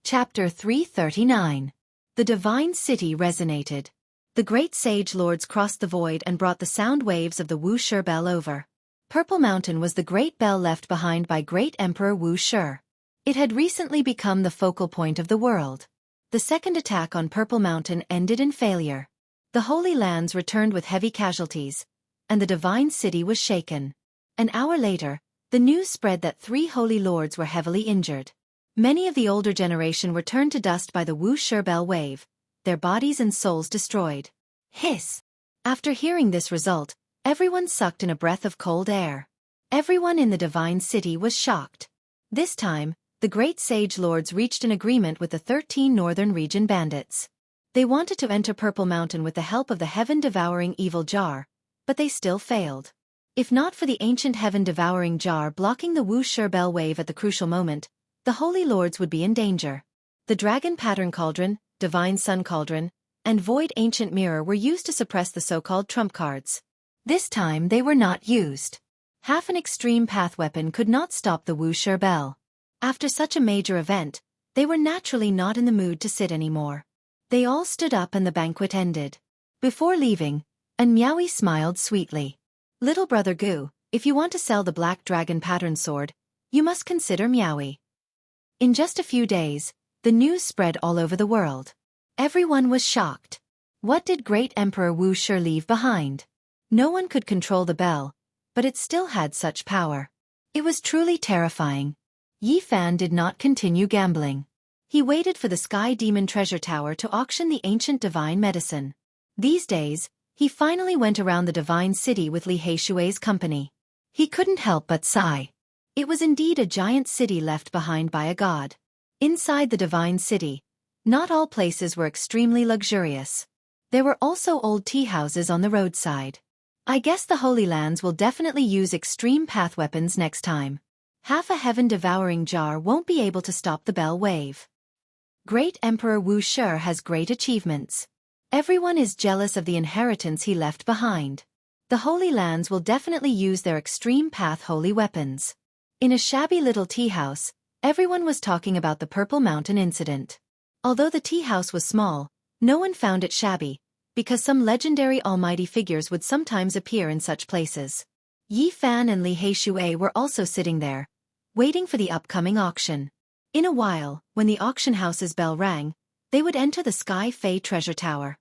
Chapter 339. The Divine City Resonated. The great sage lords crossed the void and brought the sound waves of the Wuxia bell over. Purple Mountain was the great bell left behind by great Emperor Wuxia. It had recently become the focal point of the world. The second attack on Purple Mountain ended in failure. The Holy Lands returned with heavy casualties, and the Divine City was shaken. An hour later, the news spread that 3 holy lords were heavily injured. Many of the older generation were turned to dust by the Wuxia bell wave, their bodies and souls destroyed. Hiss! After hearing this result, everyone sucked in a breath of cold air. Everyone in the Divine City was shocked. This time, the great sage lords reached an agreement with the 13 northern region bandits. They wanted to enter Purple Mountain with the help of the heaven-devouring evil jar, but they still failed. If not for the ancient heaven-devouring jar blocking the Wuxia bell wave at the crucial moment, the Holy Lords would be in danger. The Dragon Pattern Cauldron, Divine Sun Cauldron, and Void Ancient Mirror were used to suppress the so-called trump cards. This time they were not used. Half an extreme path weapon could not stop the Wuxia bell. After such a major event, they were naturally not in the mood to sit anymore. They all stood up and the banquet ended. Before leaving, An Miaowie smiled sweetly. Little brother Gu, if you want to sell the Black Dragon Pattern Sword, you must consider Miaowie. In just a few days, the news spread all over the world. Everyone was shocked. What did great Emperor Wuxia leave behind? No one could control the bell, but it still had such power. It was truly terrifying. Yi Fan did not continue gambling. He waited for the Sky Demon Treasure Tower to auction the ancient divine medicine. These days, he finally went around the Divine City with Li Heishui's company. He couldn't help but sigh. It was indeed a giant city left behind by a god. Inside the Divine City, not all places were extremely luxurious. There were also old tea houses on the roadside. I guess the Holy Lands will definitely use extreme path weapons next time. Half a heaven-devouring jar won't be able to stop the bell wave. Great Emperor Wuxia has great achievements. Everyone is jealous of the inheritance he left behind. The Holy Lands will definitely use their extreme path holy weapons. In a shabby little tea house, everyone was talking about the Purple Mountain incident. Although the tea house was small, no one found it shabby, because some legendary almighty figures would sometimes appear in such places. Yi Fan and Li Heishui were also sitting there, waiting for the upcoming auction. In a while, when the auction house's bell rang, they would enter the Sky Fei Treasure Tower.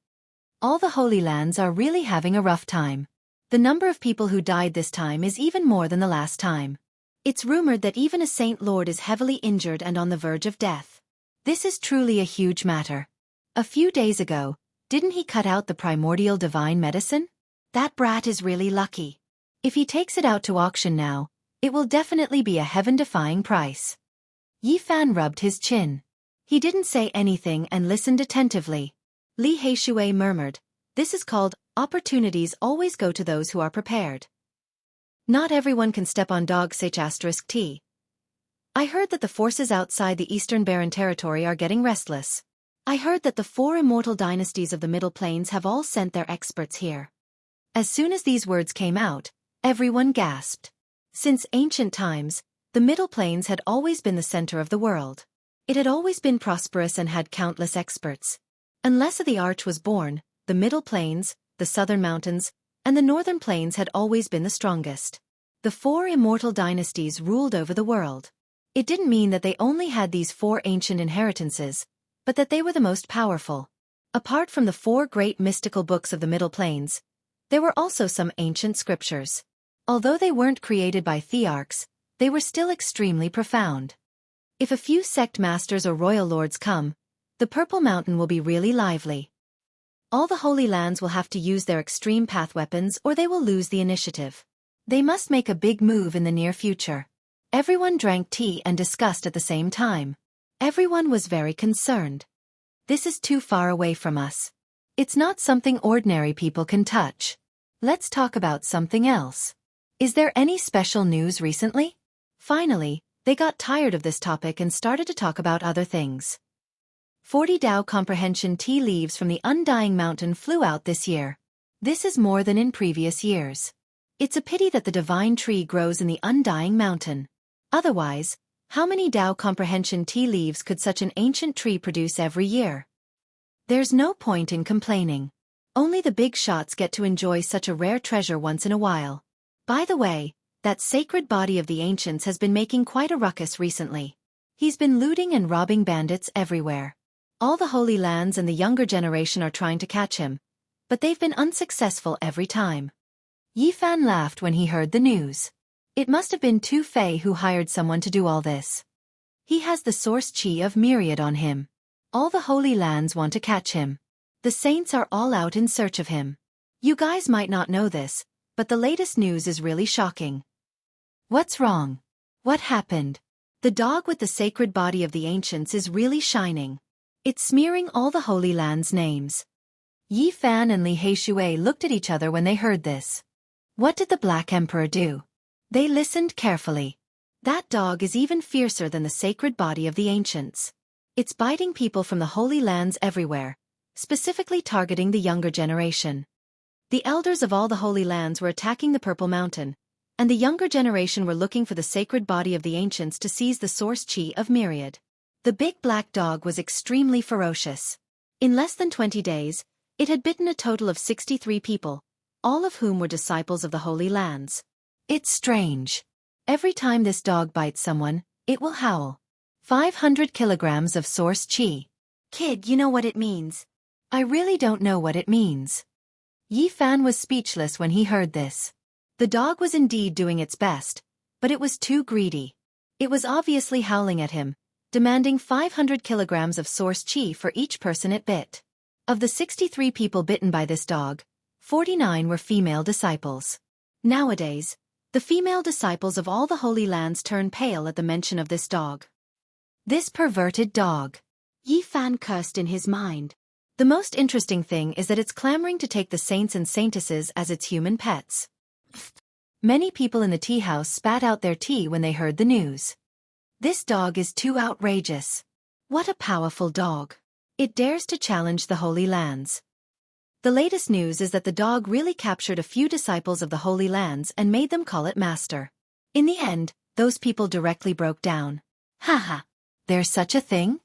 All the Holy Lands are really having a rough time. The number of people who died this time is even more than the last time. It's rumored that even a Saint Lord is heavily injured and on the verge of death. This is truly a huge matter. A few days ago, didn't he cut out the primordial divine medicine? That brat is really lucky. If he takes it out to auction now, it will definitely be a heaven-defying price. Yi Fan rubbed his chin. He didn't say anything and listened attentively. Li Heishui murmured, "This is called, opportunities always go to those who are prepared. Not everyone can step on dog *T. I heard that the forces outside the Eastern Barren Territory are getting restless. I heard that the 4 immortal dynasties of the Middle Plains have all sent their experts here." As soon as these words came out, everyone gasped. Since ancient times, the Middle Plains had always been the center of the world. It had always been prosperous and had countless experts. Unless the Arch was born, the Middle Plains, the Southern Mountains, and the Northern Plains had always been the strongest. The 4 immortal dynasties ruled over the world. It didn't mean that they only had these 4 ancient inheritances, but that they were the most powerful. Apart from the 4 great mystical books of the Middle Plains, there were also some ancient scriptures. Although they weren't created by thearchs, they were still extremely profound. If a few sect masters or royal lords come, the Purple Mountain will be really lively. All the Holy Lands will have to use their extreme path weapons or they will lose the initiative. They must make a big move in the near future. Everyone drank tea and discussed at the same time. Everyone was very concerned. This is too far away from us. It's not something ordinary people can touch. Let's talk about something else. Is there any special news recently? Finally, they got tired of this topic and started to talk about other things. 40 Dao Comprehension tea leaves from the Undying Mountain flew out this year. This is more than in previous years. It's a pity that the divine tree grows in the Undying Mountain. Otherwise, How many Tao comprehension tea leaves could such an ancient tree produce every year? There's no point in complaining. Only the big shots get to enjoy such a rare treasure once in a while. By the way, that sacred body of the ancients has been making quite a ruckus recently. He's been looting and robbing bandits everywhere. All the Holy Lands and the younger generation are trying to catch him, but they've been unsuccessful every time. Yi Fan laughed when he heard the news. It must have been Tu Fei who hired someone to do all this. He has the source chi of myriad on him. All the Holy Lands want to catch him. The saints are all out in search of him. You guys might not know this, but the latest news is really shocking. What's wrong? What happened? The dog with the sacred body of the ancients is really shining. It's smearing all the Holy Lands' names. Yi Fan and Li Heishui looked at each other when they heard this. What did the Black Emperor do? They listened carefully. That dog is even fiercer than the sacred body of the ancients. It's biting people from the Holy Lands everywhere, specifically targeting the younger generation. The elders of all the Holy Lands were attacking the Purple Mountain, and the younger generation were looking for the sacred body of the ancients to seize the source chi of myriad. The big black dog was extremely ferocious. In less than 20 days, it had bitten a total of 63 people, all of whom were disciples of the Holy Lands. It's strange. Every time this dog bites someone, it will howl. 500 kilograms of source chi. Kid, you know what it means. I really don't know what it means. Yi Fan was speechless when he heard this. The dog was indeed doing its best, but it was too greedy. It was obviously howling at him, demanding 500 kilograms of source chi for each person it bit. Of the 63 people bitten by this dog, 49 were female disciples. Nowadays, the female disciples of all the Holy Lands turn pale at the mention of this dog. This perverted dog. Yi Fan cursed in his mind. The most interesting thing is that it's clamoring to take the saints and saintesses as its human pets. Many people in the tea house spat out their tea when they heard the news. This dog is too outrageous. What a powerful dog. It dares to challenge the Holy Lands. The latest news is that the dog really captured a few disciples of the Holy Lands and made them call it master. In the end, those people directly broke down. Haha. There's such a thing?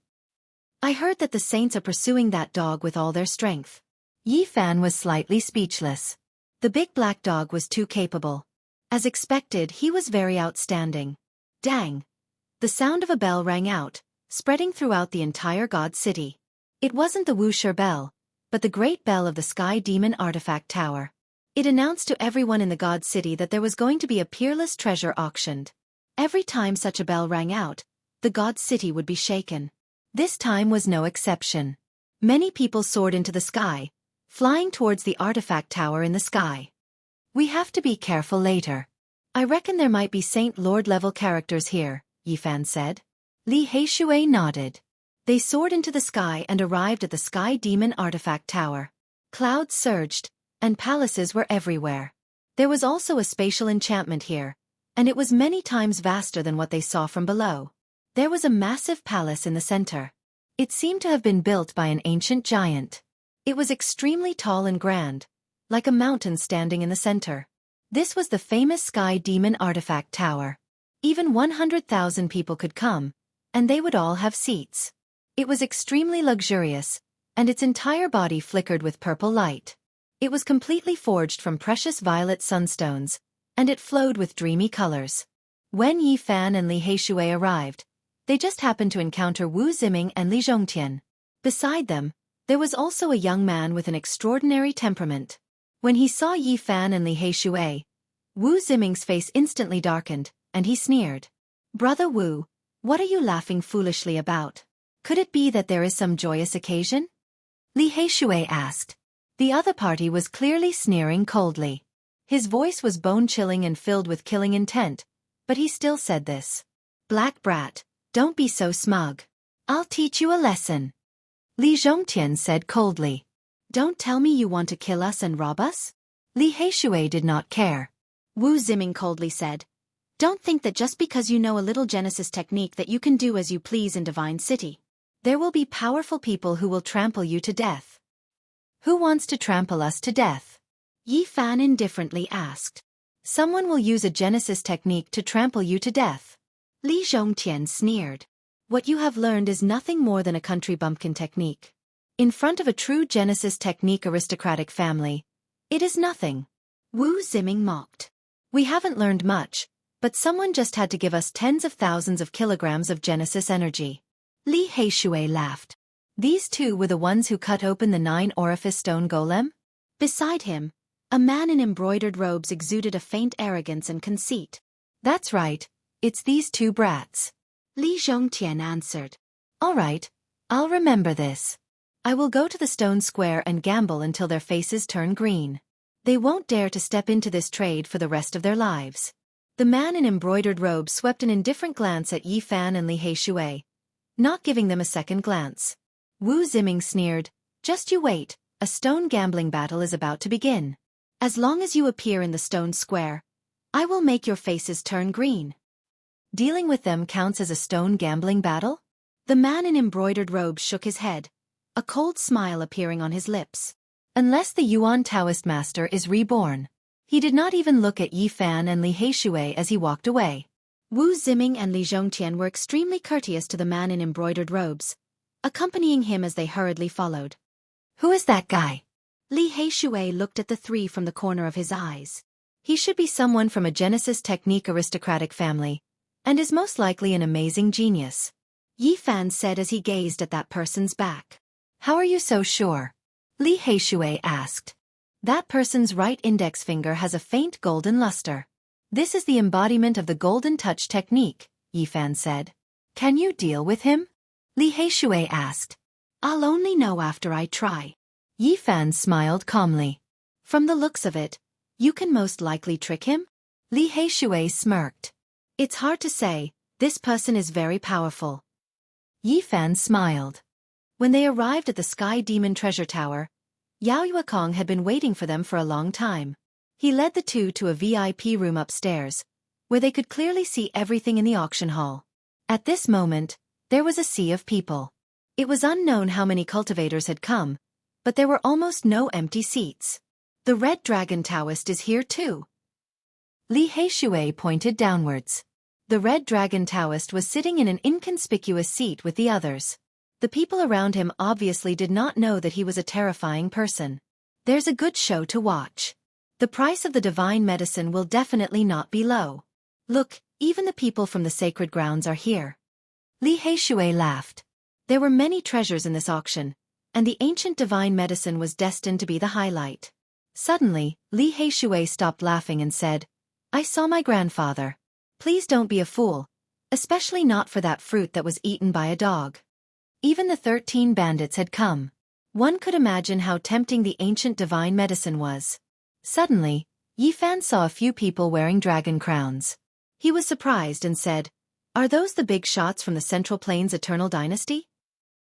I heard that the saints are pursuing that dog with all their strength. Yi Fan was slightly speechless. The big black dog was too capable. As expected, he was very outstanding. Dang! The sound of a bell rang out, spreading throughout the entire god city. It wasn't the Wuxia bell, but the great bell of the Sky Demon Artifact Tower. It announced to everyone in the god city that there was going to be a peerless treasure auctioned. Every time such a bell rang out, the god city would be shaken. This time was no exception. Many people soared into the sky, flying towards the artifact tower in the sky. We have to be careful later. I reckon there might be Saint Lord level characters here, Yi Fan said. Li Heishui nodded. They soared into the sky and arrived at the Sky Demon Artifact Tower. Clouds surged, and palaces were everywhere. There was also a spatial enchantment here, and it was many times vaster than what they saw from below. There was a massive palace in the center. It seemed to have been built by an ancient giant. It was extremely tall and grand, like a mountain standing in the center. This was the famous Sky Demon Artifact Tower. Even 100,000 people could come, and they would all have seats. It was extremely luxurious, and its entire body flickered with purple light. It was completely forged from precious violet sunstones, and it flowed with dreamy colors. When Yi Fan and Li Heishui arrived, they just happened to encounter Wu Ziming and Li Zhongtian. Beside them, there was also a young man with an extraordinary temperament. When he saw Yi Fan and Li Heishui, Wu Ziming's face instantly darkened, and he sneered. Brother Wu, what are you laughing foolishly about? Could it be that there is some joyous occasion? Li Heishui asked. The other party was clearly sneering coldly. His voice was bone-chilling and filled with killing intent, but he still said this. Black brat, don't be so smug. I'll teach you a lesson. Li Zhongtian said coldly. Don't tell me you want to kill us and rob us? Li Heishui did not care. Wu Ziming coldly said. Don't think that just because you know a little Genesis technique that you can do as you please in Divine City. There will be powerful people who will trample you to death. Who wants to trample us to death? Yi Fan indifferently asked. Someone will use a Genesis technique to trample you to death. Li Zhongtian sneered. What you have learned is nothing more than a country bumpkin technique. In front of a true Genesis technique aristocratic family, it is nothing. Wu Ziming mocked. We haven't learned much, but someone just had to give us tens of thousands of kilograms of Genesis energy. Li Heishui laughed. These two were the ones who cut open the 9-orifice stone golem? Beside him, a man in embroidered robes exuded a faint arrogance and conceit. That's right, it's these two brats. Li Zhongtian answered. All right, I'll remember this. I will go to the stone square and gamble until their faces turn green. They won't dare to step into this trade for the rest of their lives. The man in embroidered robes swept an indifferent glance at Yi Fan and Li Heishui, not giving them a second glance. Wu Ziming sneered, just you wait, a stone gambling battle is about to begin. As long as you appear in the stone square, I will make your faces turn green. Dealing with them counts as a stone gambling battle? The man in embroidered robes shook his head, a cold smile appearing on his lips. Unless the Yuan Taoist master is reborn. He did not even look at Yi Fan and Li Heishui as he walked away. Wu Ziming and Li Zhongtian were extremely courteous to the man in embroidered robes, accompanying him as they hurriedly followed. Who is that guy? Li Heishui looked at the three from the corner of his eyes. He should be someone from a Genesis technique aristocratic family, and is most likely an amazing genius. Yi Fan said as he gazed at that person's back. How are you so sure? Li Heishui asked. That person's right index finger has a faint golden luster. This is the embodiment of the golden touch technique, Yi Fan said. Can you deal with him? Li Heishui asked. I'll only know after I try. Yi Fan smiled calmly. From the looks of it, you can most likely trick him? Li Heishui smirked. It's hard to say, this person is very powerful. Yi Fan smiled. When they arrived at the Sky Demon Treasure Tower, Yao Yuekong had been waiting for them for a long time. He led the two to a VIP room upstairs, where they could clearly see everything in the auction hall. At this moment, there was a sea of people. It was unknown how many cultivators had come, but there were almost no empty seats. The Red Dragon Taoist is here too. Li Heishui pointed downwards. The Red Dragon Taoist was sitting in an inconspicuous seat with the others. The people around him obviously did not know that he was a terrifying person. There's a good show to watch. The price of the divine medicine will definitely not be low. Look, even the people from the sacred grounds are here. Li Heishui laughed. There were many treasures in this auction, and the ancient divine medicine was destined to be the highlight. Suddenly, Li Heishui stopped laughing and said, I saw my grandfather. Please don't be a fool, especially not for that fruit that was eaten by a dog. Even the 13 bandits had come. One could imagine how tempting the ancient divine medicine was. Suddenly, Yi Fan saw a few people wearing dragon crowns. He was surprised and said, Are those the big shots from the Central Plains Eternal Dynasty?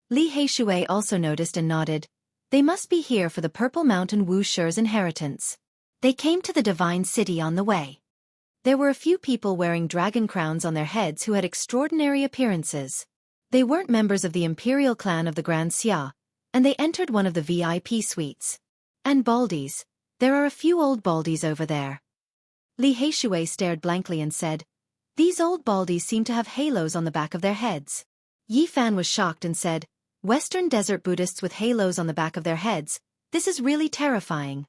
Li Heishui also noticed and nodded. They must be here for the Purple Mountain Wu Shi's inheritance. They came to the divine city on the way. There were a few people wearing dragon crowns on their heads who had extraordinary appearances. They weren't members of the imperial clan of the Grand Xia, and they entered one of the VIP suites. And baldies. There are a few old baldies over there. Li Heishui stared blankly and said, These old baldies seem to have halos on the back of their heads. Yi Fan was shocked and said, Western desert Buddhists with halos on the back of their heads, this is really terrifying.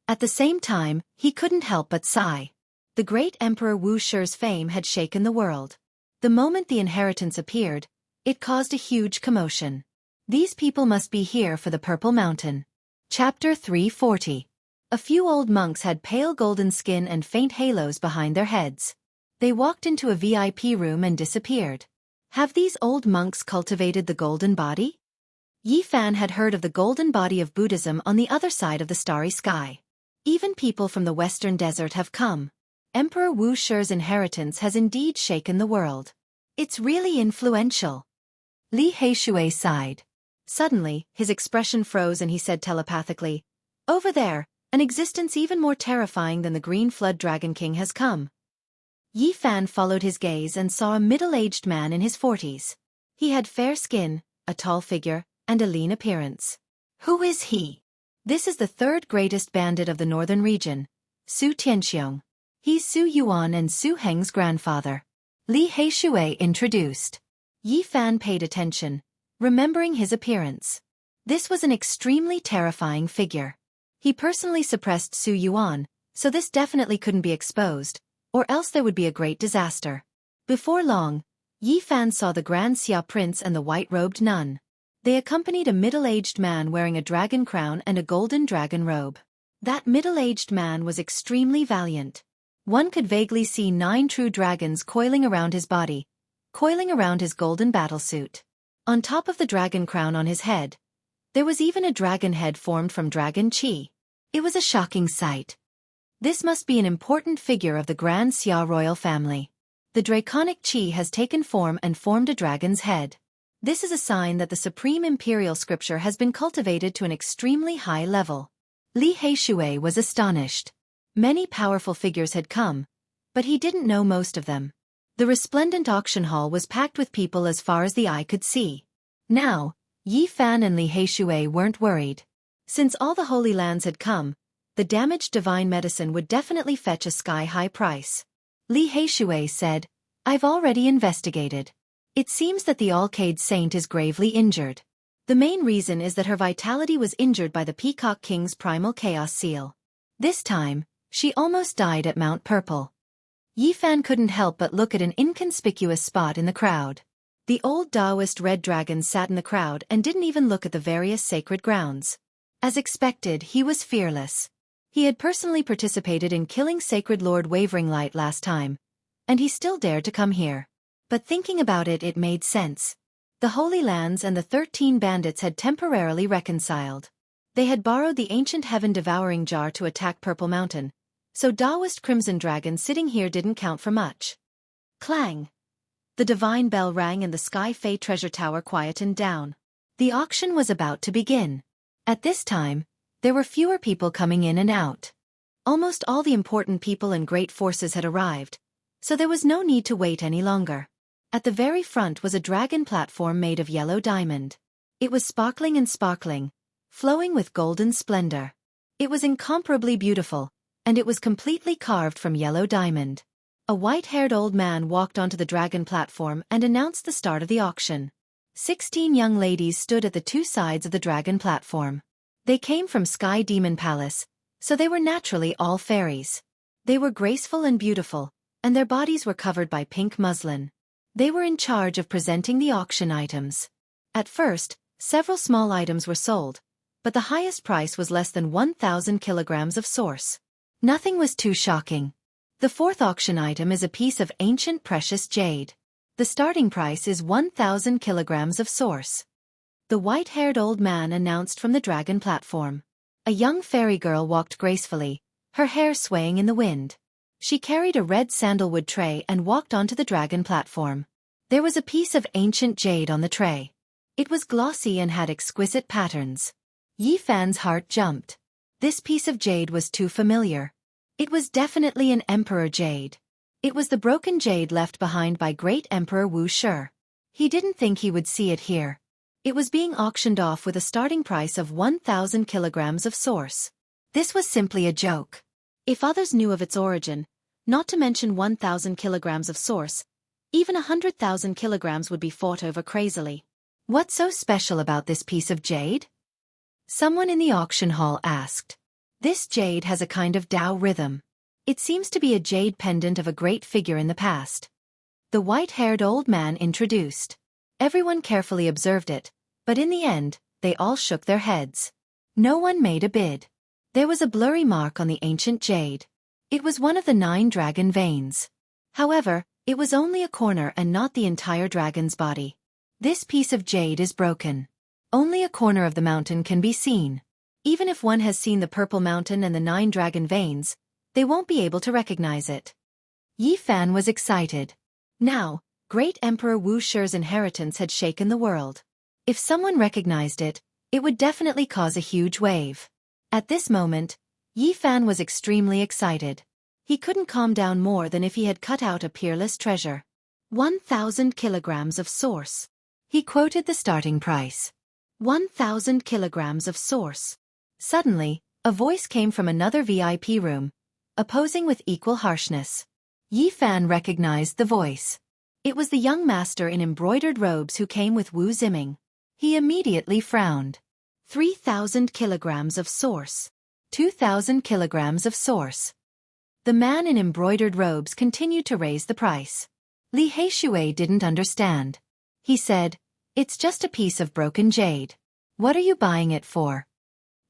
At the same time, he couldn't help but sigh. The great Emperor Wu Shi's fame had shaken the world. The moment the inheritance appeared, it caused a huge commotion. These people must be here for the Purple Mountain. Chapter 340. A few old monks had pale golden skin and faint halos behind their heads. They walked into a VIP room and disappeared. Have these old monks cultivated the golden body? Yi Fan had heard of the golden body of Buddhism on the other side of the starry sky. Even people from the western desert have come. Emperor Wu Shi's inheritance has indeed shaken the world. It's really influential. Li Heishui sighed. Suddenly, his expression froze and he said telepathically, Over there, an existence even more terrifying than the Green Flood Dragon King has come. Yi Fan followed his gaze and saw a middle-aged man in his 40s. He had fair skin, a tall figure, and a lean appearance. Who is he? This is the third greatest bandit of the northern region, Su Tianxiong. He's Su Yuan and Su Heng's grandfather. Li Heishui introduced. Yi Fan paid attention, remembering his appearance. This was an extremely terrifying figure. He personally suppressed Su Yuan, so this definitely couldn't be exposed, or else there would be a great disaster. Before long, Yi Fan saw the Grand Xia Prince and the white-robed nun. They accompanied a middle-aged man wearing a dragon crown and a golden dragon robe. That middle-aged man was extremely valiant. One could vaguely see 9 true dragons coiling around his body, coiling around his golden battlesuit. On top of the dragon crown on his head, there was even a dragon head formed from dragon chi. It was a shocking sight. This must be an important figure of the Grand Xia royal family. The draconic chi has taken form and formed a dragon's head. This is a sign that the supreme imperial scripture has been cultivated to an extremely high level. Li Heishui was astonished. Many powerful figures had come, but he didn't know most of them. The resplendent auction hall was packed with people as far as the eye could see. Now, Yi Fan and Li Heishui weren't worried. Since all the Holy Lands had come, the damaged divine medicine would definitely fetch a sky-high price. Li Heishui said, "I've already investigated. It seems that the Alcade Saint is gravely injured. The main reason is that her vitality was injured by the Peacock King's primal chaos seal. This time, she almost died at Mount Purple." Yi Fan couldn't help but look at an inconspicuous spot in the crowd. The old Taoist red dragon sat in the crowd and didn't even look at the various sacred grounds. As expected, he was fearless. He had personally participated in killing Sacred Lord Wavering Light last time, and he still dared to come here. But thinking about it, it made sense. The Holy Lands and the 13 bandits had temporarily reconciled. They had borrowed the ancient heaven-devouring jar to attack Purple Mountain, so Taoist Crimson Dragon sitting here didn't count for much. Clang! The divine bell rang and the Sky Fae treasure tower quietened down. The auction was about to begin. At this time, there were fewer people coming in and out. Almost all the important people and great forces had arrived, so there was no need to wait any longer. At the very front was a dragon platform made of yellow diamond. It was sparkling and sparkling, flowing with golden splendor. It was incomparably beautiful, and it was completely carved from yellow diamond. A white-haired old man walked onto the dragon platform and announced the start of the auction. 16 young ladies stood at the 2 sides of the dragon platform. They came from Sky Demon Palace, so they were naturally all fairies. They were graceful and beautiful, and their bodies were covered by pink muslin. They were in charge of presenting the auction items. At first, several small items were sold, but the highest price was less than 1,000 kilograms of source. Nothing was too shocking. The 4th auction item is a piece of ancient precious jade. The starting price is 1,000 kilograms of source. The white-haired old man announced from the dragon platform. A young fairy girl walked gracefully, her hair swaying in the wind. She carried a red sandalwood tray and walked onto the dragon platform. There was a piece of ancient jade on the tray. It was glossy and had exquisite patterns. Yi Fan's heart jumped. This piece of jade was too familiar. It was definitely an emperor jade. It was the broken jade left behind by great Emperor Wuxia. He didn't think he would see it here. It was being auctioned off with a starting price of 1,000 kilograms of source. This was simply a joke. If others knew of its origin, not to mention 1,000 kilograms of source, even 100,000 kilograms would be fought over crazily. What's so special about this piece of jade? Someone in the auction hall asked. This jade has a kind of Tao rhythm. It seems to be a jade pendant of a great figure in the past. The white-haired old man introduced. Everyone carefully observed it, but in the end, they all shook their heads. No one made a bid. There was a blurry mark on the ancient jade. It was one of the 9 dragon veins. However, it was only a corner and not the entire dragon's body. This piece of jade is broken. Only a corner of the mountain can be seen. Even if one has seen the Purple Mountain and the 9 dragon veins, they won't be able to recognize it. Yi Fan was excited. Now, great Emperor Wuxia's inheritance had shaken the world. If someone recognized it, it would definitely cause a huge wave. At this moment, Yi Fan was extremely excited. He couldn't calm down more than if he had cut out a peerless treasure. 1,000 kilograms of source. He quoted the starting price. 1,000 kilograms of source. Suddenly, a voice came from another VIP room, opposing with equal harshness. Yi Fan recognized the voice. It was the young master in embroidered robes who came with Wu Ziming. He immediately frowned. 3,000 kilograms of source. 2,000 kilograms of source. The man in embroidered robes continued to raise the price. Li Heishui didn't understand. He said, "It's just a piece of broken jade. What are you buying it for?"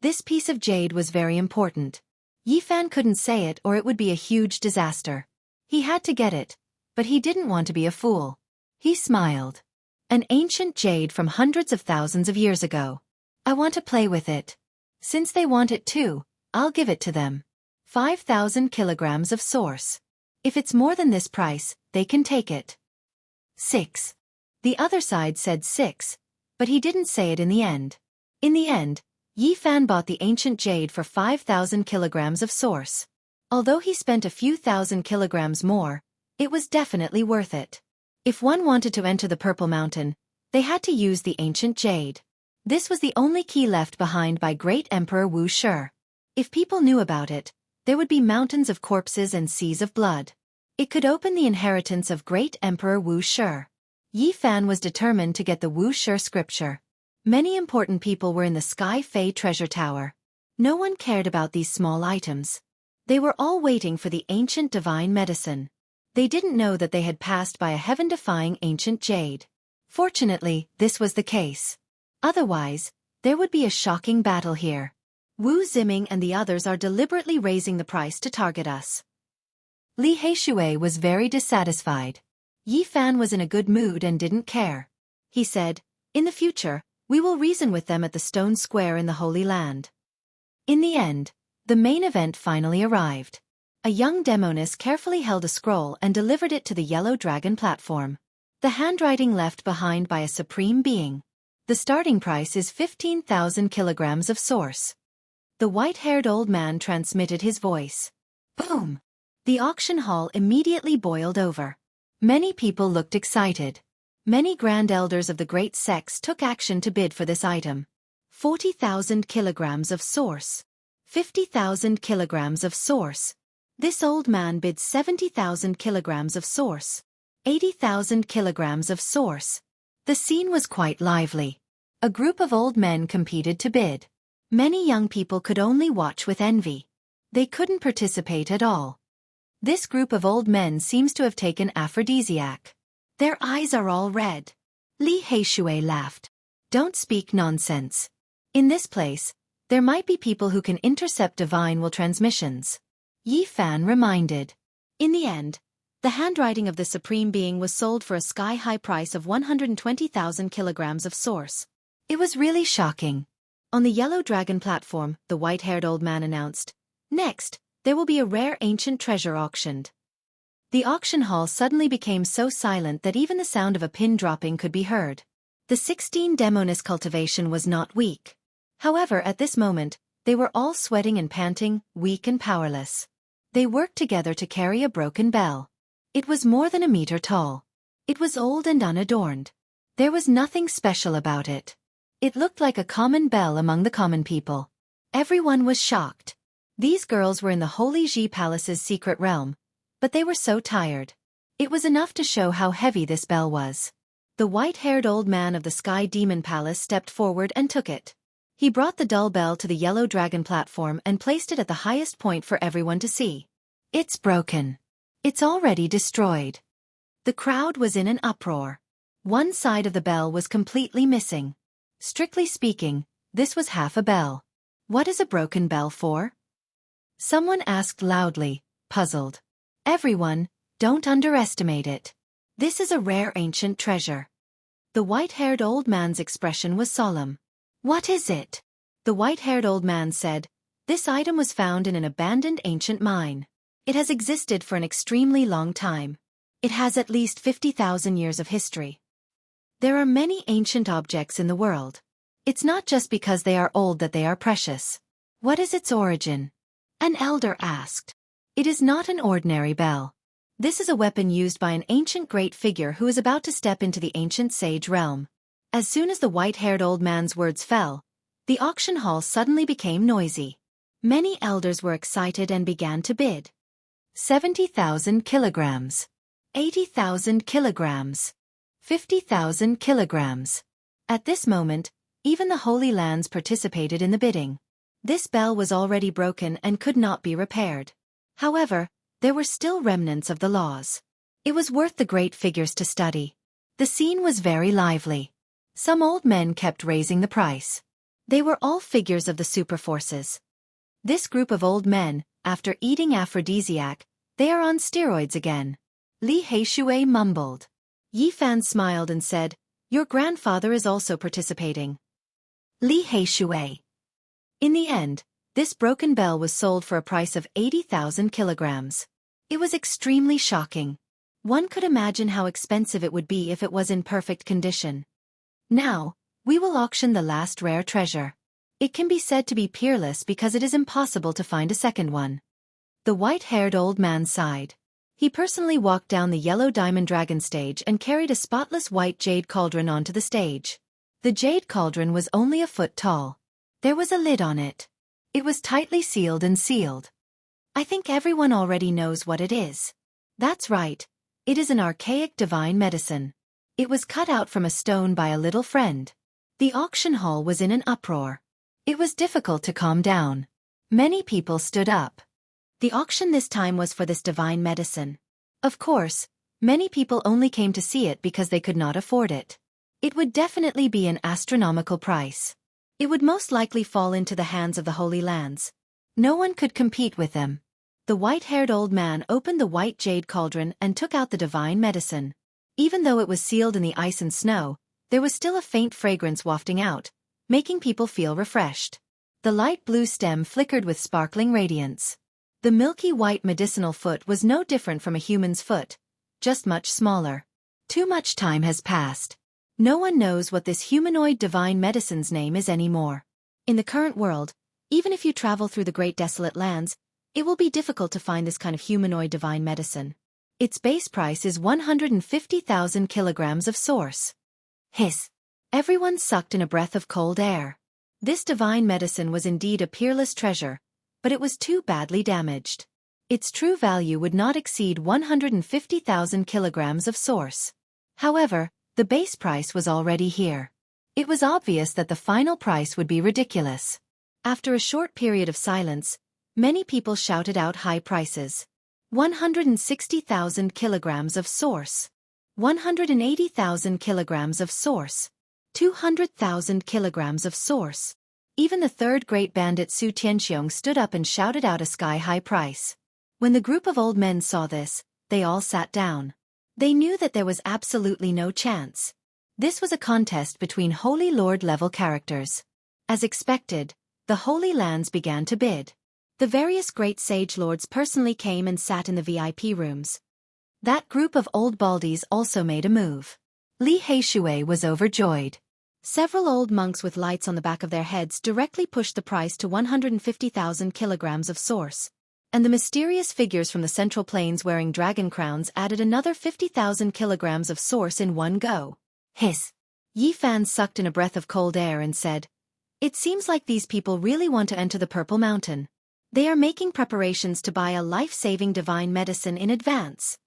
This piece of jade was very important. Yi Fan couldn't say it or it would be a huge disaster. He had to get it, but he didn't want to be a fool. He smiled. "An ancient jade from hundreds of thousands of years ago. I want to play with it. Since they want it too, I'll give it to them. 5,000 kilograms of source. If it's more than this price, they can take it." 6. The other side said 6, but he didn't say it in the end. In the end, Yi Fan bought the ancient jade for 5,000 kilograms of source. Although he spent a few thousand kilograms more, it was definitely worth it. If one wanted to enter the Purple Mountain, they had to use the ancient jade. This was the only key left behind by Great Emperor Wu Shi. If people knew about it, there would be mountains of corpses and seas of blood. It could open the inheritance of Great Emperor Wu Shi. Yi Fan was determined to get the Wu Shi scripture. Many important people were in the Sky Fei treasure tower. No one cared about these small items. They were all waiting for the ancient divine medicine. They didn't know that they had passed by a heaven-defying ancient jade. Fortunately, this was the case. Otherwise, there would be a shocking battle here. Wu Ziming and the others are deliberately raising the price to target us. Li Heishui was very dissatisfied. Yi Fan was in a good mood and didn't care. He said, "In the future, we will reason with them at the stone square in the Holy Land." In the end, the main event finally arrived. A young demoness carefully held a scroll and delivered it to the yellow dragon platform. The handwriting left behind by a supreme being. The starting price is 15,000 kilograms of source. The white-haired old man transmitted his voice. Boom! The auction hall immediately boiled over. Many people looked excited. Many grand elders of the great sects took action to bid for this item. 40,000 kilograms of source. 50,000 kilograms of source. This old man bid 70,000 kilograms of source. 80,000 kilograms of source. The scene was quite lively. A group of old men competed to bid. Many young people could only watch with envy. They couldn't participate at all. This group of old men seems to have taken aphrodisiac. Their eyes are all red. Li Heishui laughed. "Don't speak nonsense. In this place, there might be people who can intercept divine will transmissions." Yi Fan reminded. In the end, the handwriting of the Supreme Being was sold for a sky-high price of 120,000 kilograms of source. It was really shocking. On the yellow dragon platform, the white-haired old man announced, "Next, there will be a rare ancient treasure auctioned." The auction hall suddenly became so silent that even the sound of a pin dropping could be heard. The 16 demoness cultivation was not weak. However, at this moment, they were all sweating and panting, weak and powerless. They worked together to carry a broken bell. It was more than a meter tall. It was old and unadorned. There was nothing special about it. It looked like a common bell among the common people. Everyone was shocked. These girls were in the Holy Ji Palace's secret realm, but they were so tired. It was enough to show how heavy this bell was. The white-haired old man of the Sky Demon Palace stepped forward and took it. He brought the dull bell to the yellow dragon platform and placed it at the highest point for everyone to see. "It's broken. It's already destroyed." The crowd was in an uproar. One side of the bell was completely missing. Strictly speaking, this was half a bell. What is a broken bell for? Someone asked loudly, puzzled. Everyone, don't underestimate it. This is a rare ancient treasure. The white-haired old man's expression was solemn. "What is it?" The white-haired old man said, "This item was found in an abandoned ancient mine. It has existed for an extremely long time. It has at least 50,000 years of history. There are many ancient objects in the world. It's not just because they are old that they are precious. What is its origin?" An elder asked. "It is not an ordinary bell. This is a weapon used by an ancient great figure who is about to step into the ancient sage realm." As soon as the white-haired old man's words fell, the auction hall suddenly became noisy. Many elders were excited and began to bid. 70,000 kilograms. 80,000 kilograms. 50,000 kilograms. At this moment, even the Holy Lands participated in the bidding. This bell was already broken and could not be repaired. However, there were still remnants of the laws. It was worth the great figures to study. The scene was very lively. Some old men kept raising the price. They were all figures of the superforces. This group of old men, after eating aphrodisiac, they are on steroids again. Li Heishui mumbled. Yi Fan smiled and said, "Your grandfather is also participating." Li Heishui. In the end, this broken bell was sold for a price of 80,000 kilograms. It was extremely shocking. One could imagine how expensive it would be if it was in perfect condition. Now, we will auction the last rare treasure. It can be said to be peerless because it is impossible to find a second one. The white-haired old man sighed. He personally walked down the yellow diamond dragon stage and carried a spotless white jade cauldron onto the stage. The jade cauldron was only a foot tall. There was a lid on it. It was tightly sealed and sealed. I think everyone already knows what it is. That's right. It is an archaic divine medicine. It was cut out from a stone by a little friend. The auction hall was in an uproar. It was difficult to calm down. Many people stood up. The auction this time was for this divine medicine. Of course, many people only came to see it because they could not afford it. It would definitely be an astronomical price. It would most likely fall into the hands of the Holy Lands. No one could compete with them. The white-haired old man opened the white jade cauldron and took out the divine medicine. Even though it was sealed in the ice and snow, there was still a faint fragrance wafting out, making people feel refreshed. The light blue stem flickered with sparkling radiance. The milky white medicinal foot was no different from a human's foot, just much smaller. Too much time has passed. No one knows what this humanoid divine medicine's name is anymore. In the current world, even if you travel through the great desolate lands, it will be difficult to find this kind of humanoid divine medicine. Its base price is 150,000 kilograms of source. Hiss. Everyone sucked in a breath of cold air. This divine medicine was indeed a peerless treasure, but it was too badly damaged. Its true value would not exceed 150,000 kilograms of source. However, the base price was already here. It was obvious that the final price would be ridiculous. After a short period of silence, many people shouted out high prices. 160,000 kilograms of source. 180,000 kilograms of source. 200,000 kilograms of source. Even the third great bandit Su Tianxiong stood up and shouted out a sky-high price. When the group of old men saw this, they all sat down. They knew that there was absolutely no chance. This was a contest between Holy Lord-level characters. As expected, the Holy Lands began to bid. The various great sage lords personally came and sat in the VIP rooms. That group of old baldies also made a move. Li Heishui was overjoyed. Several old monks with lights on the back of their heads directly pushed the price to 150,000 kilograms of source. And the mysterious figures from the Central Plains wearing dragon crowns added another 50,000 kilograms of source in one go. Hiss. Yi Fan sucked in a breath of cold air and said, "It seems like these people really want to enter the Purple Mountain. They are making preparations to buy a life-saving divine medicine in advance."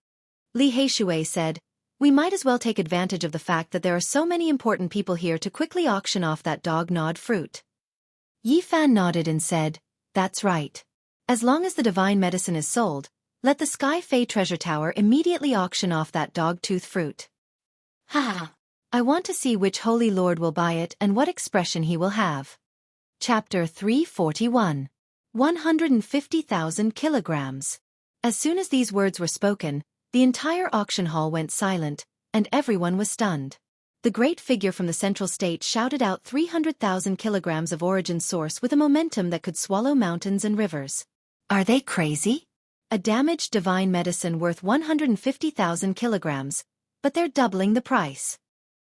Li Heishui said, "We might as well take advantage of the fact that there are so many important people here to quickly auction off that dog-gnawed fruit." Yi Fan nodded and said, "That's right. As long as the divine medicine is sold, let the Sky Fae Treasure Tower immediately auction off that dog-tooth fruit. Ha! I want to see which Holy Lord will buy it and what expression he will have." Chapter 341. 150,000 kilograms. As soon as these words were spoken, the entire auction hall went silent, and everyone was stunned. The great figure from the central state shouted out 300,000 kilograms of origin source with a momentum that could swallow mountains and rivers. Are they crazy? A damaged divine medicine worth 150,000 kilograms, but they're doubling the price.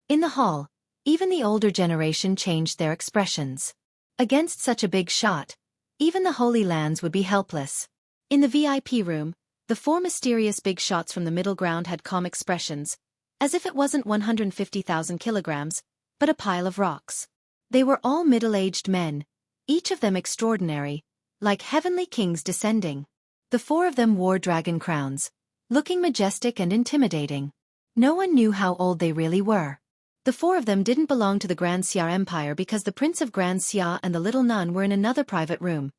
In the hall, even the older generation changed their expressions. Against such a big shot, even the Holy Lands would be helpless. In the VIP room, the four mysterious big shots from the middle ground had calm expressions, as if it wasn't 150,000 kilograms, but a pile of rocks. They were all middle-aged men, each of them extraordinary, like heavenly kings descending. The four of them wore dragon crowns, looking majestic and intimidating. No one knew how old they really were. The four of them didn't belong to the Grand Xia Empire because the Prince of Grand Xia and the little nun were in another private room,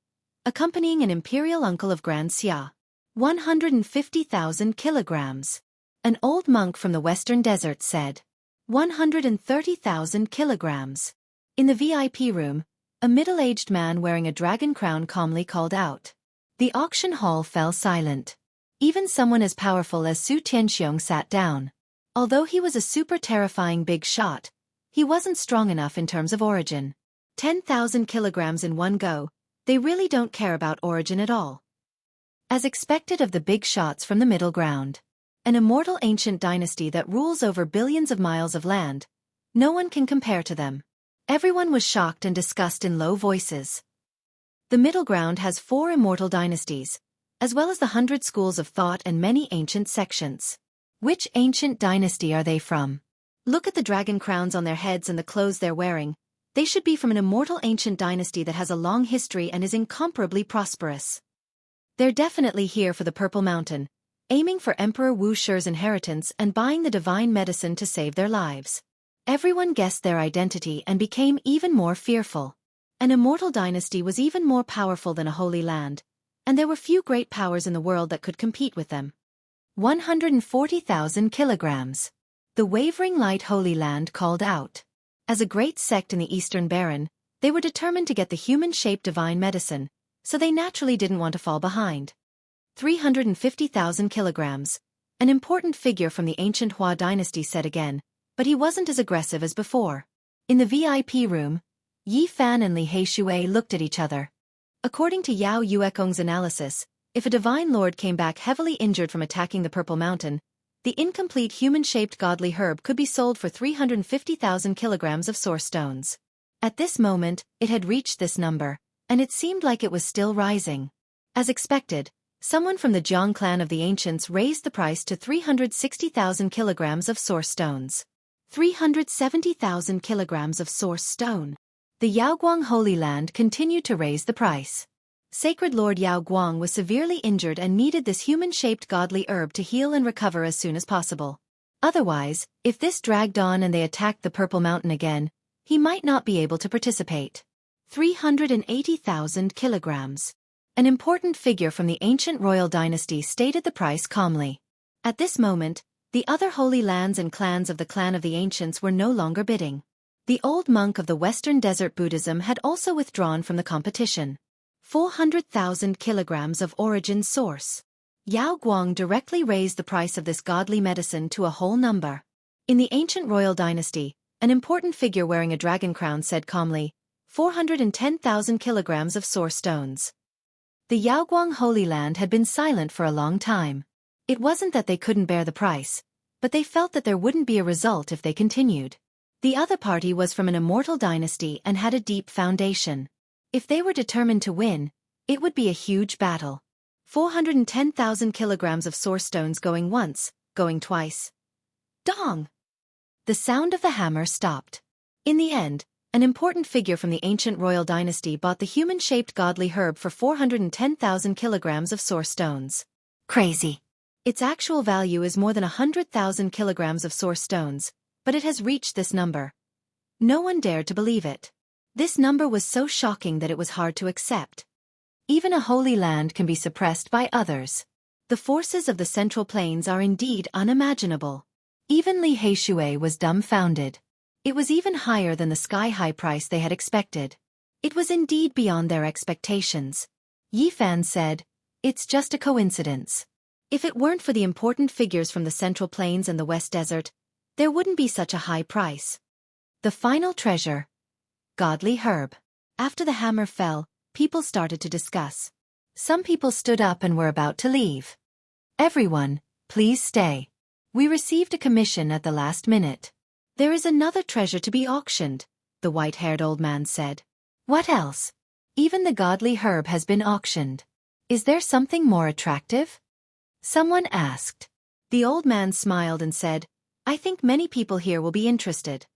accompanying an imperial uncle of Grand Xia. 150,000 kilograms. An old monk from the western desert said. 130,000 kilograms. In the VIP room, a middle-aged man wearing a dragon crown calmly called out. The auction hall fell silent. Even someone as powerful as Su Tianxiong sat down. Although he was a super terrifying big shot, he wasn't strong enough in terms of origin. 10,000 kilograms in one go, they really don't care about origin at all. As expected of the big shots from the middle ground. An immortal ancient dynasty that rules over billions of miles of land. No one can compare to them. Everyone was shocked and discussed in low voices. The middle ground has 4 immortal dynasties, as well as the 100 schools of thought and many ancient sections. Which ancient dynasty are they from? Look at the dragon crowns on their heads and the clothes they're wearing. They should be from an immortal ancient dynasty that has a long history and is incomparably prosperous. They're definitely here for the Purple Mountain, aiming for Emperor Wuxia's inheritance and buying the divine medicine to save their lives. Everyone guessed their identity and became even more fearful. An immortal dynasty was even more powerful than a holy land, and there were few great powers in the world that could compete with them. 140,000 kilograms. The wavering light Holy Land called out. As a great sect in the Eastern Baron, they were determined to get the human-shaped divine medicine, so they naturally didn't want to fall behind. 350,000 kilograms. An important figure from the ancient Hua dynasty said again, but he wasn't as aggressive as before. In the VIP room, Yi Fan and Li Heishui looked at each other. According to Yao Yuekong's analysis, if a divine lord came back heavily injured from attacking the Purple Mountain, the incomplete human-shaped godly herb could be sold for 350,000 kilograms of source stones. At this moment, it had reached this number, and it seemed like it was still rising. As expected, someone from the Jiang clan of the ancients raised the price to 360,000 kilograms of source stones. 370,000 kilograms of source stone. The Yaoguang Holy Land continued to raise the price. Sacred Lord Yaoguang was severely injured and needed this human-shaped godly herb to heal and recover as soon as possible. Otherwise, if this dragged on and they attacked the Purple Mountain again, he might not be able to participate. 380,000 kilograms. An important figure from the ancient royal dynasty stated the price calmly. At this moment, the other holy lands and clans of the clan of the ancients were no longer bidding. The old monk of the Western Desert Buddhism had also withdrawn from the competition. 400,000 kilograms of origin source. Yao Guang directly raised the price of this godly medicine to a whole number. In the ancient royal dynasty, an important figure wearing a dragon crown said calmly, 410,000 kilograms of source stones. The Yaoguang Holy Land had been silent for a long time. It wasn't that they couldn't bear the price, but they felt that there wouldn't be a result if they continued. The other party was from an immortal dynasty and had a deep foundation. If they were determined to win, it would be a huge battle. 410,000 kilograms of source stones going once, going twice. Dong! The sound of the hammer stopped. In the end, an important figure from the ancient royal dynasty bought the human-shaped godly herb for 410,000 kilograms of source stones. Crazy! Its actual value is more than 100,000 kilograms of source stones, but it has reached this number. No one dared to believe it. This number was so shocking that it was hard to accept. Even a holy land can be suppressed by others. The forces of the Central Plains are indeed unimaginable. Even Li Heishui was dumbfounded. It was even higher than the sky-high price they had expected. It was indeed beyond their expectations. Yi Fan said, "It's just a coincidence. If it weren't for the important figures from the Central Plains and the West Desert, there wouldn't be such a high price." The final treasure. Godly herb. After the hammer fell, people started to discuss. Some people stood up and were about to leave. "Everyone, please stay. We received a commission at the last minute. There is another treasure to be auctioned," the white-haired old man said. "What else?" "Even the godly herb has been auctioned. Is there something more attractive?" Someone asked. The old man smiled and said, "I think many people here will be interested."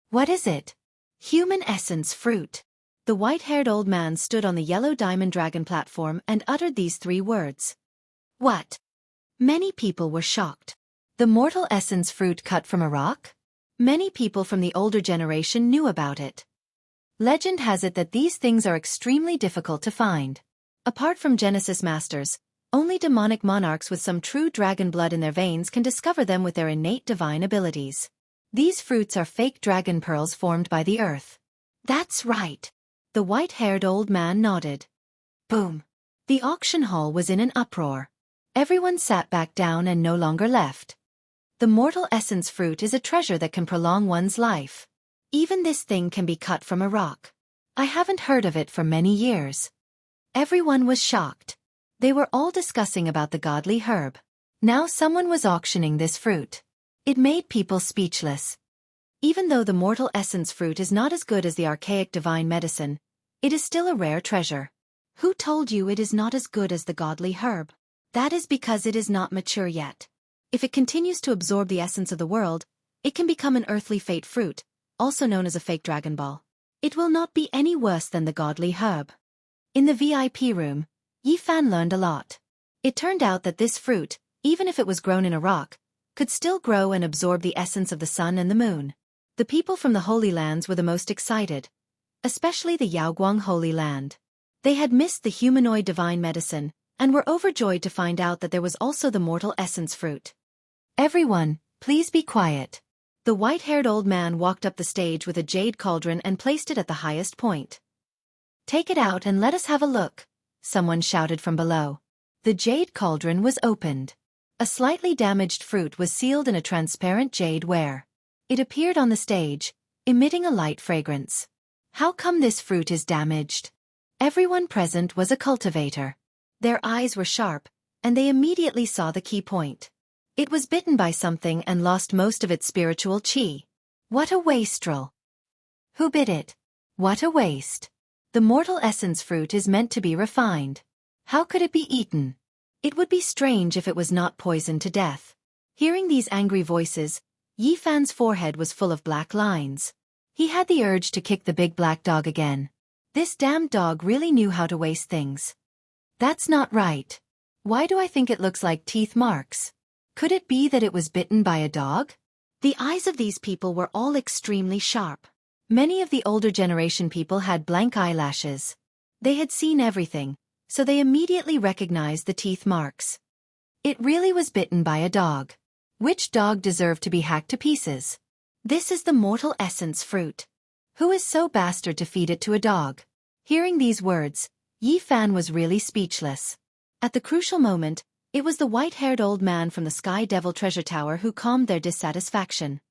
"What is it?" "Human essence fruit." The white-haired old man stood on the yellow diamond dragon platform and uttered these 3 words. "What?" Many people were shocked. The mortal essence fruit cut from a rock? Many people from the older generation knew about it. Legend has it that these things are extremely difficult to find. Apart from Genesis masters, only demonic monarchs with some true dragon blood in their veins can discover them with their innate divine abilities. These fruits are fake dragon pearls formed by the earth. That's right. The white-haired old man nodded. Boom. The auction hall was in an uproar. Everyone sat back down and no longer left. The mortal essence fruit is a treasure that can prolong one's life. Even this thing can be cut from a rock. I haven't heard of it for many years. Everyone was shocked. They were all discussing about the godly herb. Now someone was auctioning this fruit. It made people speechless. Even though the mortal essence fruit is not as good as the archaic divine medicine, it is still a rare treasure. Who told you it is not as good as the godly herb? That is because it is not mature yet. If it continues to absorb the essence of the world, it can become an earthly fate fruit, also known as a fake Dragon Ball. It will not be any worse than the godly herb. In the VIP room, Yi Fan learned a lot. It turned out that this fruit, even if it was grown in a rock, could still grow and absorb the essence of the sun and the moon. The people from the Holy Lands were the most excited, especially the Yaoguang Holy Land. They had missed the humanoid divine medicine, and were overjoyed to find out that there was also the mortal essence fruit. Everyone, please be quiet. The white-haired old man walked up the stage with a jade cauldron and placed it at the highest point. Take it out and let us have a look, someone shouted from below. The jade cauldron was opened. A slightly damaged fruit was sealed in a transparent jade ware. It appeared on the stage, emitting a light fragrance. How come this fruit is damaged? Everyone present was a cultivator. Their eyes were sharp, and they immediately saw the key point. It was bitten by something and lost most of its spiritual chi. What a wastrel! Who bit it? What a waste! The mortal essence fruit is meant to be refined. How could it be eaten? It would be strange if it was not poisoned to death. Hearing these angry voices, Yi Fan's forehead was full of black lines. He had the urge to kick the big black dog again. This damned dog really knew how to waste things. That's not right. Why do I think it looks like teeth marks? Could it be that it was bitten by a dog? The eyes of these people were all extremely sharp. Many of the older generation people had blank eyelashes. They had seen everything, so they immediately recognized the teeth marks. It really was bitten by a dog. Which dog deserved to be hacked to pieces? This is the mortal essence fruit. Who is so bastard to feed it to a dog? Hearing these words, Yi Fan was really speechless. At the crucial moment, it was the white-haired old man from the Sky Devil Treasure Tower who calmed their dissatisfaction.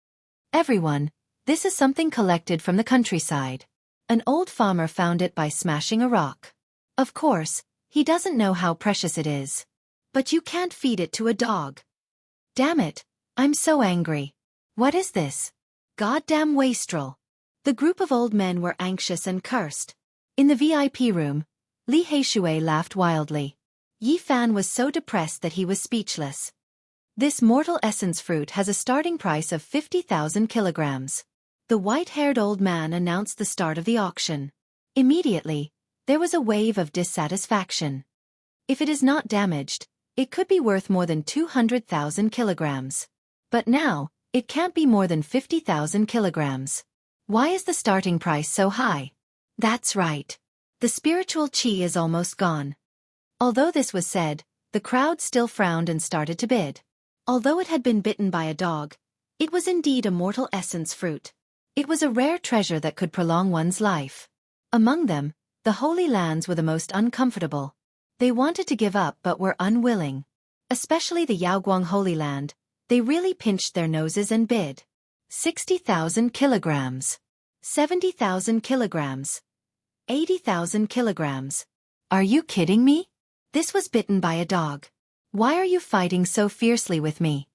Everyone, this is something collected from the countryside. An old farmer found it by smashing a rock. Of course, he doesn't know how precious it is. But you can't feed it to a dog. Damn it, I'm so angry. What is this? Goddamn wastrel. The group of old men were anxious and cursed. In the VIP room, Li Heishui laughed wildly. Yi Fan was so depressed that he was speechless. This mortal essence fruit has a starting price of 50,000 kilograms. The white-haired old man announced the start of the auction. Immediately, there was a wave of dissatisfaction. If it is not damaged, it could be worth more than 200,000 kilograms. But now, it can't be more than 50,000 kilograms. Why is the starting price so high? That's right. The spiritual chi is almost gone. Although this was said, the crowd still frowned and started to bid. Although it had been bitten by a dog, it was indeed a mortal essence fruit. It was a rare treasure that could prolong one's life. Among them, the Holy Lands were the most uncomfortable. They wanted to give up but were unwilling. Especially the Yaoguang Holy Land, they really pinched their noses and bid. 60,000 kilograms. 70,000 kilograms. 80,000 kilograms. Are you kidding me? This was bitten by a dog. Why are you fighting so fiercely with me?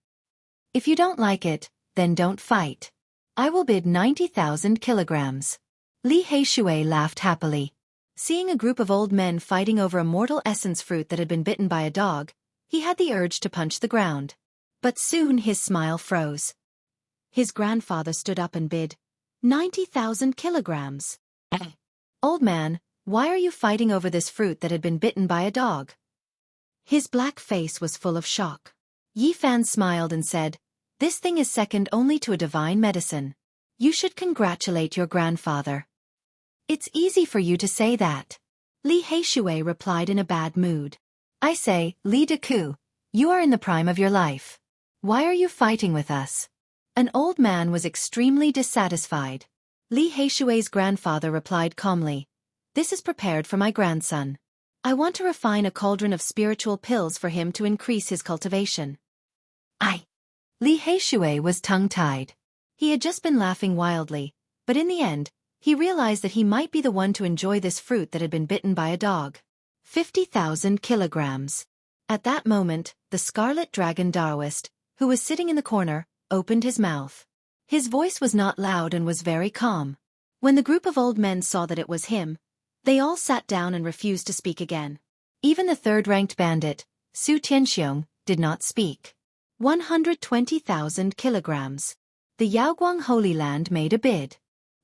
If you don't like it, then don't fight. I will bid 90,000 kilograms. Li Heishui laughed happily. Seeing a group of old men fighting over a mortal essence fruit that had been bitten by a dog, he had the urge to punch the ground. But soon his smile froze. His grandfather stood up and bid 90,000 kilograms. Old man, why are you fighting over this fruit that had been bitten by a dog? His black face was full of shock. Yi Fan smiled and said, "This thing is second only to a divine medicine. You should congratulate your grandfather." "It's easy for you to say that." Li Heishui replied in a bad mood. "I say, Li Deku, you are in the prime of your life. Why are you fighting with us?" An old man was extremely dissatisfied. Li Heishui's grandfather replied calmly, "This is prepared for my grandson. I want to refine a cauldron of spiritual pills for him to increase his cultivation." Li Heishui was tongue-tied. He had just been laughing wildly, but in the end, he realized that he might be the one to enjoy this fruit that had been bitten by a dog. 50,000 kilograms. At that moment, the Scarlet Dragon Taoist, who was sitting in the corner, opened his mouth. His voice was not loud and was very calm. When the group of old men saw that it was him, they all sat down and refused to speak again. Even the third-ranked bandit, Su Tianxiong, did not speak. 120,000 kilograms. The Yaoguang Holy Land made a bid.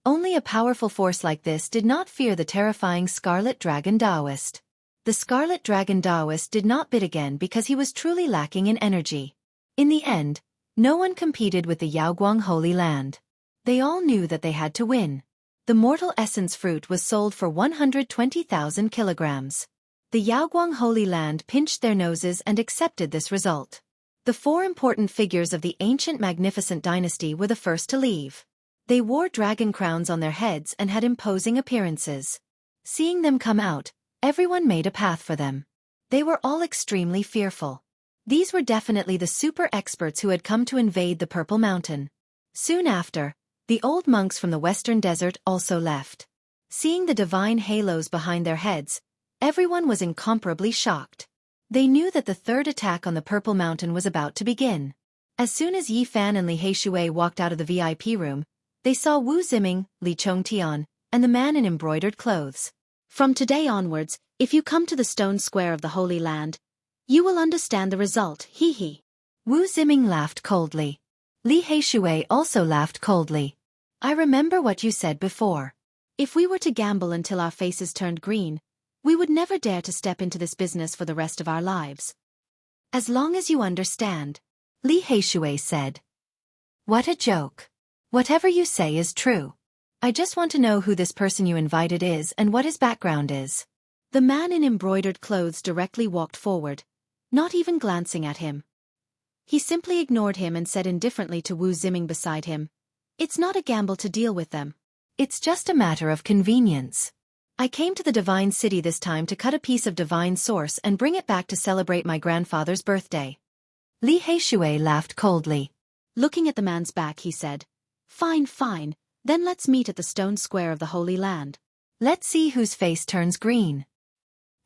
Only a powerful force like this did not fear the terrifying Scarlet Dragon Taoist. The Scarlet Dragon Taoist did not bid again because he was truly lacking in energy. In the end, no one competed with the Yaoguang Holy Land. They all knew that they had to win. The Mortal Essence fruit was sold for 120,000 kilograms. The Yaoguang Holy Land pinched their noses and accepted this result. The four important figures of the ancient magnificent dynasty were the first to leave. They wore dragon crowns on their heads and had imposing appearances. Seeing them come out, everyone made a path for them. They were all extremely fearful. These were definitely the super experts who had come to invade the Purple Mountain. Soon after, the old monks from the Western Desert also left. Seeing the divine halos behind their heads, everyone was incomparably shocked. They knew that the third attack on the Purple Mountain was about to begin. As soon as Yi Fan and Li Heishui walked out of the VIP room, they saw Wu Ziming, Li Chongtian, and the man in embroidered clothes. "From today onwards, if you come to the stone square of the Holy Land, you will understand the result, he. Wu Ziming laughed coldly. Li Heishui also laughed coldly. "I remember what you said before. If we were to gamble until our faces turned green, we would never dare to step into this business for the rest of our lives. As long as you understand," Li Heishui said. "What a joke. Whatever you say is true. I just want to know who this person you invited is and what his background is." The man in embroidered clothes directly walked forward, not even glancing at him. He simply ignored him and said indifferently to Wu Ziming beside him, "It's not a gamble to deal with them. It's just a matter of convenience. I came to the Divine City this time to cut a piece of divine source and bring it back to celebrate my grandfather's birthday." Li Heishui laughed coldly. Looking at the man's back, he said, Fine, then let's meet at the stone square of the Holy Land. Let's see whose face turns green.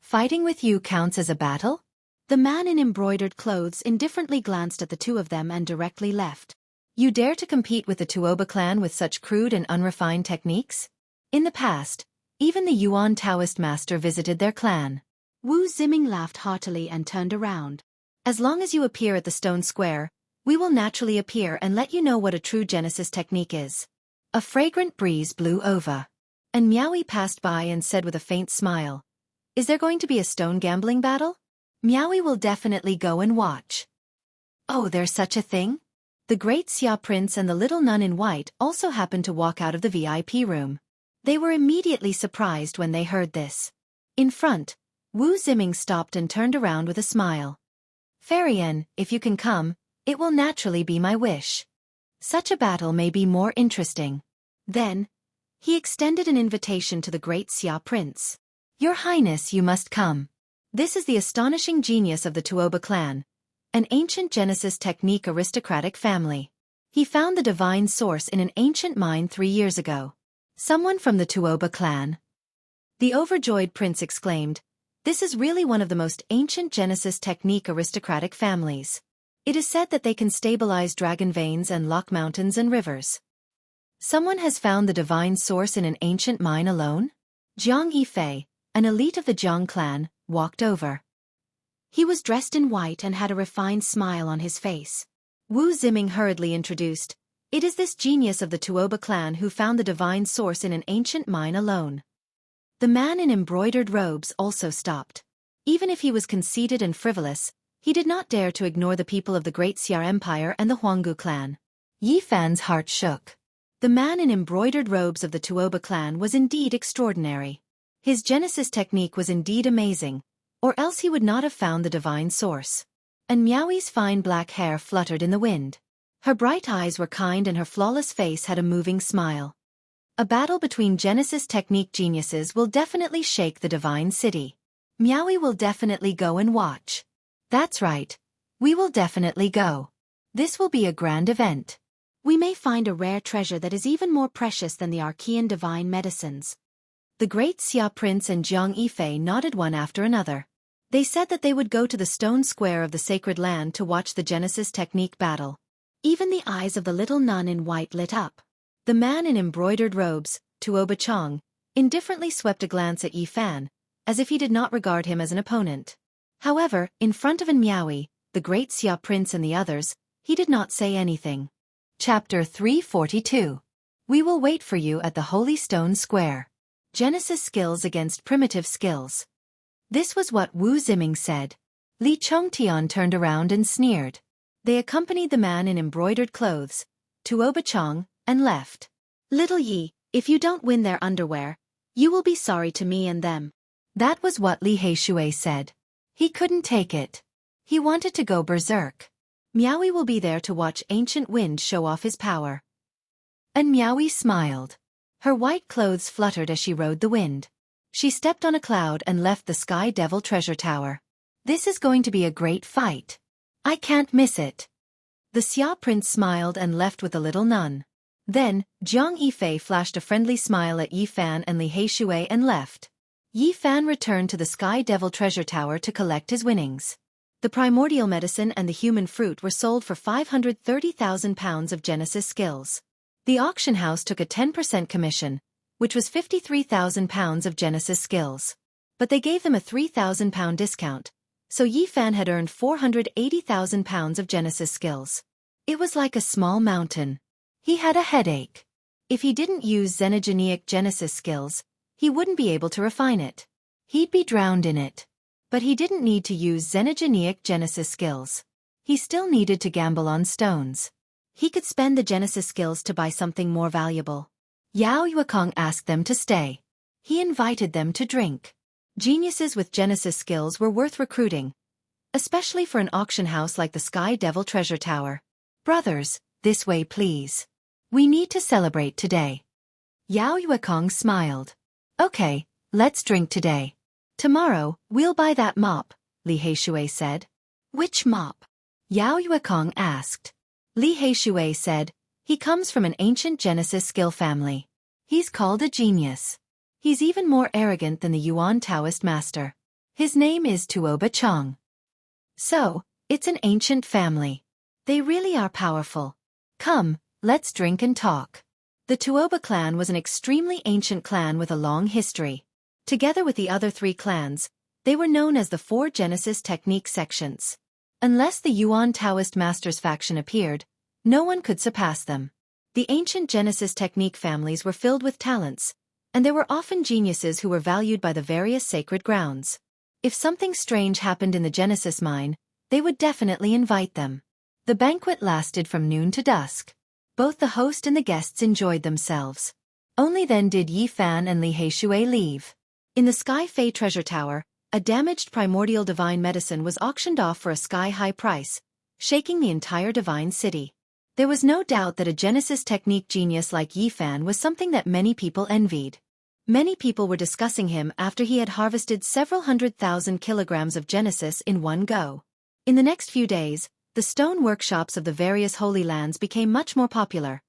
Fighting with you counts as a battle?" The man in embroidered clothes indifferently glanced at the two of them and directly left. "You dare to compete with the Tuoba clan with such crude and unrefined techniques?" In the past, even the Yuan Taoist master visited their clan. Wu Ziming laughed heartily and turned around. "As long as you appear at the stone square, we will naturally appear and let you know what a true Genesis technique is." A fragrant breeze blew over. And Miaowie passed by and said with a faint smile, "Is there going to be a stone gambling battle? Miaowie will definitely go and watch." "Oh, there's such a thing?" The great Xia prince and the little nun in white also happened to walk out of the VIP room. They were immediately surprised when they heard this. In front, Wu Ziming stopped and turned around with a smile. "Farian, if you can come, it will naturally be my wish. Such a battle may be more interesting." Then, he extended an invitation to the great Xia prince. "Your Highness, you must come. This is the astonishing genius of the Tuoba clan, an ancient Genesis technique aristocratic family. He found the divine source in an ancient mine 3 years ago." "Someone from the Tuoba clan?" The overjoyed prince exclaimed, "This is really one of the most ancient Genesis technique aristocratic families. It is said that they can stabilize dragon veins and lock mountains and rivers." "Someone has found the divine source in an ancient mine alone?" Jiang Yifei, an elite of the Jiang clan, walked over. He was dressed in white and had a refined smile on his face. Wu Ziming hurriedly introduced, "It is this genius of the Tuoba clan who found the divine source in an ancient mine alone." The man in embroidered robes also stopped. Even if he was conceited and frivolous, He did not dare to ignore the people of the Great Xia Empire and the Huanggu clan. Yi Fan's heart shook. The man in embroidered robes of the Tuoba clan was indeed extraordinary. His Genesis technique was indeed amazing, or else he would not have found the divine source. And Miaoi's fine black hair fluttered in the wind. Her bright eyes were kind and her flawless face had a moving smile. A battle between Genesis technique geniuses will definitely shake the divine city. Miaoi will definitely go and watch. That's right. We will definitely go. This will be a grand event. We may find a rare treasure that is even more precious than the Archean divine medicines. The great Xia Prince and Jiang Yifei nodded one after another. They said that they would go to the stone square of the sacred land to watch the Genesis technique battle. Even the eyes of the little nun in white lit up. The man in embroidered robes, Tuoba Chong, indifferently swept a glance at Yi Fan, as if he did not regard him as an opponent. However, in front of Miaoi, the great Xia Prince and the others, he did not say anything. Chapter 342. We will wait for you at the Holy Stone Square. Genesis skills against primitive skills. This was what Wu Ziming said. Li Chongtian turned around and sneered. They accompanied the man in embroidered clothes, Tuoba Chong, and left. Little Yi, if you don't win their underwear, you will be sorry to me and them. That was what Li Heishui said. He couldn't take it. He wanted to go berserk. Miaoi will be there to watch Ancient Wind show off his power. And Miaoi smiled. Her white clothes fluttered as she rode the wind. She stepped on a cloud and left the Sky Devil treasure tower. This is going to be a great fight. I can't miss it. The Xia Prince smiled and left with the little nun. Then, Jiang Yifei flashed a friendly smile at Yi Fan and Li Heishui and left. Yi Fan returned to the Sky Devil treasure tower to collect his winnings. The primordial medicine and the human fruit were sold for 530,000 pounds of Genesis skills. The auction house took a 10% commission, which was 53,000 pounds of Genesis skills. But they gave them a 3,000 pound discount, so Yi Fan had earned 480,000 pounds of Genesis skills. It was like a small mountain. He had a headache. If he didn't use xenogeneic Genesis skills, he wouldn't be able to refine it. He'd be drowned in it. But he didn't need to use xenogeneic Genesis skills. He still needed to gamble on stones. He could spend the Genesis skills to buy something more valuable. Yao Yuekong asked them to stay. He invited them to drink. Geniuses with Genesis skills were worth recruiting, especially for an auction house like the Sky Devil treasure tower. Brothers, this way please. We need to celebrate today. Yao Yuekong smiled. Okay, let's drink today. Tomorrow, we'll buy that mop, Li Heishui said. Which mop? Yao Yuekong asked. Li Heishui said, he comes from an ancient Genesis skill family. He's called a genius. He's even more arrogant than the Yuan Taoist master. His name is Tuoba Chong. So, it's an ancient family. They really are powerful. Come, let's drink and talk. The Tuoba clan was an extremely ancient clan with a long history. Together with the other three clans, they were known as the four Genesis technique sections. Unless the Yuan Taoist Masters faction appeared, no one could surpass them. The ancient Genesis technique families were filled with talents, and there were often geniuses who were valued by the various sacred grounds. If something strange happened in the Genesis mine, they would definitely invite them. The banquet lasted from noon to dusk. Both the host and the guests enjoyed themselves. Only then did Yi Fan and Li Heishui leave. In the Sky Fei treasure tower, a damaged primordial divine medicine was auctioned off for a sky-high price, shaking the entire divine city. There was no doubt that a Genesis technique genius like Yi Fan was something that many people envied. Many people were discussing him after he had harvested several 100,000 kilograms of Genesis in one go. In the next few days, the stone workshops of the various Holy Lands became much more popular,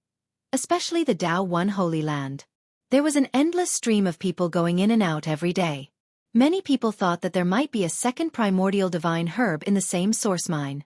especially the Dao One Holy Land. There was an endless stream of people going in and out every day. Many people thought that there might be a second primordial divine herb in the same source mine.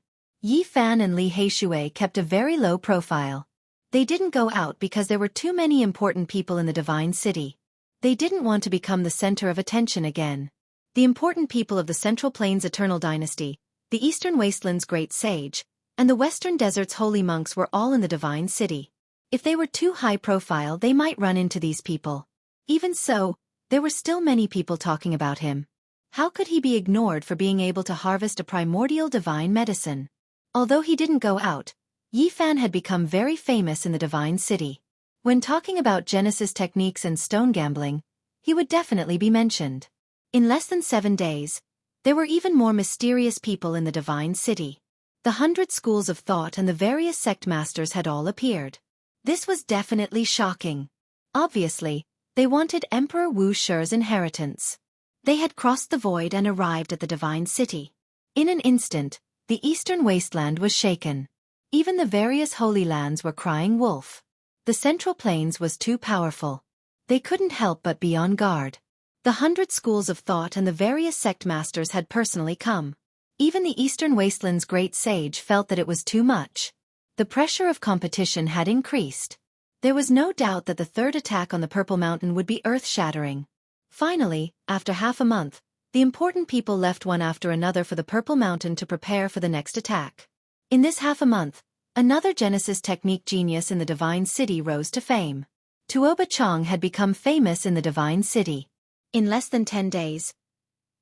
Yi Fan and Li Heishui kept a very low profile. They didn't go out because there were too many important people in the divine city. They didn't want to become the center of attention again. The important people of the Central Plains Eternal Dynasty, the Eastern Wastelands Great Sage, and the Western Desert's holy monks were all in the divine city. If they were too high profile, they might run into these people. Even so, there were still many people talking about him. How could he be ignored for being able to harvest a primordial divine medicine? Although he didn't go out, Yi Fan had become very famous in the Divine City. When talking about Genesis techniques and stone gambling, he would definitely be mentioned. In less than 7 days, there were even more mysterious people in the Divine City. The 100 schools of thought and the various sect masters had all appeared. This was definitely shocking. Obviously, they wanted Emperor Wu Shi's inheritance. They had crossed the void and arrived at the Divine City. In an instant, the eastern wasteland was shaken. Even the various holy lands were crying wolf. The Central Plains was too powerful. They couldn't help but be on guard. The 100 schools of thought and the various sect masters had personally come. Even the Eastern Wasteland's great sage felt that it was too much. The pressure of competition had increased. There was no doubt that the third attack on the Purple Mountain would be earth-shattering. Finally, after half a month, the important people left one after another for the Purple Mountain to prepare for the next attack. In this half a month, another Genesis technique genius in the Divine City rose to fame. Tuoba Chong had become famous in the Divine City. In less than 10 days,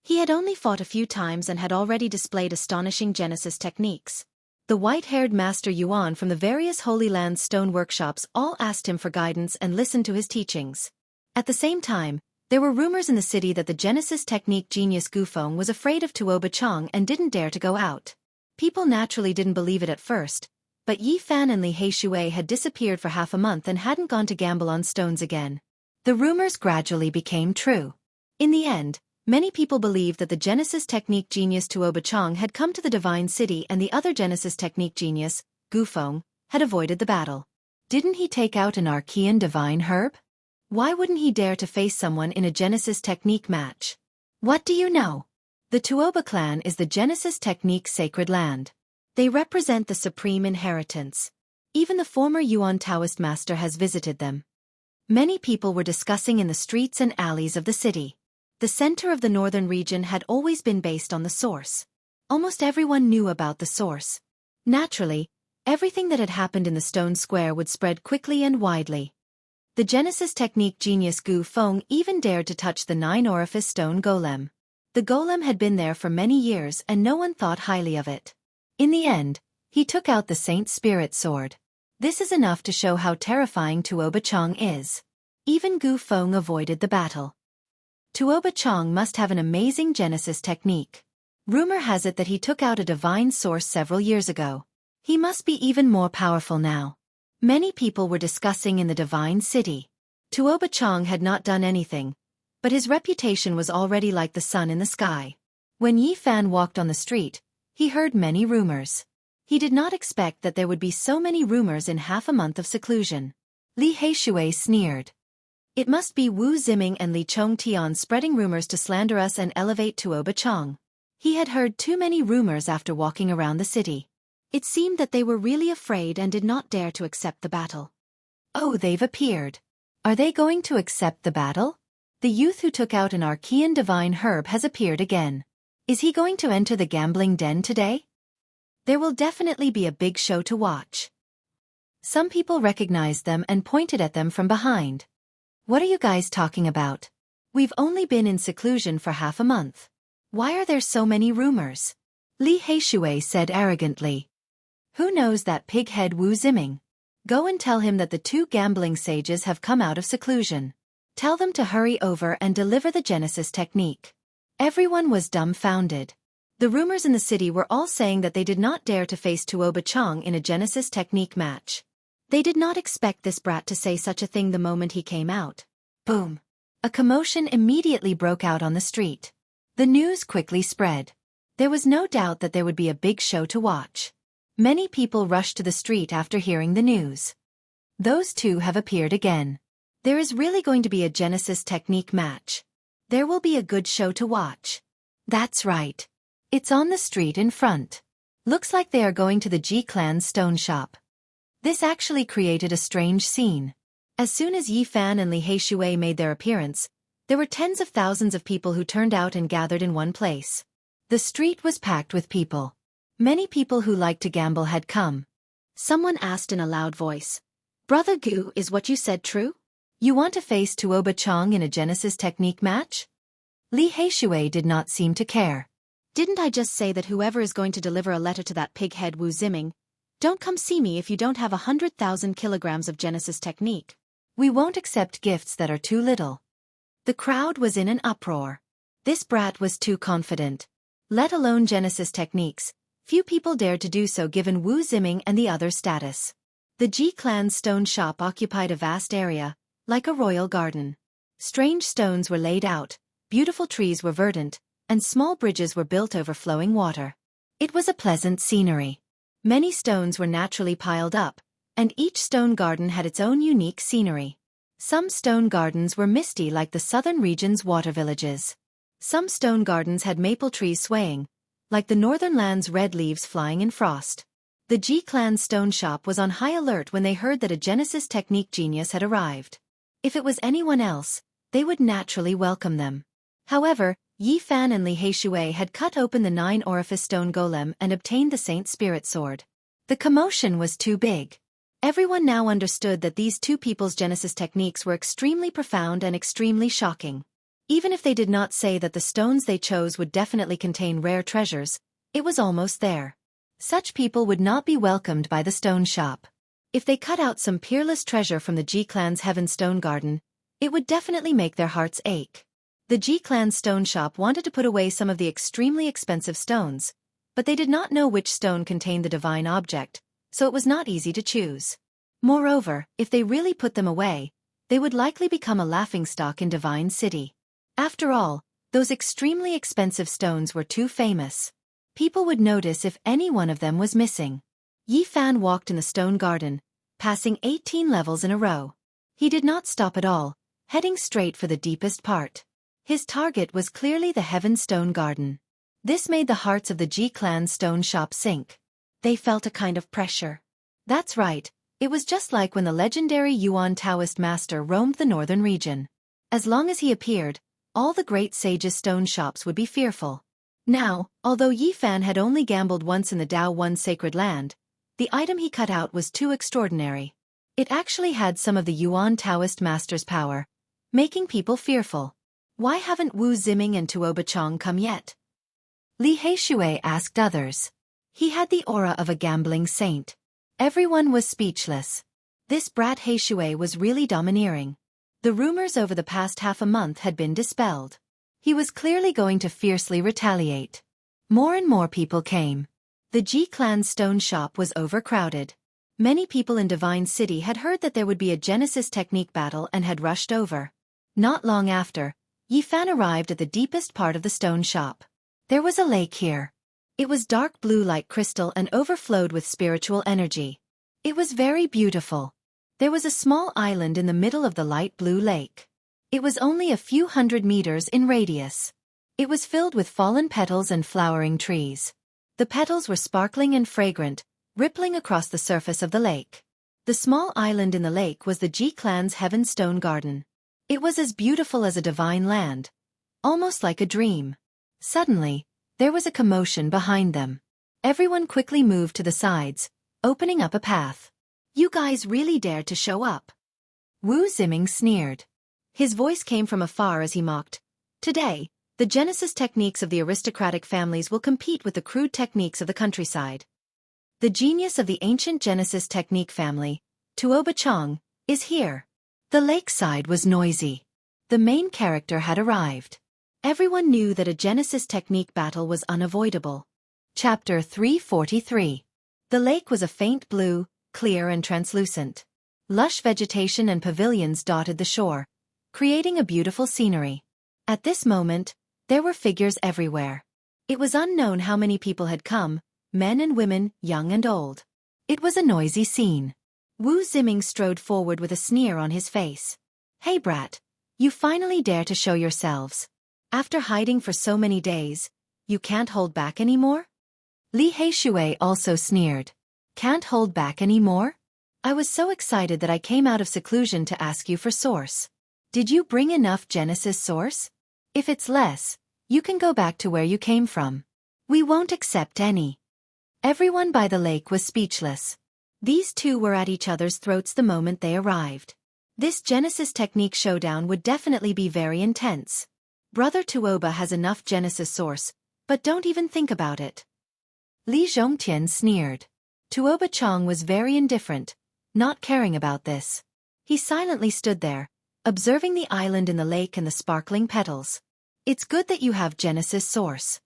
he had only fought a few times and had already displayed astonishing Genesis techniques. The white-haired Master Yuan from the various Holy Land stone workshops all asked him for guidance and listened to his teachings. At the same time, there were rumors in the city that the Genesis technique genius Gufeng was afraid of Tuoba Chong and didn't dare to go out. People naturally didn't believe it at first, but Yi Fan and Li Heishui had disappeared for half a month and hadn't gone to gamble on stones again. The rumors gradually became true. In the end, many people believed that the Genesis technique genius Tuoba Chong had come to the Divine City and the other Genesis technique genius, Gufeng, had avoided the battle. Didn't he take out an Archean divine herb? Why wouldn't he dare to face someone in a Genesis technique match? What do you know? The Tuoba clan is the Genesis technique sacred land. They represent the supreme inheritance. Even the former Yuan Taoist master has visited them. Many people were discussing in the streets and alleys of the city. The center of the northern region had always been based on the source. Almost everyone knew about the source. Naturally, everything that had happened in the stone square would spread quickly and widely. The Genesis technique genius Gu Feng even dared to touch the 9-orifice stone golem. The golem had been there for many years and no one thought highly of it. In the end, he took out the Saint Spirit sword. This is enough to show how terrifying Tuoba Chong is. Even Gu Feng avoided the battle. Tuoba Chong must have an amazing Genesis technique. Rumor has it that he took out a divine source several years ago. He must be even more powerful now. Many people were discussing in the Divine City. Tuoba Chong had not done anything, but his reputation was already like the sun in the sky. When Yi Fan walked on the street, he heard many rumors. He did not expect that there would be so many rumors in half a month of seclusion. Li Heishui sneered. It must be Wu Ziming and Li Chongtian spreading rumors to slander us and elevate Tuoba Chong. He had heard too many rumors after walking around the city. It seemed that they were really afraid and did not dare to accept the battle. Oh, they've appeared. Are they going to accept the battle? The youth who took out an Archean divine herb has appeared again. Is he going to enter the gambling den today? There will definitely be a big show to watch. Some people recognized them and pointed at them from behind. What are you guys talking about? We've only been in seclusion for half a month. Why are there so many rumors? Li Heishui said arrogantly. Who knows that pighead Wu Ziming? Go and tell him that the 2 gambling sages have come out of seclusion. Tell them to hurry over and deliver the Genesis technique. Everyone was dumbfounded. The rumors in the city were all saying that they did not dare to face Tuoba Chong in a Genesis technique match. They did not expect this brat to say such a thing the moment he came out. Boom! A commotion immediately broke out on the street. The news quickly spread. There was no doubt that there would be a big show to watch. Many people rushed to the street after hearing the news. Those 2 have appeared again. There is really going to be a Genesis technique match. There will be a good show to watch. That's right. It's on the street in front. Looks like they are going to the Ji clan's stone shop. This actually created a strange scene. As soon as Yi Fan and Li Heishui made their appearance, there were tens of thousands of people who turned out and gathered in one place. The street was packed with people. Many people who liked to gamble had come. Someone asked in a loud voice, Brother Gu, is what you said true? You want to face Tuoba Chong in a Genesis technique match? Li Heishui did not seem to care. Didn't I just say that whoever is going to deliver a letter to that pighead Wu Ziming, don't come see me if you don't have 100,000 kilograms of Genesis technique. We won't accept gifts that are too little. The crowd was in an uproar. This brat was too confident. Let alone Genesis techniques, few people dared to do so given Wu Ziming and the other's status. The Ji clan's stone shop occupied a vast area, like a royal garden. Strange stones were laid out, beautiful trees were verdant, and small bridges were built over flowing water. It was a pleasant scenery. Many stones were naturally piled up, and each stone garden had its own unique scenery. Some stone gardens were misty like the southern region's water villages. Some stone gardens had maple trees swaying, like the northern land's red leaves flying in frost. The Ji clan's stone shop was on high alert when they heard that a Genesis technique genius had arrived. If it was anyone else, they would naturally welcome them. However, Yi Fan and Li Heishui had cut open the 9-orifice stone golem and obtained the Saint Spirit Sword. The commotion was too big. Everyone now understood that these two people's Genesis techniques were extremely profound and extremely shocking. Even if they did not say that the stones they chose would definitely contain rare treasures, it was almost there. Such people would not be welcomed by the stone shop. If they cut out some peerless treasure from the Ji clan's Heaven Stone Garden, it would definitely make their hearts ache. The Ji clan's stone shop wanted to put away some of the extremely expensive stones, but they did not know which stone contained the divine object, so it was not easy to choose. Moreover, if they really put them away, they would likely become a laughingstock in Divine City. After all, those extremely expensive stones were too famous. People would notice if any one of them was missing. Yi Fan walked in the stone garden, passing 18 levels in a row. He did not stop at all, heading straight for the deepest part. His target was clearly the Heaven Stone Garden. This made the hearts of the Ji clan's stone shop sink. They felt a kind of pressure. That's right, it was just like when the legendary Yuan Taoist master roamed the northern region. As long as he appeared, all the great sages' stone shops would be fearful. Now, although Yi Fan had only gambled once in the Dao One sacred land, the item he cut out was too extraordinary. It actually had some of the Yuan Taoist master's power, making people fearful. Why haven't Wu Ziming and Tuo Bachong come yet? Li Heishui asked others. He had the aura of a gambling saint. Everyone was speechless. This brat Heishui was really domineering. The rumors over the past half a month had been dispelled. He was clearly going to fiercely retaliate. More and more people came. The Ji clan's stone shop was overcrowded. Many people in Divine City had heard that there would be a Genesis technique battle and had rushed over. Not long after, Yi Fan arrived at the deepest part of the stone shop. There was a lake here. It was dark blue like crystal and overflowed with spiritual energy. It was very beautiful. There was a small island in the middle of the light blue lake. It was only a few hundred meters in radius. It was filled with fallen petals and flowering trees. The petals were sparkling and fragrant, rippling across the surface of the lake. The small island in the lake was the Ji clan's Heaven Stone Garden. It was as beautiful as a divine land, almost like a dream. Suddenly, there was a commotion behind them. Everyone quickly moved to the sides, opening up a path. You guys really dared to show up. Wu Ziming sneered. His voice came from afar as he mocked. Today, the Genesis techniques of the aristocratic families will compete with the crude techniques of the countryside. The genius of the ancient Genesis technique family, Tuo Bachong, is here. The lakeside was noisy. The main character had arrived. Everyone knew that a Genesis technique battle was unavoidable. Chapter 343. The lake was a faint blue, clear and translucent. Lush vegetation and pavilions dotted the shore, creating a beautiful scenery. At this moment, there were figures everywhere. It was unknown how many people had come, men and women, young and old. It was a noisy scene. Wu Ziming strode forward with a sneer on his face. Hey brat, you finally dare to show yourselves. After hiding for so many days, you can't hold back anymore? Li Heishui also sneered. Can't hold back anymore? I was so excited that I came out of seclusion to ask you for source. Did you bring enough Genesis source? If it's less, you can go back to where you came from. We won't accept any. Everyone by the lake was speechless. These two were at each other's throats the moment they arrived. This Genesis technique showdown would definitely be very intense. Brother Tuoba has enough Genesis source, but don't even think about it. Li Zhongtian sneered. Tuoba Chong was very indifferent, not caring about this. He silently stood there, observing the island in the lake and the sparkling petals. It's good that you have Genesis source.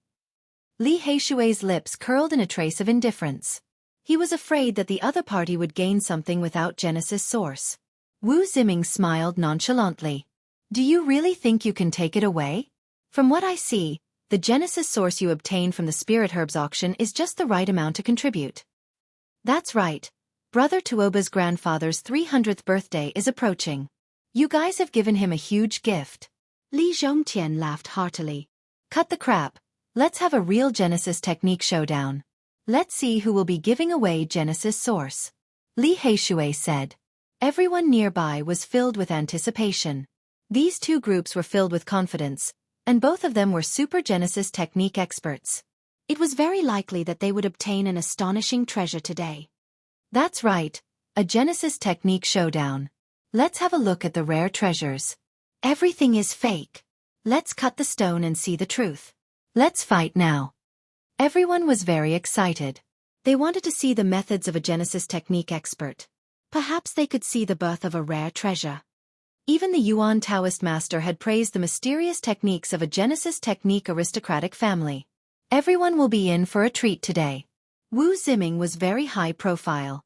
Li Heishui's lips curled in a trace of indifference. He was afraid that the other party would gain something without Genesis source. Wu Ziming smiled nonchalantly. Do you really think you can take it away? From what I see, the Genesis source you obtained from the spirit herbs auction is just the right amount to contribute. That's right. Brother Tuoba's grandfather's 300th birthday is approaching. You guys have given him a huge gift. Li Zhongtian laughed heartily. Cut the crap. Let's have a real Genesis technique showdown. Let's see who will be giving away Genesis source. Li Heishui said. Everyone nearby was filled with anticipation. These two groups were filled with confidence, and both of them were super Genesis technique experts. It was very likely that they would obtain an astonishing treasure today. That's right, a Genesis technique showdown. Let's have a look at the rare treasures. Everything is fake. Let's cut the stone and see the truth. Let's fight now. Everyone was very excited. They wanted to see the methods of a Genesis technique expert. Perhaps they could see the birth of a rare treasure. Even the Yuan Taoist master had praised the mysterious techniques of a Genesis technique aristocratic family. Everyone will be in for a treat today. Wu Ziming was very high profile.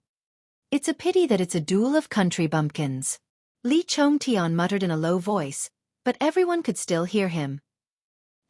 It's a pity that it's a duel of country bumpkins. Li Chongtian muttered in a low voice, but everyone could still hear him.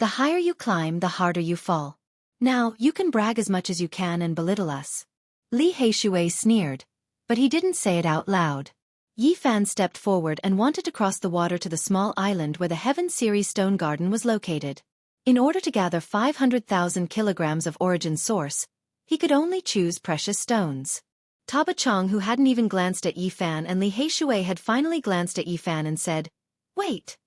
The higher you climb, the harder you fall. Now, you can brag as much as you can and belittle us. Li Heishui sneered, but he didn't say it out loud. Yi Fan stepped forward and wanted to cross the water to the small island where the Heaven Series Stone Garden was located. In order to gather 500,000 kilograms of origin source, he could only choose precious stones. Taba Chong, who hadn't even glanced at Yi Fan, and Li Heishui had finally glanced at Yi Fan and said, "Wait."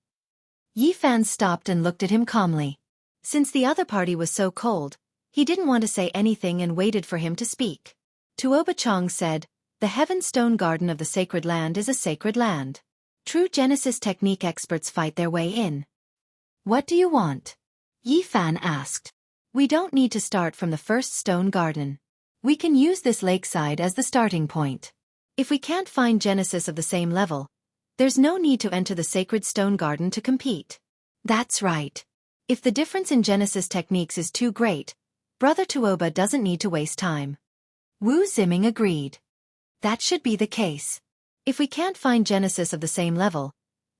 Yi Fan stopped and looked at him calmly. Since the other party was so cold, he didn't want to say anything and waited for him to speak. Tuoba Chong said, "The Heaven Stone Garden of the Sacred Land is a sacred land. True Genesis technique experts fight their way in." "What do you want?" Yi Fan asked. "We don't need to start from the first stone garden. We can use this lakeside as the starting point. If we can't find Genesis of the same level, there's no need to enter the sacred stone garden to compete." "That's right. If the difference in Genesis techniques is too great, Brother Tuoba doesn't need to waste time." Wu Ziming agreed. "That should be the case. If we can't find Genesis of the same level,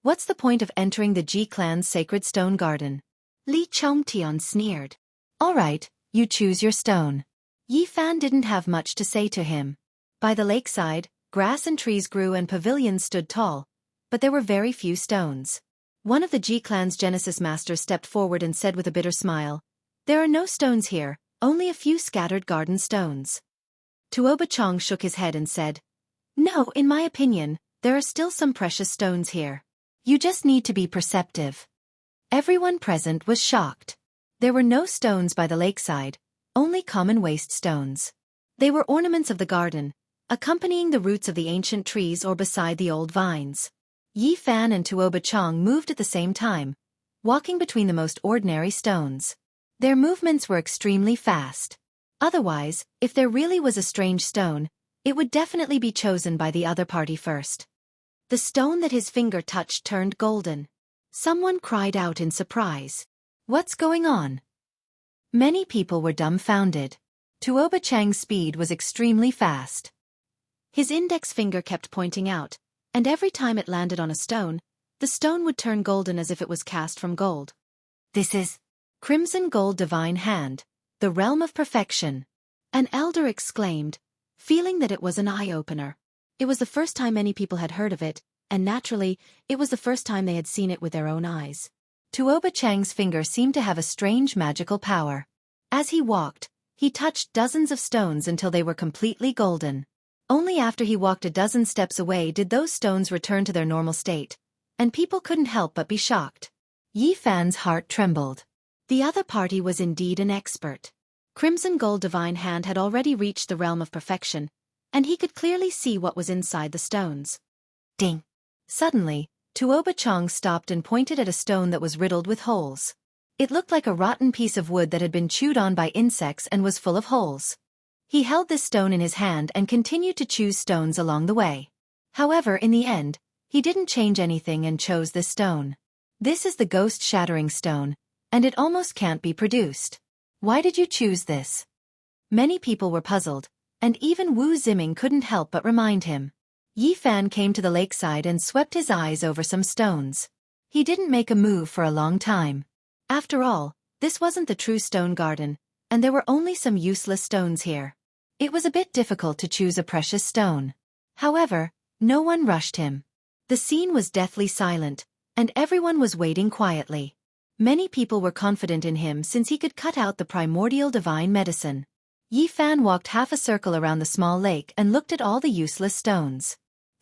what's the point of entering the Ji clan's sacred stone garden?" Li Chongtian sneered. "All right, you choose your stone." Yi Fan didn't have much to say to him. By the lakeside, grass and trees grew and pavilions stood tall, but there were very few stones. One of the Ji clan's Genesis masters stepped forward and said with a bitter smile, "There are no stones here, only a few scattered garden stones." Tuoba Chong shook his head and said, "No, in my opinion, there are still some precious stones here. You just need to be perceptive." Everyone present was shocked. There were no stones by the lakeside, only common waste stones. They were ornaments of the garden, accompanying the roots of the ancient trees or beside the old vines. Yi Fan and Tuoba Chong moved at the same time, walking between the most ordinary stones. Their movements were extremely fast. Otherwise, if there really was a strange stone, it would definitely be chosen by the other party first. The stone that his finger touched turned golden. Someone cried out in surprise. "What's going on?" Many people were dumbfounded. Tuoba Chang's speed was extremely fast. His index finger kept pointing out, and every time it landed on a stone, the stone would turn golden as if it was cast from gold. "This is Crimson Gold Divine Hand, the realm of perfection," an elder exclaimed, feeling that it was an eye-opener. It was the first time many people had heard of it, and naturally, it was the first time they had seen it with their own eyes. Tuoba Chang's finger seemed to have a strange magical power. As he walked, he touched dozens of stones until they were completely golden. Only after he walked a dozen steps away did those stones return to their normal state, and people couldn't help but be shocked. Yi Fan's heart trembled. The other party was indeed an expert. Crimson Gold Divine Hand had already reached the realm of perfection, and he could clearly see what was inside the stones. Ding! Suddenly, Tuoba Chong stopped and pointed at a stone that was riddled with holes. It looked like a rotten piece of wood that had been chewed on by insects and was full of holes. He held this stone in his hand and continued to choose stones along the way. However, in the end, he didn't change anything and chose this stone. This is the ghost-shattering stone, and it almost can't be produced. Why did you choose this? Many people were puzzled, and even Wu Ziming couldn't help but remind him. Yi Fan came to the lakeside and swept his eyes over some stones. He didn't make a move for a long time. After all, this wasn't the true stone garden, and there were only some useless stones here. It was a bit difficult to choose a precious stone. However, no one rushed him. The scene was deathly silent, and everyone was waiting quietly. Many people were confident in him since he could cut out the primordial divine medicine. Yi Fan walked half a circle around the small lake and looked at all the useless stones.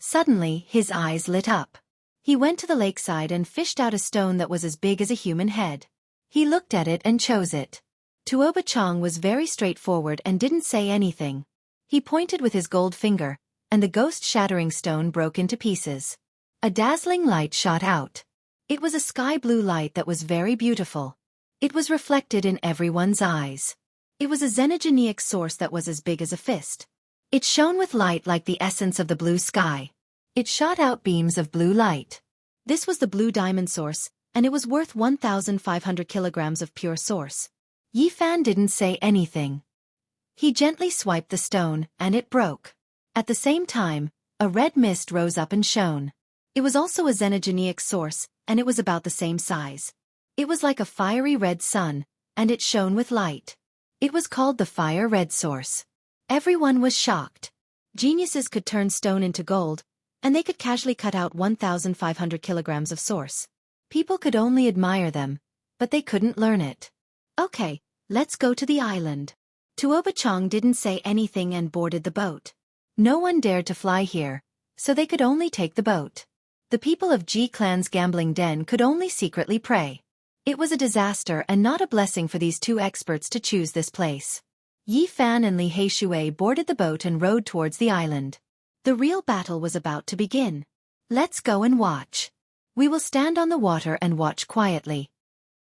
Suddenly, his eyes lit up. He went to the lakeside and fished out a stone that was as big as a human head. He looked at it and chose it. Tuoba Chong was very straightforward and didn't say anything. He pointed with his gold finger, and the ghost-shattering stone broke into pieces. A dazzling light shot out. It was a sky-blue light that was very beautiful. It was reflected in everyone's eyes. It was a xenogenic source that was as big as a fist. It shone with light like the essence of the blue sky. It shot out beams of blue light. This was the blue diamond source, and it was worth 1,500 kilograms of pure source. Yi Fan didn't say anything. He gently swiped the stone, and it broke. At the same time, a red mist rose up and shone. It was also a xenogenic source, and it was about the same size. It was like a fiery red sun, and it shone with light. It was called the Fire Red Source. Everyone was shocked. Geniuses could turn stone into gold, and they could casually cut out 1,500 kilograms of source. People could only admire them, but they couldn't learn it. Okay, let's go to the island. Tuoba Chong didn't say anything and boarded the boat. No one dared to fly here, so they could only take the boat. The people of Ji Clan's gambling den could only secretly pray. It was a disaster and not a blessing for these two experts to choose this place. Yi Fan and Li Heishui boarded the boat and rowed towards the island. The real battle was about to begin. Let's go and watch. We will stand on the water and watch quietly.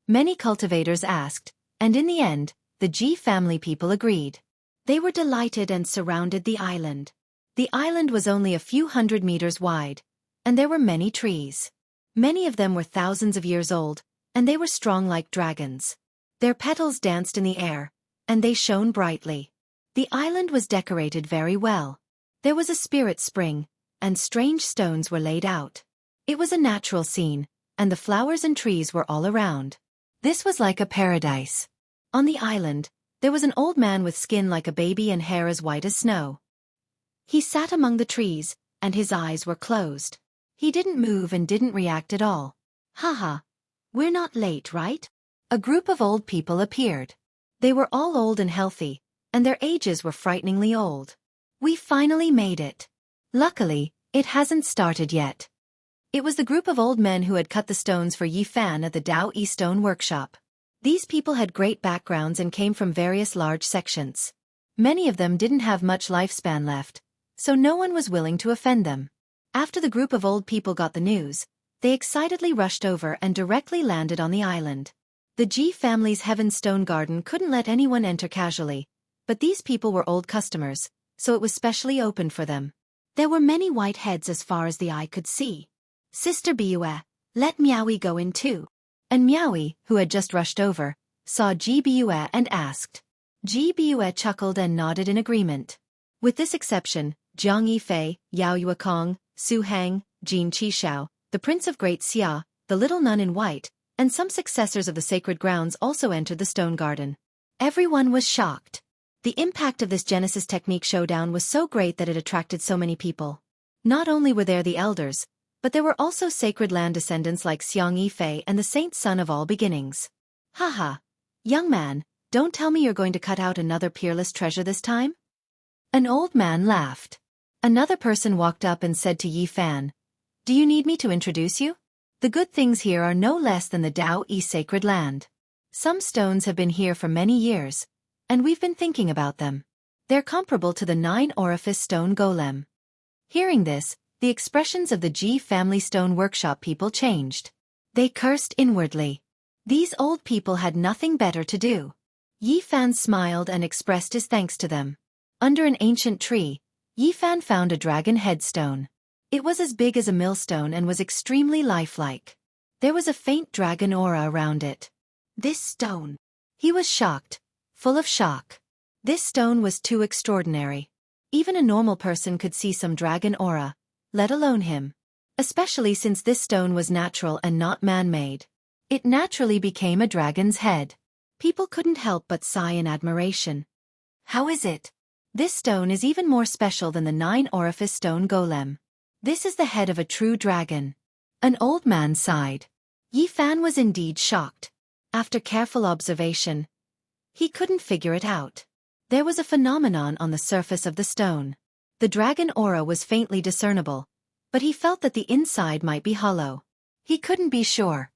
Many cultivators asked, and in the end, the Ji family people agreed. They were delighted and surrounded the island. The island was only a few hundred meters wide, and there were many trees. Many of them were thousands of years old, and they were strong like dragons. Their petals danced in the air, and they shone brightly. The island was decorated very well. There was a spirit spring, and strange stones were laid out. It was a natural scene, and the flowers and trees were all around. This was like a paradise. On the island, there was an old man with skin like a baby and hair as white as snow. He sat among the trees, and his eyes were closed. He didn't move and didn't react at all. Haha, we're not late, right? A group of old people appeared. They were all old and healthy, and their ages were frighteningly old. We finally made it. Luckily, it hasn't started yet. It was the group of old men who had cut the stones for Yi Fan at the Dao Yi Stone Workshop. These people had great backgrounds and came from various large sections. Many of them didn't have much lifespan left, so no one was willing to offend them. After the group of old people got the news, they excitedly rushed over and directly landed on the island. The Ji family's Heaven Stone Garden couldn't let anyone enter casually, but these people were old customers, so it was specially opened for them. There were many white heads as far as the eye could see. Sister Biue, let Miaoui go in too. And Miaoui, who had just rushed over, saw Ji Biue and asked. Ji Biue chuckled and nodded in agreement. With this exception, Jiang Yifei, Yao Yuekong, Su Hang, Jin Qishao, the Prince of Great Xia, the little nun in white, and some successors of the sacred grounds also entered the stone garden. Everyone was shocked. The impact of this Genesis technique showdown was so great that it attracted so many people. Not only were there the elders, but there were also sacred land descendants like Xiang Yifei and the saint son of all beginnings. Haha, young man, don't tell me you're going to cut out another peerless treasure this time? An old man laughed. Another person walked up and said to Yi Fan, do you need me to introduce you? The good things here are no less than the Dao Yi sacred land. Some stones have been here for many years, and we've been thinking about them. They're comparable to the 9-orifice stone golem. Hearing this, the expressions of the Ji family stone workshop people changed. They cursed inwardly. These old people had nothing better to do. Yi Fan smiled and expressed his thanks to them. Under an ancient tree, Yi Fan found a dragon headstone. It was as big as a millstone and was extremely lifelike. There was a faint dragon aura around it. This stone. He was shocked, full of shock. This stone was too extraordinary. Even a normal person could see some dragon aura, let alone him. Especially since this stone was natural and not man-made. It naturally became a dragon's head. People couldn't help but sigh in admiration. How is it? This stone is even more special than the 9-orifice stone golem. This is the head of a true dragon. An old man sighed. Yi Fan was indeed shocked. After careful observation, he couldn't figure it out. There was a phenomenon on the surface of the stone. The dragon aura was faintly discernible, but he felt that the inside might be hollow. He couldn't be sure.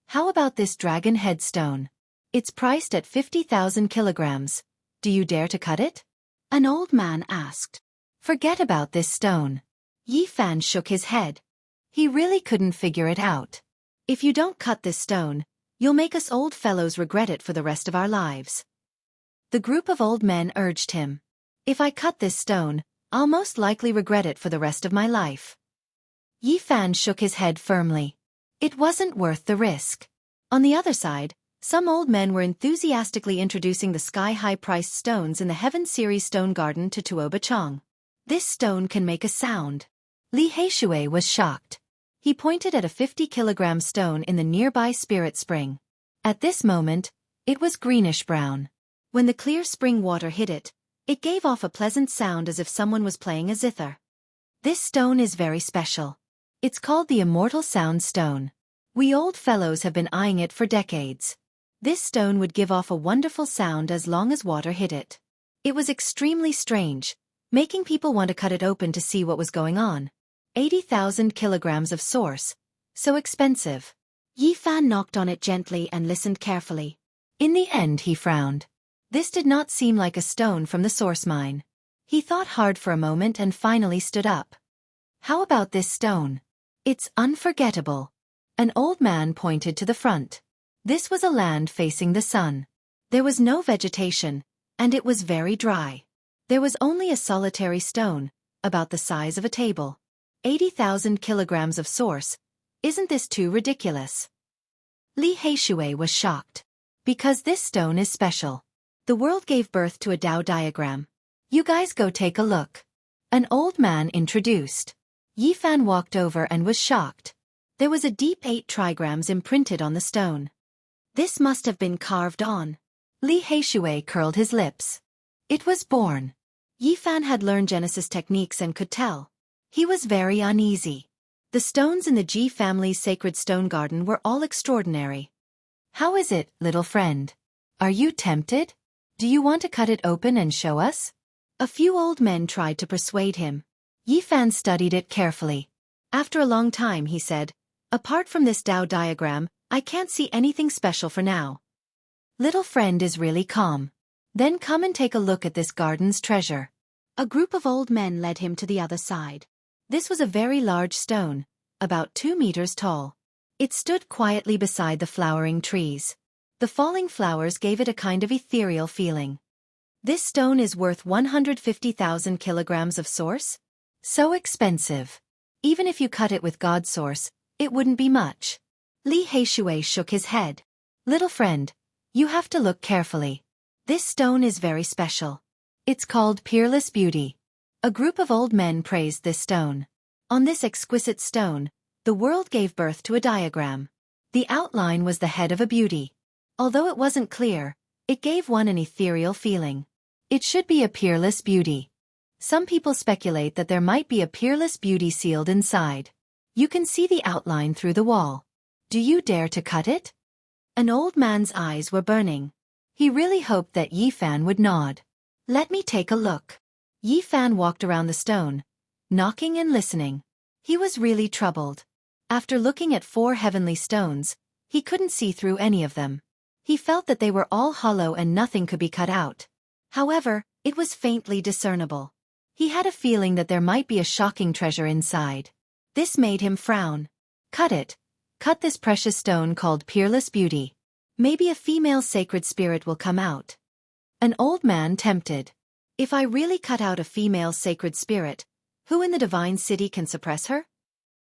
How about this dragon headstone? It's priced at 50,000 kilograms. Do you dare to cut it? An old man asked. Forget about this stone. Yi Fan shook his head. He really couldn't figure it out. If you don't cut this stone, you'll make us old fellows regret it for the rest of our lives. The group of old men urged him. If I cut this stone, I'll most likely regret it for the rest of my life. Yi Fan shook his head firmly. It wasn't worth the risk. On the other side, some old men were enthusiastically introducing the sky-high priced stones in the Heaven Series Stone Garden to Tuoba Chong. This stone can make a sound. Li Heishui was shocked. He pointed at a 50-kilogram stone in the nearby spirit spring. At this moment, it was greenish-brown. When the clear spring water hit it, it gave off a pleasant sound as if someone was playing a zither. This stone is very special. It's called the Immortal Sound Stone. We old fellows have been eyeing it for decades. This stone would give off a wonderful sound as long as water hit it. It was extremely strange, making people want to cut it open to see what was going on. 80,000 kilograms of source. So expensive. Yi Fan knocked on it gently and listened carefully. In the end he frowned. This did not seem like a stone from the source mine. He thought hard for a moment and finally stood up. How about this stone? It's unforgettable. An old man pointed to the front. This was a land facing the sun. There was no vegetation, and it was very dry. There was only a solitary stone, about the size of a table. 80,000 kilograms of source. Isn't this too ridiculous? Li Heishui was shocked. Because this stone is special. The world gave birth to a Tao diagram. You guys go take a look. An old man introduced. Yi Fan walked over and was shocked. There was a deep 8 trigrams imprinted on the stone. This must have been carved on. Li Heishui curled his lips. It was born. Yi Fan had learned Genesis techniques and could tell. He was very uneasy. The stones in the Ji family's sacred stone garden were all extraordinary. How is it, little friend? Are you tempted? Do you want to cut it open and show us? A few old men tried to persuade him. Yi Fan studied it carefully. After a long time he said, apart from this Tao diagram, I can't see anything special for now. Little friend is really calm. Then come and take a look at this garden's treasure. A group of old men led him to the other side. This was a very large stone, about 2 meters tall. It stood quietly beside the flowering trees. The falling flowers gave it a kind of ethereal feeling. This stone is worth 150,000 kilograms of source? So expensive. Even if you cut it with God's source, it wouldn't be much. Li Heishui shook his head. Little friend, you have to look carefully. This stone is very special. It's called Peerless Beauty. A group of old men praised this stone. On this exquisite stone, the world gave birth to a diagram. The outline was the head of a beauty. Although it wasn't clear, it gave one an ethereal feeling. It should be a peerless beauty. Some people speculate that there might be a peerless beauty sealed inside. You can see the outline through the wall. Do you dare to cut it? An old man's eyes were burning. He really hoped that Yi Fan would nod. Let me take a look. Yi Fan walked around the stone, knocking and listening. He was really troubled. After looking at 4 heavenly stones, he couldn't see through any of them. He felt that they were all hollow and nothing could be cut out. However, it was faintly discernible. He had a feeling that there might be a shocking treasure inside. This made him frown. Cut it. Cut this precious stone called Peerless Beauty. Maybe a female sacred spirit will come out. An old man tempted. If I really cut out a female sacred spirit, who in the divine city can suppress her?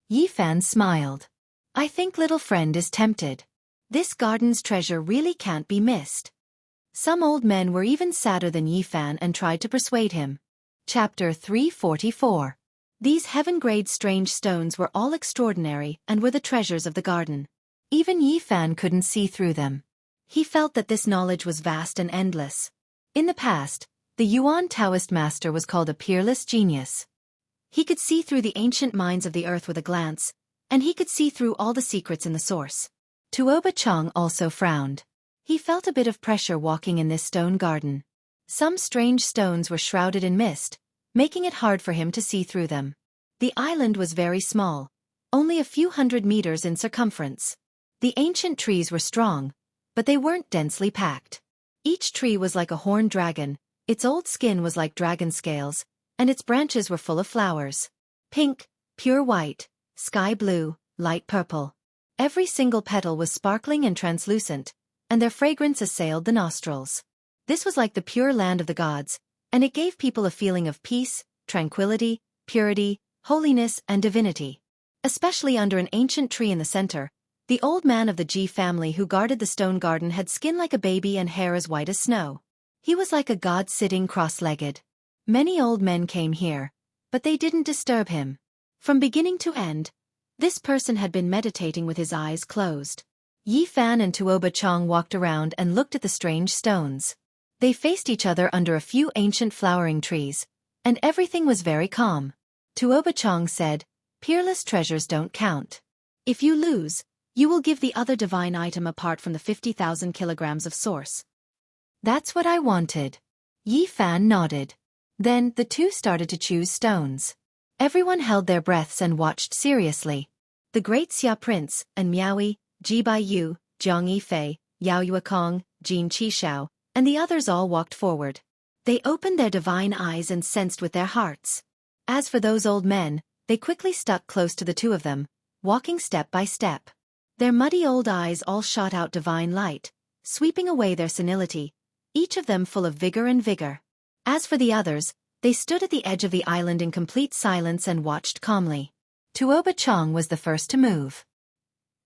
Yi Fan smiled. I think little friend is tempted. This garden's treasure really can't be missed. Some old men were even sadder than Yi Fan and tried to persuade him. Chapter 344. These heaven-grade strange stones were all extraordinary and were the treasures of the garden. Even Yi Fan couldn't see through them. He felt that this knowledge was vast and endless. In the past, the Yuan Taoist master was called a peerless genius. He could see through the ancient minds of the earth with a glance, and he could see through all the secrets in the source. Tuoba Chang also frowned. He felt a bit of pressure walking in this stone garden. Some strange stones were shrouded in mist, making it hard for him to see through them. The island was very small, only a few hundred meters in circumference. The ancient trees were strong, but they weren't densely packed. Each tree was like a horned dragon, its old skin was like dragon scales, and its branches were full of flowers. Pink, pure white, sky blue, light purple. Every single petal was sparkling and translucent, and their fragrance assailed the nostrils. This was like the pure land of the gods, and it gave people a feeling of peace, tranquility, purity, holiness, and divinity. Especially under an ancient tree in the center, the old man of the Ji family who guarded the stone garden had skin like a baby and hair as white as snow. He was like a god sitting cross-legged. Many old men came here, but they didn't disturb him. From beginning to end, this person had been meditating with his eyes closed. Yi Fan and Tuoba Chang walked around and looked at the strange stones. They faced each other under a few ancient flowering trees, and everything was very calm. Tuoba Chang said, Peerless treasures don't count. If you lose, you will give the other divine item apart from the 50,000 kilograms of source. That's what I wanted. Yi Fan nodded. Then the two started to choose stones. Everyone held their breaths and watched seriously. The great Xia Prince, and Miaoyi, Ji Baiyu, Zhang Yifei, Yao Yuekong, Jin Qishao, and the others all walked forward. They opened their divine eyes and sensed with their hearts. As for those old men, they quickly stuck close to the two of them, walking step by step. Their muddy old eyes all shot out divine light, sweeping away their senility, each of them full of vigor. As for the others, they stood at the edge of the island in complete silence and watched calmly. Tuoba Chang was the first to move.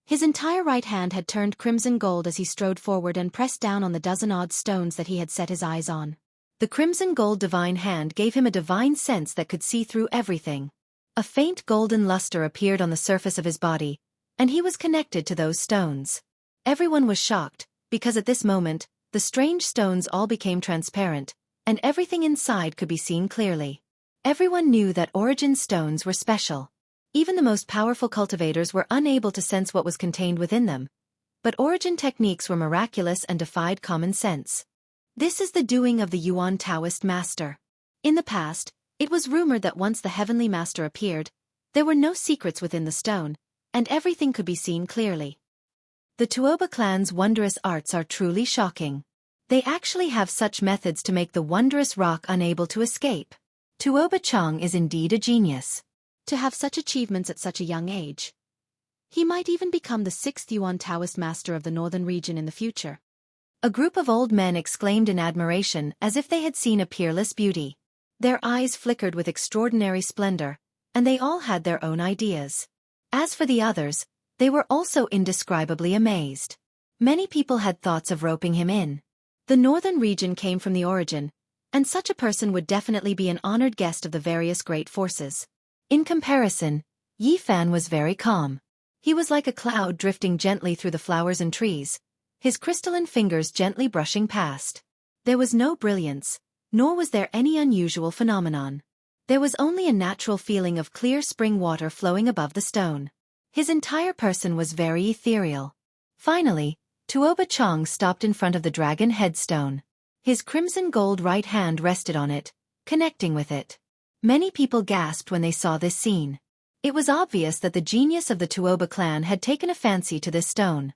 His entire right hand had turned crimson gold as he strode forward and pressed down on the dozen-odd stones that he had set his eyes on. The crimson gold divine hand gave him a divine sense that could see through everything. A faint golden luster appeared on the surface of his body, and he was connected to those stones. Everyone was shocked, because at this moment, the strange stones all became transparent, and everything inside could be seen clearly. Everyone knew that origin stones were special. Even the most powerful cultivators were unable to sense what was contained within them, but origin techniques were miraculous and defied common sense. This is the doing of the Yuan Taoist master. In the past, it was rumored that once the heavenly master appeared, there were no secrets within the stone, and everything could be seen clearly. The Tuoba clan's wondrous arts are truly shocking. They actually have such methods to make the wondrous rock unable to escape. Tuoba Chang is indeed a genius. To have such achievements at such a young age. He might even become the 6th Yuan Taoist master of the northern region in the future. A group of old men exclaimed in admiration as if they had seen a peerless beauty. Their eyes flickered with extraordinary splendor, and they all had their own ideas. As for the others, they were also indescribably amazed. Many people had thoughts of roping him in. The northern region came from the origin, and such a person would definitely be an honored guest of the various great forces. In comparison, Yi Fan was very calm. He was like a cloud drifting gently through the flowers and trees, his crystalline fingers gently brushing past. There was no brilliance, nor was there any unusual phenomenon. There was only a natural feeling of clear spring water flowing above the stone. His entire person was very ethereal. Finally, Tuoba Chang stopped in front of the dragon headstone. His crimson gold right hand rested on it, connecting with it. Many people gasped when they saw this scene. It was obvious that the genius of the Tuoba clan had taken a fancy to this stone.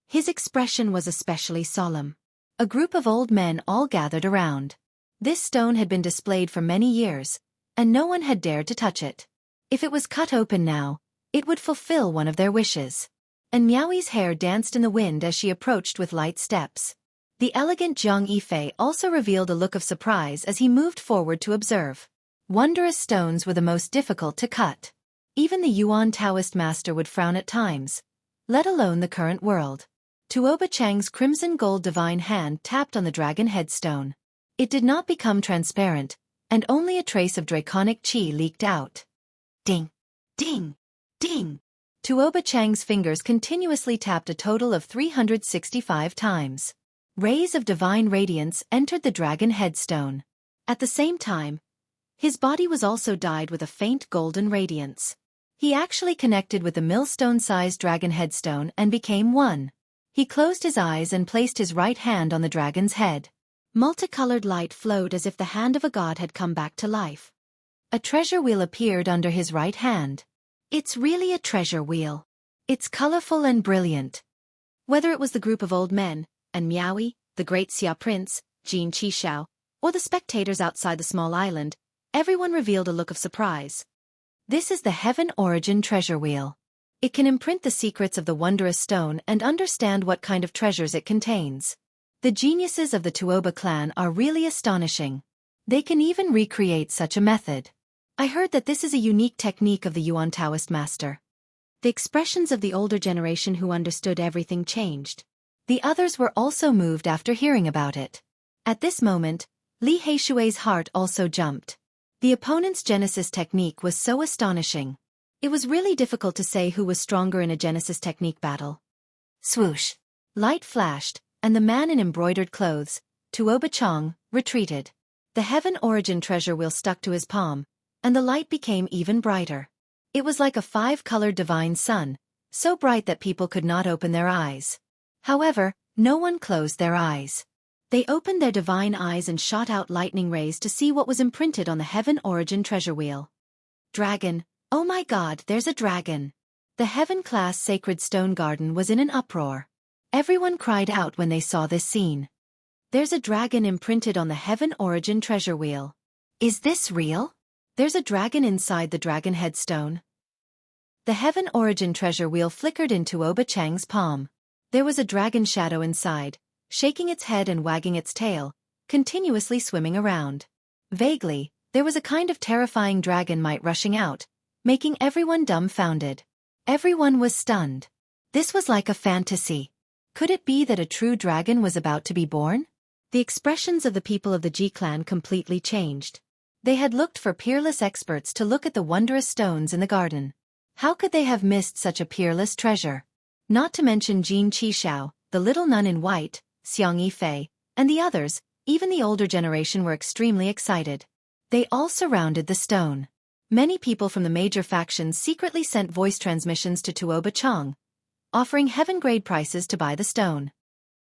His expression was especially solemn. A group of old men all gathered around. This stone had been displayed for many years, and no one had dared to touch it. If it was cut open now, it would fulfill one of their wishes. And Miaoi's hair danced in the wind as she approached with light steps. The elegant Jianghu also revealed a look of surprise as he moved forward to observe. Wondrous stones were the most difficult to cut. Even the Yuan Taoist master would frown at times, let alone the current world. Tuoba Chang's crimson gold divine hand tapped on the dragon headstone. It did not become transparent, and only a trace of draconic qi leaked out. Ding! Ding! Ding! Tuoba Chang's fingers continuously tapped a total of 365 times. Rays of divine radiance entered the dragon headstone. At the same time, his body was also dyed with a faint golden radiance. He actually connected with the millstone-sized dragon headstone and became one. He closed his eyes and placed his right hand on the dragon's head. Multicolored light flowed as if the hand of a god had come back to life. A treasure wheel appeared under his right hand. It's really a treasure wheel. It's colorful and brilliant. Whether it was the group of old men, and Miaoi, the great Xia prince, Jin Qishao, or the spectators outside the small island, everyone revealed a look of surprise. This is the Heaven Origin Treasure Wheel. It can imprint the secrets of the wondrous stone and understand what kind of treasures it contains. The geniuses of the Tuoba clan are really astonishing. They can even recreate such a method. I heard that this is a unique technique of the Yuan Taoist master. The expressions of the older generation who understood everything changed. The others were also moved after hearing about it. At this moment, Li Heishui's heart also jumped. The opponent's Genesis technique was so astonishing. It was really difficult to say who was stronger in a Genesis technique battle. Swoosh! Light flashed, and the man in embroidered clothes, Tuoba Chang, retreated. The Heaven Origin treasure wheel stuck to his palm, and the light became even brighter. It was like a five-colored divine sun, so bright that people could not open their eyes. However, no one closed their eyes. They opened their divine eyes and shot out lightning rays to see what was imprinted on the Heaven Origin treasure wheel. Dragon! Oh my god, there's a dragon! The Heaven-class sacred stone garden was in an uproar. Everyone cried out when they saw this scene. There's a dragon imprinted on the Heaven Origin treasure wheel. Is this real? There's a dragon inside the dragon headstone. The Heaven Origin treasure wheel flickered into Tuoba Chang's palm. There was a dragon shadow inside, shaking its head and wagging its tail, continuously swimming around. Vaguely, there was a kind of terrifying dragon might rushing out, making everyone dumbfounded. Everyone was stunned. This was like a fantasy. Could it be that a true dragon was about to be born? The expressions of the people of the Ji clan completely changed. They had looked for peerless experts to look at the wondrous stones in the garden. How could they have missed such a peerless treasure? Not to mention Jin Qishao, the little nun in white, Xianxia, and the others, even the older generation were extremely excited. They all surrounded the stone. Many people from the major factions secretly sent voice transmissions to Tuoba Chang, offering heaven-grade prices to buy the stone.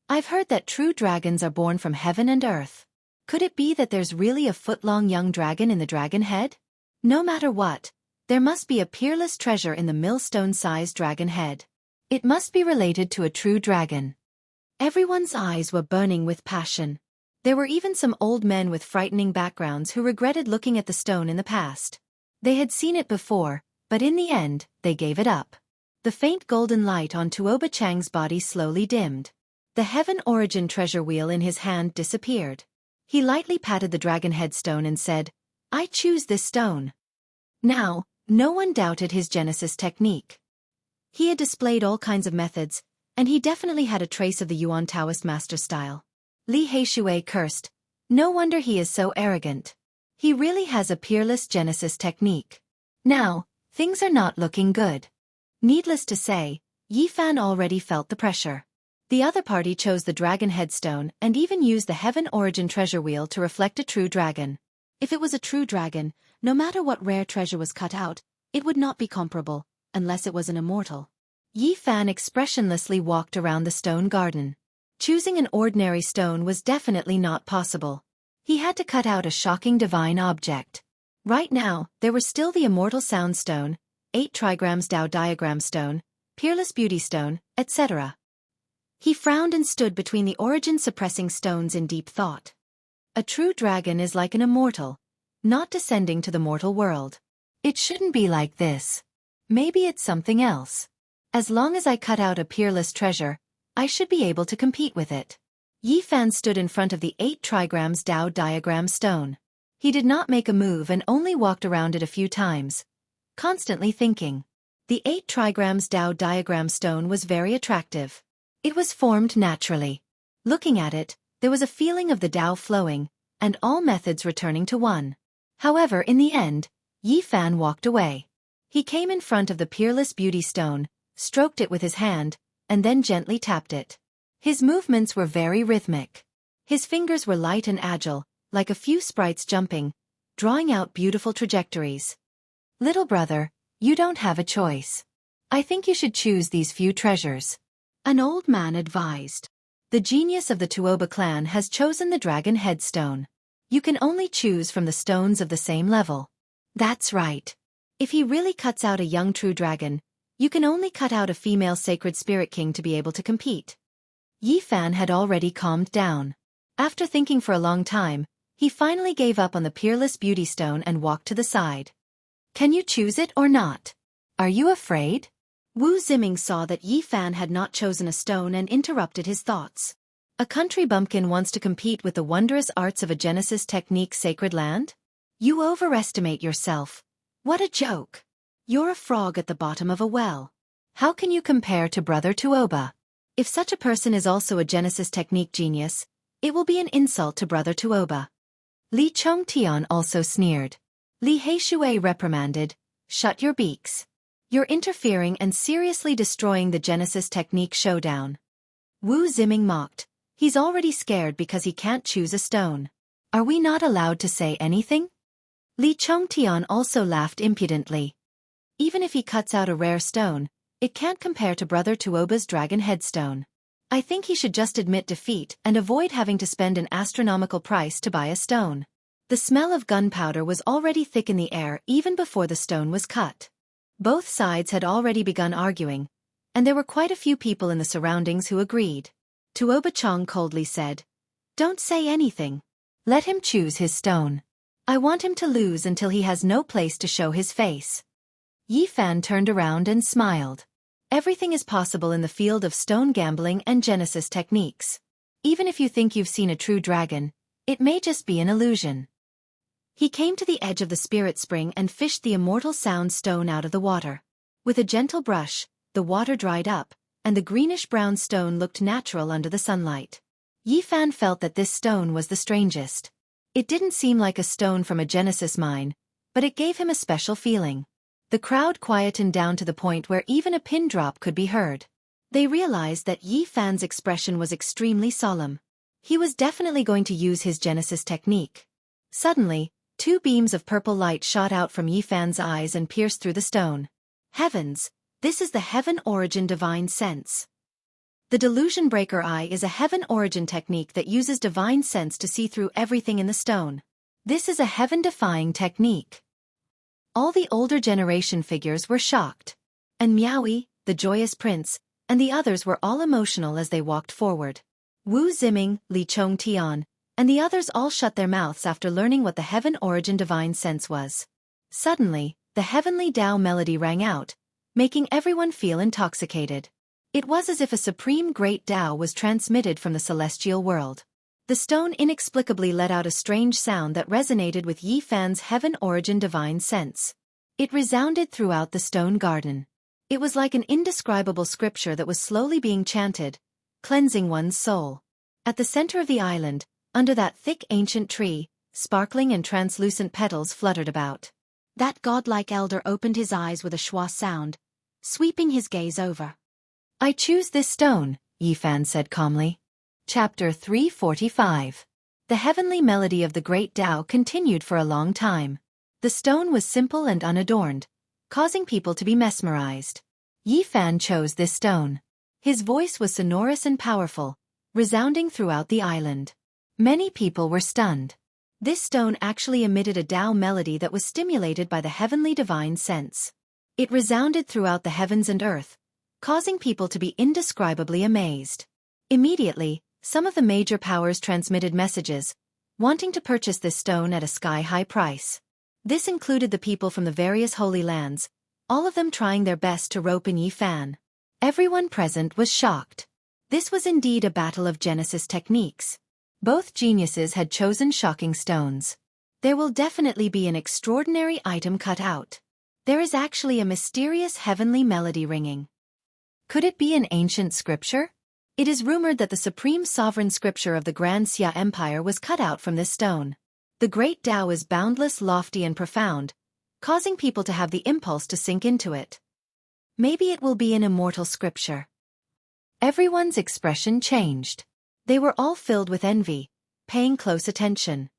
I've heard that true dragons are born from heaven and earth. Could it be that there's really a foot-long young dragon in the dragon head? No matter what, there must be a peerless treasure in the millstone-sized dragon head. It must be related to a true dragon. Everyone's eyes were burning with passion. There were even some old men with frightening backgrounds who regretted looking at the stone in the past. They had seen it before, but in the end, they gave it up. The faint golden light on Tuoba Chang's body slowly dimmed. The Heaven Origin treasure wheel in his hand disappeared. He lightly patted the dragon headstone and said, "I choose this stone." Now, no one doubted his Genesis technique. He had displayed all kinds of methods, and he definitely had a trace of the Yuan Taoist master style. Li Heishui cursed. No wonder he is so arrogant. He really has a peerless Genesis technique. Now, things are not looking good. Needless to say, Yi Fan already felt the pressure. The other party chose the dragon headstone and even used the Heaven Origin treasure wheel to reflect a true dragon. If it was a true dragon, no matter what rare treasure was cut out, it would not be comparable, unless it was an immortal. Yi Fan expressionlessly walked around the stone garden. Choosing an ordinary stone was definitely not possible. He had to cut out a shocking divine object. Right now, there were still the immortal sound stone, 8 trigrams Tao diagram stone, peerless beauty stone, etc. He frowned and stood between the origin-suppressing stones in deep thought. A true dragon is like an immortal, not descending to the mortal world. It shouldn't be like this. Maybe it's something else. As long as I cut out a peerless treasure, I should be able to compete with it. Yi Fan stood in front of the 8 trigrams Dao diagram stone. He did not make a move and only walked around it a few times, constantly thinking. The 8 trigrams Dao diagram stone was very attractive. It was formed naturally. Looking at it, there was a feeling of the Dao flowing, and all methods returning to one. However, in the end, Yi Fan walked away. He came in front of the peerless beauty stone, stroked it with his hand, and then gently tapped it. His movements were very rhythmic. His fingers were light and agile, like a few sprites jumping, drawing out beautiful trajectories. Little brother, you don't have a choice. I think you should choose these few treasures. An old man advised. The genius of the Tuoba clan has chosen the dragon headstone. You can only choose from the stones of the same level. That's right. If he really cuts out a young true dragon, you can only cut out a female sacred spirit king to be able to compete. Yi Fan had already calmed down. After thinking for a long time, he finally gave up on the peerless beauty stone and walked to the side. Can you choose it or not? Are you afraid? Wu Ziming saw that Yi Fan had not chosen a stone and interrupted his thoughts. A country bumpkin wants to compete with the wondrous arts of a Genesis technique sacred land? You overestimate yourself. What a joke. You're a frog at the bottom of a well. How can you compare to Brother Tuoba? If such a person is also a Genesis technique genius, it will be an insult to Brother Tuoba. Li Chongtian also sneered. Li Heishui reprimanded, shut your beaks. You're interfering and seriously destroying the Genesis technique showdown. Wu Ziming mocked. He's already scared because he can't choose a stone. Are we not allowed to say anything? Li Chongtian also laughed impudently. Even if he cuts out a rare stone, it can't compare to Brother Tuoba's dragon headstone. I think he should just admit defeat and avoid having to spend an astronomical price to buy a stone. The smell of gunpowder was already thick in the air even before the stone was cut. Both sides had already begun arguing, and there were quite a few people in the surroundings who agreed. Tuoba Chong coldly said, "Don't say anything. Let him choose his stone. I want him to lose until he has no place to show his face." Yi Fan turned around and smiled. Everything is possible in the field of stone gambling and Genesis techniques. Even if you think you've seen a true dragon, it may just be an illusion. He came to the edge of the spirit spring and fished the immortal sound stone out of the water. With a gentle brush, the water dried up, and the greenish-brown stone looked natural under the sunlight. Yi Fan felt that this stone was the strangest. It didn't seem like a stone from a Genesis mine, but it gave him a special feeling. The crowd quietened down to the point where even a pin drop could be heard. They realized that Yi Fan's expression was extremely solemn. He was definitely going to use his Genesis technique. Suddenly, 2 beams of purple light shot out from Yi Fan's eyes and pierced through the stone. Heavens, this is the Heaven Origin Divine Sense. The Delusion Breaker Eye is a Heaven Origin technique that uses divine sense to see through everything in the stone. This is a heaven-defying technique. All the older generation figures were shocked. And Miaoyi, the joyous prince, and the others were all emotional as they walked forward. Wu Ziming, Li Chongtian, and the others all shut their mouths after learning what the Heaven Origin Divine Sense was. Suddenly, the heavenly Tao melody rang out, making everyone feel intoxicated. It was as if a supreme great Tao was transmitted from the celestial world. The stone inexplicably let out a strange sound that resonated with Yi Fan's Heaven Origin Divine Sense. It resounded throughout the stone garden. It was like an indescribable scripture that was slowly being chanted, cleansing one's soul. At the center of the island, under that thick ancient tree, sparkling and translucent petals fluttered about. That godlike elder opened his eyes with a schwa sound, sweeping his gaze over. "I choose this stone," Yi Fan said calmly. Chapter 345. The heavenly melody of the great Tao continued for a long time. The stone was simple and unadorned, causing people to be mesmerized. Yi Fan chose this stone. His voice was sonorous and powerful, resounding throughout the island. Many people were stunned. This stone actually emitted a Tao melody that was stimulated by the heavenly divine sense. It resounded throughout the heavens and earth, causing people to be indescribably amazed. Immediately, some of the major powers transmitted messages, wanting to purchase this stone at a sky-high price. This included the people from the various holy lands, all of them trying their best to rope in Yi Fan. Everyone present was shocked. This was indeed a battle of Genesis techniques. Both geniuses had chosen shocking stones. There will definitely be an extraordinary item cut out. There is actually a mysterious heavenly melody ringing. Could it be an ancient scripture? It is rumored that the supreme sovereign scripture of the Grand Xia Empire was cut out from this stone. The great Tao is boundless, lofty and profound, causing people to have the impulse to sink into it. Maybe it will be an immortal scripture. Everyone's expression changed. They were all filled with envy, paying close attention.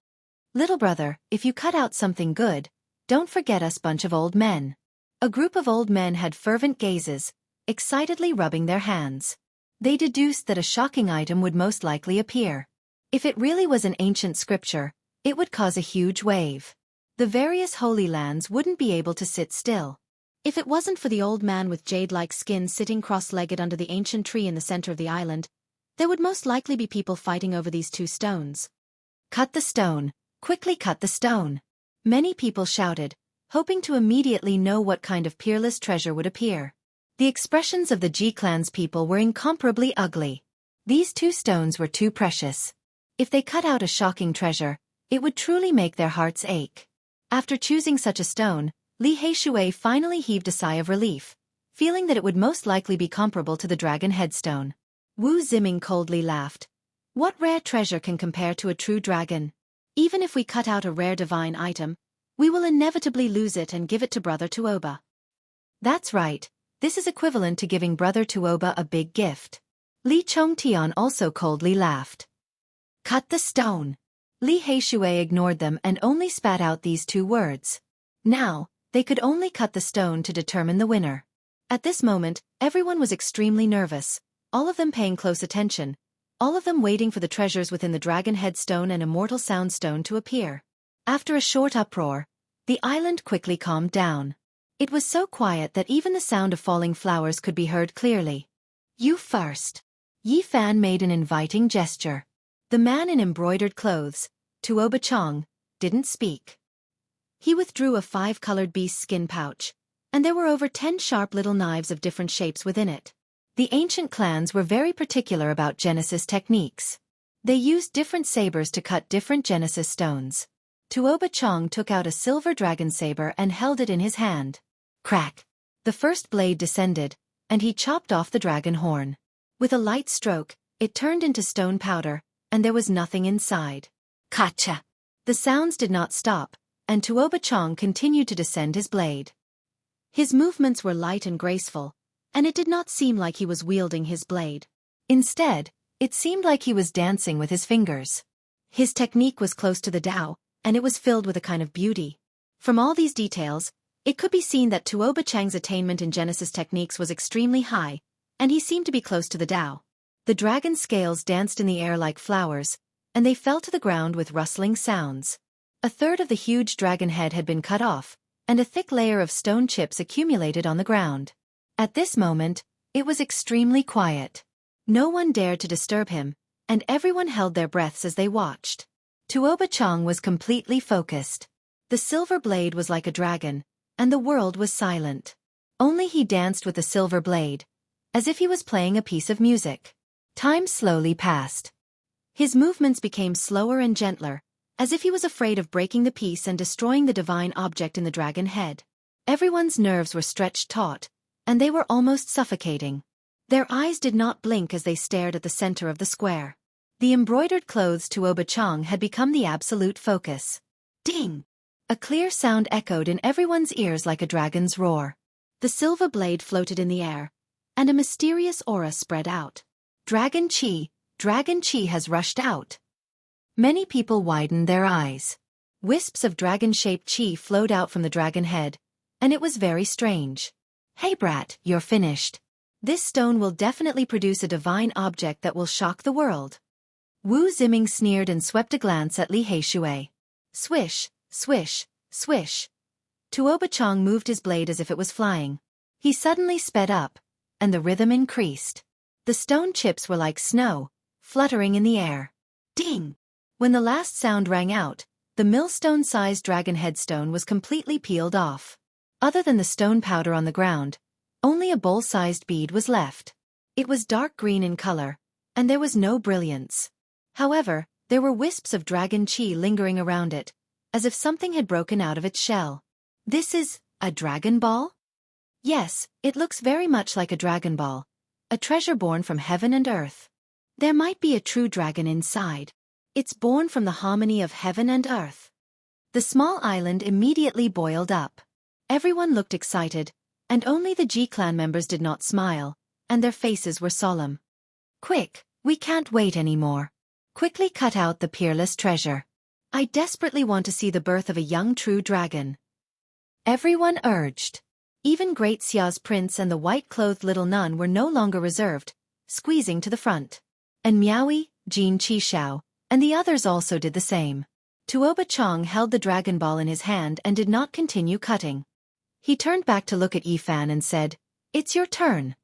Little brother, if you cut out something good, don't forget us bunch of old men. A group of old men had fervent gazes, excitedly rubbing their hands. They deduced that a shocking item would most likely appear. If it really was an ancient scripture, it would cause a huge wave. The various holy lands wouldn't be able to sit still. If it wasn't for the old man with jade-like skin sitting cross-legged under the ancient tree in the center of the island, there would most likely be people fighting over these two stones. Cut the stone, quickly cut the stone. Many people shouted, hoping to immediately know what kind of peerless treasure would appear. The expressions of the Ji clan's people were incomparably ugly. These two stones were too precious. If they cut out a shocking treasure, it would truly make their hearts ache. After choosing such a stone, Li Heishui finally heaved a sigh of relief, feeling that it would most likely be comparable to the dragon headstone. Wu Ziming coldly laughed. What rare treasure can compare to a true dragon? Even if we cut out a rare divine item, we will inevitably lose it and give it to Brother Tuoba. That's right. This is equivalent to giving Brother Tuoba a big gift. Li Chongtian also coldly laughed. Cut the stone. Li Heishui ignored them and only spat out these two words. Now, they could only cut the stone to determine the winner. At this moment, everyone was extremely nervous, all of them paying close attention, all of them waiting for the treasures within the dragon headstone and immortal sound stone to appear. After a short uproar, the island quickly calmed down. It was so quiet that even the sound of falling flowers could be heard clearly. You first. Yi Fan made an inviting gesture. The man in embroidered clothes, Tuoba Chong, didn't speak. He withdrew a 5-colored beast skin pouch, and there were over 10 sharp little knives of different shapes within it. The ancient clans were very particular about Genesis techniques. They used different sabers to cut different Genesis stones. Tuoba Chong took out a silver dragon saber and held it in his hand. Crack! The first blade descended, and he chopped off the dragon horn. With a light stroke, it turned into stone powder, and there was nothing inside. Kacha! The sounds did not stop, and Tuoba Chong continued to descend his blade. His movements were light and graceful, and it did not seem like he was wielding his blade. Instead, it seemed like he was dancing with his fingers. His technique was close to the Tao, and it was filled with a kind of beauty. From all these details, it could be seen that Tuoba Chang's attainment in Genesis techniques was extremely high, and he seemed to be close to the Tao. The dragon scales danced in the air like flowers, and they fell to the ground with rustling sounds. A third of the huge dragon head had been cut off, and a thick layer of stone chips accumulated on the ground. At this moment, it was extremely quiet. No one dared to disturb him, and everyone held their breaths as they watched. Tuoba Chong was completely focused. The silver blade was like a dragon, and the world was silent. Only he danced with the silver blade, as if he was playing a piece of music. Time slowly passed. His movements became slower and gentler, as if he was afraid of breaking the piece and destroying the divine object in the dragon head. Everyone's nerves were stretched taut, and they were almost suffocating. Their eyes did not blink as they stared at the center of the square. The embroidered clothes Tuoba Chong had become the absolute focus. Ding! A clear sound echoed in everyone's ears like a dragon's roar. The silver blade floated in the air, and a mysterious aura spread out. Dragon Chi has rushed out. Many people widened their eyes. Wisps of dragon-shaped chi flowed out from the dragon head, and it was very strange. Hey brat, you're finished. This stone will definitely produce a divine object that will shock the world. Wu Ziming sneered and swept a glance at Li Heishui. Swish, swish, swish. Tuoba Chong moved his blade as if it was flying. He suddenly sped up, and the rhythm increased. The stone chips were like snow, fluttering in the air. Ding! When the last sound rang out, the millstone-sized dragon headstone was completely peeled off. Other than the stone powder on the ground, only a bowl-sized bead was left. It was dark green in color, and there was no brilliance. However, there were wisps of dragon chi lingering around it, as if something had broken out of its shell. This is a dragon ball? Yes, it looks very much like a dragon ball, a treasure born from heaven and earth. There might be a true dragon inside. It's born from the harmony of heaven and earth. The small island immediately boiled up. Everyone looked excited, and only the G-clan members did not smile, and their faces were solemn. Quick, we can't wait anymore. Quickly cut out the peerless treasure. I desperately want to see the birth of a young true dragon. Everyone urged. Even Great Xia's prince and the white-clothed little nun were no longer reserved, squeezing to the front. And Miaoyi, Jin Qishao, and the others also did the same. Tuoba Chong held the dragon ball in his hand and did not continue cutting. He turned back to look at Yifan and said, "It's your turn."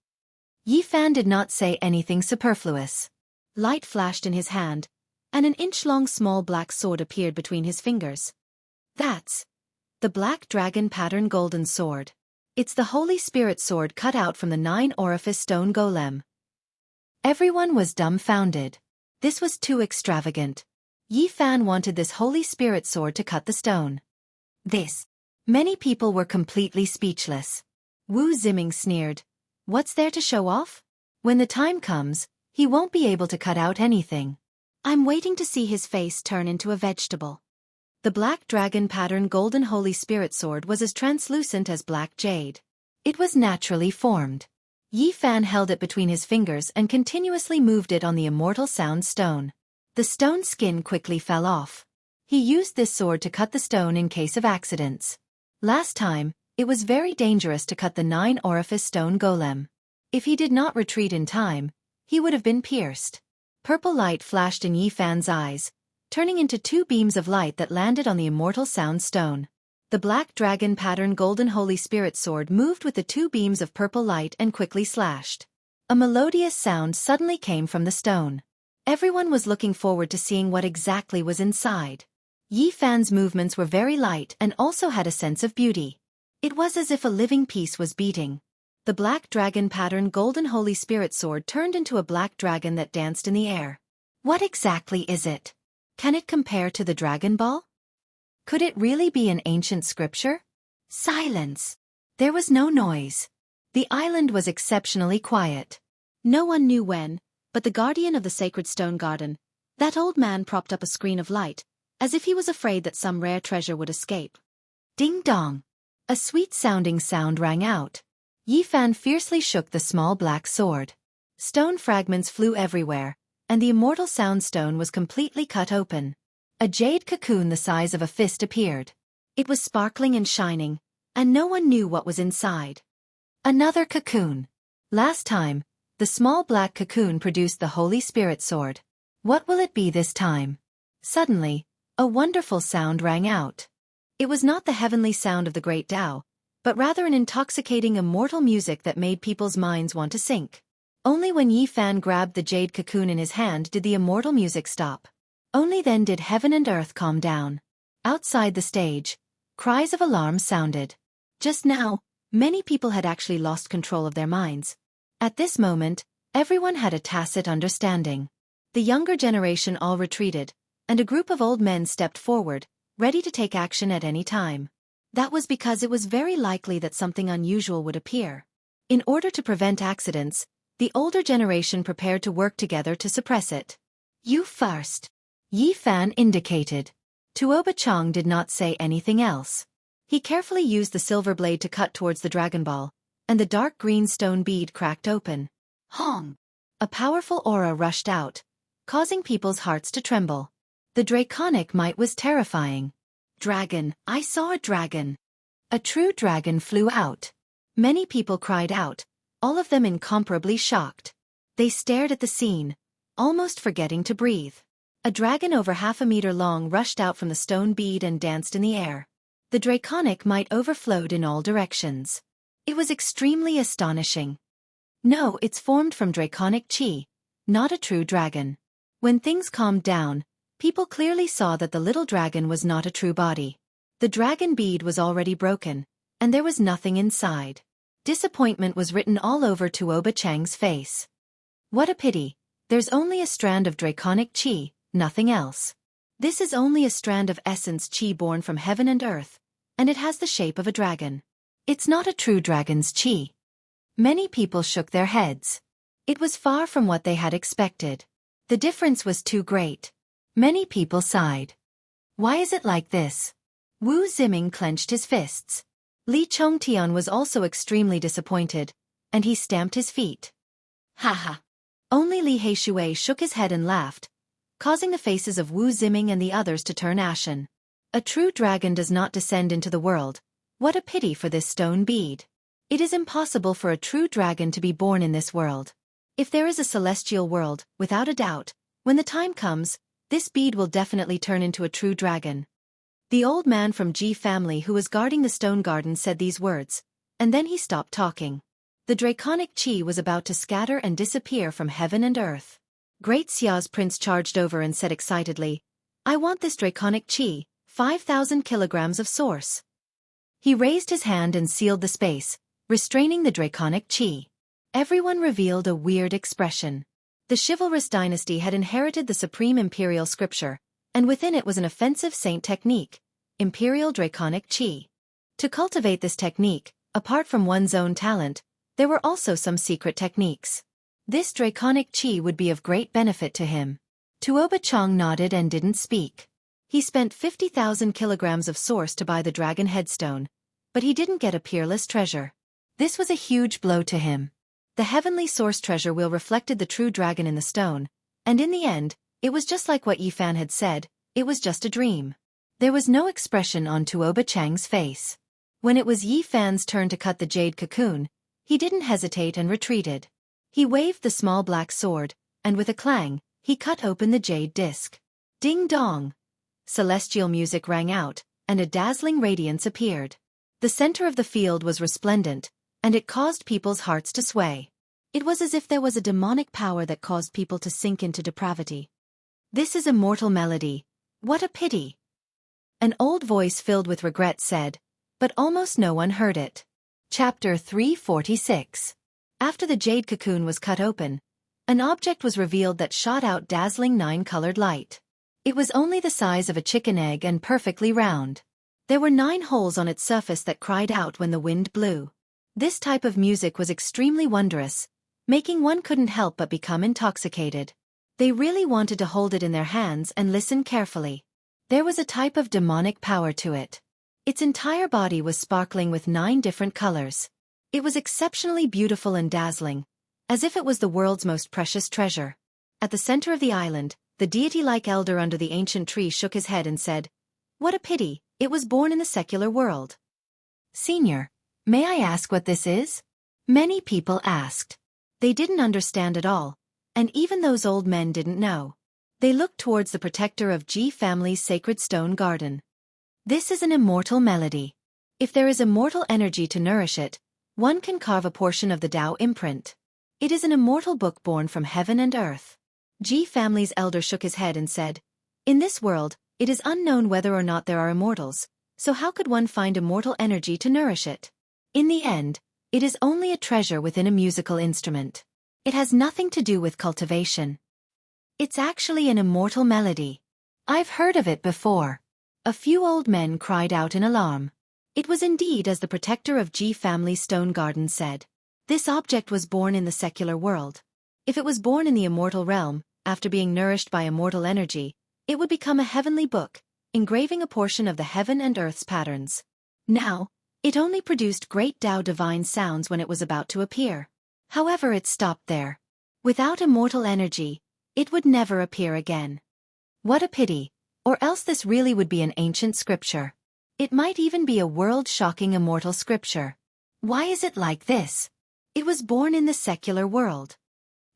Yifan did not say anything superfluous. Light flashed in his hand, and an inch-long small black sword appeared between his fingers. That's the black dragon pattern golden sword. It's the Holy Spirit sword cut out from the 9-orifice stone golem. Everyone was dumbfounded. This was too extravagant. Yifan wanted this Holy Spirit sword to cut the stone. Many people were completely speechless. Wu Ziming sneered. What's there to show off? When the time comes, he won't be able to cut out anything. I'm waiting to see his face turn into a vegetable. The black dragon pattern golden Holy Spirit sword was as translucent as black jade. It was naturally formed. Yifan held it between his fingers and continuously moved it on the immortal sound stone. The stone skin quickly fell off. He used this sword to cut the stone in case of accidents. Last time, it was very dangerous to cut the 9-orifice stone golem. If he did not retreat in time, he would have been pierced. Purple light flashed in Yifan's eyes, turning into 2 beams of light that landed on the immortal sound stone. The black dragon pattern golden Holy Spirit sword moved with the 2 beams of purple light and quickly slashed. A melodious sound suddenly came from the stone. Everyone was looking forward to seeing what exactly was inside. Yifan's movements were very light and also had a sense of beauty. It was as if a living piece was beating. The black dragon pattern golden Holy Spirit sword turned into a black dragon that danced in the air. What exactly is it? Can it compare to the Dragon Ball? Could it really be an ancient scripture? Silence. There was no noise. The island was exceptionally quiet. No one knew when, but the guardian of the sacred stone garden, that old man propped up a screen of light, as if he was afraid that some rare treasure would escape. Ding dong. A sweet-sounding sound rang out. Yifan fiercely shook the small black sword. Stone fragments flew everywhere, and the immortal sound stone was completely cut open. A jade cocoon the size of a fist appeared. It was sparkling and shining, and no one knew what was inside. Another cocoon. Last time, the small black cocoon produced the Holy Spirit sword. What will it be this time? Suddenly, a wonderful sound rang out. It was not the heavenly sound of the great Tao, but rather an intoxicating immortal music that made people's minds want to sink. Only when Yifan grabbed the jade cocoon in his hand did the immortal music stop. Only then did heaven and earth calm down. Outside the stage, cries of alarm sounded. Just now, many people had actually lost control of their minds. At this moment, everyone had a tacit understanding. The younger generation all retreated, and a group of old men stepped forward, ready to take action at any time. That was because it was very likely that something unusual would appear. In order to prevent accidents, the older generation prepared to work together to suppress it. You first. Yifan indicated. Tuoba Chong did not say anything else. He carefully used the silver blade to cut towards the Dragon Ball, and the dark green stone bead cracked open. Hong! A powerful aura rushed out, causing people's hearts to tremble. The draconic might was terrifying. Dragon, I saw a dragon. A true dragon flew out. Many people cried out, all of them incomparably shocked. They stared at the scene, almost forgetting to breathe. A dragon over 1/2 meter long rushed out from the stone bead and danced in the air. The draconic might overflowed in all directions. It was extremely astonishing. No, it's formed from draconic chi, not a true dragon. When things calmed down, People clearly saw that the little dragon was not a true body. The dragon bead was already broken, and there was nothing inside. Disappointment was written all over Tuoba Chang's face. What a pity. There's only a strand of draconic chi, nothing else. This is only a strand of essence chi born from heaven and earth, and it has the shape of a dragon. It's not a true dragon's chi. Many people shook their heads. It was far from what they had expected. The difference was too great. Many people sighed. Why is it like this? Wu Ziming clenched his fists. Li Chongtian was also extremely disappointed, and he stamped his feet. Ha ha! Only Li Heishui shook his head and laughed, causing the faces of Wu Ziming and the others to turn ashen. A true dragon does not descend into the world. What a pity for this stone bead. It is impossible for a true dragon to be born in this world. If there is a celestial world, without a doubt, when the time comes, this bead will definitely turn into a true dragon. The old man from Ji family who was guarding the stone garden said these words, and then he stopped talking. The draconic chi was about to scatter and disappear from heaven and earth. Great Xia's prince charged over and said excitedly, I want this draconic chi, 5,000 kilograms of source. He raised his hand and sealed the space, restraining the draconic chi. Everyone revealed a weird expression. The chivalrous dynasty had inherited the supreme imperial scripture, and within it was an offensive saint technique, imperial draconic chi. To cultivate this technique, apart from one's own talent, there were also some secret techniques. This draconic chi would be of great benefit to him. Tuoba Chang nodded and didn't speak. He spent 50,000 kilograms of source to buy the dragon headstone, but he didn't get a peerless treasure. This was a huge blow to him. The heavenly source treasure wheel reflected the true dragon in the stone, and in the end, it was just like what Yifan had said, it was just a dream. There was no expression on Tuoba Chang's face. When it was Yifan's turn to cut the jade cocoon, he didn't hesitate and retreated. He waved the small black sword, and with a clang, he cut open the jade disc. Ding dong! Celestial music rang out, and a dazzling radiance appeared. The center of the field was resplendent, and it caused people's hearts to sway. It was as if there was a demonic power that caused people to sink into depravity. This is a mortal melody. What a pity! An old voice filled with regret said, but almost no one heard it. Chapter 346. After the jade cocoon was cut open, an object was revealed that shot out dazzling 9-colored light. It was only the size of a chicken egg and perfectly round. There were 9 holes on its surface that cried out when the wind blew. This type of music was extremely wondrous, making one couldn't help but become intoxicated. They really wanted to hold it in their hands and listen carefully. There was a type of demonic power to it. Its entire body was sparkling with 9 different colors. It was exceptionally beautiful and dazzling, as if it was the world's most precious treasure. At the center of the island, the deity-like elder under the ancient tree shook his head and said, "What a pity, it was born in the secular world." "Senior, may I ask what this is?" Many people asked. They didn't understand at all, and even those old men didn't know. They looked towards the protector of Ji family's sacred stone garden. This is an immortal melody. If there is immortal energy to nourish it, one can carve a portion of the Tao imprint. It is an immortal book born from heaven and earth. Ji family's elder shook his head and said, "In this world, it is unknown whether or not there are immortals, so how could one find immortal energy to nourish it? In the end, it is only a treasure within a musical instrument. It has nothing to do with cultivation. It's actually an immortal melody. I've heard of it before." A few old men cried out in alarm. It was indeed as the protector of Ji family's stone garden said. This object was born in the secular world. If it was born in the immortal realm, after being nourished by immortal energy, it would become a heavenly book, engraving a portion of the heaven and earth's patterns. Now, it only produced great Tao divine sounds when it was about to appear. However, it stopped there. Without immortal energy, it would never appear again. What a pity, or else this really would be an ancient scripture. It might even be a world-shocking immortal scripture. Why is it like this? It was born in the secular world.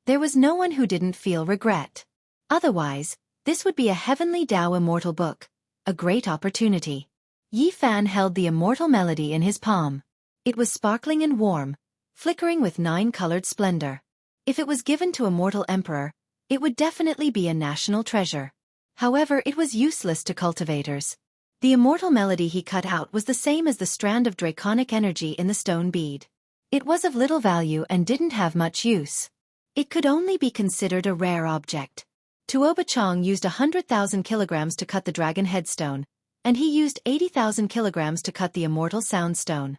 There was no one who didn't feel regret. Otherwise, this would be a heavenly Tao immortal book, a great opportunity. Yifan held the immortal melody in his palm. It was sparkling and warm, flickering with 9-colored splendor. If it was given to a mortal emperor, it would definitely be a national treasure. However, it was useless to cultivators. The immortal melody he cut out was the same as the strand of draconic energy in the stone bead. It was of little value and didn't have much use. It could only be considered a rare object. Tuoba Chong used 100,000 kilograms to cut the dragon headstone, and he used 80,000 kilograms to cut the immortal soundstone.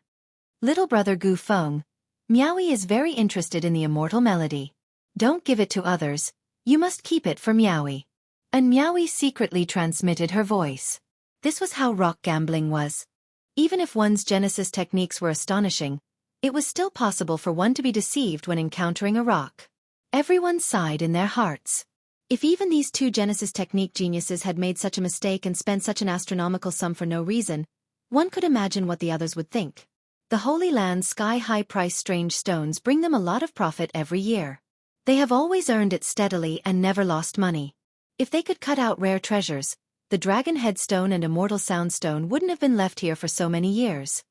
Little brother Gu Feng, Miaoi is very interested in the immortal melody. Don't give it to others, you must keep it for Miaoi. And Miaoi secretly transmitted her voice. This was how rock gambling was. Even if one's Genesis techniques were astonishing, it was still possible for one to be deceived when encountering a rock. Everyone sighed in their hearts. If even these two Genesis technique geniuses had made such a mistake and spent such an astronomical sum for no reason, one could imagine what the others would think. The Holy Land's sky-high price strange stones bring them a lot of profit every year. They have always earned it steadily and never lost money. If they could cut out rare treasures, the Dragon Headstone and Immortal Soundstone wouldn't have been left here for so many years.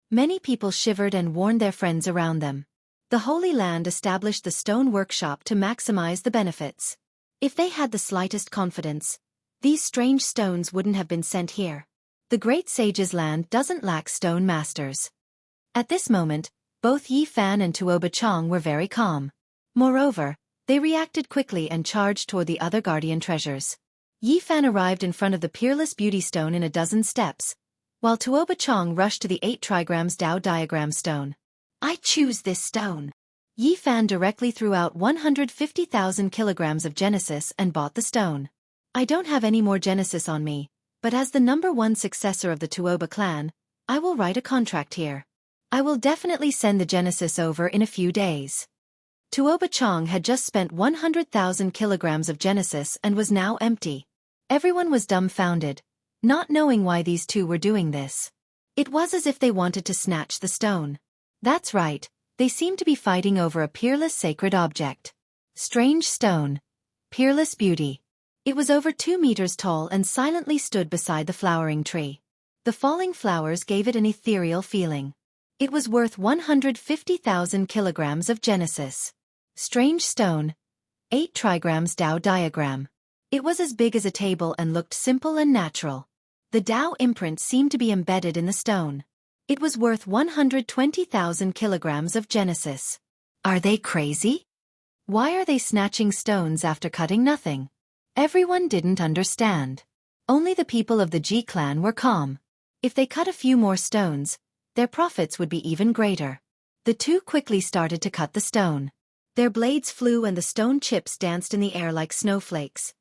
Many people shivered and warned their friends around them. The Holy Land established the stone workshop to maximize the benefits. If they had the slightest confidence, these strange stones wouldn't have been sent here. The Great Sage's land doesn't lack stone masters. At this moment, both Yi Fan and Tuoba Chong were very calm. Moreover, they reacted quickly and charged toward the other guardian treasures. Yi Fan arrived in front of the Peerless Beauty Stone in a dozen steps, while Tuoba Chong rushed to the 8 trigrams Tao Diagram Stone. I choose this stone. Yi Fan directly threw out 150,000 kilograms of Genesis and bought the stone. I don't have any more Genesis on me, but as the #1 successor of the Tuoba clan, I will write a contract here. I will definitely send the Genesis over in a few days. Tuoba Chong had just spent 100,000 kilograms of Genesis and was now empty. Everyone was dumbfounded, not knowing why these two were doing this. It was as if they wanted to snatch the stone. That's right. They seemed to be fighting over a peerless sacred object. Strange stone. Peerless beauty. It was over 2 meters tall and silently stood beside the flowering tree. The falling flowers gave it an ethereal feeling. It was worth 150,000 kilograms of Genesis. Strange stone. 8 trigrams Tao diagram. It was as big as a table and looked simple and natural. The Tao imprint seemed to be embedded in the stone. It was worth 120,000 kilograms of Genesis. Are they crazy? Why are they snatching stones after cutting nothing? Everyone didn't understand. Only the people of the Ji clan were calm. If they cut a few more stones, their profits would be even greater. The two quickly started to cut the stone. Their blades flew and the stone chips danced in the air like snowflakes.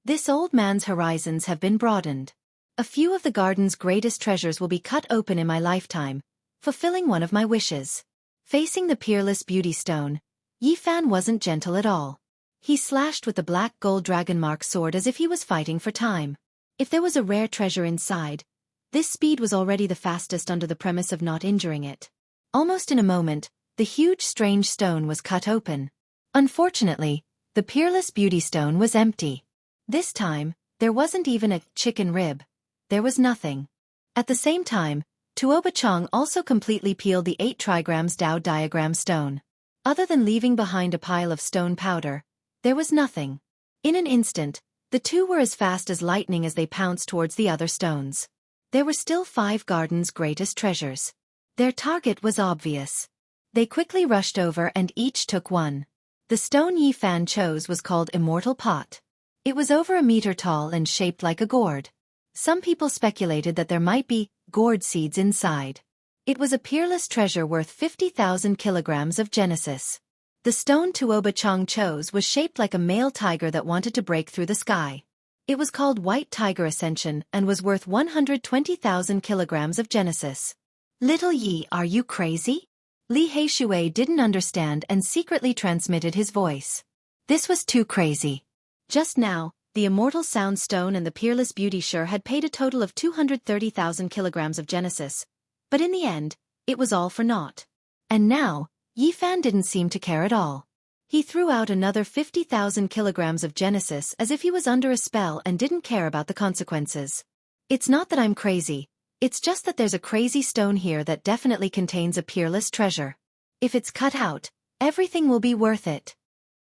This old man's horizons have been broadened. A few of the garden's greatest treasures will be cut open in my lifetime, fulfilling one of my wishes. Facing the Peerless Beauty Stone, Yi Fan wasn't gentle at all. He slashed with the black gold dragon mark sword as if he was fighting for time. If there was a rare treasure inside, this speed was already the fastest under the premise of not injuring it. Almost in a moment, the huge strange stone was cut open. Unfortunately, the Peerless Beauty Stone was empty. This time, there wasn't even a chicken rib. There was nothing. At the same time, Tuoba Chong also completely peeled the 8 trigrams Tao diagram stone. Other than leaving behind a pile of stone powder, there was nothing. In an instant, the two were as fast as lightning as they pounced towards the other stones. There were still 5 gardens' greatest treasures. Their target was obvious. They quickly rushed over and each took one. The stone Yi Fan chose was called Immortal Pot. It was over a meter tall and shaped like a gourd. Some people speculated that there might be gourd seeds inside. It was a peerless treasure worth 50,000 kilograms of Genesis. The stone Tuoba Chong chose was shaped like a male tiger that wanted to break through the sky. It was called White Tiger Ascension and was worth 120,000 kilograms of Genesis. Little Yi, are you crazy? Li Heishui didn't understand and secretly transmitted his voice. This was too crazy. Just now, the Immortal Sound Stone and the Peerless Beauty sure had paid a total of 230,000 kilograms of Genesis, but in the end, it was all for naught. And now, Yi Fan didn't seem to care at all. He threw out another 50,000 kilograms of Genesis as if he was under a spell and didn't care about the consequences. It's not that I'm crazy, it's just that there's a crazy stone here that definitely contains a peerless treasure. If it's cut out, everything will be worth it.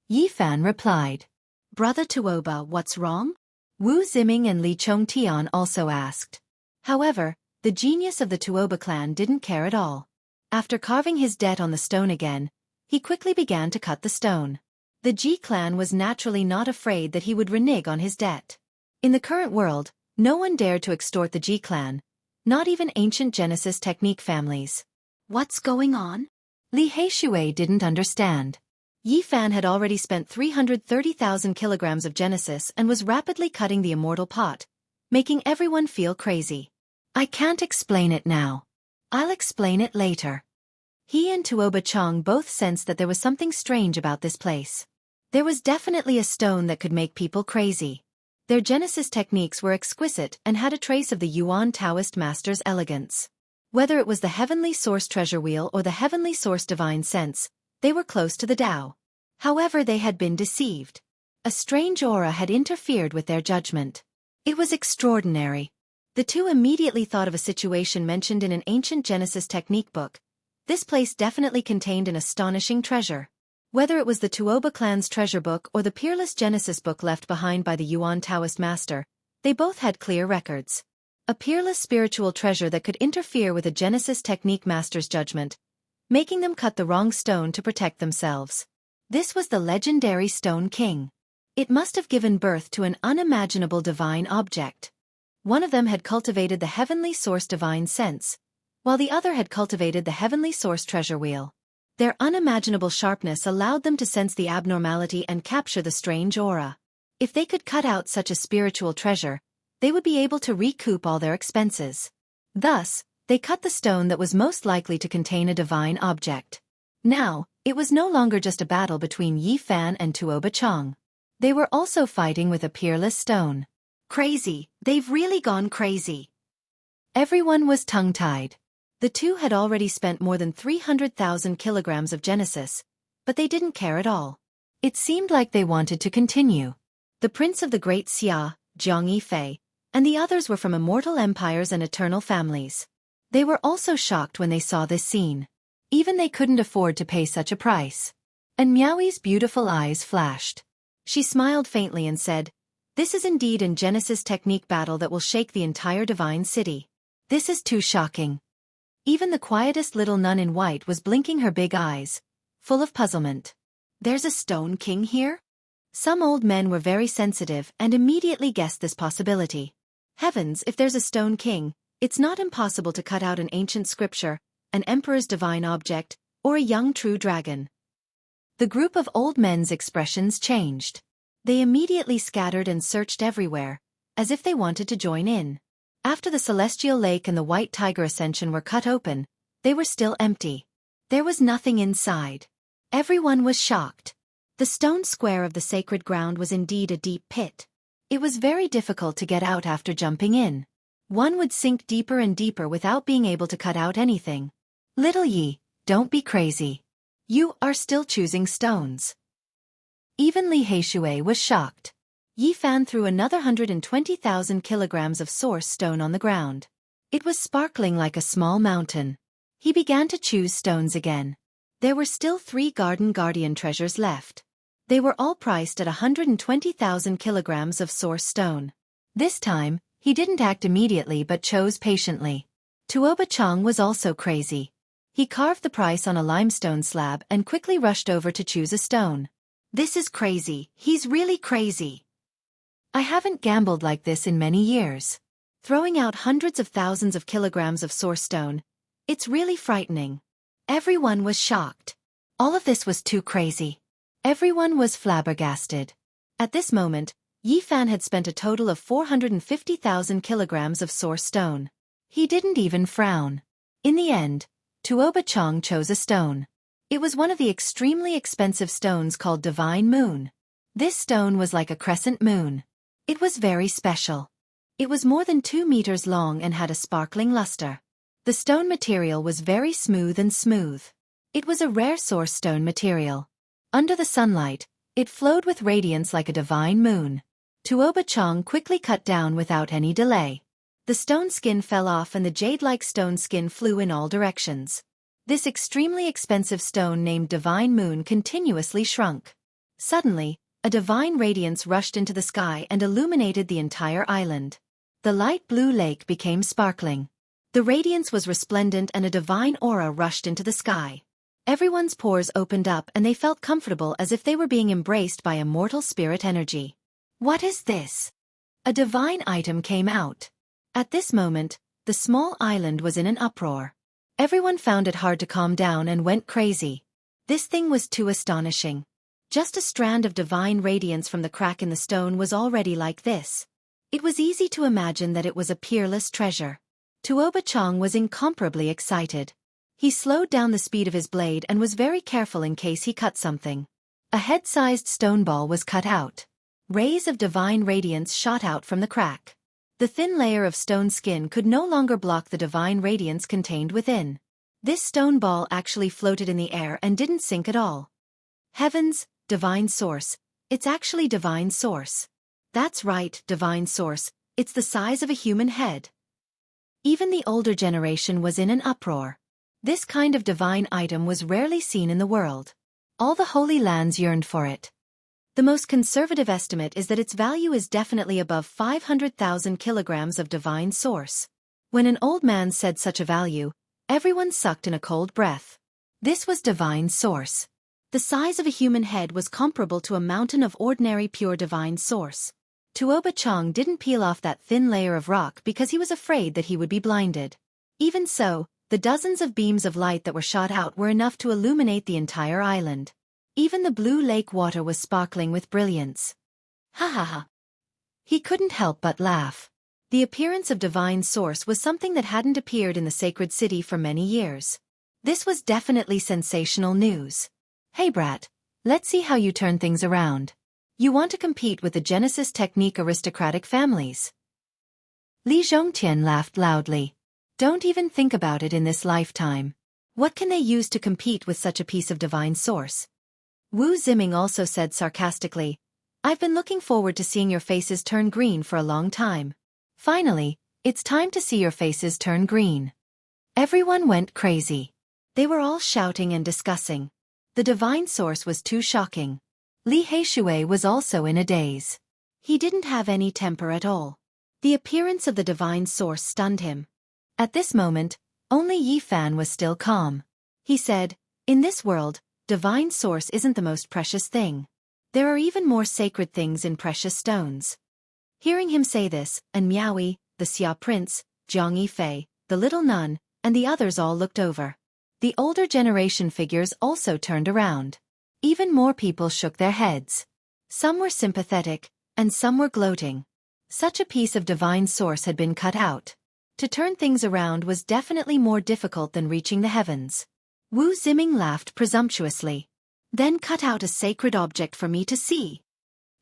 Yi Fan replied. Brother Tuoba, what's wrong? Wu Ziming and Li Chongtian also asked. However, the genius of the Tuoba clan didn't care at all. After carving his debt on the stone again, he quickly began to cut the stone. The Ji clan was naturally not afraid that he would renege on his debt. In the current world, no one dared to extort the Ji clan, not even ancient Genesis technique families. What's going on? Li Heishui didn't understand. Yi Fan had already spent 330,000 kilograms of Genesis and was rapidly cutting the immortal pot, making everyone feel crazy. I can't explain it now. I'll explain it later. He and Tuoba Chong both sensed that there was something strange about this place. There was definitely a stone that could make people crazy. Their Genesis techniques were exquisite and had a trace of the Yuan Taoist master's elegance. Whether it was the heavenly source treasure wheel or the heavenly source divine sense, they were close to the Tao. However, they had been deceived. A strange aura had interfered with their judgment. It was extraordinary. The two immediately thought of a situation mentioned in an ancient Genesis technique book. This place definitely contained an astonishing treasure. Whether it was the Tuoba clan's treasure book or the peerless Genesis book left behind by the Yuan Taoist master, they both had clear records. A peerless spiritual treasure that could interfere with a Genesis technique master's judgment, making them cut the wrong stone to protect themselves. This was the legendary Stone King. It must have given birth to an unimaginable divine object. One of them had cultivated the heavenly source divine sense, while the other had cultivated the heavenly source treasure wheel. Their unimaginable sharpness allowed them to sense the abnormality and capture the strange aura. If they could cut out such a spiritual treasure, they would be able to recoup all their expenses. Thus, they cut the stone that was most likely to contain a divine object. Now, it was no longer just a battle between Yi Fan and Tuoba Chong. They were also fighting with a peerless stone. Crazy, they've really gone crazy. Everyone was tongue-tied. The two had already spent more than 300,000 kilograms of Genesis, but they didn't care at all. It seemed like they wanted to continue. The prince of the great Xia, Jianghu, and the others were from immortal empires and eternal families. They were also shocked when they saw this scene. Even they couldn't afford to pay such a price. And Miaoi's beautiful eyes flashed. She smiled faintly and said, "This is indeed a Genesis technique battle that will shake the entire divine city. This is too shocking." Even the quietest little nun in white was blinking her big eyes, full of puzzlement. "There's a Stone King here?" Some old men were very sensitive and immediately guessed this possibility. Heavens, if there's a Stone King, it's not impossible to cut out an ancient scripture, an emperor's divine object, or a young true dragon. The group of old men's expressions changed. They immediately scattered and searched everywhere, as if they wanted to join in. After the Celestial Lake and the White Tiger Ascension were cut open, they were still empty. There was nothing inside. Everyone was shocked. The stone square of the sacred ground was indeed a deep pit. It was very difficult to get out after jumping in. One would sink deeper and deeper without being able to cut out anything. Little Yi, don't be crazy. You are still choosing stones. Even Li Heishui was shocked. Yi Fan threw another 120,000 kilograms of source stone on the ground. It was sparkling like a small mountain. He began to choose stones again. There were still 3 Garden Guardian treasures left. They were all priced at 120,000 kilograms of source stone. This time, he didn't act immediately but chose patiently. Tuoba Chong was also crazy. He carved the price on a limestone slab and quickly rushed over to choose a stone. "This is crazy, he's really crazy. I haven't gambled like this in many years. Throwing out hundreds of thousands of kilograms of source stone, it's really frightening." Everyone was shocked. All of this was too crazy. Everyone was flabbergasted. At this moment, Yi Fan had spent a total of 450,000 kilograms of source stone. He didn't even frown. In the end, Tuoba Chong chose a stone. It was one of the extremely expensive stones called Divine Moon. This stone was like a crescent moon. It was very special. It was more than 2 meters long and had a sparkling luster. The stone material was very smooth and smooth. It was a rare source stone material. Under the sunlight, it flowed with radiance like a divine moon. Tuoba Chong quickly cut down without any delay. The stone skin fell off and the jade-like stone skin flew in all directions. This extremely expensive stone named Divine Moon continuously shrunk. Suddenly, A divine radiance rushed into the sky and illuminated the entire island. The light blue lake became sparkling. The radiance was resplendent and a divine aura rushed into the sky. Everyone's pores opened up and they felt comfortable as if they were being embraced by immortal spirit energy. What is this? A divine item came out. At this moment, the small island was in an uproar. Everyone found it hard to calm down and went crazy. This thing was too astonishing. Just a strand of divine radiance from the crack in the stone was already like this. It was easy to imagine that it was a peerless treasure. Tuoba Chang was incomparably excited. He slowed down the speed of his blade and was very careful in case he cut something. A head-sized stone ball was cut out. Rays of divine radiance shot out from the crack. The thin layer of stone skin could no longer block the divine radiance contained within. This stone ball actually floated in the air and didn't sink at all. Heavens, divine source. It's actually divine source. That's right, divine source. It's the size of a human head. Even the older generation was in an uproar. This kind of divine item was rarely seen in the world. All the holy lands yearned for it. The most conservative estimate is that its value is definitely above 500,000 kilograms of divine source. When an old man said such a value, everyone sucked in a cold breath. This was divine source. The size of a human head was comparable to a mountain of ordinary pure divine source. Tuoba Chang didn't peel off that thin layer of rock because he was afraid that he would be blinded. Even so, the dozens of beams of light that were shot out were enough to illuminate the entire island. Even the blue lake water was sparkling with brilliance. Ha ha ha. He couldn't help but laugh. The appearance of divine source was something that hadn't appeared in the sacred city for many years. This was definitely sensational news. Hey brat, let's see how you turn things around. You want to compete with the Genesis technique aristocratic families? Li Zhongtian laughed loudly. Don't even think about it in this lifetime. What can they use to compete with such a piece of divine source? Wu Ziming also said sarcastically, I've been looking forward to seeing your faces turn green for a long time. Finally, it's time to see your faces turn green. Everyone went crazy. They were all shouting and discussing. The divine source was too shocking. Li Heishui was also in a daze. He didn't have any temper at all. The appearance of the divine source stunned him. At this moment, only Yi Fan was still calm. He said, in this world, divine source isn't the most precious thing. There are even more sacred things in precious stones. Hearing him say this, and Miaoyi, the Xia prince, Jiang Yifei, the little nun, and the others all looked over. The older generation figures also turned around. Even more people shook their heads. Some were sympathetic, and some were gloating. Such a piece of divine source had been cut out. To turn things around was definitely more difficult than reaching the heavens. Wu Ziming laughed presumptuously. Then cut out a sacred object for me to see.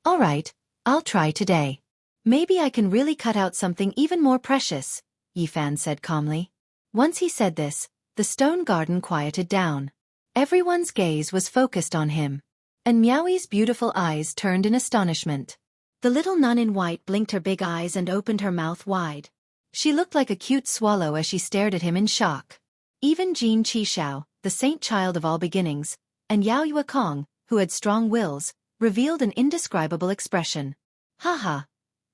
All right, I'll try today. Maybe I can really cut out something even more precious, Yi Fan said calmly. Once he said this, the stone garden quieted down. Everyone's gaze was focused on him. And Miaoyi's beautiful eyes turned in astonishment. The little nun in white blinked her big eyes and opened her mouth wide. She looked like a cute swallow as she stared at him in shock. Even Jin Qishao, the saint child of all beginnings, and Yao Yuekong, who had strong wills, revealed an indescribable expression. Haha.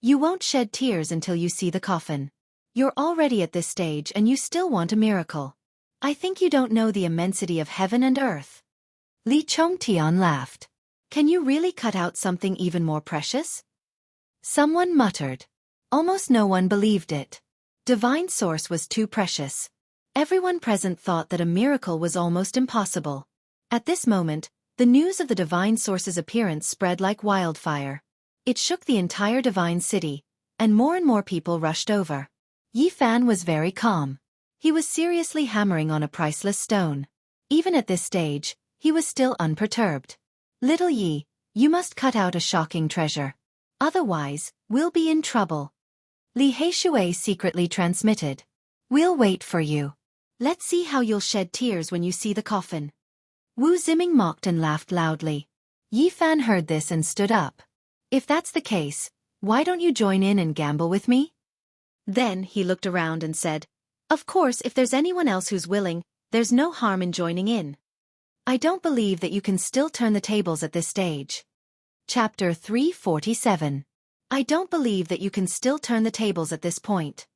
You won't shed tears until you see the coffin. You're already at this stage and you still want a miracle. I think you don't know the immensity of heaven and earth. Li Chongtian laughed. Can you really cut out something even more precious? Someone muttered. Almost no one believed it. Divine source was too precious. Everyone present thought that a miracle was almost impossible. At this moment, the news of the divine source's appearance spread like wildfire. It shook the entire divine city, and more people rushed over. Yi Fan was very calm. He was seriously hammering on a priceless stone. Even at this stage, he was still unperturbed. Little Yi, you must cut out a shocking treasure. Otherwise, we'll be in trouble. Li Heishui secretly transmitted. We'll wait for you. Let's see how you'll shed tears when you see the coffin. Wu Ziming mocked and laughed loudly. Yi Fan heard this and stood up. If that's the case, why don't you join in and gamble with me? Then he looked around and said, of course, if there's anyone else who's willing, there's no harm in joining in. I don't believe that you can still turn the tables at this stage. Chapter 347. I don't believe that you can still turn the tables at this point.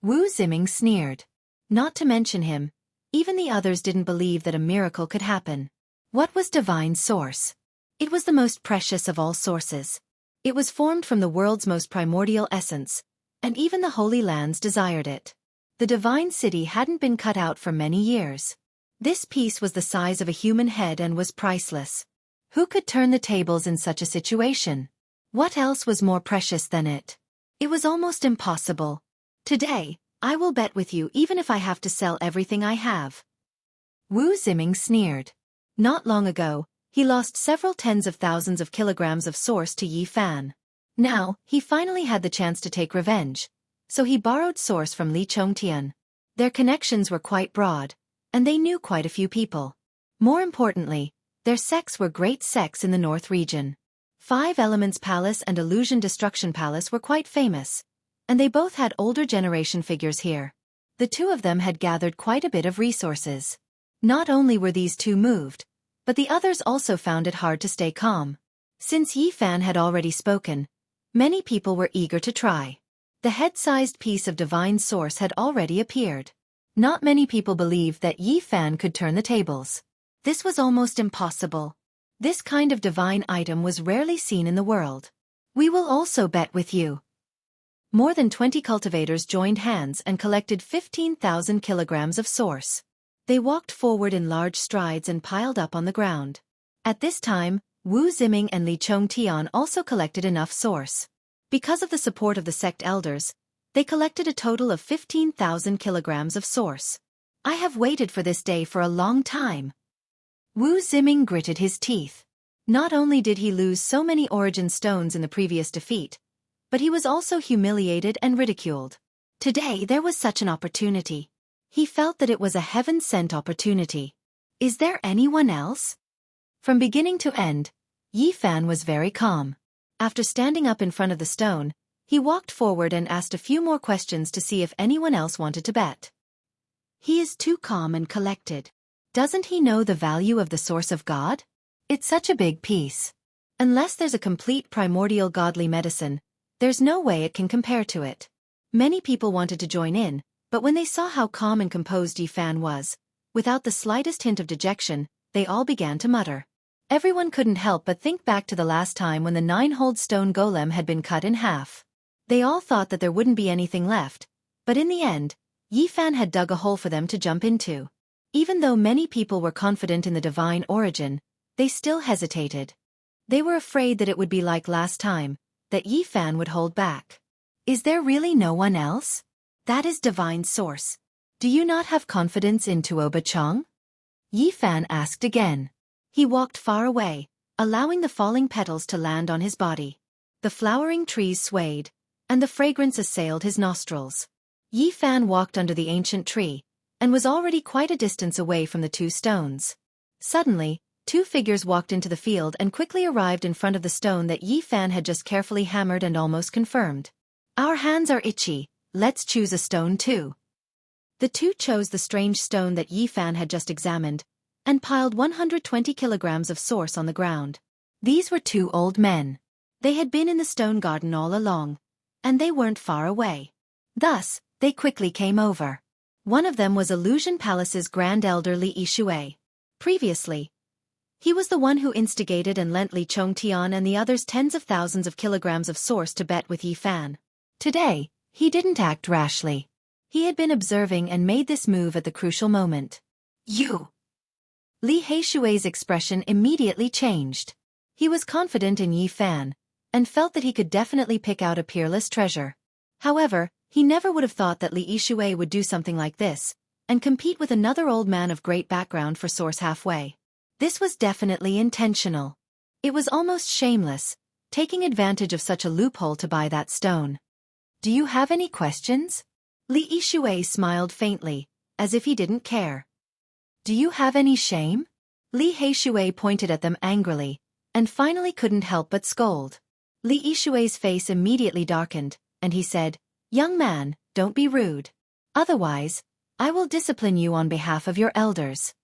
Wu Ziming sneered. Not to mention him, even the others didn't believe that a miracle could happen. What was divine source? It was the most precious of all sources. It was formed from the world's most primordial essence, and even the Holy Lands desired it. The divine city hadn't been cut out for many years. This piece was the size of a human head and was priceless. Who could turn the tables in such a situation? What else was more precious than it? It was almost impossible. Today, I will bet with you even if I have to sell everything I have. Wu Ziming sneered. Not long ago, he lost several tens of thousands of kilograms of source to Yi Fan. Now, he finally had the chance to take revenge, so he borrowed source from Li Chongtian. Their connections were quite broad, and they knew quite a few people. More importantly, their sects were great sects in the North region. Five Elements Palace and Illusion Destruction Palace were quite famous, and they both had older generation figures here. The two of them had gathered quite a bit of resources. Not only were these two moved, but the others also found it hard to stay calm. Since Yi Fan had already spoken, many people were eager to try. The head-sized piece of divine source had already appeared. Not many people believed that Yi Fan could turn the tables. This was almost impossible. This kind of divine item was rarely seen in the world. We will also bet with you. More than 20 cultivators joined hands and collected 15,000 kilograms of source. They walked forward in large strides and piled up on the ground. At this time, Wu Ziming and Li Chongtian also collected enough source. Because of the support of the sect elders, they collected a total of 15,000 kilograms of source. I have waited for this day for a long time. Wu Ziming gritted his teeth. Not only did he lose so many origin stones in the previous defeat, but he was also humiliated and ridiculed. Today there was such an opportunity. He felt that it was a heaven-sent opportunity. Is there anyone else? From beginning to end, Yi Fan was very calm. After standing up in front of the stone, he walked forward and asked a few more questions to see if anyone else wanted to bet. He is too calm and collected. Doesn't he know the value of the source of God? It's such a big piece. Unless there's a complete primordial godly medicine, there's no way it can compare to it. Many people wanted to join in, but when they saw how calm and composed Yi Fan was, without the slightest hint of dejection, they all began to mutter. Everyone couldn't help but think back to the last time when the 9-holed stone golem had been cut in half. They all thought that there wouldn't be anything left, but in the end, Yi Fan had dug a hole for them to jump into. Even though many people were confident in the divine origin, they still hesitated. They were afraid that it would be like last time, that Yi Fan would hold back. Is there really no one else? That is divine source. Do you not have confidence in Tuo Bachong? Yi Fan asked again. He walked far away, allowing the falling petals to land on his body. The flowering trees swayed, and the fragrance assailed his nostrils. Yi Fan walked under the ancient tree, and was already quite a distance away from the two stones. Suddenly, two figures walked into the field and quickly arrived in front of the stone that Yi Fan had just carefully hammered and almost confirmed. Our hands are itchy, let's choose a stone too. The two chose the strange stone that Yi Fan had just examined, and piled 120 kilograms of source on the ground. These were two old men. They had been in the stone garden all along, and they weren't far away. Thus, they quickly came over. One of them was Illusion Palace's Grand Elder Li Yishui. Previously, he was the one who instigated and lent Li Chongtian and the others tens of thousands of kilograms of source to bet with Yi Fan. Today, he didn't act rashly. He had been observing and made this move at the crucial moment. You! Li Heishui's expression immediately changed. He was confident in Yi Fan, and felt that he could definitely pick out a peerless treasure. However, he never would have thought that Li Yishui would do something like this, and compete with another old man of great background for source halfway. This was definitely intentional. It was almost shameless, taking advantage of such a loophole to buy that stone. Do you have any questions? Li Yishui smiled faintly, as if he didn't care. Do you have any shame? Li Heishui pointed at them angrily, and finally couldn't help but scold. Li Yishui's face immediately darkened, and he said, Young man, don't be rude. Otherwise, I will discipline you on behalf of your elders.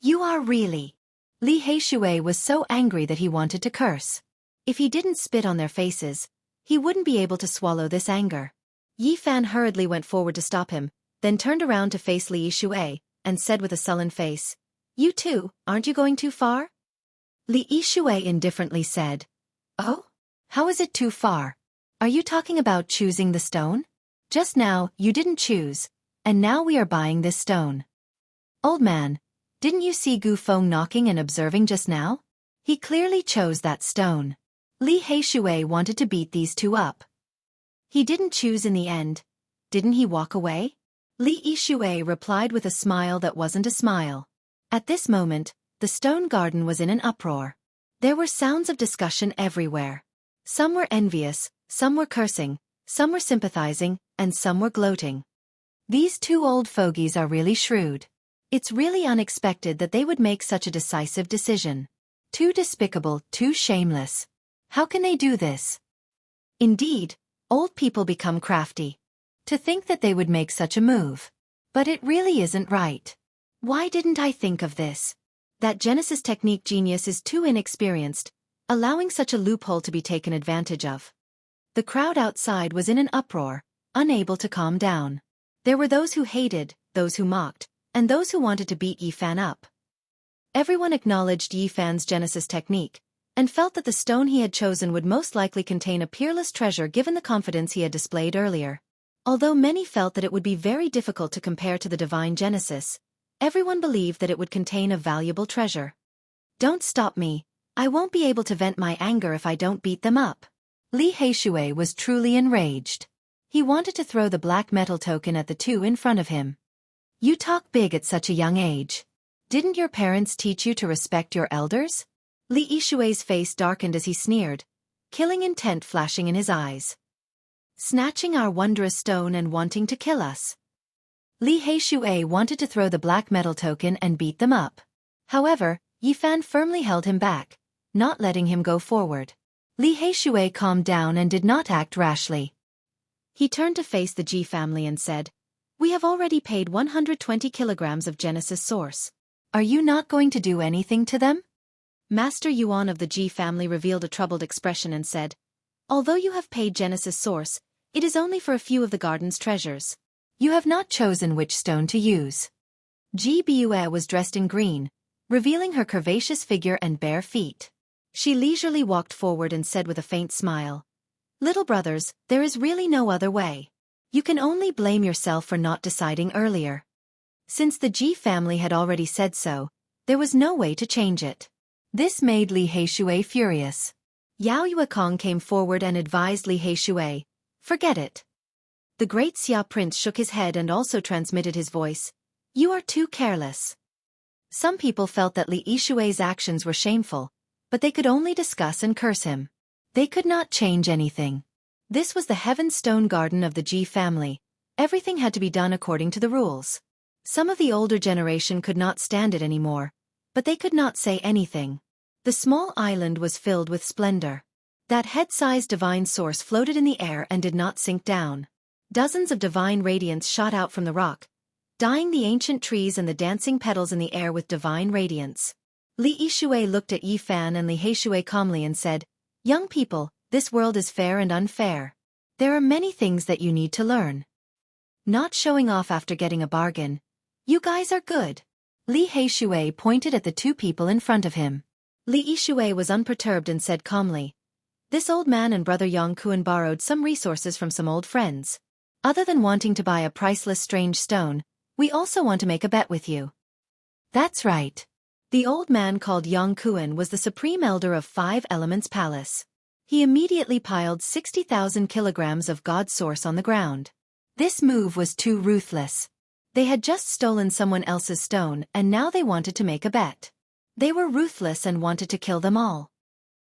You are really. Li Heishui was so angry that he wanted to curse. If he didn't spit on their faces, he wouldn't be able to swallow this anger. Yi Fan hurriedly went forward to stop him, then turned around to face Li Yishui, and said with a sullen face, "You too, aren't you going too far?" Li Yishui indifferently said, "Oh? How is it too far? Are you talking about choosing the stone? Just now, you didn't choose, and now we are buying this stone." "Old man, didn't you see Gu Feng knocking and observing just now? He clearly chose that stone." Li Heishui wanted to beat these two up. "He didn't choose in the end. Didn't he walk away?" Li Yishui replied with a smile that wasn't a smile. At this moment, the stone garden was in an uproar. There were sounds of discussion everywhere. Some were envious, some were cursing, some were sympathizing, and some were gloating. These two old fogies are really shrewd. It's really unexpected that they would make such a decisive decision. Too despicable, too shameless. How can they do this? Indeed, old people become crafty. To think that they would make such a move. But it really isn't right. Why didn't I think of this? That Genesis technique genius is too inexperienced, allowing such a loophole to be taken advantage of. The crowd outside was in an uproar, unable to calm down. There were those who hated, those who mocked, and those who wanted to beat Yi Fan up. Everyone acknowledged Yi Fan's Genesis technique, and felt that the stone he had chosen would most likely contain a peerless treasure given the confidence he had displayed earlier. Although many felt that it would be very difficult to compare to the divine Genesis, everyone believed that it would contain a valuable treasure. "Don't stop me, I won't be able to vent my anger if I don't beat them up." Li Heishui was truly enraged. He wanted to throw the black metal token at the two in front of him. "You talk big at such a young age. Didn't your parents teach you to respect your elders?" Li Yishui's face darkened as he sneered, killing intent flashing in his eyes. "Snatching our wondrous stone and wanting to kill us." Li Heishui wanted to throw the black metal token and beat them up. However, Yi Fan firmly held him back, not letting him go forward. Li Heishui calmed down and did not act rashly. He turned to face the Ji family and said, "We have already paid 120 kilograms of Genesis source. Are you not going to do anything to them?" Master Yuan of the Ji family revealed a troubled expression and said, "Although you have paid Genesis source, it is only for a few of the garden's treasures. You have not chosen which stone to use." Ji Bue was dressed in green, revealing her curvaceous figure and bare feet. She leisurely walked forward and said with a faint smile, "Little brothers, there is really no other way. You can only blame yourself for not deciding earlier." Since the Ji family had already said so, there was no way to change it. This made Li Heishui furious. Yao Yuekong came forward and advised Li Heishui, "Forget it." The great Xia prince shook his head and also transmitted his voice, "You are too careless." Some people felt that Li Yishui's actions were shameful, but they could only discuss and curse him. They could not change anything. This was the Heaven Stone Garden of the Ji family. Everything had to be done according to the rules. Some of the older generation could not stand it anymore, but they could not say anything. The small island was filled with splendor. That head-sized divine source floated in the air and did not sink down. Dozens of divine radiance shot out from the rock, dyeing the ancient trees and the dancing petals in the air with divine radiance. Li Yishui looked at Yi Fan and Li Heishui calmly and said, "Young people, this world is fair and unfair. There are many things that you need to learn. Not showing off after getting a bargain. You guys are good." Li Heishui pointed at the two people in front of him. Li Yishui was unperturbed and said calmly, "This old man and brother Jianghu borrowed some resources from some old friends. Other than wanting to buy a priceless strange stone, we also want to make a bet with you." "That's right." The old man called Jianghu was the supreme elder of Five Elements Palace. He immediately piled 60,000 kilograms of God source on the ground. This move was too ruthless. They had just stolen someone else's stone and now they wanted to make a bet. They were ruthless and wanted to kill them all.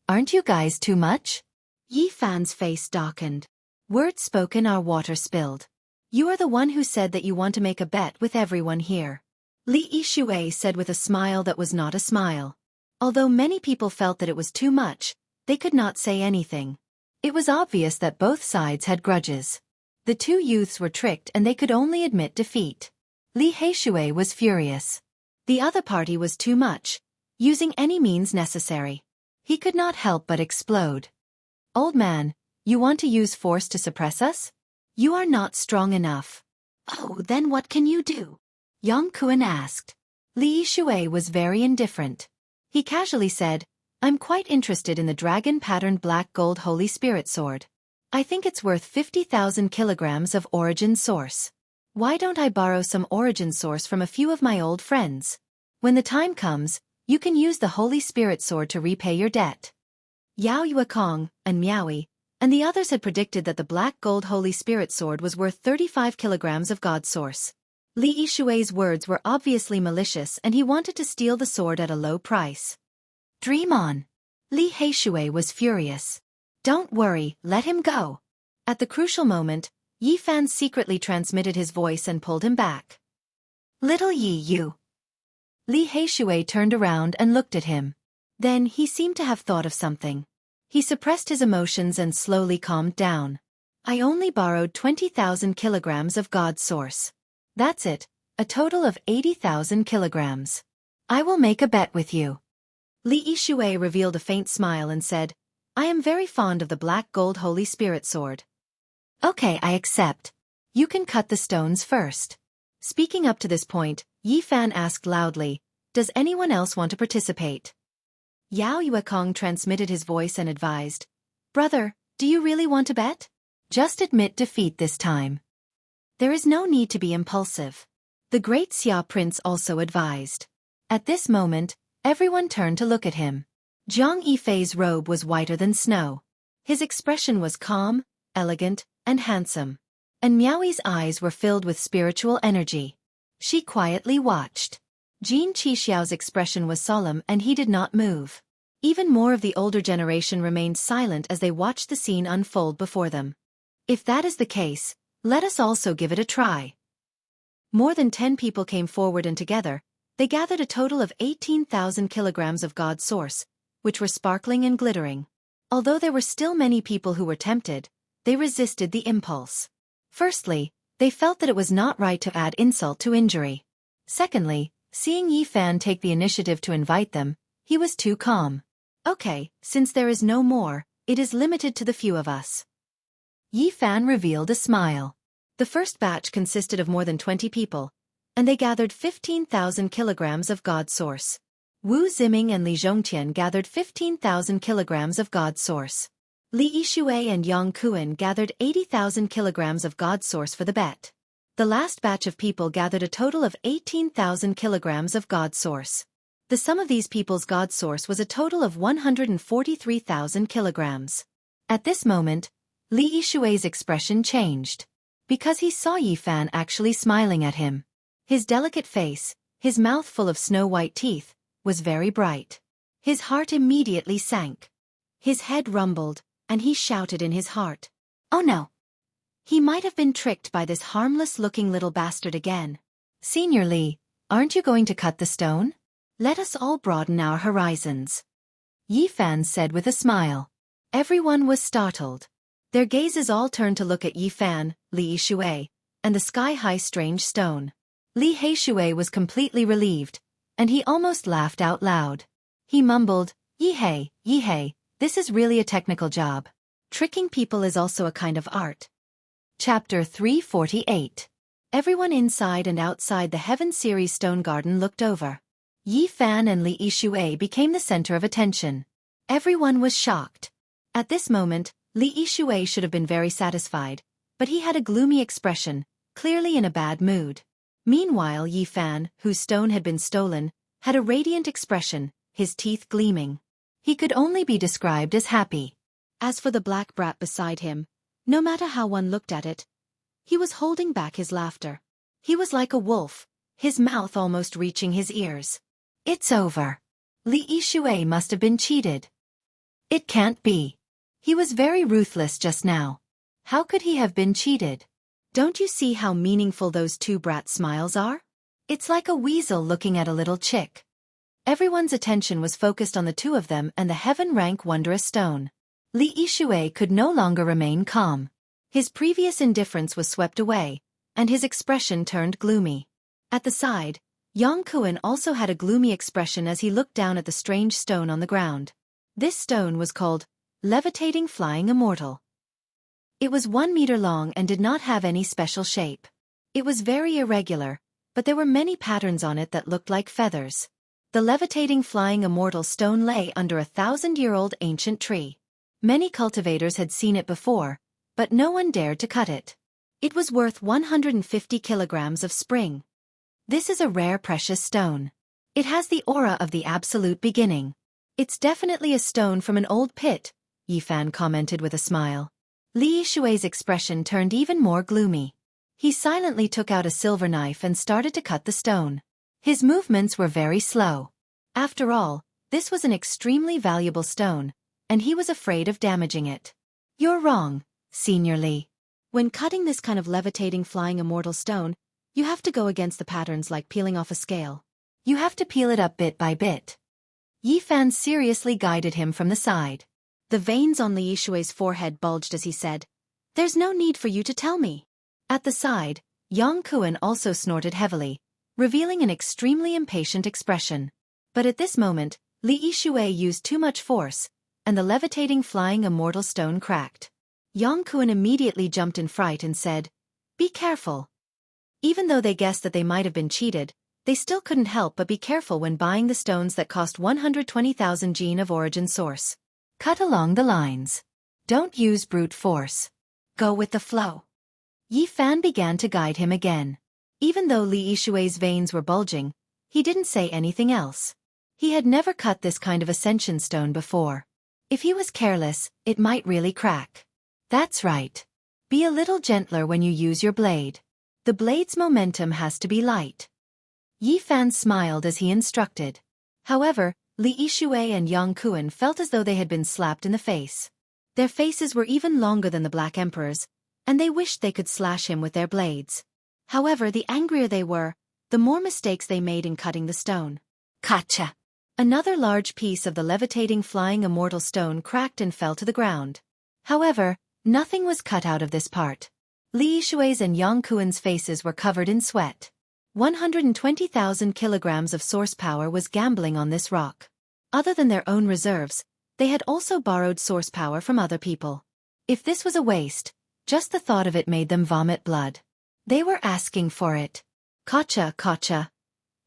"Aren't you guys too much?" Yi Fan's face darkened. Words spoken are water spilled. "You are the one who said that you want to make a bet with everyone here." Li Yishui said with a smile that was not a smile. Although many people felt that it was too much, they could not say anything. It was obvious that both sides had grudges. The two youths were tricked and they could only admit defeat. Li Heishui was furious. The other party was too much. using any means necessary. He could not help but explode. Old man, you want to use force to suppress us? You are not strong enough. Oh, then what can you do? Jianghu asked. Li Yishui was very indifferent. He casually said, I'm quite interested in the dragon-patterned black gold Holy Spirit sword. I think it's worth 50,000 kilograms of origin source. Why don't I borrow some origin source from a few of my old friends? When the time comes, you can use the Holy Spirit sword to repay your debt. Yao Yuekong and Miaoi and the others had predicted that the black gold Holy Spirit sword was worth 35 kilograms of God source. Li Yishui's words were obviously malicious and he wanted to steal the sword at a low price. Dream on. Li Heishui was furious. Don't worry, let him go. At the crucial moment, Yi Fan secretly transmitted his voice and pulled him back. Little Yi you. Li Heishui turned around and looked at him. Then he seemed to have thought of something. He suppressed his emotions and slowly calmed down. I only borrowed 20,000 kilograms of God source. That's it, a total of 80,000 kilograms. I will make a bet with you. Li Yishui revealed a faint smile and said, I am very fond of the black gold Holy Spirit sword. Okay, I accept. You can cut the stones first. Speaking up to this point, Yi Fan asked loudly, does anyone else want to participate? Yao Yuekong transmitted his voice and advised, Brother, do you really want to bet? Just admit defeat this time. There is no need to be impulsive. The great Xia prince also advised. At this moment, everyone turned to look at him. Zhang Yifei's robe was whiter than snow. His expression was calm, elegant, and handsome. And Miaoi's eyes were filled with spiritual energy. She quietly watched. Jin Qixiao's expression was solemn and he did not move. Even more of the older generation remained silent as they watched the scene unfold before them. If that is the case, let us also give it a try. More than 10 people came forward and together, they gathered a total of 18,000 kilograms of God source, which were sparkling and glittering. Although there were still many people who were tempted, they resisted the impulse. Firstly, they felt that it was not right to add insult to injury. Secondly, seeing Yi Fan take the initiative to invite them, he was too calm. Okay, since there is no more, it is limited to the few of us. Yi Fan revealed a smile. The first batch consisted of more than 20 people, and they gathered 15,000 kilograms of God source. Wu Ziming and Li Zhongtian gathered 15,000 kilograms of God source. Li Yishui and Yang Kuan gathered 80,000 kilograms of God source for the bet. The last batch of people gathered a total of 18,000 kilograms of God source. The sum of these people's God source was a total of 143,000 kilograms. At this moment, Li Yishui's expression changed. Because he saw Yi Fan actually smiling at him. His delicate face, his mouth full of snow-white teeth, was very bright. His heart immediately sank. His head rumbled, and he shouted in his heart, Oh no! He might have been tricked by this harmless-looking little bastard again. Senior Li, aren't you going to cut the stone? Let us all broaden our horizons. Yi Fan said with a smile. Everyone was startled. Their gazes all turned to look at Yi Fan, Li Yishui, and the sky-high strange stone. Li Heishui was completely relieved, and he almost laughed out loud. He mumbled, Yi Hei, this is really a technical job. Tricking people is also a kind of art. Chapter 348. Everyone inside and outside the Heaven Series Stone Garden looked over. Yi Fan and Li Yishui became the center of attention. Everyone was shocked. At this moment, Li Yishui should have been very satisfied, but he had a gloomy expression, clearly in a bad mood. Meanwhile, Yi Fan, whose stone had been stolen, had a radiant expression, his teeth gleaming. He could only be described as happy. As for the black brat beside him, no matter how one looked at it, he was holding back his laughter. He was like a wolf, his mouth almost reaching his ears. It's over. Li Yishui must have been cheated. It can't be. He was very ruthless just now. How could he have been cheated? Don't you see how meaningful those two brat smiles are? It's like a weasel looking at a little chick. Everyone's attention was focused on the two of them and the heaven-rank wondrous stone. Li Yishui could no longer remain calm. His previous indifference was swept away, and his expression turned gloomy. At the side, Jianghu also had a gloomy expression as he looked down at the strange stone on the ground. This stone was called Levitating Flying Immortal. It was 1 meter long and did not have any special shape. It was very irregular, but there were many patterns on it that looked like feathers. The levitating flying immortal stone lay under a 1,000-year-old ancient tree. Many cultivators had seen it before, but no one dared to cut it. It was worth 150 kilograms of spring. This is a rare precious stone. It has the aura of the absolute beginning. It's definitely a stone from an old pit, Yifan commented with a smile. Li Yishui's expression turned even more gloomy. He silently took out a silver knife and started to cut the stone. His movements were very slow. After all, this was an extremely valuable stone, and he was afraid of damaging it. You're wrong, Senior Li. When cutting this kind of levitating flying immortal stone, you have to go against the patterns like peeling off a scale. You have to peel it up bit by bit. Yifan seriously guided him from the side. The veins on Li Yishui's forehead bulged as he said, "There's no need for you to tell me." At the side, Jianghu also snorted heavily, revealing an extremely impatient expression. But at this moment, Li Yishui used too much force, and the levitating flying immortal stone cracked. Jianghu immediately jumped in fright and said, "Be careful." Even though they guessed that they might have been cheated, they still couldn't help but be careful when buying the stones that cost 120,000 gene of origin source. Cut along the lines. Don't use brute force. Go with the flow. Yifan began to guide him again. Even though Li Yishui's veins were bulging, he didn't say anything else. He had never cut this kind of ascension stone before. If he was careless, it might really crack. That's right. Be a little gentler when you use your blade. The blade's momentum has to be light. Yifan smiled as he instructed. However, Li Yishui and Jianghu felt as though they had been slapped in the face. Their faces were even longer than the Black Emperor's, and they wished they could slash him with their blades. However, the angrier they were, the more mistakes they made in cutting the stone. Kacha! Another large piece of the levitating flying immortal stone cracked and fell to the ground. However, nothing was cut out of this part. Li Yishui's and Jianghu's faces were covered in sweat. 120,000 kilograms of source power was gambling on this rock. Other than their own reserves, they had also borrowed source power from other people. If this was a waste, just the thought of it made them vomit blood. They were asking for it. Kacha, kacha.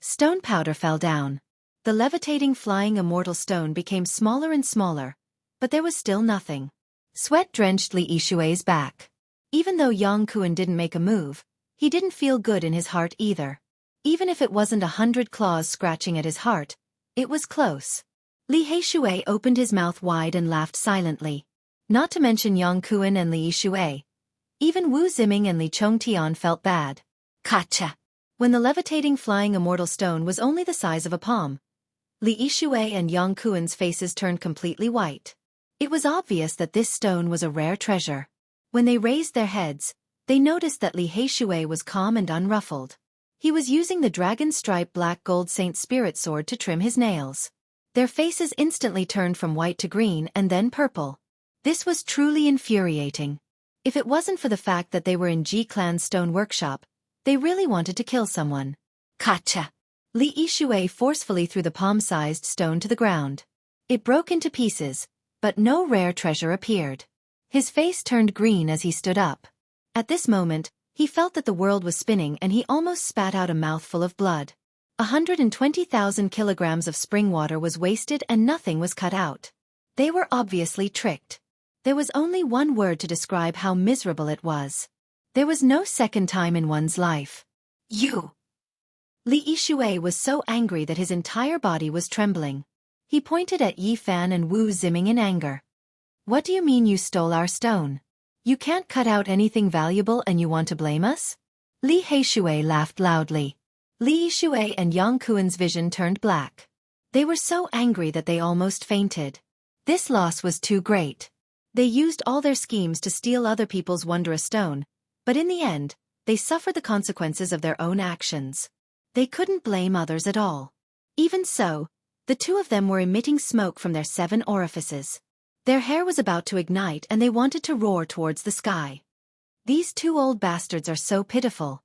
Stone powder fell down. The levitating flying immortal stone became smaller and smaller, but there was still nothing. Sweat drenched Li Yishui's back. Even though Jianghu didn't make a move, he didn't feel good in his heart either. Even if it wasn't 100 claws scratching at his heart, it was close. Li Yishui opened his mouth wide and laughed silently. Not to mention Jianghu and Li Yishui. Even Wu Ziming and Li Chongtian felt bad. Kacha! When the levitating flying immortal stone was only the size of a palm, Li Yishui and Jianghu's faces turned completely white. It was obvious that this stone was a rare treasure. When they raised their heads, they noticed that Li Yishui was calm and unruffled. He was using the dragon-striped black gold Saint Spirit sword to trim his nails. Their faces instantly turned from white to green and then purple. This was truly infuriating. If it wasn't for the fact that they were in Ji-clan's stone workshop, they really wanted to kill someone. Kacha! Li Yishui forcefully threw the palm-sized stone to the ground. It broke into pieces, but no rare treasure appeared. His face turned green as he stood up. At this moment, he felt that the world was spinning and he almost spat out a mouthful of blood. 120,000 kilograms of spring water was wasted and nothing was cut out. They were obviously tricked. There was only one word to describe how miserable it was. There was no second time in one's life. You! Li Yishui was so angry that his entire body was trembling. He pointed at Yifan and Wu Ziming in anger. What do you mean you stole our stone? You can't cut out anything valuable and you want to blame us? Li Yishui laughed loudly. Li Yishui and Jianghu's vision turned black. They were so angry that they almost fainted. This loss was too great. They used all their schemes to steal other people's wondrous stone, but in the end, they suffered the consequences of their own actions. They couldn't blame others at all. Even so, the two of them were emitting smoke from their 7 orifices. Their hair was about to ignite and they wanted to roar towards the sky. These 2 old bastards are so pitiful.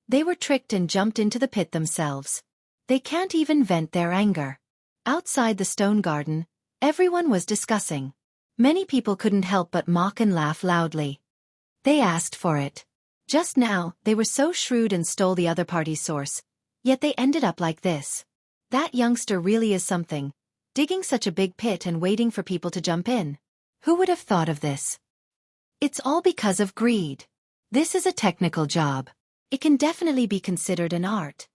They were tricked and jumped into the pit themselves. They can't even vent their anger. Outside the stone garden, everyone was discussing. Many people couldn't help but mock and laugh loudly. They asked for it. Just now, they were so shrewd and stole the other party's source, yet they ended up like this. That youngster really is something, digging such a big pit and waiting for people to jump in. Who would have thought of this? It's all because of greed. This is a technical job. It can definitely be considered an art.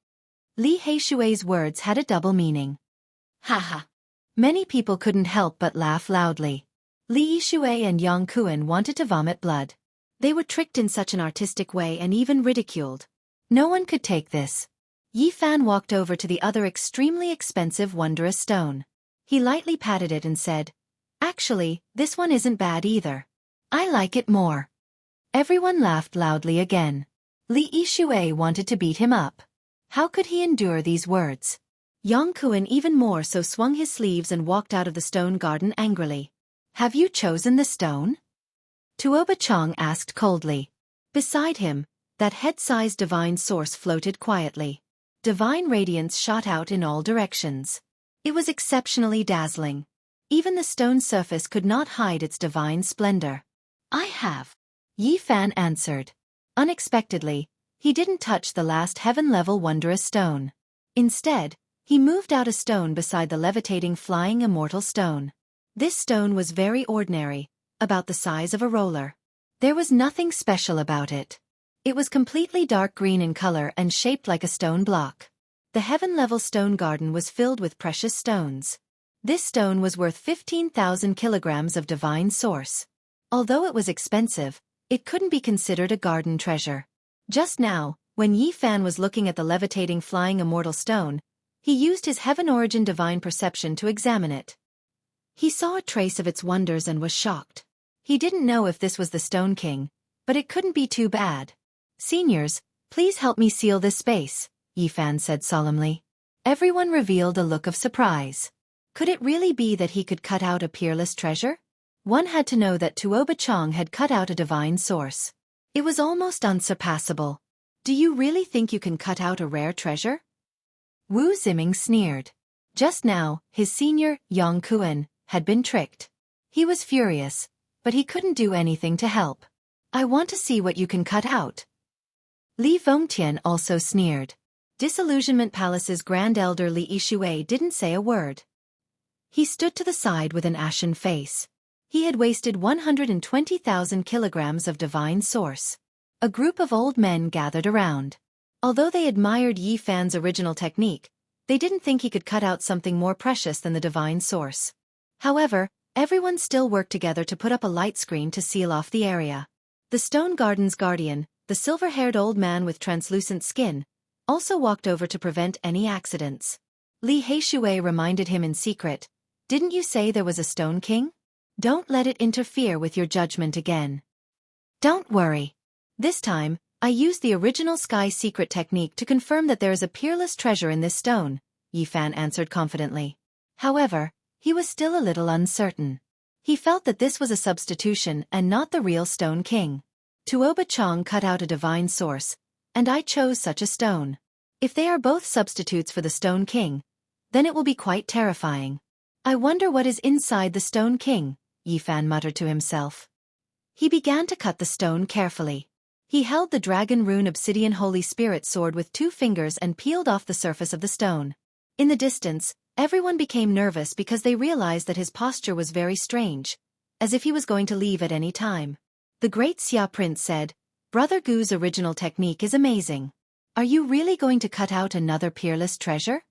Li Heishui's words had a double meaning. Haha. Many people couldn't help but laugh loudly. Li Yishui and Yang Kuan wanted to vomit blood. They were tricked in such an artistic way and even ridiculed. No one could take this. Yi Fan walked over to the other extremely expensive wondrous stone. He lightly patted it and said, "Actually, this one isn't bad either. I like it more." Everyone laughed loudly again. Li Yishui wanted to beat him up. How could he endure these words? Yang Kuan even more so swung his sleeves and walked out of the stone garden angrily. "Have you chosen the stone?" Tuoba Chong asked coldly. Beside him, that head-sized divine source floated quietly. Divine radiance shot out in all directions. It was exceptionally dazzling. Even the stone surface could not hide its divine splendor. "I have," Yi Fan answered. Unexpectedly, he didn't touch the last heaven-level wondrous stone. Instead, he moved out a stone beside the levitating flying immortal stone. This stone was very ordinary, about the size of a roller. There was nothing special about it. It was completely dark green in color and shaped like a stone block. The heaven-level stone garden was filled with precious stones. This stone was worth 15,000 kilograms of divine source. Although it was expensive, it couldn't be considered a garden treasure. Just now, when Yi Fan was looking at the levitating flying immortal stone, he used his heaven-origin divine perception to examine it. He saw a trace of its wonders and was shocked. He didn't know if this was the Stone King, but it couldn't be too bad. "Seniors, please help me seal this space," Yi Fan said solemnly. Everyone revealed a look of surprise. Could it really be that he could cut out a peerless treasure? One had to know that Tuoba Chong had cut out a divine source. It was almost unsurpassable. "Do you really think you can cut out a rare treasure?" Wu Ziming sneered. Just now, his senior, Yang Kuan, had been tricked. He was furious, but he couldn't do anything to help. "I want to see what you can cut out." Li Fengtian also sneered. Disillusionment Palace's Grand Elder Li Yishui didn't say a word. He stood to the side with an ashen face. He had wasted 120,000 kilograms of divine source. A group of old men gathered around. Although they admired Yi Fan's original technique, they didn't think he could cut out something more precious than the divine source. However, everyone still worked together to put up a light screen to seal off the area. The stone garden's guardian, the silver-haired old man with translucent skin, also walked over to prevent any accidents. Li Heishui reminded him in secret, "Didn't you say there was a Stone King? Don't let it interfere with your judgment again." "Don't worry. This time, I used the original Sky Secret technique to confirm that there is a peerless treasure in this stone," Yi Fan answered confidently. However, he was still a little uncertain. He felt that this was a substitution and not the real Stone King. "Tuoba Chong cut out a divine source, and I chose such a stone. If they are both substitutes for the Stone King, then it will be quite terrifying. I wonder what is inside the Stone King," Yi Fan muttered to himself. He began to cut the stone carefully. He held the Dragon Rune Obsidian Holy Spirit sword with 2 fingers and peeled off the surface of the stone. In the distance, everyone became nervous because they realized that his posture was very strange, as if he was going to leave at any time. The great Xia Prince said, "Brother Gu's original technique is amazing. Are you really going to cut out another peerless treasure?"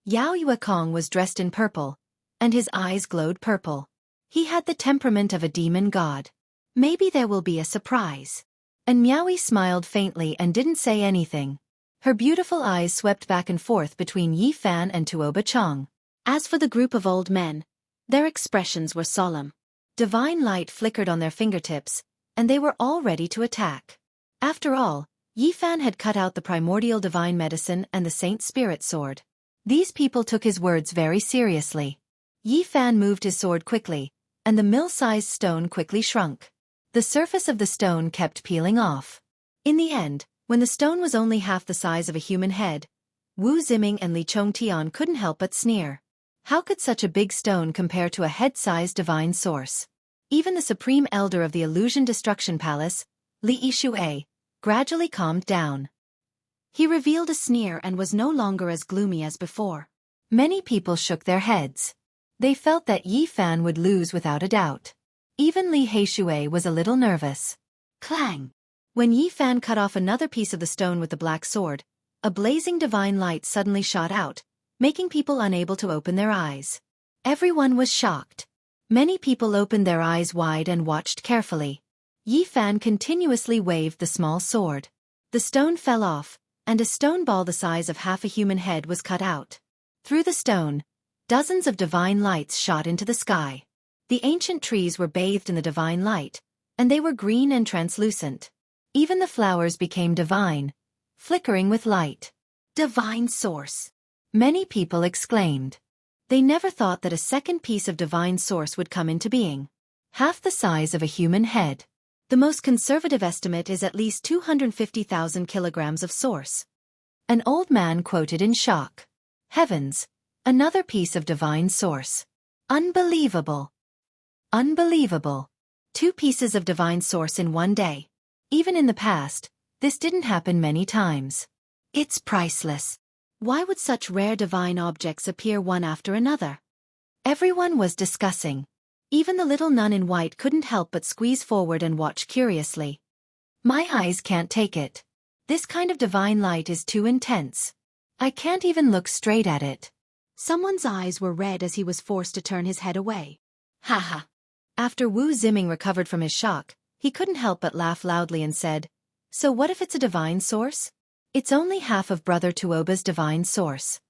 Yao Yuekong was dressed in purple, and his eyes glowed purple. He had the temperament of a demon god. "Maybe there will be a surprise." And Miaoi smiled faintly and didn't say anything. Her beautiful eyes swept back and forth between Yi Fan and Tuoba Chong. As for the group of old men, their expressions were solemn. Divine light flickered on their fingertips, and they were all ready to attack. After all, Yi Fan had cut out the primordial divine medicine and the Saint Spirit sword. These people took his words very seriously. Yi Fan moved his sword quickly, and the mill-sized stone quickly shrunk. The surface of the stone kept peeling off. In the end, when the stone was only half the size of a human head, Wu Ziming and Li Chongtian couldn't help but sneer. How could such a big stone compare to a head-sized divine source? Even the supreme elder of the Illusion Destruction Palace, Li Yixue, gradually calmed down. He revealed a sneer and was no longer as gloomy as before. Many people shook their heads. They felt that Yi Fan would lose without a doubt. Even Li Heishue was a little nervous. Clang! When Yi Fan cut off another piece of the stone with the black sword, a blazing divine light suddenly shot out, making people unable to open their eyes. Everyone was shocked. Many people opened their eyes wide and watched carefully. Yi Fan continuously waved the small sword. The stone fell off, and a stone ball the size of half a human head was cut out. Through the stone, dozens of divine lights shot into the sky. The ancient trees were bathed in the divine light, and they were green and translucent. Even the flowers became divine, flickering with light. Divine source! Many people exclaimed. They never thought that a second piece of divine source would come into being. Half the size of a human head. The most conservative estimate is at least 250,000 kilograms of source. An old man quoted in shock. Heavens! Another piece of divine source. Unbelievable! Unbelievable! 2 pieces of divine source in one day. Even in the past, this didn't happen many times. It's priceless. Why would such rare divine objects appear one after another? Everyone was discussing. Even the little nun in white couldn't help but squeeze forward and watch curiously. My eyes can't take it. This kind of divine light is too intense. I can't even look straight at it. Someone's eyes were red as he was forced to turn his head away. Haha. After Wu Ziming recovered from his shock, he couldn't help but laugh loudly and said, "So what if it's a divine source? It's only half of Brother Tuoba's divine source."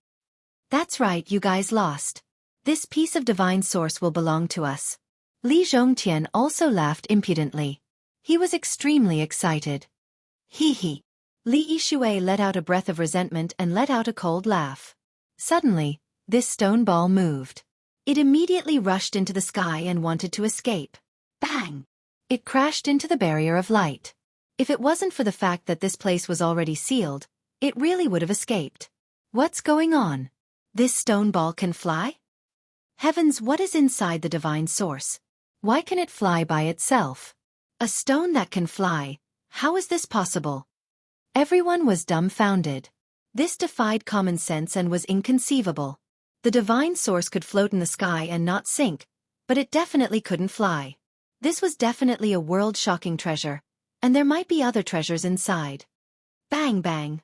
That's right, you guys lost. This piece of divine source will belong to us. Li Zhongtian also laughed impudently. He was extremely excited. Hee hee. Li Yixue let out a breath of resentment and let out a cold laugh. Suddenly, this stone ball moved. It immediately rushed into the sky and wanted to escape. Bang! It crashed into the barrier of light. If it wasn't for the fact that this place was already sealed, it really would have escaped. What's going on? This stone ball can fly? Heavens, what is inside the divine source? Why can it fly by itself? A stone that can fly, how is this possible? Everyone was dumbfounded. This defied common sense and was inconceivable. The divine source could float in the sky and not sink, but it definitely couldn't fly. This was definitely a world-shocking treasure, and there might be other treasures inside. Bang bang.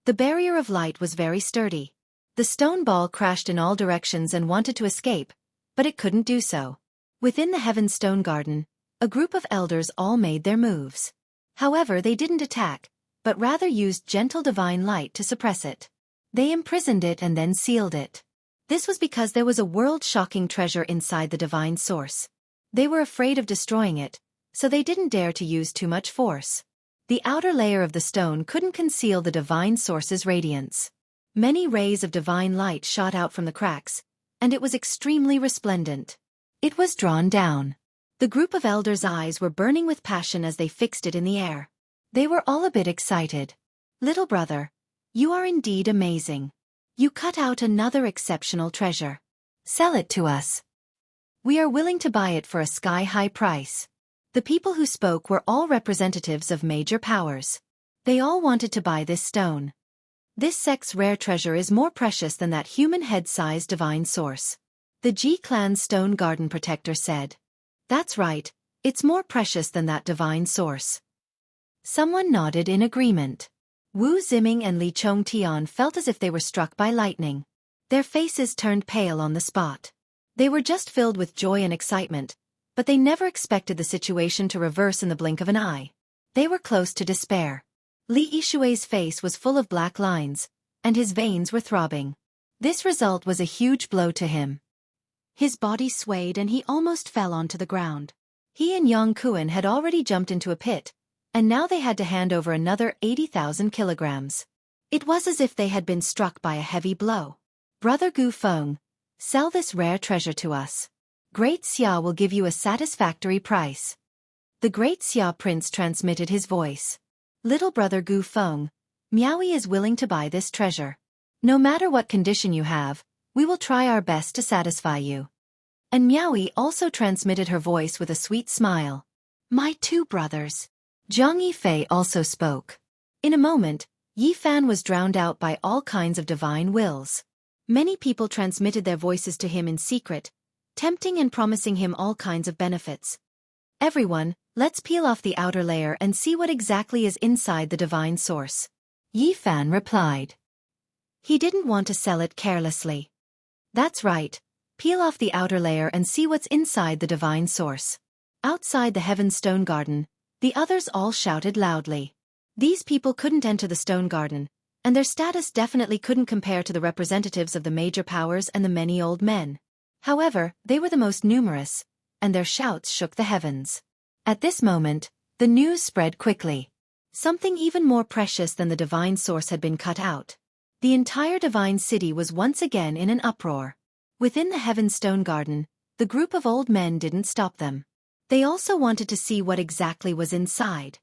The barrier of light was very sturdy. The stone ball crashed in all directions and wanted to escape, but it couldn't do so. Within the Heaven Stone Garden, a group of elders all made their moves. However, they didn't attack, but rather used gentle divine light to suppress it. They imprisoned it and then sealed it. This was because there was a world-shocking treasure inside the divine source. They were afraid of destroying it, so they didn't dare to use too much force. The outer layer of the stone couldn't conceal the divine source's radiance. Many rays of divine light shot out from the cracks, and it was extremely resplendent. It was drawn down. The group of elders' eyes were burning with passion as they fixed it in the air. They were all a bit excited. Little brother, you are indeed amazing. You cut out another exceptional treasure. Sell it to us. We are willing to buy it for a sky-high price. The people who spoke were all representatives of major powers. They all wanted to buy this stone. This sect's rare treasure is more precious than that human head-sized divine source. The Ji Clan's Stone Garden Protector said. That's right, it's more precious than that divine source. Someone nodded in agreement. Wu Ziming and Li Chongtian felt as if they were struck by lightning. Their faces turned pale on the spot. They were just filled with joy and excitement, but they never expected the situation to reverse in the blink of an eye. They were close to despair. Li Yixue's face was full of black lines, and his veins were throbbing. This result was a huge blow to him. His body swayed and he almost fell onto the ground. He and Yang Kuan had already jumped into a pit, and now they had to hand over another 80,000 kilograms. It was as if they had been struck by a heavy blow. Brother Gu Feng, sell this rare treasure to us. Great Xia will give you a satisfactory price. The Great Xia Prince transmitted his voice. Little brother Gu Feng, Miaoyi is willing to buy this treasure. No matter what condition you have, we will try our best to satisfy you. And Miaoyi also transmitted her voice with a sweet smile. My two brothers. Zhang Yifei also spoke. In a moment, Yi Fan was drowned out by all kinds of divine wills. Many people transmitted their voices to him in secret, tempting and promising him all kinds of benefits. Everyone, let's peel off the outer layer and see what exactly is inside the divine source. Yi Fan replied. He didn't want to sell it carelessly. That's right, peel off the outer layer and see what's inside the divine source. Outside the Heaven Stone Garden, the others all shouted loudly. These people couldn't enter the stone garden, and their status definitely couldn't compare to the representatives of the major powers and the many old men. However, they were the most numerous, and their shouts shook the heavens. At this moment, the news spread quickly. Something even more precious than the divine source had been cut out. The entire divine city was once again in an uproar. Within the Heaven Stone Garden, the group of old men didn't stop them. They also wanted to see what exactly was inside.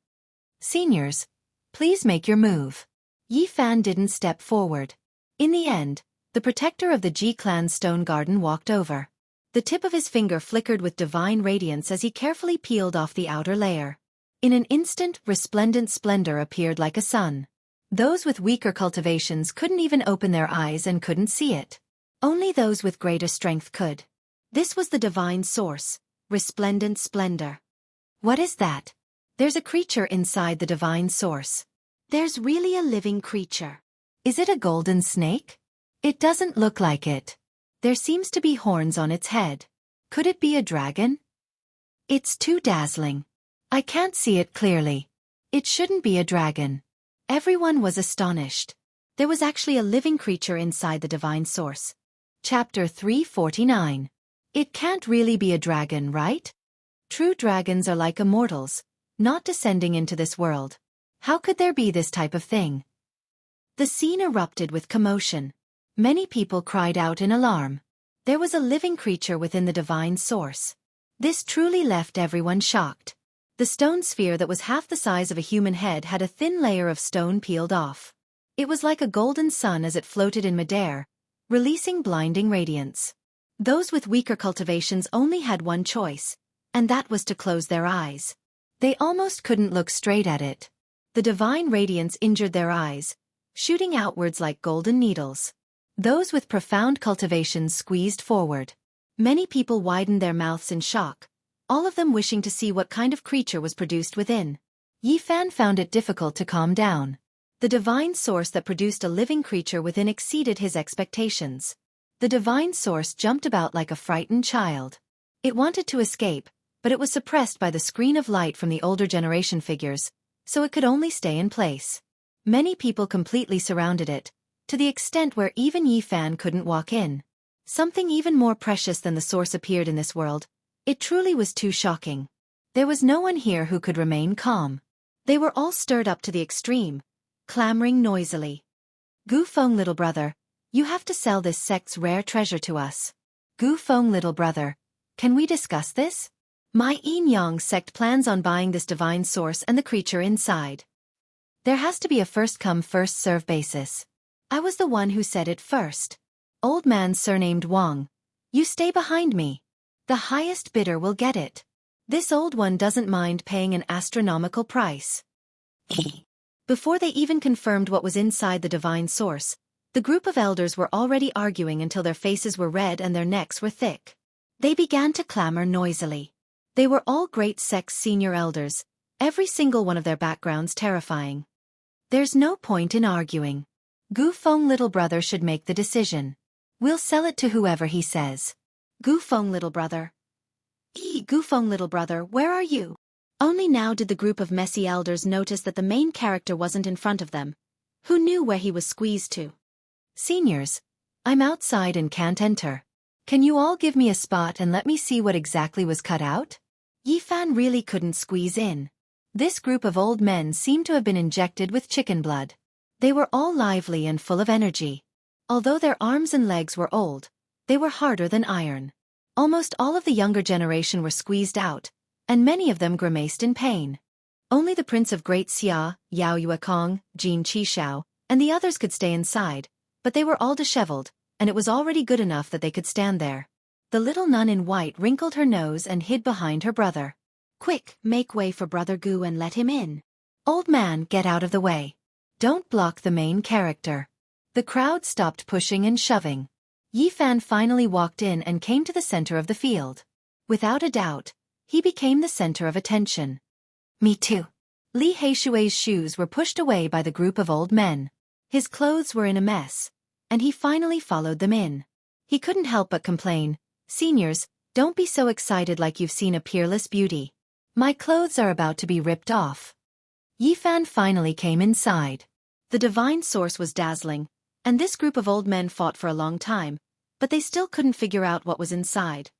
Seniors, please make your move. Yi Fan didn't step forward. In the end, the protector of the Ji clan's stone garden walked over. The tip of his finger flickered with divine radiance as he carefully peeled off the outer layer. In an instant, resplendent splendor appeared like a sun. Those with weaker cultivations couldn't even open their eyes and couldn't see it. Only those with greater strength could. This was the divine source, resplendent splendor. What is that? There's a creature inside the divine source. There's really a living creature. Is it a golden snake? It doesn't look like it. There seems to be horns on its head. Could it be a dragon? It's too dazzling. I can't see it clearly. It shouldn't be a dragon. Everyone was astonished. There was actually a living creature inside the divine source. Chapter 349. It can't really be a dragon, right? True dragons are like immortals, not descending into this world. How could there be this type of thing? The scene erupted with commotion. Many people cried out in alarm. There was a living creature within the divine source. This truly left everyone shocked. The stone sphere that was half the size of a human head had a thin layer of stone peeled off. It was like a golden sun as it floated in midair, releasing blinding radiance. Those with weaker cultivations only had one choice, and that was to close their eyes. They almost couldn't look straight at it. The divine radiance injured their eyes, shooting outwards like golden needles. Those with profound cultivations squeezed forward. Many people widened their mouths in shock, all of them wishing to see what kind of creature was produced within. Yi Fan found it difficult to calm down. The divine source that produced a living creature within exceeded his expectations. The divine source jumped about like a frightened child. It wanted to escape, but it was suppressed by the screen of light from the older generation figures, so it could only stay in place. Many people completely surrounded it, to the extent where even Yi Fan couldn't walk in. Something even more precious than the source appeared in this world. It truly was too shocking. There was no one here who could remain calm. They were all stirred up to the extreme, clamoring noisily. Gu Feng, little brother, you have to sell this sect's rare treasure to us. Gu Feng, little brother, can we discuss this? My Yin Yang sect plans on buying this divine source and the creature inside. There has to be a first-come, first-served basis. I was the one who said it first. Old man surnamed Wang. You stay behind me. The highest bidder will get it. This old one doesn't mind paying an astronomical price. Before they even confirmed what was inside the divine source, the group of elders were already arguing until their faces were red and their necks were thick. They began to clamor noisily. They were all great sect's senior elders, every single one of their backgrounds terrifying. There's no point in arguing. Gu Feng, little brother, should make the decision. We'll sell it to whoever he says. Gu Feng, little brother. Gu Feng, little brother, where are you? Only now did the group of messy elders notice that the main character wasn't in front of them. Who knew where he was squeezed to? Seniors, I'm outside and can't enter. Can you all give me a spot and let me see what exactly was cut out? Yi Fan really couldn't squeeze in. This group of old men seemed to have been injected with chicken blood. They were all lively and full of energy. Although their arms and legs were old, they were harder than iron. Almost all of the younger generation were squeezed out, and many of them grimaced in pain. Only the Prince of Great Xia, Yao Yuekong, Jin Qishao, and the others could stay inside, but they were all disheveled, and it was already good enough that they could stand there. The little nun in white wrinkled her nose and hid behind her brother. "Quick, make way for Brother Gu and let him in." "Old man, get out of the way. Don't block the main character." The crowd stopped pushing and shoving. Yi Fan finally walked in and came to the center of the field. Without a doubt, he became the center of attention. "Me too." Li Heishui's shoes were pushed away by the group of old men. His clothes were in a mess, and he finally followed them in. He couldn't help but complain, "Seniors, don't be so excited like you've seen a peerless beauty. My clothes are about to be ripped off." Yi Fan finally came inside. The divine source was dazzling, and this group of old men fought for a long time, but they still couldn't figure out what was inside.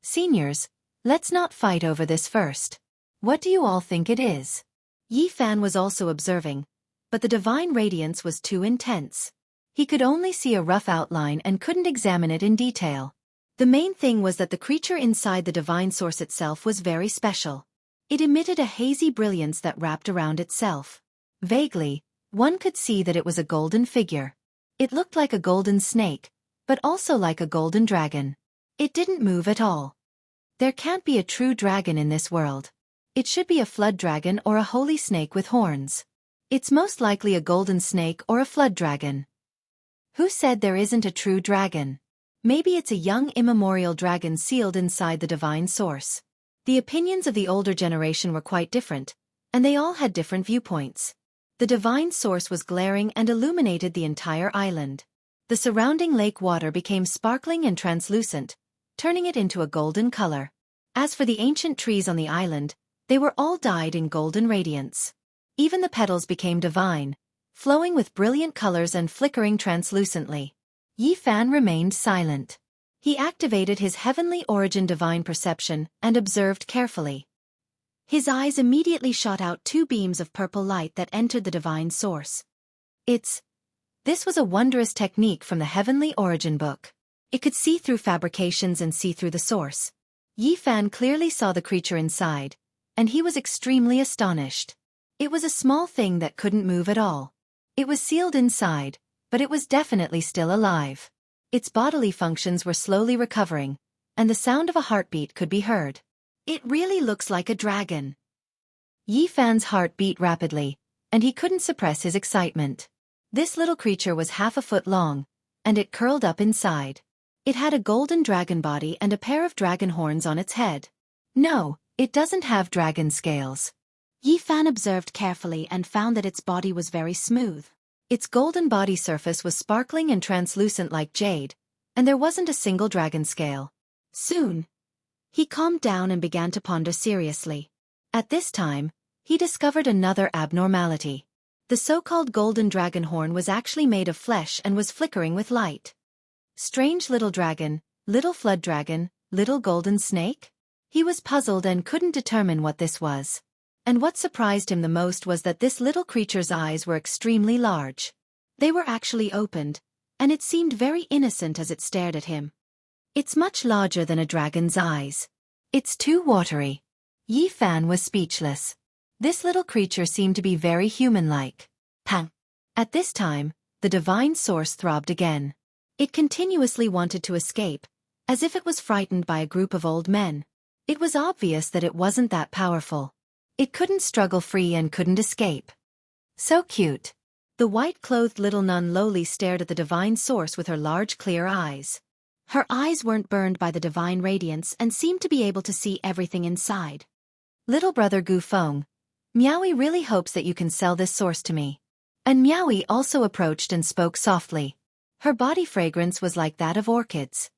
"Seniors, let's not fight over this first. What do you all think it is?" Yi Fan was also observing, but the divine radiance was too intense. He could only see a rough outline and couldn't examine it in detail. The main thing was that the creature inside the divine source itself was very special. It emitted a hazy brilliance that wrapped around itself. Vaguely, one could see that it was a golden figure. It looked like a golden snake, but also like a golden dragon. It didn't move at all. There can't be a true dragon in this world. It should be a flood dragon or a holy snake with horns. It's most likely a golden snake or a flood dragon. Who said there isn't a true dragon? Maybe it's a young immemorial dragon sealed inside the divine source. The opinions of the older generation were quite different, and they all had different viewpoints. The divine source was glaring and illuminated the entire island. The surrounding lake water became sparkling and translucent, turning it into a golden color. As for the ancient trees on the island, they were all dyed in golden radiance. Even the petals became divine, flowing with brilliant colors and flickering translucently. Yi Fan remained silent. He activated his heavenly origin divine perception and observed carefully. His eyes immediately shot out two beams of purple light that entered the divine source. This was a wondrous technique from the Heavenly Origin book. It could see through fabrications and see through the source. Yi Fan clearly saw the creature inside, and he was extremely astonished. It was a small thing that couldn't move at all. It was sealed inside, but it was definitely still alive. Its bodily functions were slowly recovering, and the sound of a heartbeat could be heard. "It really looks like a dragon." Yi Fan's heart beat rapidly, and he couldn't suppress his excitement. This little creature was half a foot long, and it curled up inside. It had a golden dragon body and a pair of dragon horns on its head. No, it doesn't have dragon scales. Yi Fan observed carefully and found that its body was very smooth. Its golden body surface was sparkling and translucent like jade, and there wasn't a single dragon scale. Soon, he calmed down and began to ponder seriously. At this time, he discovered another abnormality. The so-called golden dragon horn was actually made of flesh and was flickering with light. Strange little dragon, little flood dragon, little golden snake? He was puzzled and couldn't determine what this was. And what surprised him the most was that this little creature's eyes were extremely large. They were actually opened, and it seemed very innocent as it stared at him. "It's much larger than a dragon's eyes. It's too watery." Yi Fan was speechless. This little creature seemed to be very human-like. Pang! At this time, the divine source throbbed again. It continuously wanted to escape, as if it was frightened by a group of old men. It was obvious that it wasn't that powerful. It couldn't struggle free and couldn't escape. So cute. The white-clothed little nun lowly stared at the divine source with her large clear eyes. Her eyes weren't burned by the divine radiance and seemed to be able to see everything inside. "Little brother Gu Feng, Miaowie really hopes that you can sell this source to me." And Miaowie also approached and spoke softly. Her body fragrance was like that of orchids.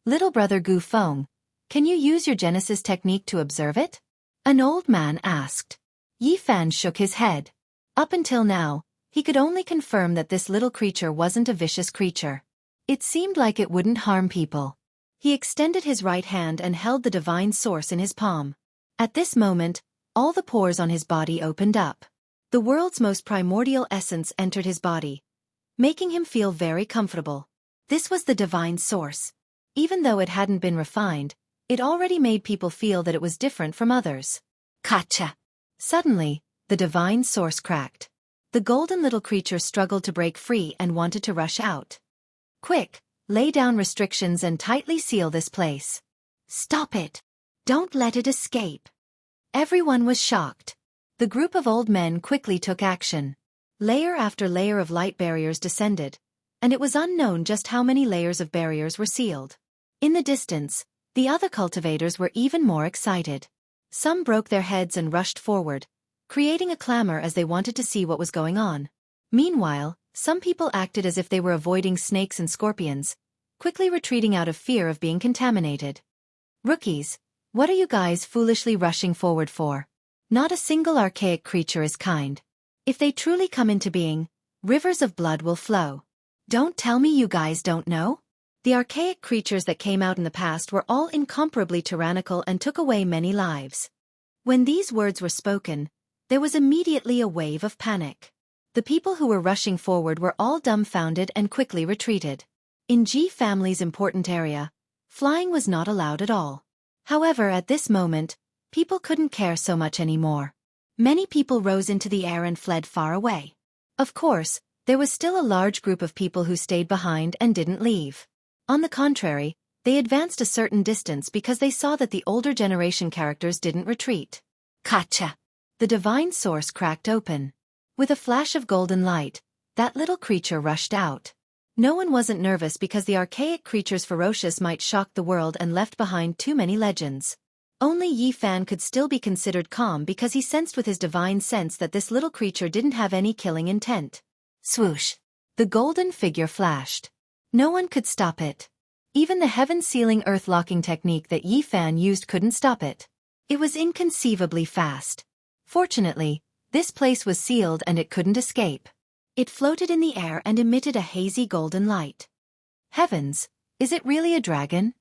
"Little brother Gu Feng, can you use your Genesis technique to observe it?" an old man asked. Yi Fan shook his head. Up until now, he could only confirm that this little creature wasn't a vicious creature. It seemed like it wouldn't harm people. He extended his right hand and held the divine source in his palm. At this moment, all the pores on his body opened up. The world's most primordial essence entered his body, making him feel very comfortable. This was the divine source. Even though it hadn't been refined, it already made people feel that it was different from others. Kacha! Suddenly, the divine source cracked. The golden little creature struggled to break free and wanted to rush out. Quick, lay down restrictions and tightly seal this place. Stop it. Don't let it escape. Everyone was shocked. The group of old men quickly took action. Layer after layer of light barriers descended, and it was unknown just how many layers of barriers were sealed. In the distance, the other cultivators were even more excited. Some broke their heads and rushed forward, creating a clamor as they wanted to see what was going on. Meanwhile, some people acted as if they were avoiding snakes and scorpions, quickly retreating out of fear of being contaminated. Rookies, what are you guys foolishly rushing forward for? Not a single archaic creature is kind. If they truly come into being, rivers of blood will flow. Don't tell me you guys don't know? The archaic creatures that came out in the past were all incomparably tyrannical and took away many lives. When these words were spoken, there was immediately a wave of panic. The people who were rushing forward were all dumbfounded and quickly retreated. In Ji family's important area, flying was not allowed at all. However, at this moment, people couldn't care so much anymore. Many people rose into the air and fled far away. Of course, there was still a large group of people who stayed behind and didn't leave. On the contrary, they advanced a certain distance because they saw that the older generation characters didn't retreat. Gotcha! The divine source cracked open. With a flash of golden light, that little creature rushed out. No one wasn't nervous because the archaic creature's ferocious might shocked the world and left behind too many legends. Only Yi Fan could still be considered calm because he sensed with his divine sense that this little creature didn't have any killing intent. Swoosh! The golden figure flashed. No one could stop it. Even the heaven-sealing earth-locking technique that Yi Fan used couldn't stop it. It was inconceivably fast. Fortunately, this place was sealed and it couldn't escape. It floated in the air and emitted a hazy golden light. Heavens, is it really a dragon?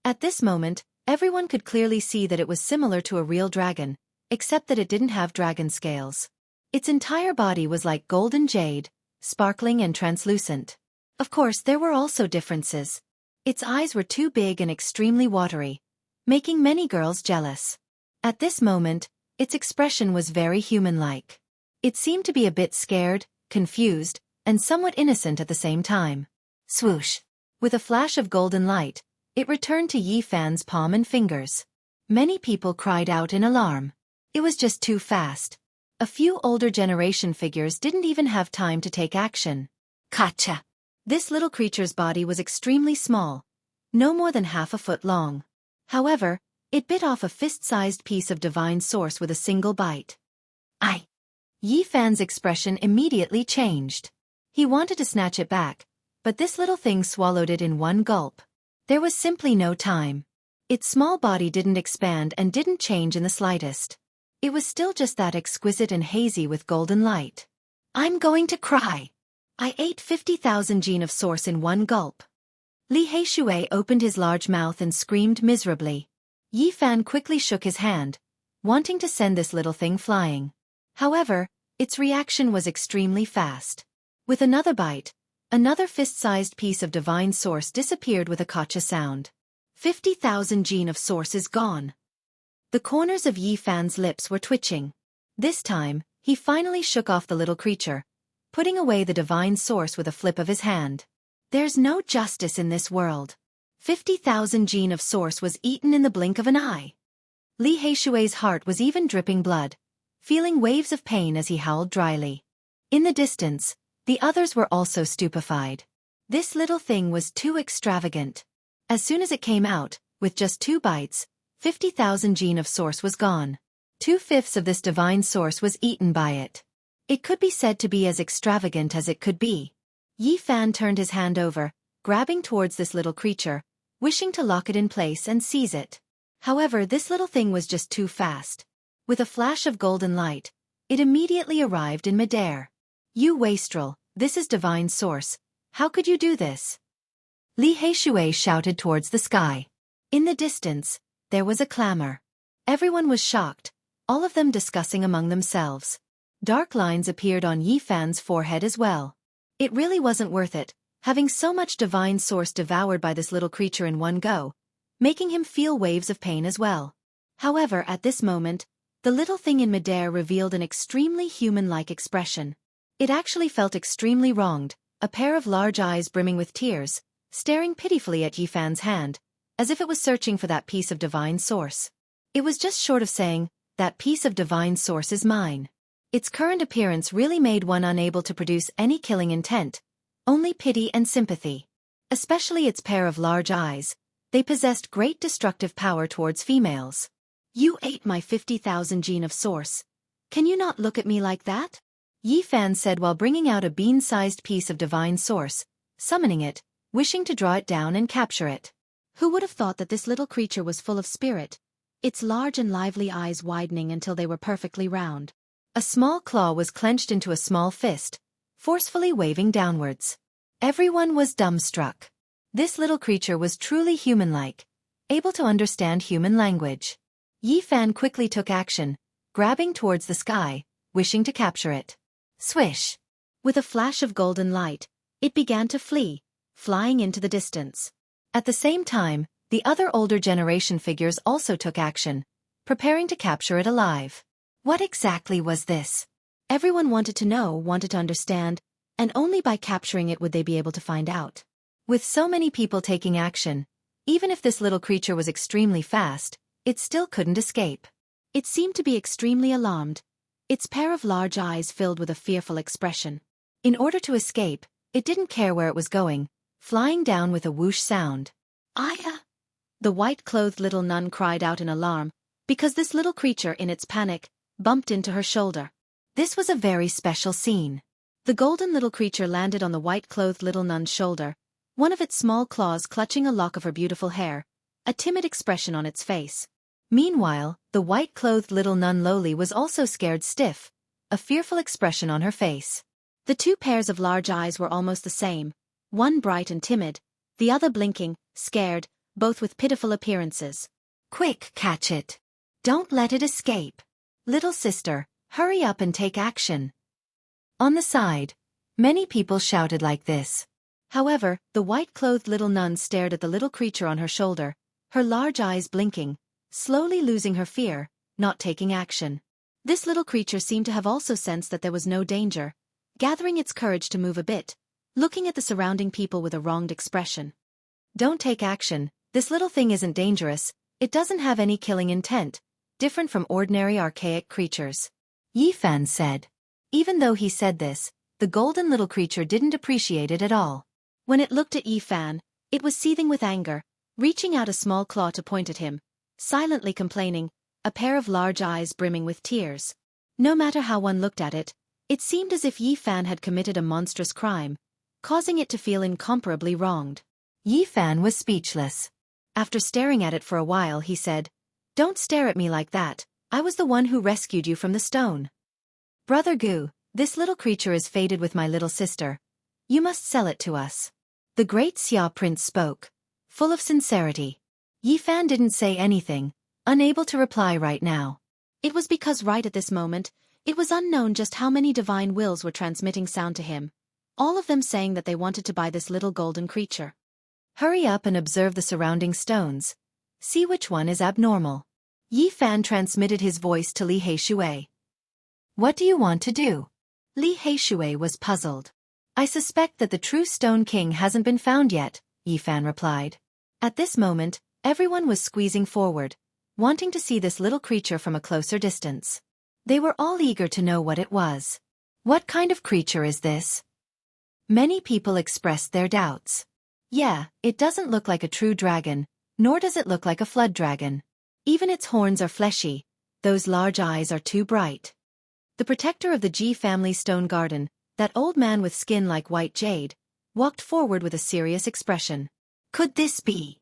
At this moment, everyone could clearly see that it was similar to a real dragon, except that it didn't have dragon scales. Its entire body was like golden jade, sparkling and translucent. Of course, there were also differences. Its eyes were too big and extremely watery, making many girls jealous. At this moment, its expression was very human-like. It seemed to be a bit scared, confused, and somewhat innocent at the same time. Swoosh! With a flash of golden light, it returned to Yi Fan's palm and fingers. Many people cried out in alarm. It was just too fast. A few older generation figures didn't even have time to take action. Gotcha! This little creature's body was extremely small, no more than half a foot long. However, it bit off a fist-sized piece of divine source with a single bite. Yi Fan's expression immediately changed. He wanted to snatch it back, but this little thing swallowed it in one gulp. There was simply no time. Its small body didn't expand and didn't change in the slightest. It was still just that exquisite and hazy with golden light. I'm going to cry. I ate 50,000 gene of source in one gulp. Li Heishui opened his large mouth and screamed miserably. Yi Fan quickly shook his hand, wanting to send this little thing flying. However, its reaction was extremely fast. With another bite, another fist-sized piece of divine source disappeared with a gotcha sound. 50,000 gene of source is gone. The corners of Yi Fan's lips were twitching. This time, he finally shook off the little creature, putting away the divine source with a flip of his hand. There's no justice in this world. 50,000 gene of source was eaten in the blink of an eye. Li Heishui's heart was even dripping blood, feeling waves of pain as he howled dryly. In the distance, the others were also stupefied. This little thing was too extravagant. As soon as it came out, with just 2 bites, 50,000 gene of source was gone. 2/5 of this divine source was eaten by it. It could be said to be as extravagant as it could be. Yi Fan turned his hand over, grabbing towards this little creature, wishing to lock it in place and seize it. However, this little thing was just too fast. With a flash of golden light, it immediately arrived in midair. You wastrel, this is divine source. How could you do this? Li Heishui shouted towards the sky. In the distance, there was a clamor. Everyone was shocked, all of them discussing among themselves. Dark lines appeared on Yi Fan's forehead as well. It really wasn't worth it, having so much divine source devoured by this little creature in one go, making him feel waves of pain as well. However, at this moment, the little thing in midair revealed an extremely human-like expression. It actually felt extremely wronged, a pair of large eyes brimming with tears, staring pitifully at Yifan's hand, as if it was searching for that piece of divine source. It was just short of saying, "That piece of divine source is mine." Its current appearance really made one unable to produce any killing intent, only pity and sympathy. Especially its pair of large eyes, they possessed great destructive power towards females. "You ate my 50,000 gene of source. Can you not look at me like that?" Yifan said while bringing out a bean-sized piece of divine source, summoning it, wishing to draw it down and capture it. Who would have thought that this little creature was full of spirit, its large and lively eyes widening until they were perfectly round. A small claw was clenched into a small fist, forcefully waving downwards. Everyone was dumbstruck. This little creature was truly human-like, able to understand human language. Yifan quickly took action, grabbing towards the sky, wishing to capture it. Swish! With a flash of golden light, it began to flee, flying into the distance. At the same time, the other older generation figures also took action, preparing to capture it alive. What exactly was this? Everyone wanted to know, wanted to understand, and only by capturing it would they be able to find out. With so many people taking action, even if this little creature was extremely fast, it still couldn't escape. It seemed to be extremely alarmed, its pair of large eyes filled with a fearful expression. In order to escape, it didn't care where it was going, flying down with a whoosh sound. "Aya!" The white-clothed little nun cried out in alarm, because this little creature in its panic bumped into her shoulder. This was a very special scene. The golden little creature landed on the white-clothed little nun's shoulder, one of its small claws clutching a lock of her beautiful hair, a timid expression on its face. Meanwhile, the white-clothed little nun lowly was also scared stiff, a fearful expression on her face. The two pairs of large eyes were almost the same, one bright and timid, the other blinking, scared, both with pitiful appearances. "Quick, catch it! Don't let it escape! Little sister, hurry up and take action!" On the side, many people shouted like this. However, the white-clothed little nun stared at the little creature on her shoulder, her large eyes blinking, slowly losing her fear, not taking action. This little creature seemed to have also sensed that there was no danger, gathering its courage to move a bit, looking at the surrounding people with a wronged expression. "Don't take action, this little thing isn't dangerous, it doesn't have any killing intent, different from ordinary archaic creatures," Yifan said. Even though he said this, the golden little creature didn't appreciate it at all. When it looked at Yifan, it was seething with anger, reaching out a small claw to point at him, silently complaining, a pair of large eyes brimming with tears. No matter how one looked at it, it seemed as if Yifan had committed a monstrous crime, causing it to feel incomparably wronged. Yifan was speechless. After staring at it for a while, he said, "Don't stare at me like that, I was the one who rescued you from the stone. Brother Gu, this little creature is fated with my little sister. You must sell it to us." The great Xia prince spoke, full of sincerity. Yifan didn't say anything, unable to reply right now. It was because right at this moment, it was unknown just how many divine wills were transmitting sound to him, all of them saying that they wanted to buy this little golden creature. Hurry up and observe the surrounding stones. See which one is abnormal. Yifan transmitted his voice to Li Heishui. "What do you want to do?" Li Heishui was puzzled. "I suspect that the true Stone King hasn't been found yet," Yifan replied. At this moment, everyone was squeezing forward, wanting to see this little creature from a closer distance. They were all eager to know what it was. "What kind of creature is this?" Many people expressed their doubts. "Yeah, it doesn't look like a true dragon, nor does it look like a flood dragon. Even its horns are fleshy, those large eyes are too bright." The protector of the Ji family stone garden, that old man with skin like white jade, walked forward with a serious expression. "Could this be?"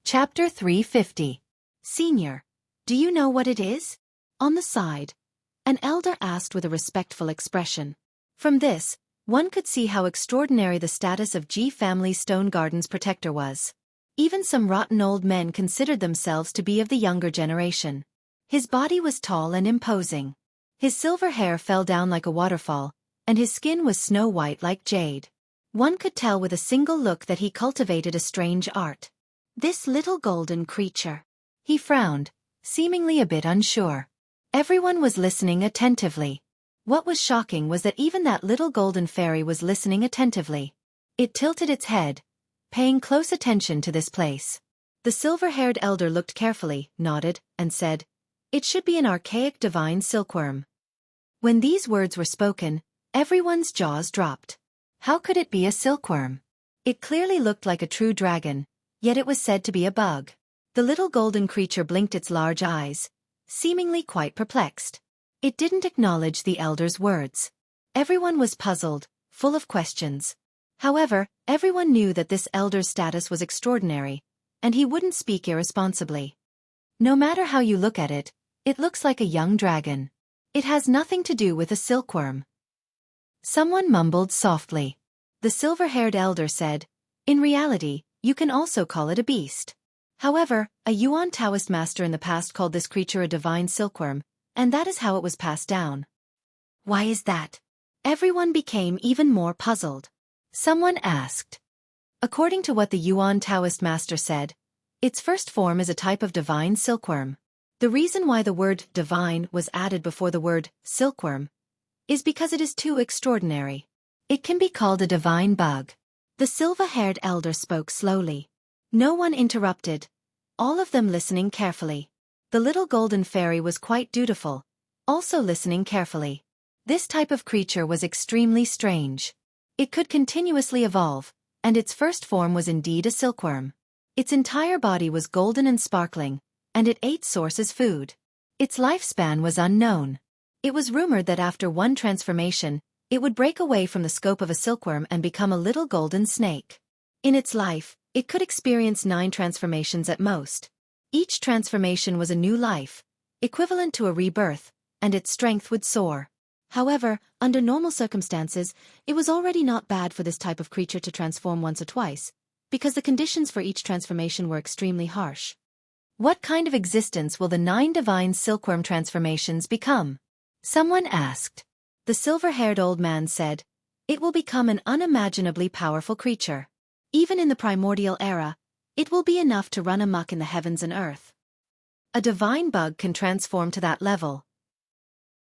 Chapter 350. "Senior, do you know what it is?" On the side, an elder asked with a respectful expression. From this, one could see how extraordinary the status of Ji family stone garden's protector was. Even some rotten old men considered themselves to be of the younger generation. His body was tall and imposing. His silver hair fell down like a waterfall, and his skin was snow-white like jade. One could tell with a single look that he cultivated a strange art. "This little golden creature." He frowned, seemingly a bit unsure. Everyone was listening attentively. What was shocking was that even that little golden fairy was listening attentively. It tilted its head, paying close attention to this place. The silver-haired elder looked carefully, nodded, and said, "It should be an archaic divine silkworm." When these words were spoken, everyone's jaws dropped. How could it be a silkworm? It clearly looked like a true dragon, yet it was said to be a bug. The little golden creature blinked its large eyes, seemingly quite perplexed. It didn't acknowledge the elder's words. Everyone was puzzled, full of questions. However, everyone knew that this elder's status was extraordinary, and he wouldn't speak irresponsibly. No matter how you look at it, it looks like a young dragon. It has nothing to do with a silkworm. Someone mumbled softly. The silver-haired elder said, "In reality, you can also call it a beast." However, a Yuan Taoist master in the past called this creature a divine silkworm, and that is how it was passed down. Why is that? Everyone became even more puzzled. Someone asked. According to what the Yuan Taoist master said, its first form is a type of divine silkworm. The reason why the word divine was added before the word silkworm is because it is too extraordinary. It can be called a divine bug. The silver-haired elder spoke slowly. No one interrupted, all of them listening carefully. The little golden fairy was quite dutiful, also listening carefully. This type of creature was extremely strange. It could continuously evolve, and its first form was indeed a silkworm. Its entire body was golden and sparkling, and it ate source as food. Its lifespan was unknown. It was rumored that after one transformation, it would break away from the scope of a silkworm and become a little golden snake. In its life, it could experience 9 transformations at most. Each transformation was a new life, equivalent to a rebirth, and its strength would soar. However, under normal circumstances, it was already not bad for this type of creature to transform once or twice, because the conditions for each transformation were extremely harsh. What kind of existence will the 9 divine silkworm transformations become? Someone asked. The silver-haired old man said, "It will become an unimaginably powerful creature. Even in the primordial era, it will be enough to run amok in the heavens and earth." A divine bug can transform to that level.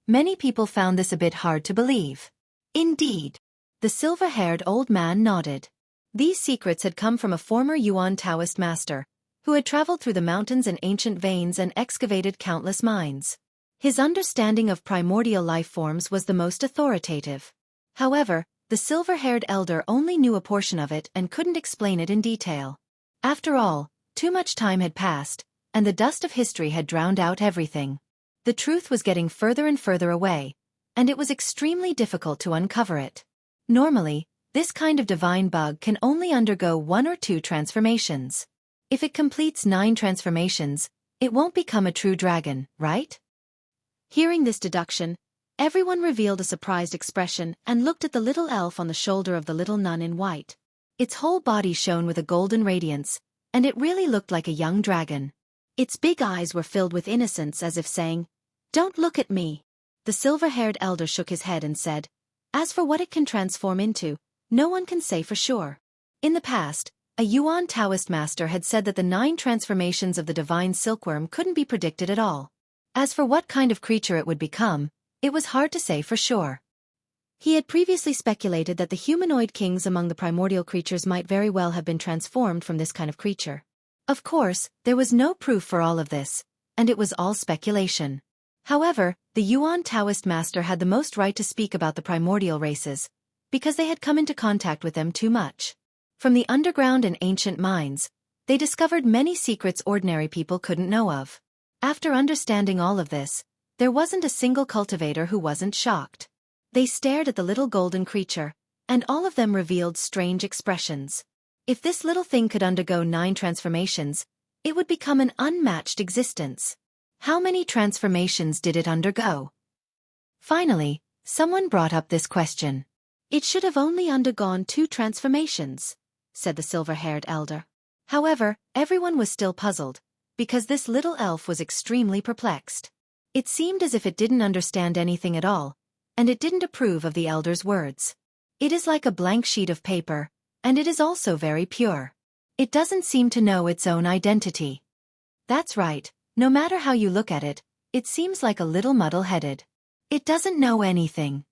Many people found this a bit hard to believe. Indeed. The silver-haired old man nodded. These secrets had come from a former Yuan Taoist master, who had traveled through the mountains and ancient veins and excavated countless mines. His understanding of primordial life forms was the most authoritative. However, the silver-haired elder only knew a portion of it and couldn't explain it in detail. After all, too much time had passed, and the dust of history had drowned out everything. The truth was getting further and further away, and it was extremely difficult to uncover it. Normally, this kind of divine bug can only undergo 1 or 2 transformations. If it completes 9 transformations, it won't become a true dragon, right? Hearing this deduction, everyone revealed a surprised expression and looked at the little elf on the shoulder of the little nun in white. Its whole body shone with a golden radiance, and it really looked like a young dragon. Its big eyes were filled with innocence as if saying, "Don't look at me." The silver-haired elder shook his head and said, "As for what it can transform into, no one can say for sure." In the past, a Yuan Taoist master had said that the 9 transformations of the divine silkworm couldn't be predicted at all. As for what kind of creature it would become, it was hard to say for sure. He had previously speculated that the humanoid kings among the primordial creatures might very well have been transformed from this kind of creature. Of course, there was no proof for all of this, and it was all speculation. However, the Yuan Taoist master had the most right to speak about the primordial races, because they had come into contact with them too much. From the underground and ancient mines, they discovered many secrets ordinary people couldn't know of. After understanding all of this, there wasn't a single cultivator who wasn't shocked. They stared at the little golden creature, and all of them revealed strange expressions. If this little thing could undergo 9 transformations, it would become an unmatched existence. How many transformations did it undergo? Finally, someone brought up this question. "It should have only undergone 2 transformations," said the silver-haired elder. However, everyone was still puzzled, because this little elf was extremely perplexed. It seemed as if it didn't understand anything at all, and it didn't approve of the elder's words. It is like a blank sheet of paper, and it is also very pure. It doesn't seem to know its own identity. That's right, no matter how you look at it, it seems like a little muddle-headed. It doesn't know anything.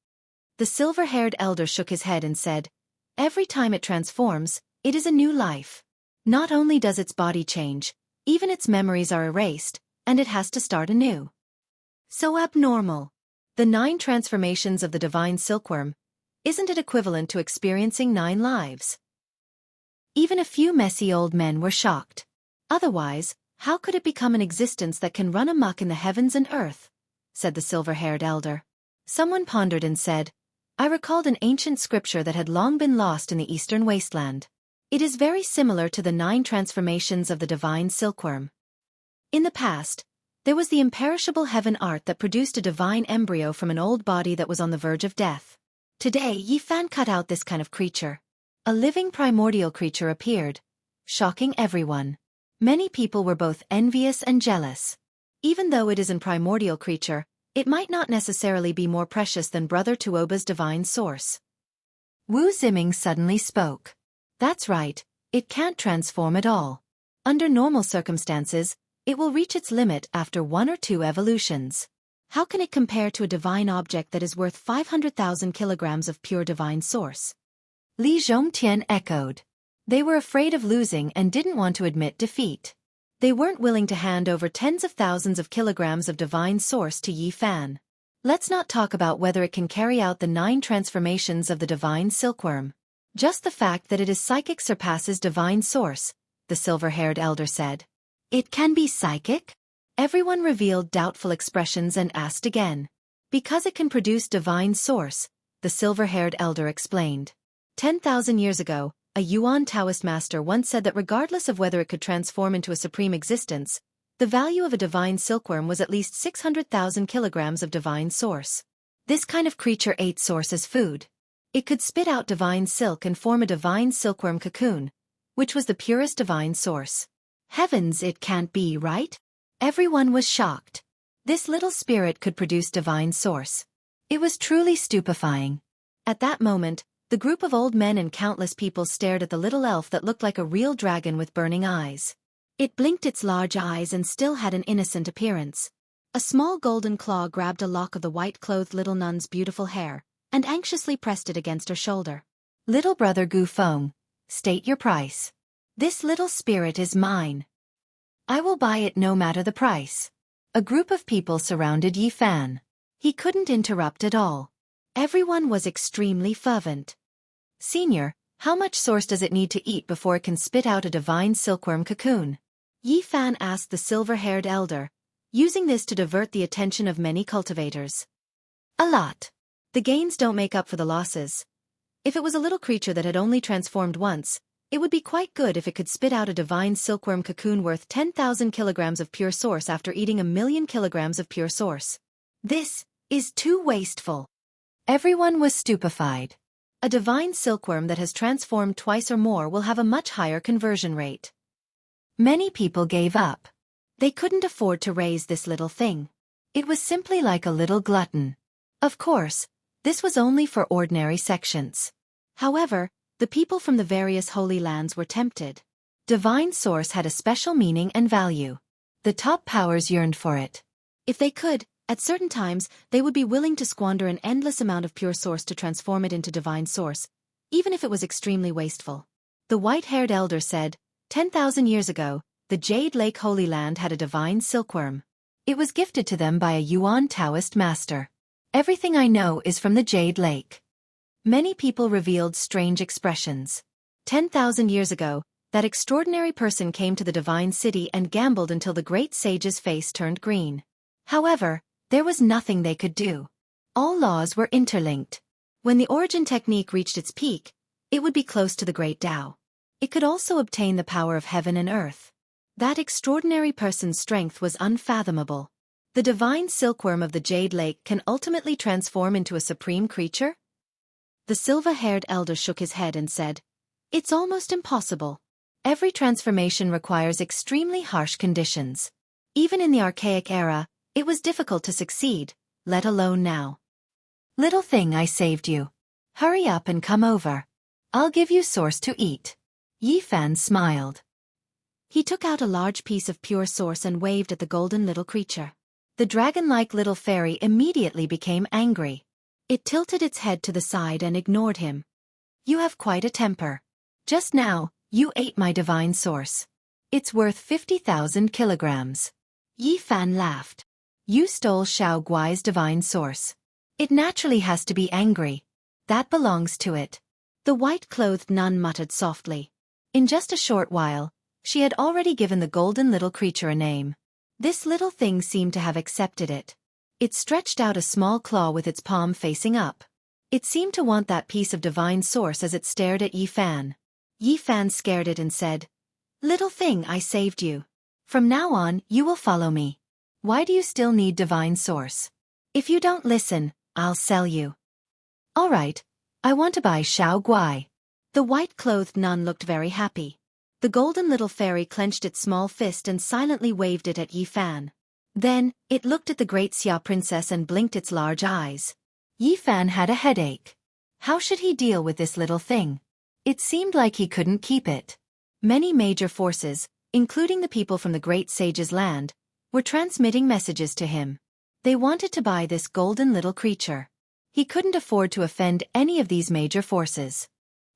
The silver-haired elder shook his head and said, every time it transforms, it is a new life. Not only does its body change, even its memories are erased, and it has to start anew. So abnormal. The 9 transformations of the divine silkworm, isn't it equivalent to experiencing 9 lives? Even a few messy old men were shocked. Otherwise, how could it become an existence that can run amok in the heavens and earth? Said the silver-haired elder. Someone pondered and said, I recalled an ancient scripture that had long been lost in the eastern wasteland. It is very similar to the 9 transformations of the divine silkworm. In the past, there was the imperishable heaven art that produced a divine embryo from an old body that was on the verge of death. Today, Yi Fan cut out this kind of creature. A living primordial creature appeared, shocking everyone. Many people were both envious and jealous. Even though it is a primordial creature, it might not necessarily be more precious than Brother Tuoba's divine source. Wu Ziming suddenly spoke. That's right, it can't transform at all. Under normal circumstances, it will reach its limit after 1 or 2 evolutions. How can it compare to a divine object that is worth 500,000 kilograms of pure divine source? Li Zhongtian echoed. They were afraid of losing and didn't want to admit defeat. They weren't willing to hand over tens of thousands of kilograms of divine source to Yi Fan. Let's not talk about whether it can carry out the 9 transformations of the divine silkworm. Just the fact that it is psychic surpasses divine source, the silver-haired elder said. It can be psychic? Everyone revealed doubtful expressions and asked again. Because it can produce divine source, the silver-haired elder explained. 10,000 years ago, a Yuan Taoist master once said that regardless of whether it could transform into a supreme existence, the value of a divine silkworm was at least 600,000 kilograms of divine source. This kind of creature ate source as food. It could spit out divine silk and form a divine silkworm cocoon, which was the purest divine source. Heavens, it can't be, right? Everyone was shocked. This little spirit could produce divine source. It was truly stupefying. At that moment, the group of old men and countless people stared at the little elf that looked like a real dragon with burning eyes. It blinked its large eyes and still had an innocent appearance. A small golden claw grabbed a lock of the white-clothed little nun's beautiful hair, and anxiously pressed it against her shoulder. Little brother Gu Feng, state your price. This little spirit is mine. I will buy it no matter the price. A group of people surrounded Yi Fan. He couldn't interrupt at all. Everyone was extremely fervent. Senior, how much source does it need to eat before it can spit out a divine silkworm cocoon? Yi Fan asked the silver-haired elder, using this to divert the attention of many cultivators. A lot. The gains don't make up for the losses. If it was a little creature that had only transformed once, it would be quite good if it could spit out a divine silkworm cocoon worth 10,000 kilograms of pure source after eating 1,000,000 kilograms of pure source. This is too wasteful. Everyone was stupefied. A divine silkworm that has transformed twice or more will have a much higher conversion rate. Many people gave up. They couldn't afford to raise this little thing. It was simply like a little glutton. Of course, this was only for ordinary sections. However, the people from the various holy lands were tempted. Divine source had a special meaning and value. The top powers yearned for it. If they could, at certain times, they would be willing to squander an endless amount of pure source to transform it into divine source, even if it was extremely wasteful. The white-haired elder said, 10,000 years ago, the Jade Lake Holy Land had a divine silkworm. It was gifted to them by a Yuan Taoist master. Everything I know is from the Jade Lake. Many people revealed strange expressions. 10,000 years ago, that extraordinary person came to the divine city and gambled until the great sage's face turned green. However, there was nothing they could do. All laws were interlinked. When the origin technique reached its peak, it would be close to the great Tao. It could also obtain the power of heaven and earth. That extraordinary person's strength was unfathomable. The divine silkworm of the Jade Lake can ultimately transform into a supreme creature? The silver-haired elder shook his head and said, It's almost impossible. Every transformation requires extremely harsh conditions. Even in the archaic era, it was difficult to succeed, let alone now. Little thing, I saved you. Hurry up and come over. I'll give you source to eat. Yi Fan smiled. He took out a large piece of pure source and waved at the golden little creature. The dragon-like little fairy immediately became angry. It tilted its head to the side and ignored him. You have quite a temper. Just now, you ate my divine source. It's worth 50,000 kilograms. Yi Fan laughed. You stole Xiao Guai's divine source. It naturally has to be angry. That belongs to it. The white-clothed nun muttered softly. In just a short while, she had already given the golden little creature a name. This little thing seemed to have accepted it. It stretched out a small claw with its palm facing up. It seemed to want that piece of divine source as it stared at Yi Fan. Yi Fan scared it and said, Little thing, I saved you. From now on, you will follow me. Why do you still need divine source? If you don't listen, I'll sell you. All right, I want to buy Xiao Guai. The white-clothed nun looked very happy. The golden little fairy clenched its small fist and silently waved it at Yi Fan. Then, it looked at the great Xia princess and blinked its large eyes. Yi Fan had a headache. How should he deal with this little thing? It seemed like he couldn't keep it. Many major forces, including the people from the great sage's land, were transmitting messages to him. They wanted to buy this golden little creature. He couldn't afford to offend any of these major forces.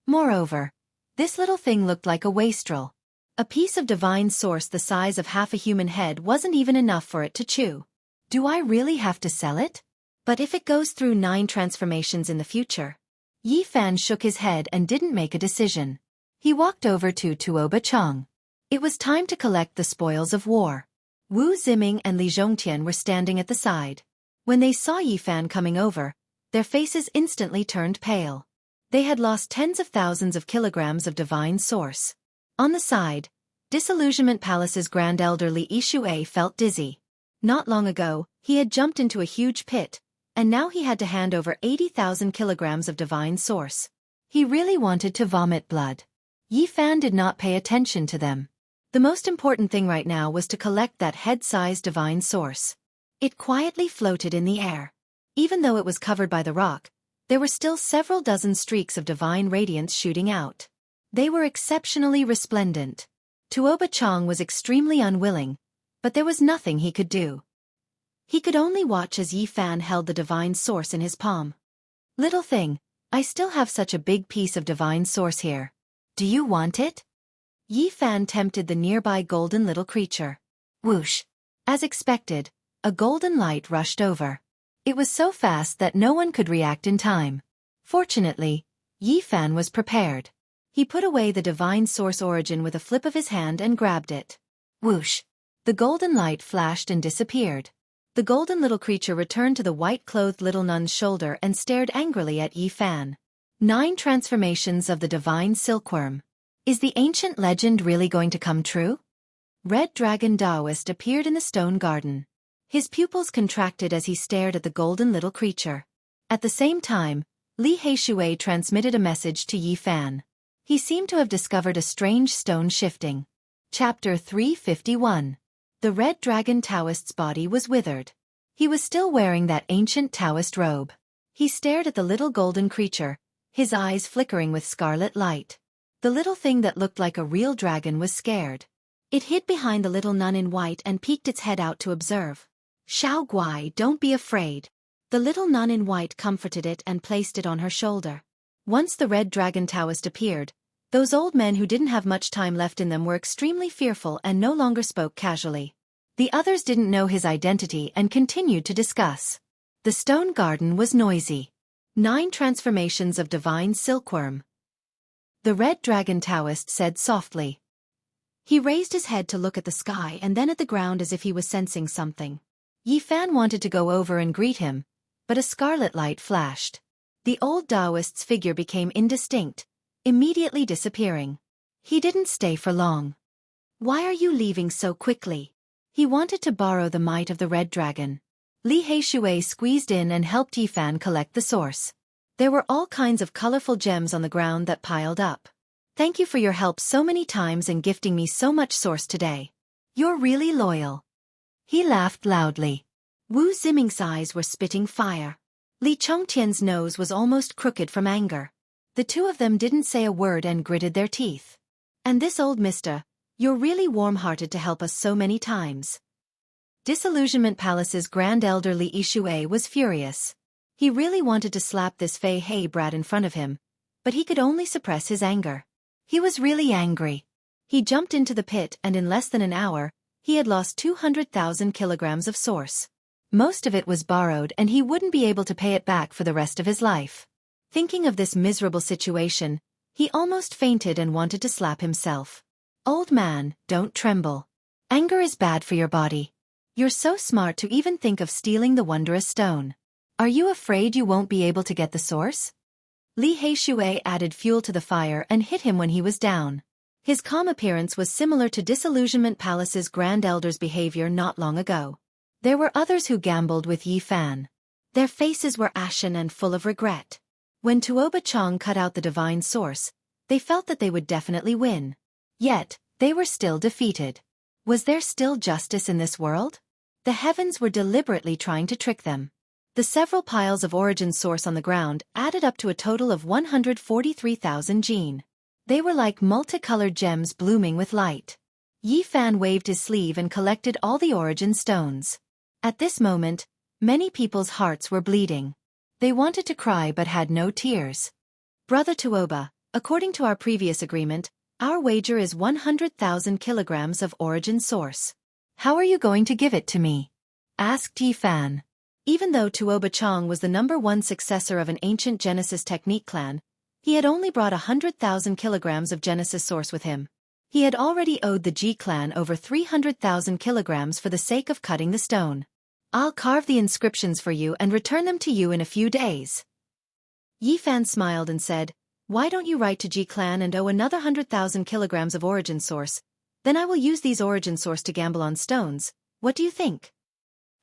Moreover, this little thing looked like a wastrel. A piece of divine source the size of half a human head wasn't even enough for it to chew. Do I really have to sell it? But if it goes through 9 transformations in the future? Yi Fan shook his head and didn't make a decision. He walked over to Tuoba Chang. It was time to collect the spoils of war. Wu Ziming and Li Zhongtian were standing at the side. When they saw Yi Fan coming over, their faces instantly turned pale. They had lost tens of thousands of kilograms of divine source. On the side, Disillusionment Palace's Grand Elder Li Yishui felt dizzy. Not long ago, he had jumped into a huge pit, and now he had to hand over 80,000 kilograms of divine source. He really wanted to vomit blood. Yi Fan did not pay attention to them. The most important thing right now was to collect that head-sized divine source. It quietly floated in the air. Even though it was covered by the rock, there were still several dozen streaks of divine radiance shooting out. They were exceptionally resplendent. Tuoba Chang was extremely unwilling, but there was nothing he could do. He could only watch as Yi Fan held the divine source in his palm. Little thing, I still have such a big piece of divine source here. Do you want it? Yi Fan tempted the nearby golden little creature. Whoosh! As expected, a golden light rushed over. It was so fast that no one could react in time. Fortunately, Yi Fan was prepared. He put away the divine source origin with a flip of his hand and grabbed it. Whoosh! The golden light flashed and disappeared. The golden little creature returned to the white-clothed little nun's shoulder and stared angrily at Yi Fan. 9 transformations of the divine silkworm. Is the ancient legend really going to come true? Red Dragon Taoist appeared in the stone garden. His pupils contracted as he stared at the golden little creature. At the same time, Li Heishui transmitted a message to Yi Fan. He seemed to have discovered a strange stone shifting. Chapter 351. The Red Dragon Taoist's body was withered. He was still wearing that ancient Taoist robe. He stared at the little golden creature, his eyes flickering with scarlet light. The little thing that looked like a real dragon was scared. It hid behind the little nun in white and peeked its head out to observe. Xiao Guai, don't be afraid. The little nun in white comforted it and placed it on her shoulder. Once the Red Dragon Taoist appeared, those old men who didn't have much time left in them were extremely fearful and no longer spoke casually. The others didn't know his identity and continued to discuss. The stone garden was noisy. 9 transformations of divine silkworm. The Red Dragon Taoist said softly. He raised his head to look at the sky and then at the ground as if he was sensing something. Yi Fan wanted to go over and greet him, but a scarlet light flashed. The old Taoist's figure became indistinct, immediately disappearing. He didn't stay for long. Why are you leaving so quickly? He wanted to borrow the might of the Red Dragon. Li Heishui squeezed in and helped Yi Fan collect the source. There were all kinds of colorful gems on the ground that piled up. Thank you for your help so many times and gifting me so much source today. You're really loyal. He laughed loudly. Wu Ziming's eyes were spitting fire. Li Chongtian's nose was almost crooked from anger. The two of them didn't say a word and gritted their teeth. And this old mister, you're really warm-hearted to help us so many times. Disillusionment Palace's Grand Elder Li Yishui was furious. He really wanted to slap this Fei He brat in front of him, but he could only suppress his anger. He was really angry. He jumped into the pit and in less than an hour, he had lost 200,000 kilograms of source. Most of it was borrowed and he wouldn't be able to pay it back for the rest of his life. Thinking of this miserable situation, he almost fainted and wanted to slap himself. Old man, don't tremble. Anger is bad for your body. You're so smart to even think of stealing the wondrous stone. Are you afraid you won't be able to get the source? Li Yishui added fuel to the fire and hit him when he was down. His calm appearance was similar to Disillusionment Palace's Grand Elder's behavior not long ago. There were others who gambled with Yi Fan. Their faces were ashen and full of regret. When Tuoba Chong cut out the divine source, they felt that they would definitely win. Yet, they were still defeated. Was there still justice in this world? The heavens were deliberately trying to trick them. The several piles of origin source on the ground added up to a total of 143,000 gene. They were like multicolored gems blooming with light. Yi Fan waved his sleeve and collected all the origin stones. At this moment, many people's hearts were bleeding. They wanted to cry but had no tears. Brother Tuoba, according to our previous agreement, our wager is 100,000 kilograms of origin source. How are you going to give it to me? Asked Yi Fan. Even though Tuoba Chong was the #1 successor of an ancient Genesis technique clan, he had only brought 100,000 kilograms of Genesis source with him. He had already owed the Ji clan over 300,000 kilograms for the sake of cutting the stone. I'll carve the inscriptions for you and return them to you in a few days. Yi Fan smiled and said, why don't you write to Ji clan and owe another 100,000 kilograms of origin source? Then I will use these origin source to gamble on stones. What do you think?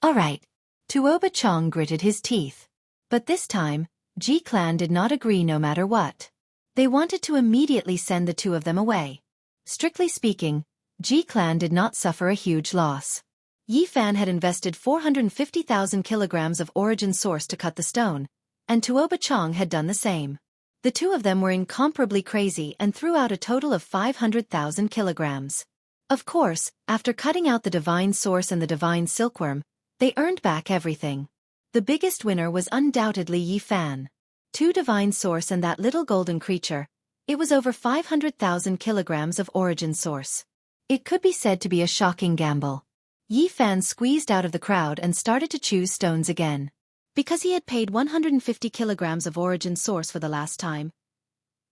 All right. Tuoba Chong gritted his teeth. But this time, Ji clan did not agree no matter what. They wanted to immediately send the two of them away. Strictly speaking, Ji clan did not suffer a huge loss. Yi Fan had invested 450,000 kilograms of origin source to cut the stone, and Tuoba Chong had done the same. The two of them were incomparably crazy and threw out a total of 500,000 kilograms. Of course, after cutting out the divine source and the divine silkworm, they earned back everything. The biggest winner was undoubtedly Yi Fan. 2 divine source and that little golden creature. It was over 500,000 kilograms of origin source. It could be said to be a shocking gamble. Yi Fan squeezed out of the crowd and started to choose stones again. Because he had paid 150 kilograms of origin source for the last time,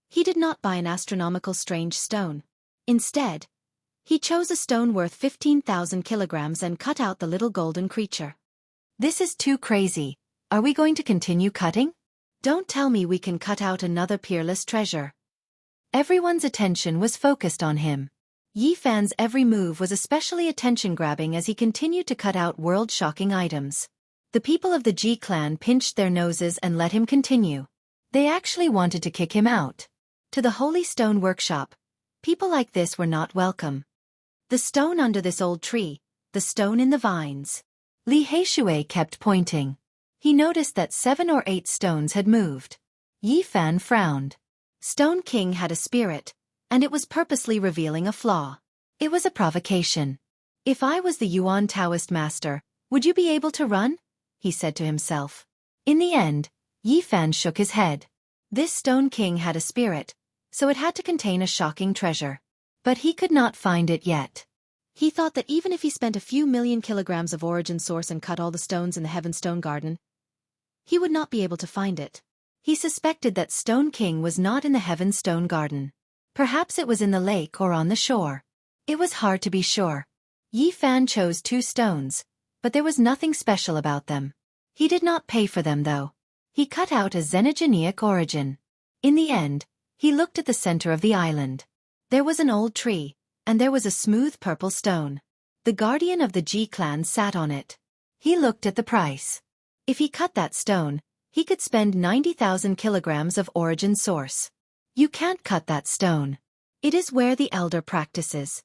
he did not buy an astronomical strange stone. Instead, he chose a stone worth 15,000 kilograms and cut out the little golden creature. This is too crazy. Are we going to continue cutting? Don't tell me we can cut out another peerless treasure. Everyone's attention was focused on him. Yi Fan's every move was especially attention-grabbing as he continued to cut out world-shocking items. The people of the Ji clan pinched their noses and let him continue. They actually wanted to kick him out. To the Holy Stone Workshop, people like this were not welcome. The stone under this old tree, the stone in the vines. Li Yishui kept pointing. He noticed that 7 or 8 stones had moved. Yi Fan frowned. Stone King had a spirit, and it was purposely revealing a flaw. It was a provocation. If I was the Yuan Taoist master, would you be able to run? He said to himself. In the end, Yi Fan shook his head. This Stone King had a spirit, so it had to contain a shocking treasure. But he could not find it yet. He thought that even if he spent a few million kilograms of origin source and cut all the stones in the Heaven Stone Garden, he would not be able to find it. He suspected that Stone King was not in the Heaven Stone Garden. Perhaps it was in the lake or on the shore. It was hard to be sure. Yi Fan chose 2 stones, but there was nothing special about them. He did not pay for them though. He cut out a xenogeneic origin. In the end, he looked at the center of the island. There was an old tree, and there was a smooth purple stone. The guardian of the Ji clan sat on it. He looked at the price. If he cut that stone, he could spend 90,000 kilograms of origin source. You can't cut that stone. It is where the elder practices.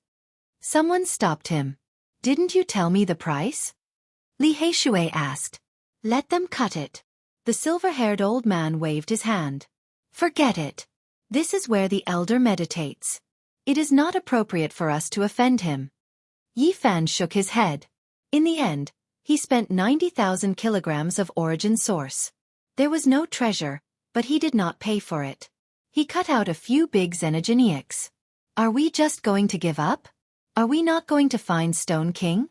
Someone stopped him. Didn't you tell me the price? Li Yishui asked. Let them cut it. The silver-haired old man waved his hand. Forget it. This is where the elder meditates. It is not appropriate for us to offend him. Yi Fan shook his head. In the end, he spent 90,000 kilograms of origin source. There was no treasure, but he did not pay for it. He cut out a few big xenogeniacs. Are we just going to give up? Are we not going to find Stone King?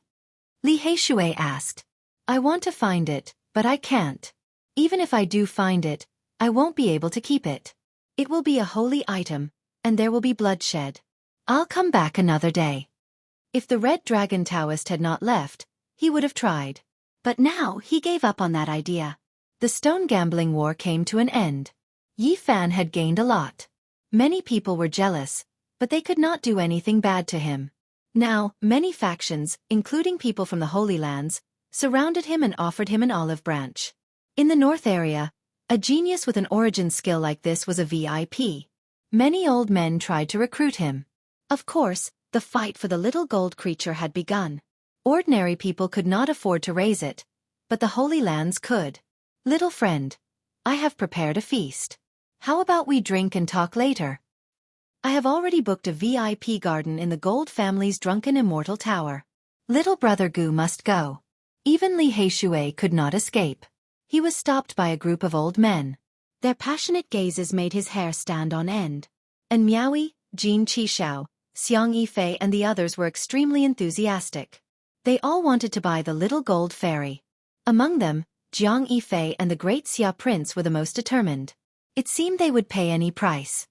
Li Heishui asked. I want to find it, but I can't. Even if I do find it, I won't be able to keep it. It will be a holy item, and there will be bloodshed. I'll come back another day. If the Red Dragon Taoist had not left, he would have tried. But now he gave up on that idea. The stone gambling war came to an end. Yi Fan had gained a lot. Many people were jealous, but they could not do anything bad to him. Now, many factions, including people from the Holy Lands, surrounded him and offered him an olive branch. In the north area, a genius with an origin skill like this was a VIP. Many old men tried to recruit him. Of course, the fight for the little gold creature had begun. Ordinary people could not afford to raise it, but the Holy Lands could. Little friend, I have prepared a feast. How about we drink and talk later? I have already booked a VIP garden in the Gold family's drunken immortal tower. Little brother Gu must go. Even Li Heishui could not escape. He was stopped by a group of old men. Their passionate gazes made his hair stand on end. And Miaoyi, Jin Qishao, Xianxia and the others were extremely enthusiastic. They all wanted to buy the little gold fairy. Among them, Jianghu and the great Xia prince were the most determined. It seemed they would pay any price.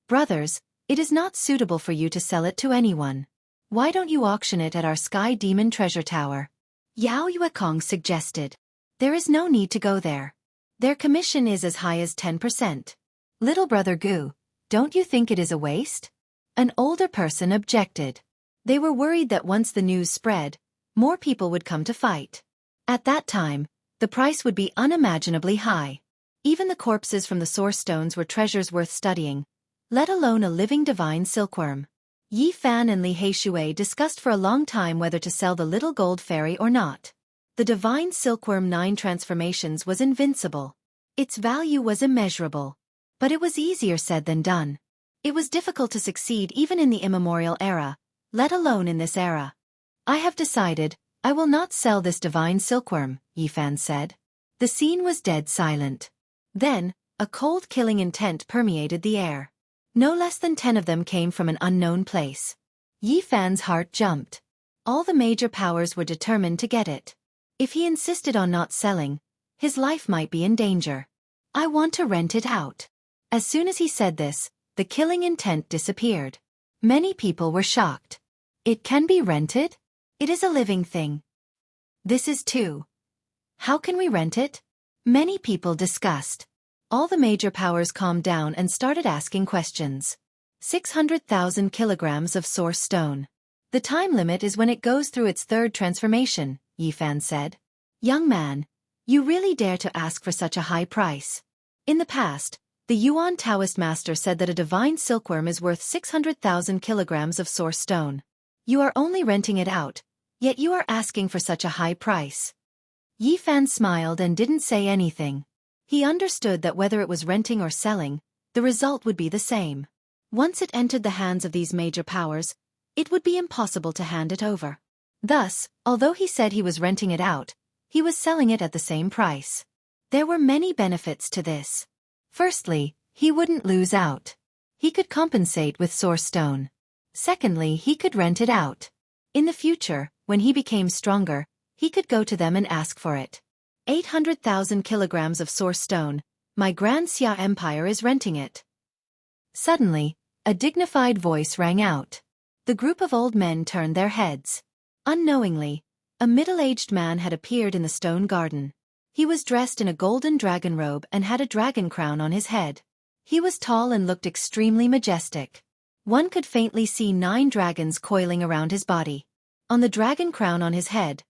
Brothers, it is not suitable for you to sell it to anyone. Why don't you auction it at our Sky Demon treasure tower? Yao Yuekong suggested. There is no need to go there. Their commission is as high as 10%. Little brother Gu, don't you think it is a waste? An older person objected. They were worried that once the news spread, more people would come to fight. At that time, the price would be unimaginably high. Even the corpses from the source stones were treasures worth studying, let alone a living divine silkworm. Yi Fan and Li Heishui discussed for a long time whether to sell the little gold fairy or not. The divine silkworm 9 transformations was invincible. Its value was immeasurable. But it was easier said than done. It was difficult to succeed even in the immemorial era, let alone in this era. I have decided, I will not sell this divine silkworm, Yi Fan said. The scene was dead silent. Then, a cold killing intent permeated the air. No less than 10 of them came from an unknown place. Yi Fan's heart jumped. All the major powers were determined to get it. If he insisted on not selling, his life might be in danger. I want to rent it out. As soon as he said this, the killing intent disappeared. Many people were shocked. It can be rented? It is a living thing. This is too. How can we rent it? Many people discussed. All the major powers calmed down and started asking questions. 600,000 kilograms of source stone. The time limit is when it goes through its 3rd transformation, Yi Fan said. Young man, you really dare to ask for such a high price. In the past, the Yuan Taoist master said that a divine silkworm is worth 600,000 kilograms of source stone. You are only renting it out, yet you are asking for such a high price. Yi Fan smiled and didn't say anything. He understood that whether it was renting or selling, the result would be the same. Once it entered the hands of these major powers, it would be impossible to hand it over. Thus, although he said he was renting it out, he was selling it at the same price. There were many benefits to this. Firstly, he wouldn't lose out. He could compensate with source stone. Secondly, he could rent it out. In the future, when he became stronger, he could go to them and ask for it. 800,000 kilograms of source stone, my Grand Xia Empire is renting it. Suddenly, a dignified voice rang out. The group of old men turned their heads. Unknowingly, a middle-aged man had appeared in the stone garden. He was dressed in a golden dragon robe and had a dragon crown on his head. He was tall and looked extremely majestic. One could faintly see 9 dragons coiling around his body. On the dragon crown on his head,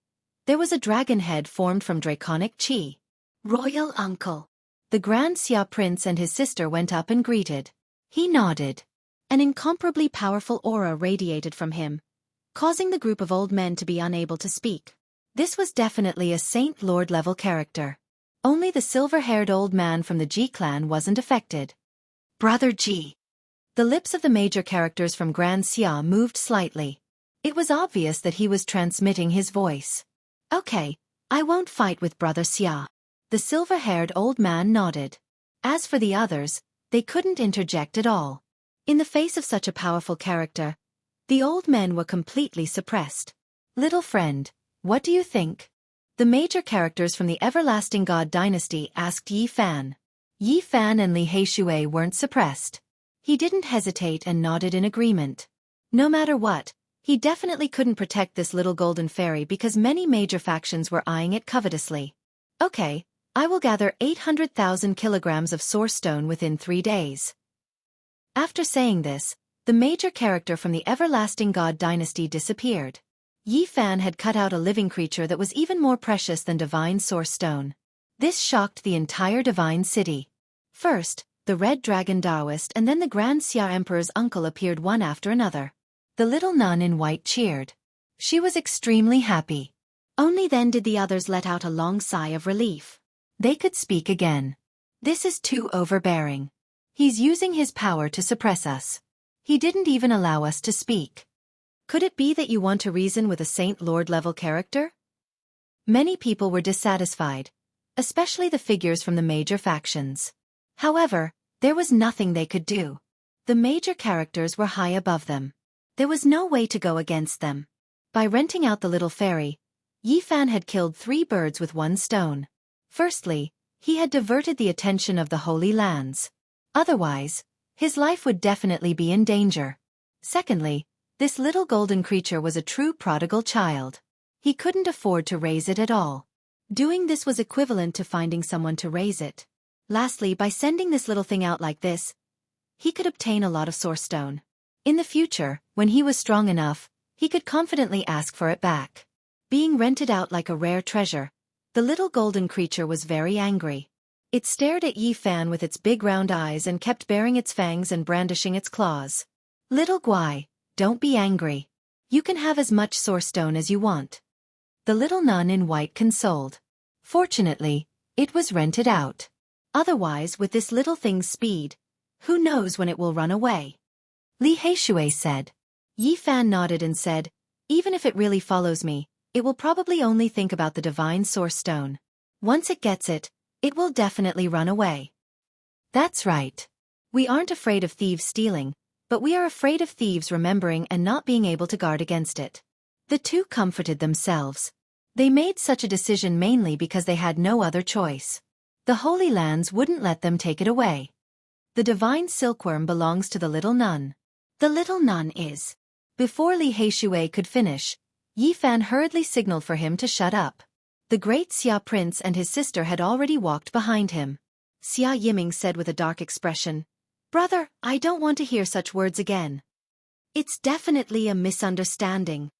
there was a dragon head formed from draconic chi. Royal uncle. The Grand Xia prince and his sister went up and greeted. He nodded. An incomparably powerful aura radiated from him, causing the group of old men to be unable to speak. This was definitely a Saint Lord level character. Only the silver-haired old man from the Ji clan wasn't affected. Brother Ji. The lips of the major characters from Grand Xia moved slightly. It was obvious that he was transmitting his voice. Okay, I won't fight with Brother Xia. The silver-haired old man nodded. As for the others, they couldn't interject at all. In the face of such a powerful character, the old men were completely suppressed. Little friend, what do you think? The major characters from the Everlasting God dynasty asked Yi Fan. Yi Fan and Li Heishui weren't suppressed. He didn't hesitate and nodded in agreement. No matter what, he definitely couldn't protect this little golden fairy because many major factions were eyeing it covetously. Okay, I will gather 800,000 kilograms of source stone within 3 days. After saying this, the major character from the Everlasting God dynasty disappeared. Yi Fan had cut out a living creature that was even more precious than divine source stone. This shocked the entire divine city. First, the red dragon Taoist and then the Grand Xia Emperor's uncle appeared one after another. The little nun in white cheered. She was extremely happy. Only then did the others let out a long sigh of relief. They could speak again. This is too overbearing. He's using his power to suppress us. He didn't even allow us to speak. Could it be that you want to reason with a Saint Lord-level character? Many people were dissatisfied, especially the figures from the major factions. However, there was nothing they could do. The major characters were high above them. There was no way to go against them. By renting out the little fairy, Yi Fan had killed 3 birds with 1 stone. Firstly, he had diverted the attention of the Holy Lands. Otherwise, his life would definitely be in danger. Secondly, this little golden creature was a true prodigal child. He couldn't afford to raise it at all. Doing this was equivalent to finding someone to raise it. Lastly, by sending this little thing out like this, he could obtain a lot of source stone. In the future, when he was strong enough, he could confidently ask for it back. Being rented out like a rare treasure, the little golden creature was very angry. It stared at Yi Fan with its big round eyes and kept baring its fangs and brandishing its claws. Little Guai, don't be angry. You can have as much source stone as you want. The little nun in white consoled. Fortunately, it was rented out. Otherwise, with this little thing's speed, who knows when it will run away? Li Heishui said. Yi Fan nodded and said, even if it really follows me, it will probably only think about the divine source stone. Once it gets it, it will definitely run away. That's right. We aren't afraid of thieves stealing, but we are afraid of thieves remembering and not being able to guard against it. The two comforted themselves. They made such a decision mainly because they had no other choice. The Holy Lands wouldn't let them take it away. The divine silkworm belongs to the little nun. The little nun is. Before Li Heishui could finish, Yi Fan hurriedly signaled for him to shut up. The great Xia prince and his sister had already walked behind him. Xia Yiming said with a dark expression, "Brother, I don't want to hear such words again. It's definitely a misunderstanding."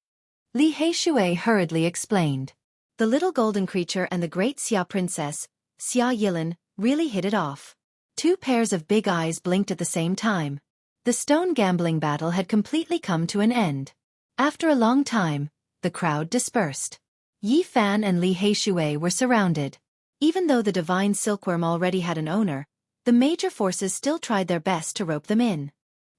Li Heishui hurriedly explained. The little golden creature and the great Xia princess, Xia Yilin, really hit it off. 2 pairs of big eyes blinked at the same time. The stone gambling battle had completely come to an end. After a long time, the crowd dispersed. Yi Fan and Li Heishui were surrounded. Even though the divine silkworm already had an owner, the major forces still tried their best to rope them in.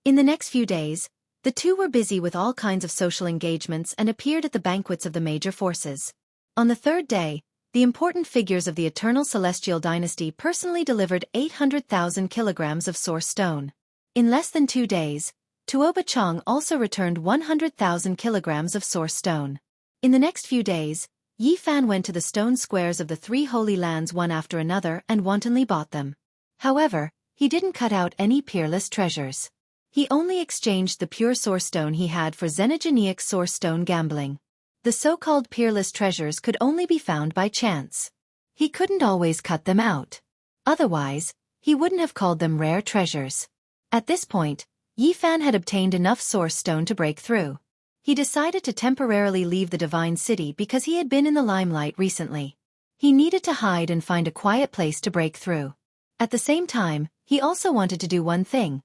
In the next few days, the two were busy with all kinds of social engagements and appeared at the banquets of the major forces. On the 3rd day, the important figures of the Eternal Celestial Dynasty personally delivered 800,000 kilograms of source stone. In less than 2 days, Tuoba Chang also returned 100,000 kilograms of source stone. In the next few days, Yi Fan went to the stone squares of the 3 holy lands one after another and wantonly bought them. However, he didn't cut out any peerless treasures. He only exchanged the pure source stone he had for xenogeneic source stone gambling. The so-called peerless treasures could only be found by chance. He couldn't always cut them out. Otherwise, he wouldn't have called them rare treasures. At this point, Yi Fan had obtained enough source stone to break through. He decided to temporarily leave the divine city because he had been in the limelight recently. He needed to hide and find a quiet place to break through. At the same time, he also wanted to do one thing: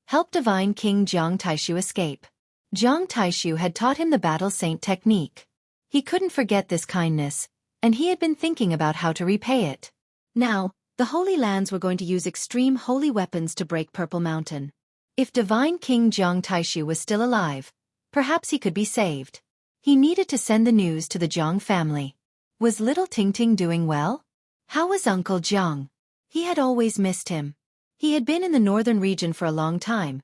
help divine King Jiang Taishu escape. Jiang Taishu had taught him the battle saint technique. He couldn't forget this kindness, and he had been thinking about how to repay it. Now, the Holy Lands were going to use extreme holy weapons to break Purple Mountain. If divine King Jiang Taishu was still alive, perhaps he could be saved. He needed to send the news to the Jiang family. Was little Tingting doing well? How was Uncle Jiang? He had always missed him. He had been in the northern region for a long time,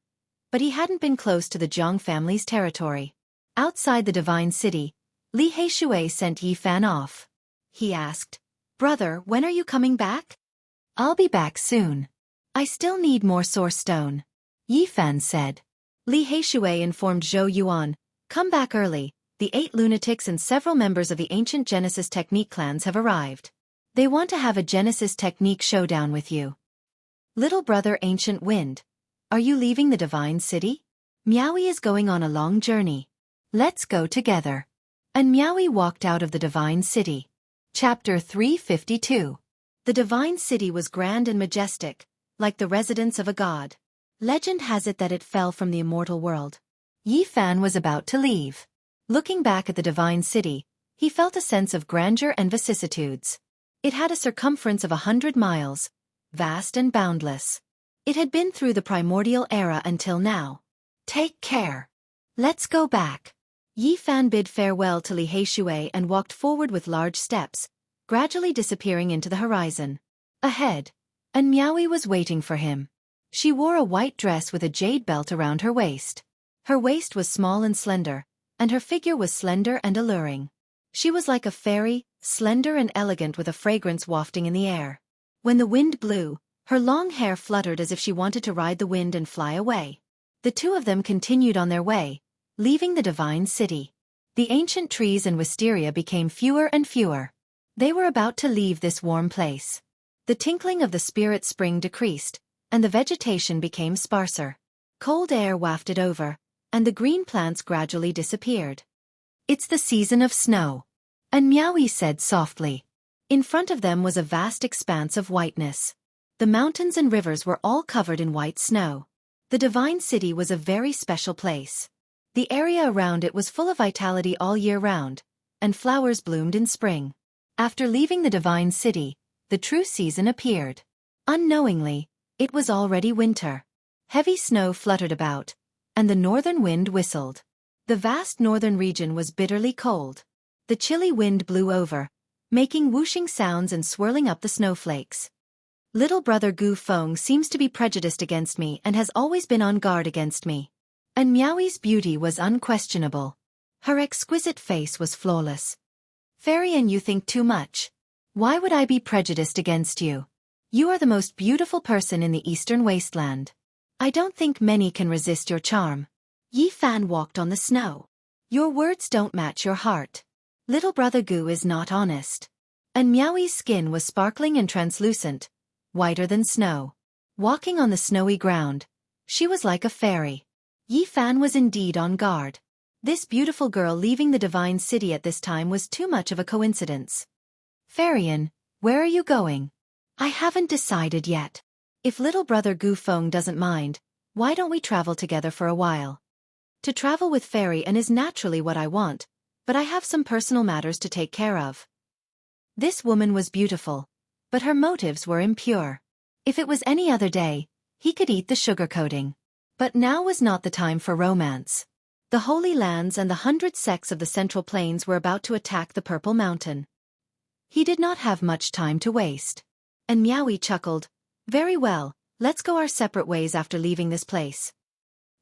but he hadn't been close to the Jiang family's territory. Outside the Divine City, Li Heishui sent Yi Fan off. He asked, "Brother, when are you coming back?" "I'll be back soon. I still need more source stone," Yi Fan said. Li Heishui informed Zhou Yuan, "Come back early. The 8 lunatics and several members of the ancient Genesis Technique clans have arrived. They want to have a Genesis Technique showdown with you." "Little brother Ancient Wind, are you leaving the Divine City?" "Miaoyi is going on a long journey. Let's go together." And Miaoyi walked out of the Divine City. Chapter 352. The Divine City was grand and majestic, like the residence of a god. Legend has it that it fell from the immortal world. Yi Fan was about to leave. Looking back at the Divine City, he felt a sense of grandeur and vicissitudes. It had a circumference of 100 miles, vast and boundless. It had been through the primordial era until now. "Take care. Let's go back." Yi Fan bid farewell to Li Heishui and walked forward with large steps, gradually disappearing into the horizon. Ahead, and Miaoyi was waiting for him. She wore a white dress with a jade belt around her waist. Her waist was small and slender, and her figure was slender and alluring. She was like a fairy, slender and elegant with a fragrance wafting in the air. When the wind blew, her long hair fluttered as if she wanted to ride the wind and fly away. The two of them continued on their way, leaving the Divine City. The ancient trees and wisteria became fewer and fewer. They were about to leave this warm place. The tinkling of the spirit spring decreased, and the vegetation became sparser. Cold air wafted over, and the green plants gradually disappeared. "It's the season of snow," and Miaoyi said softly. In front of them was a vast expanse of whiteness. The mountains and rivers were all covered in white snow. The Divine City was a very special place. The area around it was full of vitality all year round, and flowers bloomed in spring. After leaving the Divine City, the true season appeared. Unknowingly, it was already winter. Heavy snow fluttered about, and the northern wind whistled. The vast northern region was bitterly cold. The chilly wind blew over, making whooshing sounds and swirling up the snowflakes. "Little brother Gu Feng seems to be prejudiced against me and has always been on guard against me." And Miaoyi's beauty was unquestionable. Her exquisite face was flawless. "Fairy, you think too much. Why would I be prejudiced against you? You are the most beautiful person in the eastern wasteland. I don't think many can resist your charm." Yi Fan walked on the snow. "Your words don't match your heart. Little brother Gu is not honest." And Miaoyi's skin was sparkling and translucent, whiter than snow. Walking on the snowy ground, she was like a fairy. Yi Fan was indeed on guard. This beautiful girl leaving the Divine City at this time was too much of a coincidence. "Fairy, where are you going?" "I haven't decided yet. If little brother Gu Feng doesn't mind, why don't we travel together for a while?" "To travel with Fairy is naturally what I want, but I have some personal matters to take care of." This woman was beautiful, but her motives were impure. If it was any other day, he could eat the sugar coating. But now was not the time for romance. The Holy Lands and the 100 sects of the Central Plains were about to attack the Purple Mountain. He did not have much time to waste. And Miaoyi chuckled, "Very well, let's go our separate ways after leaving this place."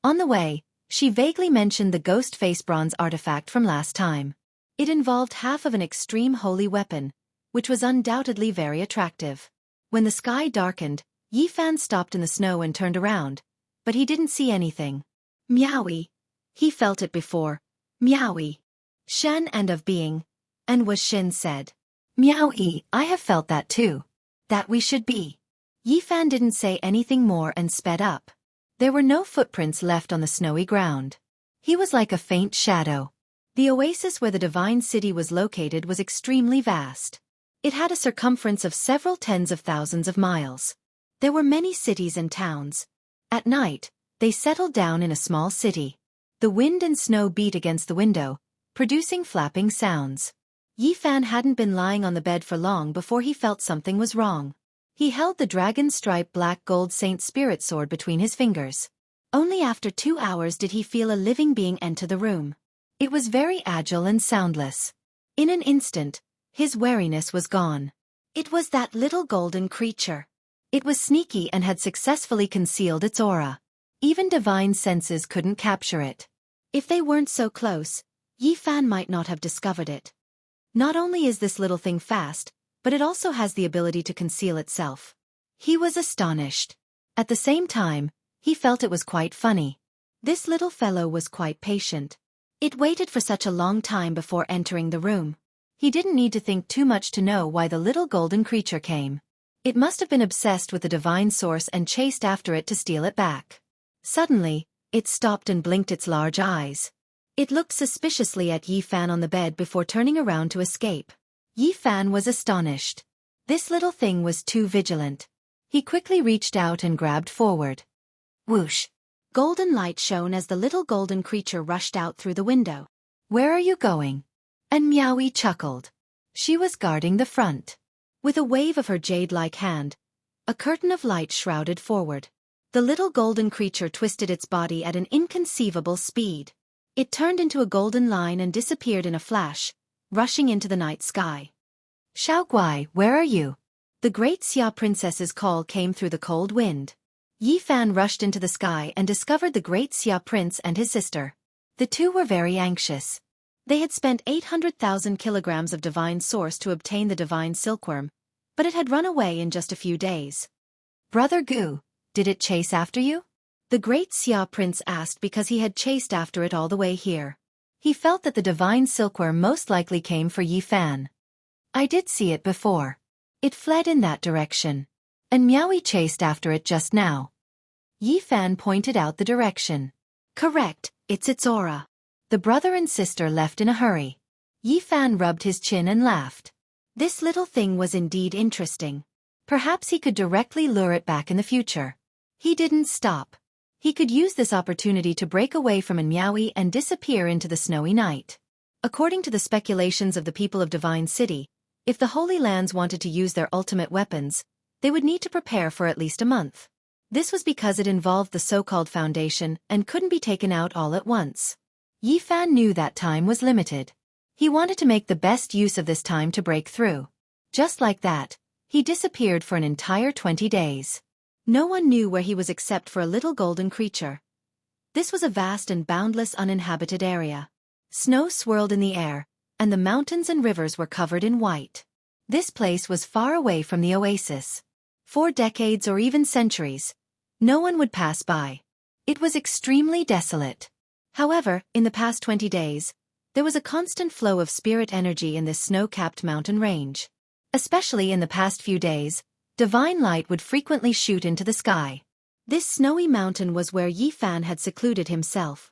On the way, she vaguely mentioned the ghost face bronze artifact from last time. It involved half of an extreme holy weapon, which was undoubtedly very attractive. When the sky darkened, Yi Fan stopped in the snow and turned around, but he didn't see anything. Miaoyi. He felt it before. Miaoyi. Shen and of being. And was Shin said. Miaoyi, I have felt that too. That we should be. Yi Fan didn't say anything more and sped up. There were no footprints left on the snowy ground. He was like a faint shadow. The oasis where the Divine City was located was extremely vast. It had a circumference of several tens of thousands of miles. There were many cities and towns. At night, they settled down in a small city. The wind and snow beat against the window, producing flapping sounds. Yi Fan hadn't been lying on the bed for long before he felt something was wrong. He held the dragon-striped black-gold Saint Spirit sword between his fingers. Only after 2 hours did he feel a living being enter the room. It was very agile and soundless. In an instant, His wariness was gone. It was that little golden creature. It was sneaky and had successfully concealed its aura. Even divine senses couldn't capture it. If they weren't so close, Yi Fan might not have discovered it. Not only is this little thing fast, but it also has the ability to conceal itself. He was astonished. At the same time, he felt it was quite funny. This little fellow was quite patient. It waited for such a long time before entering the room. He didn't need to think too much to know why the little golden creature came. It must have been obsessed with the divine source and chased after it to steal it back. Suddenly, it stopped and blinked its large eyes. It looked suspiciously at Yi Fan on the bed before turning around to escape. Yi Fan was astonished. This little thing was too vigilant. He quickly reached out and grabbed forward. Whoosh! Golden light shone as the little golden creature rushed out through the window. "Where are you going?" And Miaowie chuckled. She was guarding the front. With a wave of her jade-like hand, a curtain of light shrouded forward. The little golden creature twisted its body at an inconceivable speed. It turned into a golden line and disappeared in a flash, rushing into the night sky. "Xiaoguai, where are you?" The great Xia princess's call came through the cold wind. Yi Fan rushed into the sky and discovered the great Xia prince and his sister. The two were very anxious. They had spent 800,000 kilograms of divine source to obtain the divine silkworm, but it had run away in just a few days. "Brother Gu, did it chase after you?" The great Xia prince asked because he had chased after it all the way here. He felt that the divine silkworm most likely came for Yi Fan. "I did see it before. It fled in that direction. And Miaowie chased after it just now." Yi Fan pointed out the direction. "Correct, it's its aura." The brother and sister left in a hurry. Yi Fan rubbed his chin and laughed. This little thing was indeed interesting. Perhaps he could directly lure it back in the future. He didn't stop. He could use this opportunity to break away from Miaowie and disappear into the snowy night. According to the speculations of the people of Divine City, if the Holy Lands wanted to use their ultimate weapons, they would need to prepare for at least a month. This was because it involved the so-called foundation and couldn't be taken out all at once. Yi Fan knew that time was limited. He wanted to make the best use of this time to break through. Just like that, he disappeared for an entire 20 days. No one knew where he was except for a little golden creature. This was a vast and boundless uninhabited area. Snow swirled in the air, and the mountains and rivers were covered in white. This place was far away from the oasis. For decades or even centuries, no one would pass by. It was extremely desolate. However, in the past 20 days, there was a constant flow of spirit energy in this snow-capped mountain range. Especially in the past few days, divine light would frequently shoot into the sky. This snowy mountain was where Yi Fan had secluded himself.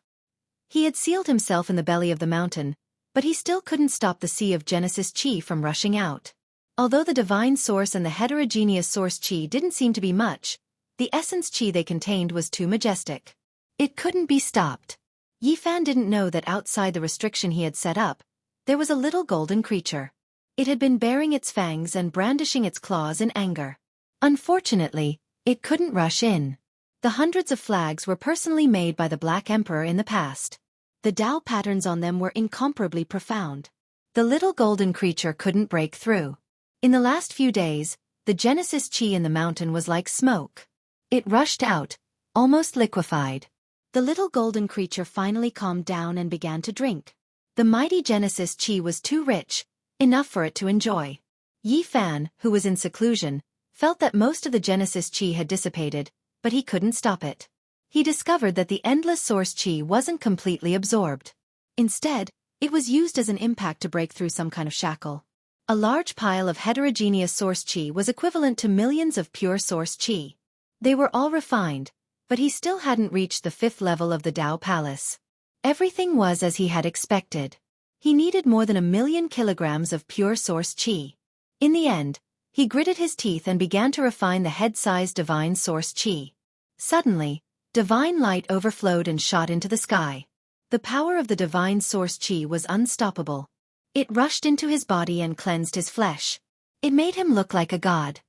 He had sealed himself in the belly of the mountain, but he still couldn't stop the sea of Genesis Chi from rushing out. Although the divine source and the heterogeneous source Chi didn't seem to be much, the essence Chi they contained was too majestic. It couldn't be stopped. Yi Fan didn't know that outside the restriction he had set up, there was a little golden creature. It had been baring its fangs and brandishing its claws in anger. Unfortunately, it couldn't rush in. The hundreds of flags were personally made by the Black Emperor in the past. The Tao patterns on them were incomparably profound. The little golden creature couldn't break through. In the last few days, the Genesis Chi in the mountain was like smoke. It rushed out, almost liquefied. The little golden creature finally calmed down and began to drink. The mighty Genesis Chi was too rich, enough for it to enjoy. Yi Fan, who was in seclusion, felt that most of the Genesis Chi had dissipated, but he couldn't stop it. He discovered that the endless source Chi wasn't completely absorbed. Instead, it was used as an impact to break through some kind of shackle. A large pile of heterogeneous source Chi was equivalent to millions of pure source Chi. They were all refined, but he still hadn't reached the 5th level of the Tao Palace. Everything was as he had expected. He needed more than 1,000,000 kilograms of pure source Chi. In the end, he gritted his teeth and began to refine the head-sized divine source Chi. Suddenly, divine light overflowed and shot into the sky. The power of the divine source Chi was unstoppable. It rushed into his body and cleansed his flesh. It made him look like a god.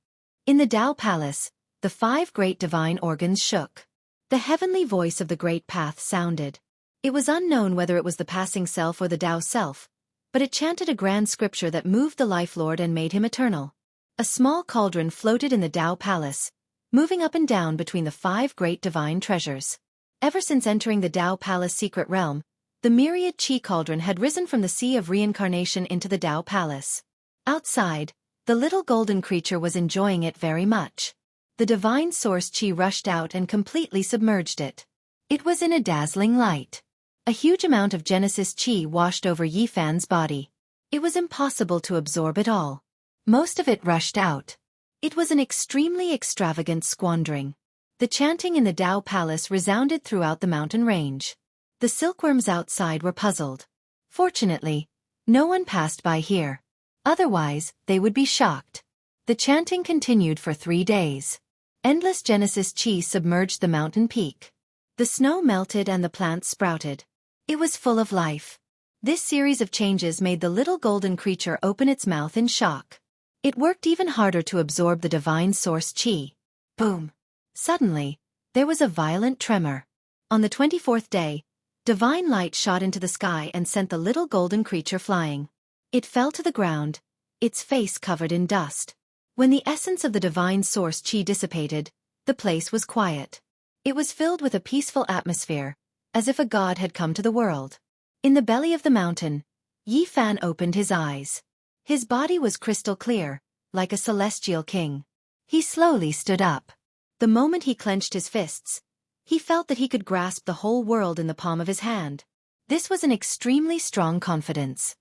In the Tao Palace, the 5 great divine organs shook. The heavenly voice of the Great Path sounded. It was unknown whether it was the passing self or the Tao self, but it chanted a grand scripture that moved the Life Lord and made him eternal. A small cauldron floated in the Tao Palace, moving up and down between the 5 great divine treasures. Ever since entering the Tao Palace secret realm, the myriad Qi cauldron had risen from the sea of reincarnation into the Tao Palace. Outside, the little golden creature was enjoying it very much. The divine source Qi rushed out and completely submerged it. It was in a dazzling light. A huge amount of Genesis Qi washed over Yifan's body. It was impossible to absorb it all. Most of it rushed out. It was an extremely extravagant squandering. The chanting in the Tao Palace resounded throughout the mountain range. The silkworms outside were puzzled. Fortunately, no one passed by here. Otherwise, they would be shocked. The chanting continued for 3 days. Endless Genesis Qi submerged the mountain peak. The snow melted and the plants sprouted. It was full of life. This series of changes made the little golden creature open its mouth in shock. It worked even harder to absorb the divine source Qi. Boom! Suddenly, there was a violent tremor. On the 24th day, divine light shot into the sky and sent the little golden creature flying. It fell to the ground, its face covered in dust. When the essence of the divine source Qi dissipated, the place was quiet. It was filled with a peaceful atmosphere, as if a god had come to the world. In the belly of the mountain, Yifan opened his eyes. His body was crystal clear, like a celestial king. He slowly stood up. The moment he clenched his fists, he felt that he could grasp the whole world in the palm of his hand. This was an extremely strong confidence.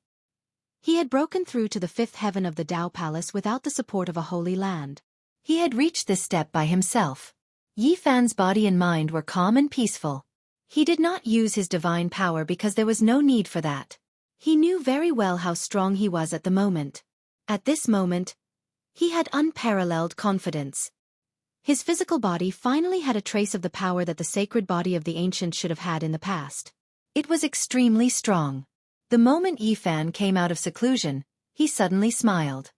He had broken through to the 5th heaven of the Tao Palace without the support of a holy land. He had reached this step by himself. Yifan's body and mind were calm and peaceful. He did not use his divine power because there was no need for that. He knew very well how strong he was at the moment. At this moment, he had unparalleled confidence. His physical body finally had a trace of the power that the sacred body of the ancients should have had in the past. It was extremely strong. The moment Yifan came out of seclusion, he suddenly smiled.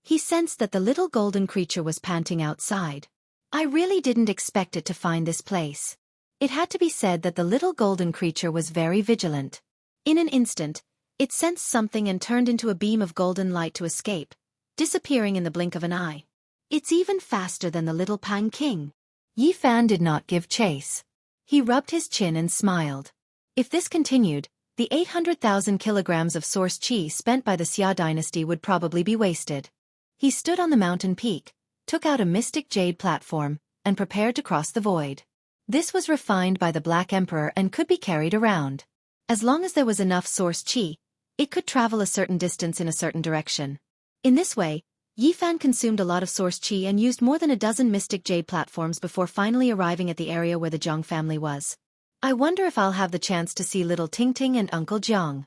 He sensed that the little golden creature was panting outside. I really didn't expect it to find this place. It had to be said that the little golden creature was very vigilant. In an instant, it sensed something and turned into a beam of golden light to escape, disappearing in the blink of an eye. It's even faster than the little Pang King. Yifan did not give chase. He rubbed his chin and smiled. If this continued, the 800,000 kilograms of source Qi spent by the Xia dynasty would probably be wasted. He stood on the mountain peak, took out a mystic jade platform, and prepared to cross the void. This was refined by the Black Emperor and could be carried around. As long as there was enough source Qi, it could travel a certain distance in a certain direction. In this way, Yifan consumed a lot of source Qi and used more than a dozen mystic jade platforms before finally arriving at the area where the Jiang family was. I wonder if I'll have the chance to see little Tingting and Uncle Jiang.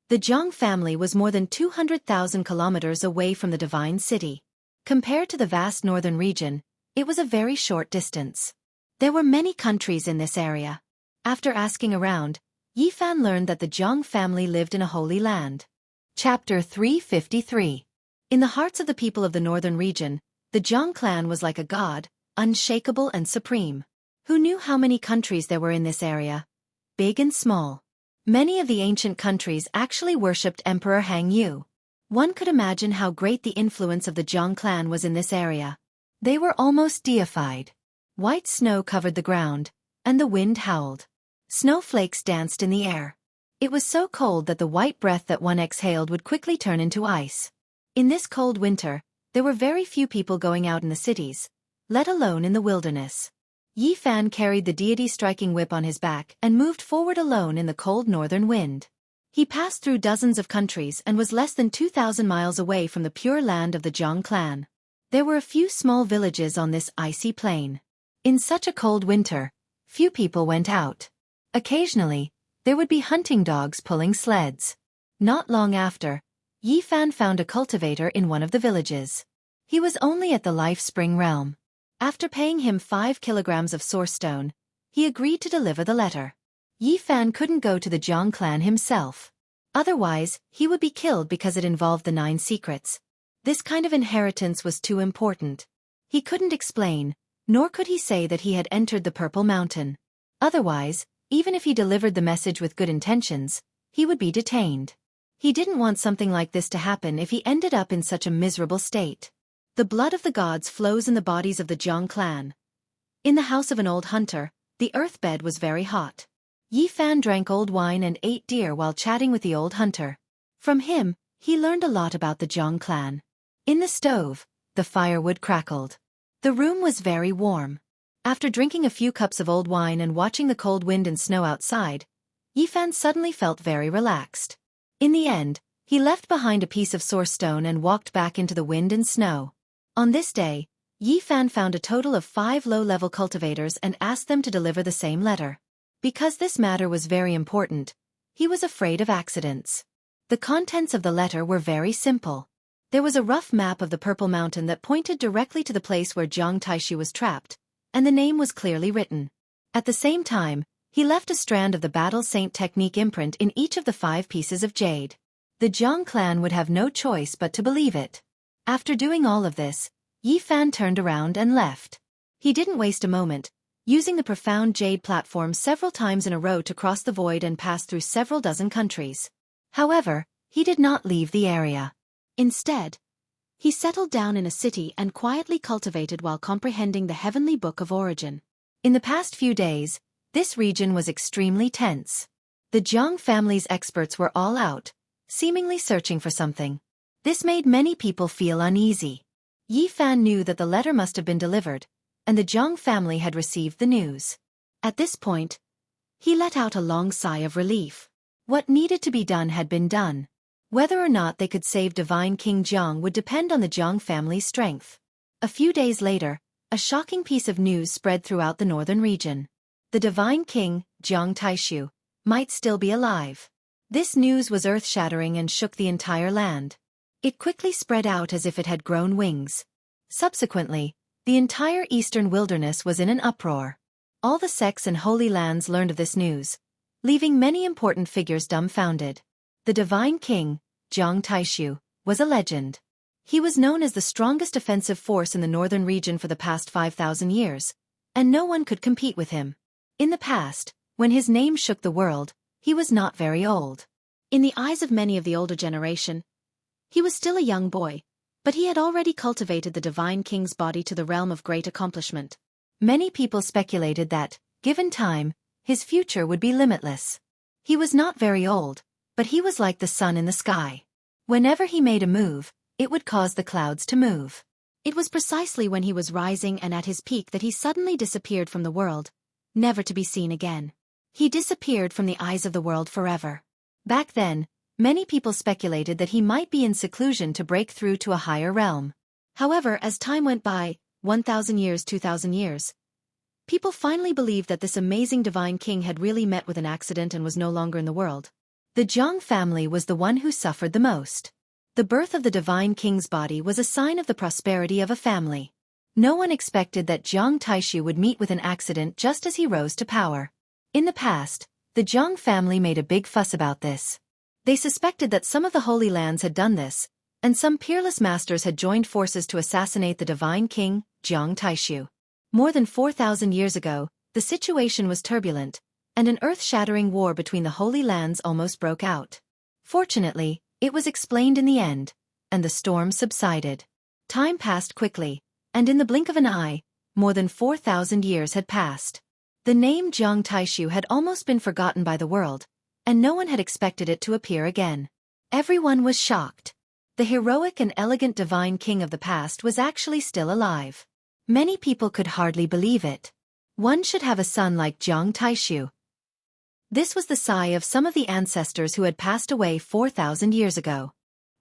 The Jiang family was more than 200,000 kilometers away from the divine city. Compared to the vast northern region, it was a very short distance. There were many countries in this area. After asking around, Yifan learned that the Jiang family lived in a holy land. Chapter 353. In the hearts of the people of the northern region, the Jiang clan was like a god, unshakable and supreme. Who knew how many countries there were in this area? Big and small. Many of the ancient countries actually worshipped Emperor Hang Yu. One could imagine how great the influence of the Jiang clan was in this area. They were almost deified. White snow covered the ground, and the wind howled. Snowflakes danced in the air. It was so cold that the white breath that one exhaled would quickly turn into ice. In this cold winter, there were very few people going out in the cities, let alone in the wilderness. Yifan carried the deity's striking whip on his back and moved forward alone in the cold northern wind. He passed through dozens of countries and was less than 2,000 miles away from the pure land of the Jiang clan. There were a few small villages on this icy plain. In such a cold winter, few people went out. Occasionally, there would be hunting dogs pulling sleds. Not long after, Yifan found a cultivator in one of the villages. He was only at the Life Spring realm. After paying him 5 kilograms of source stone, he agreed to deliver the letter. Yifan couldn't go to the Jiang clan himself. Otherwise, he would be killed because it involved the 9 secrets. This kind of inheritance was too important. He couldn't explain, nor could he say that he had entered the Purple Mountain. Otherwise, even if he delivered the message with good intentions, he would be detained. He didn't want something like this to happen if he ended up in such a miserable state. The blood of the gods flows in the bodies of the Jiang clan. In the house of an old hunter, the earth bed was very hot. Yi Fan drank old wine and ate deer while chatting with the old hunter. From him, he learned a lot about the Jiang clan. In the stove, the firewood crackled. The room was very warm. After drinking a few cups of old wine and watching the cold wind and snow outside, Yi Fan suddenly felt very relaxed. In the end, he left behind a piece of source stone and walked back into the wind and snow. On this day, Yi Fan found a total of 5 low-level cultivators and asked them to deliver the same letter. Because this matter was very important, he was afraid of accidents. The contents of the letter were very simple. There was a rough map of the Purple Mountain that pointed directly to the place where Jiang Taishi was trapped, and the name was clearly written. At the same time, he left a strand of the Battle Saint technique imprint in each of the 5 pieces of jade. The Jiang clan would have no choice but to believe it. After doing all of this, Yi Fan turned around and left. He didn't waste a moment, using the profound jade platform several times in a row to cross the void and pass through several dozen countries. However, he did not leave the area. Instead, he settled down in a city and quietly cultivated while comprehending the heavenly book of origin. In the past few days, this region was extremely tense. The Jiang family's experts were all out, seemingly searching for something. This made many people feel uneasy. Yi Fan knew that the letter must have been delivered, and the Jiang family had received the news. At this point, he let out a long sigh of relief. What needed to be done had been done. Whether or not they could save Divine King Jiang would depend on the Jiang family's strength. A few days later, a shocking piece of news spread throughout the northern region. The Divine King, Jiang Taishu, might still be alive. This news was earth-shattering and shook the entire land. It quickly spread out as if it had grown wings. Subsequently, the entire eastern wilderness was in an uproar. All the sects and holy lands learned of this news, leaving many important figures dumbfounded. The Divine King, Jiang Taishu, was a legend. He was known as the strongest offensive force in the northern region for the past 5,000 years, and no one could compete with him. In the past, when his name shook the world, he was not very old. In the eyes of many of the older generation, he was still a young boy, but he had already cultivated the Divine King's body to the realm of great accomplishment. Many people speculated that, given time, his future would be limitless. He was not very old, but he was like the sun in the sky. Whenever he made a move, it would cause the clouds to move. It was precisely when he was rising and at his peak that he suddenly disappeared from the world, never to be seen again. He disappeared from the eyes of the world forever. Back then, many people speculated that he might be in seclusion to break through to a higher realm. However, as time went by, 1,000 years, 2,000 years, people finally believed that this amazing divine king had really met with an accident and was no longer in the world. The Jiang family was the one who suffered the most. The birth of the divine king's body was a sign of the prosperity of a family. No one expected that Jiang Taishu would meet with an accident just as he rose to power. In the past, the Jiang family made a big fuss about this. They suspected that some of the Holy Lands had done this, and some peerless masters had joined forces to assassinate the divine king, Jiang Taishu. More than 4,000 years ago, the situation was turbulent, and an earth-shattering war between the Holy Lands almost broke out. Fortunately, it was explained in the end, and the storm subsided. Time passed quickly, and in the blink of an eye, more than 4,000 years had passed. The name Jiang Taishu had almost been forgotten by the world, and no one had expected it to appear again. Everyone was shocked. The heroic and elegant divine king of the past was actually still alive. Many people could hardly believe it. One should have a son like Jiang Taishu. This was the sigh of some of the ancestors who had passed away 4,000 years ago.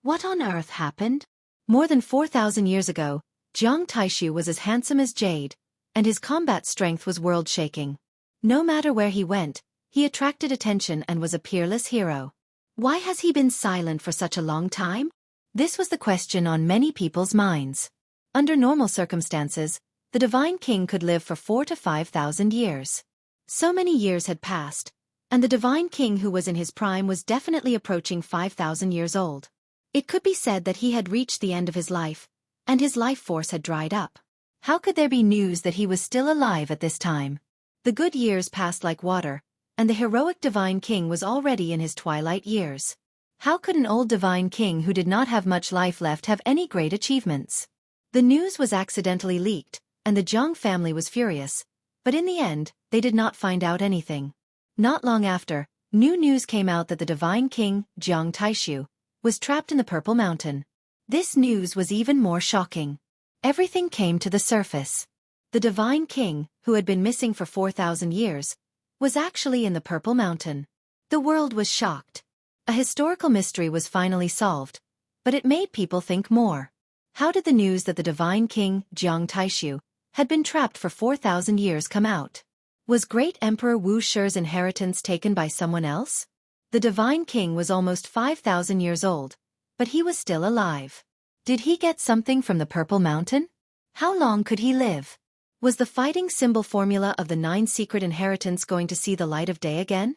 What on earth happened? More than 4,000 years ago, Jiang Taishu was as handsome as jade, and his combat strength was world-shaking. No matter where he went, he attracted attention and was a peerless hero. Why has he been silent for such a long time? This was the question on many people's minds. Under normal circumstances, the divine king could live for 4,000 to 5,000 years. So many years had passed, and the divine king who was in his prime was definitely approaching 5,000 years old. It could be said that he had reached the end of his life, and his life force had dried up. How could there be news that he was still alive at this time? The good years passed like water, and the heroic divine king was already in his twilight years. How could an old divine king who did not have much life left have any great achievements? The news was accidentally leaked, and the Jiang family was furious, but in the end, they did not find out anything. Not long after, new news came out that the divine king, Jiang Taishu, was trapped in the Purple Mountain. This news was even more shocking. Everything came to the surface. The divine king, who had been missing for 4,000 years, was actually in the Purple Mountain. The world was shocked. A historical mystery was finally solved, but it made people think more. How did the news that the divine king, Jiang Taishu, had been trapped for 4,000 years come out? Was great Emperor Wuxia's inheritance taken by someone else? The divine king was almost 5,000 years old, but he was still alive. Did he get something from the Purple Mountain? How long could he live? Was the fighting symbol formula of the 9 secret inheritance going to see the light of day again?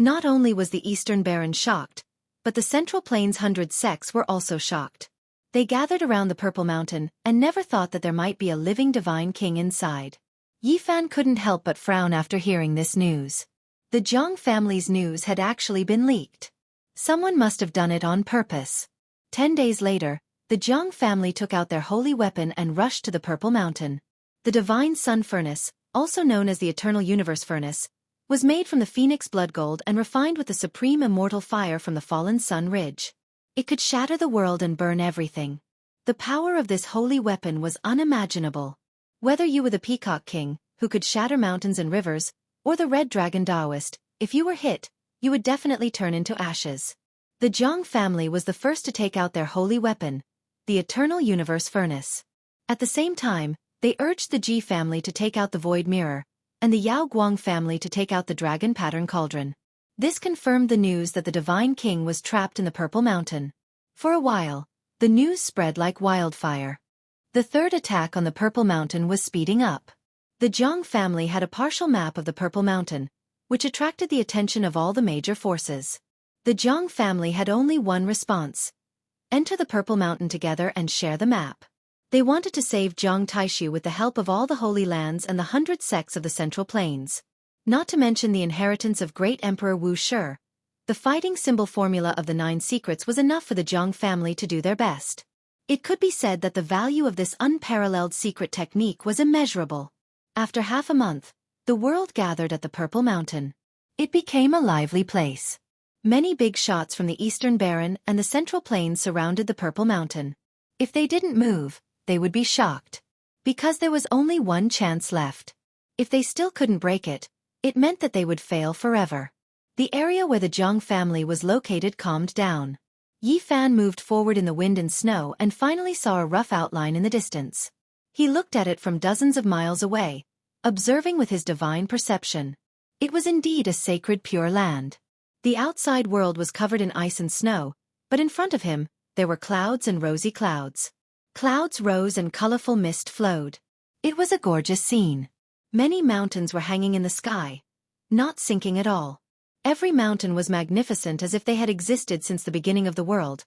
Not only was the Eastern Baron shocked, but the Central Plains 100 sects were also shocked. They gathered around the Purple Mountain and never thought that there might be a living divine king inside. Yifan couldn't help but frown after hearing this news. The Jiang family's news had actually been leaked. Someone must have done it on purpose. 10 days later, the Jiang family took out their holy weapon and rushed to the Purple Mountain. The Divine Sun Furnace, also known as the Eternal Universe Furnace, was made from the phoenix blood gold and refined with the supreme immortal fire from the fallen sun ridge. It could shatter the world and burn everything. The power of this holy weapon was unimaginable. Whether you were the Peacock King, who could shatter mountains and rivers, or the Red Dragon Taoist, if you were hit, you would definitely turn into ashes. The Jiang family was the first to take out their holy weapon, the Eternal Universe Furnace. At the same time, they urged the Ji family to take out the Void Mirror, and the Yao Guang family to take out the Dragon Pattern Cauldron. This confirmed the news that the Divine King was trapped in the Purple Mountain. For a while, the news spread like wildfire. The third attack on the Purple Mountain was speeding up. The Jiang family had a partial map of the Purple Mountain, which attracted the attention of all the major forces. The Jiang family had only one response: enter the Purple Mountain together and share the map. They wanted to save Jiang Taishu with the help of all the Holy Lands and the 100 sects of the Central Plains. Not to mention the inheritance of great Emperor Wuxia. The fighting symbol formula of the 9 secrets was enough for the Jiang family to do their best. It could be said that the value of this unparalleled secret technique was immeasurable. After half a month, the world gathered at the Purple Mountain. It became a lively place. Many big shots from the Eastern Baron and the Central Plains surrounded the Purple Mountain. If they didn't move, they would be shocked. Because there was only one chance left. If they still couldn't break it, it meant that they would fail forever. The area where the Jiang family was located calmed down. Yifan moved forward in the wind and snow and finally saw a rough outline in the distance. He looked at it from dozens of miles away, observing with his divine perception. It was indeed a sacred pure land. The outside world was covered in ice and snow, but in front of him, there were clouds and rosy clouds. Clouds rose and colorful mist flowed. It was a gorgeous scene. Many mountains were hanging in the sky, not sinking at all. Every mountain was magnificent as if they had existed since the beginning of the world,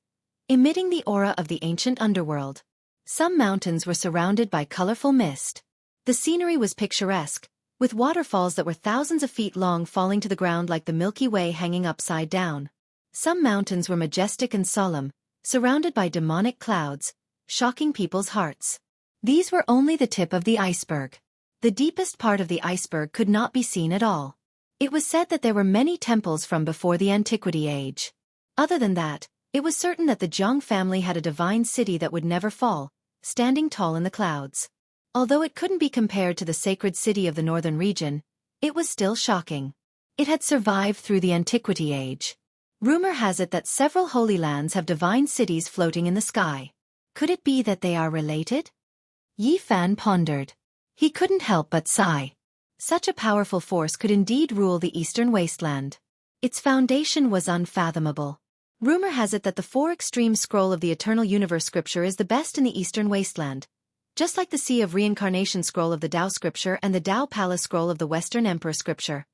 emitting the aura of the ancient underworld. Some mountains were surrounded by colorful mist. The scenery was picturesque, with waterfalls that were thousands of feet long falling to the ground like the Milky Way hanging upside down. Some mountains were majestic and solemn, surrounded by demonic clouds, shocking people's hearts. These were only the tip of the iceberg. The deepest part of the iceberg could not be seen at all. It was said that there were many temples from before the Antiquity Age. Other than that, it was certain that the Jiang family had a divine city that would never fall, standing tall in the clouds. Although it couldn't be compared to the sacred city of the northern region, it was still shocking. It had survived through the Antiquity Age. Rumor has it that several holy lands have divine cities floating in the sky. Could it be that they are related? Yifan pondered. He couldn't help but sigh. Such a powerful force could indeed rule the eastern wasteland. Its foundation was unfathomable. Rumor has it that the 4 extreme scroll of the Eternal Universe scripture is the best in the eastern wasteland, just like the Sea of Reincarnation scroll of the Tao scripture and the Tao Palace scroll of the Western Emperor scripture.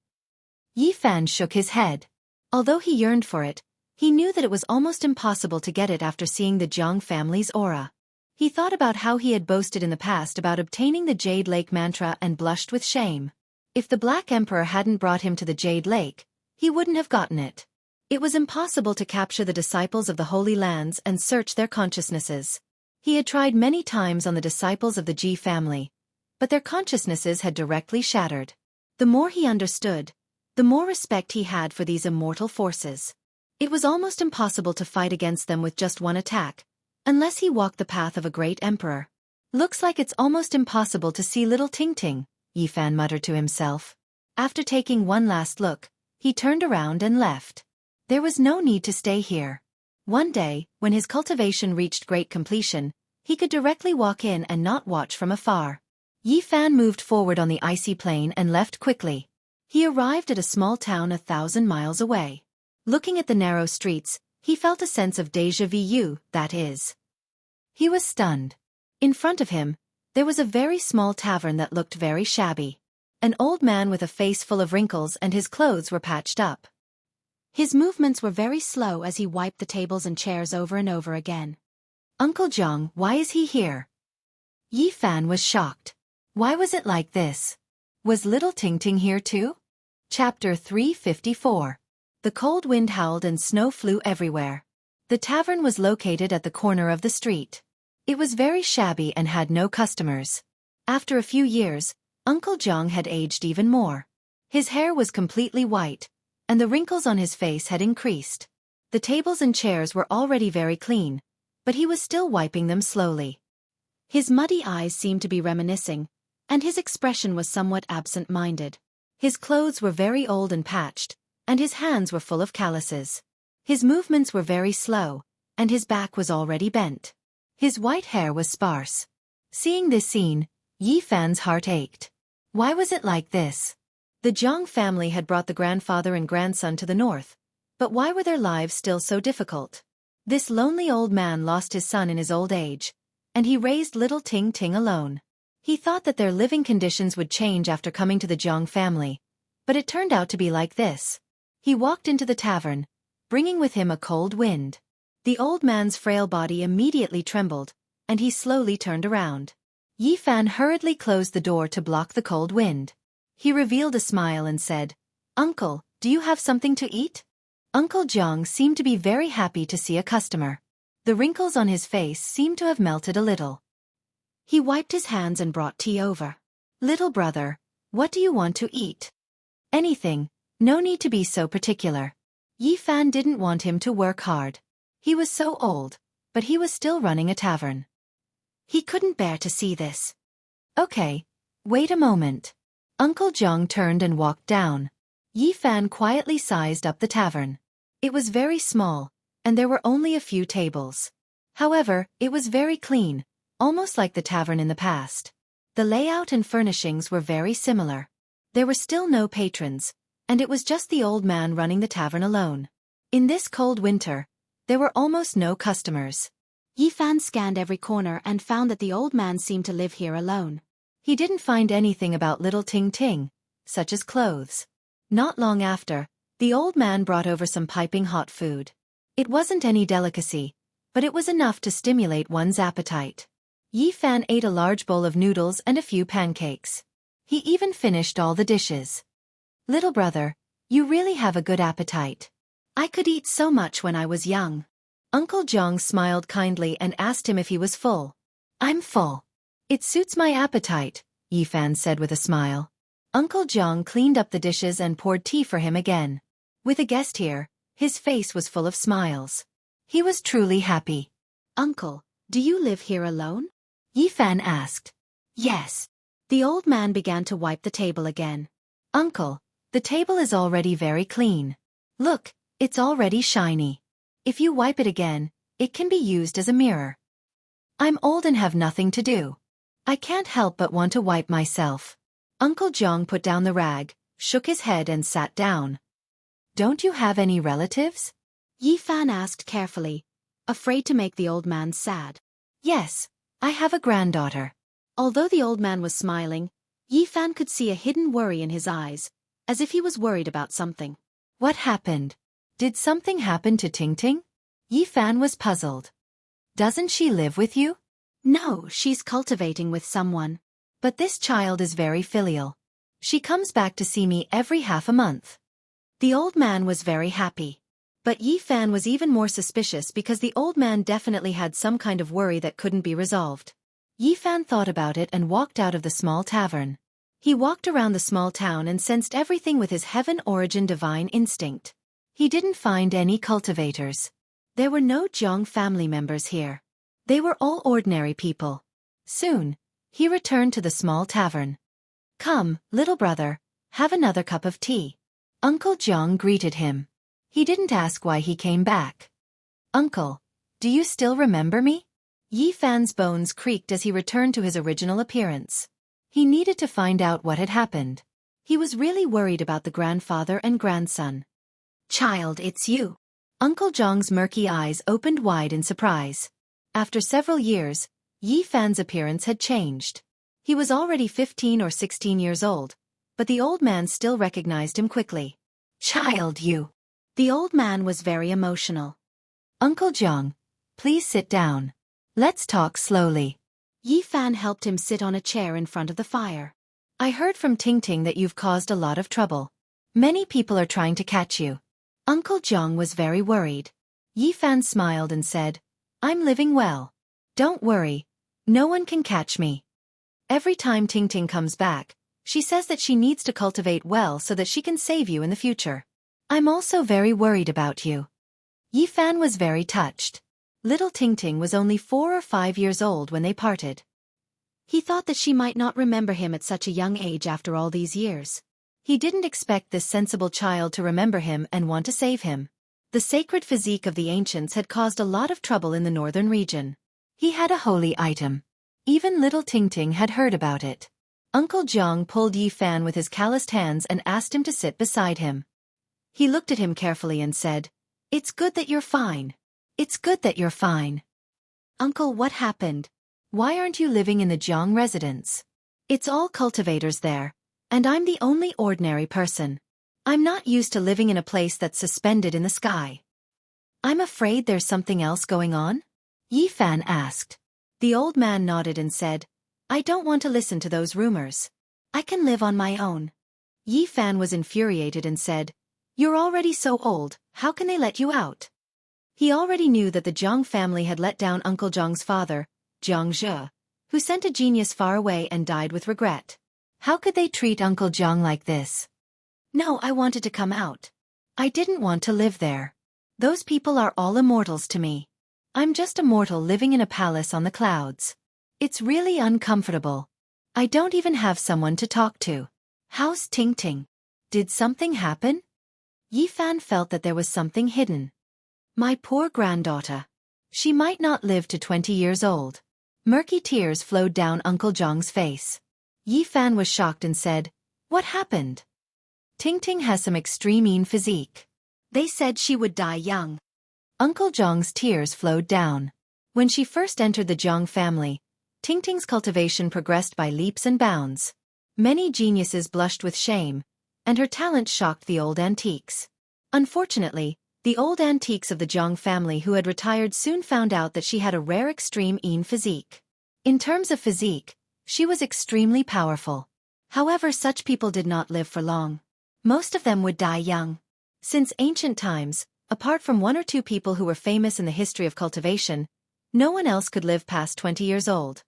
Yifan shook his head. Although he yearned for it, he knew that it was almost impossible to get it after seeing the Jiang family's aura. He thought about how he had boasted in the past about obtaining the Jade Lake mantra and blushed with shame. If the Black Emperor hadn't brought him to the Jade Lake, he wouldn't have gotten it. It was impossible to capture the disciples of the Holy Lands and search their consciousnesses. He had tried many times on the disciples of the Ji family, but their consciousnesses had directly shattered. The more he understood, the more respect he had for these immortal forces. It was almost impossible to fight against them with just one attack, unless he walked the path of a great emperor. Looks like it's almost impossible to see little Ting-Ting, Yifan muttered to himself. After taking one last look, he turned around and left. There was no need to stay here. One day, when his cultivation reached great completion, he could directly walk in and not watch from afar. Yifan moved forward on the icy plain and left quickly. He arrived at a small town 1,000 miles away. Looking at the narrow streets, he felt a sense of déjà vu, that is. He was stunned. In front of him, there was a very small tavern that looked very shabby. An old man with a face full of wrinkles and his clothes were patched up. His movements were very slow as he wiped the tables and chairs over and over again. Uncle Jiang, why is he here? Yifan was shocked. Why was it like this? Was little Ting-Ting here too? Chapter 354. The cold wind howled and snow flew everywhere. The tavern was located at the corner of the street. It was very shabby and had no customers. After a few years, Uncle Jiang had aged even more. His hair was completely white, and the wrinkles on his face had increased. The tables and chairs were already very clean, but he was still wiping them slowly. His muddy eyes seemed to be reminiscing, and his expression was somewhat absent-minded. His clothes were very old and patched, and his hands were full of calluses. His movements were very slow, and his back was already bent. His white hair was sparse. Seeing this scene, Yifan's heart ached. Why was it like this? The Jiang family had brought the grandfather and grandson to the north, but why were their lives still so difficult? This lonely old man lost his son in his old age, and he raised little Ting-Ting alone. He thought that their living conditions would change after coming to the Jiang family, but it turned out to be like this. He walked into the tavern, bringing with him a cold wind. The old man's frail body immediately trembled, and he slowly turned around. Yifan hurriedly closed the door to block the cold wind. He revealed a smile and said, "Uncle, do you have something to eat?" Uncle Jiang seemed to be very happy to see a customer. The wrinkles on his face seemed to have melted a little. He wiped his hands and brought tea over. "Little brother, what do you want to eat?" "Anything, no need to be so particular." Yifan didn't want him to work hard. He was so old, but he was still running a tavern. He couldn't bear to see this. "Okay, wait a moment." Uncle Jiang turned and walked down. Yifan quietly sized up the tavern. It was very small, and there were only a few tables. However, it was very clean, almost like the tavern in the past. The layout and furnishings were very similar. There were still no patrons, and it was just the old man running the tavern alone. In this cold winter, there were almost no customers. Yifan scanned every corner and found that the old man seemed to live here alone. He didn't find anything about little Ting-Ting, such as clothes. Not long after, the old man brought over some piping hot food. It wasn't any delicacy, but it was enough to stimulate one's appetite. Yifan ate a large bowl of noodles and a few pancakes. He even finished all the dishes. "Little brother, you really have a good appetite. I could eat so much when I was young." Uncle Jiang smiled kindly and asked him if he was full. "I'm full. It suits my appetite," Yifan said with a smile. Uncle Jiang cleaned up the dishes and poured tea for him again. With a guest here, his face was full of smiles. He was truly happy. "Uncle, do you live here alone?" Yifan asked. "Yes." The old man began to wipe the table again. "Uncle, the table is already very clean. Look, it's already shiny. If you wipe it again, it can be used as a mirror. I'm old and have nothing to do. I can't help but want to wipe myself." Uncle Jiang put down the rag, shook his head and sat down. "Don't you have any relatives?" Yifan asked carefully, afraid to make the old man sad. "Yes, I have a granddaughter." Although the old man was smiling, Yifan could see a hidden worry in his eyes, as if he was worried about something. What happened? Did something happen to Ting-Ting? Yifan was puzzled. "Doesn't she live with you?" "No, she's cultivating with someone. But this child is very filial. She comes back to see me every half a month." The old man was very happy. But Yi Fan was even more suspicious because the old man definitely had some kind of worry that couldn't be resolved. Yi Fan thought about it and walked out of the small tavern. He walked around the small town and sensed everything with his heaven-origin divine instinct. He didn't find any cultivators. There were no Jiang family members here. They were all ordinary people. Soon, he returned to the small tavern. "Come, little brother, have another cup of tea." Uncle Jiang greeted him. He didn't ask why he came back. "Uncle, do you still remember me?" Yi Fan's bones creaked as he returned to his original appearance. He needed to find out what had happened. He was really worried about the grandfather and grandson. "Child, it's you." Uncle Jiang's murky eyes opened wide in surprise. After several years, Yi Fan's appearance had changed. He was already 15 or 16 years old, but the old man still recognized him quickly. "Child, you." The old man was very emotional. "Uncle Jiang, please sit down. Let's talk slowly." Yi Fan helped him sit on a chair in front of the fire. "I heard from Ting Ting that you've caused a lot of trouble. Many people are trying to catch you." Uncle Jiang was very worried. Yi Fan smiled and said, "I'm living well. Don't worry, no one can catch me. Every time Ting Ting comes back, she says that she needs to cultivate well so that she can save you in the future. I'm also very worried about you." Yi Fan was very touched. Little Ting Ting was only 4 or 5 years old when they parted. He thought that she might not remember him at such a young age after all these years. He didn't expect this sensible child to remember him and want to save him. The sacred physique of the ancients had caused a lot of trouble in the northern region. He had a holy item. Even little Ting Ting had heard about it. Uncle Jiang pulled Yi Fan with his calloused hands and asked him to sit beside him. He looked at him carefully and said, "It's good that you're fine. It's good that you're fine." "Uncle, what happened? Why aren't you living in the Jiang residence? It's all cultivators there, and I'm the only ordinary person. I'm not used to living in a place that's suspended in the sky." "I'm afraid there's something else going on?" Yi Fan asked. The old man nodded and said, "I don't want to listen to those rumors. I can live on my own." Yi Fan was infuriated and said, "You're already so old, how can they let you out?" He already knew that the Jiang family had let down Uncle Jiang's father, Xianxia, who sent a genius far away and died with regret. How could they treat Uncle Jiang like this? "No, I wanted to come out. I didn't want to live there. Those people are all immortals to me. I'm just a mortal living in a palace on the clouds. It's really uncomfortable. I don't even have someone to talk to." "How's Ting Ting? Did something happen?" Yi Fan felt that there was something hidden. "My poor granddaughter. She might not live to 20 years old." Murky tears flowed down Uncle Jiang's face. Yi Fan was shocked and said, "What happened?" "Ting Ting has some extreme physique. They said she would die young." Uncle Jiang's tears flowed down. When she first entered the Jiang family, Ting Ting's cultivation progressed by leaps and bounds. Many geniuses blushed with shame, and her talent shocked the old antiques. Unfortunately, the old antiques of the Jiang family who had retired soon found out that she had a rare extreme physique. In terms of physique, she was extremely powerful. However, such people did not live for long. Most of them would die young. Since ancient times, apart from 1 or 2 people who were famous in the history of cultivation, no one else could live past 20 years old.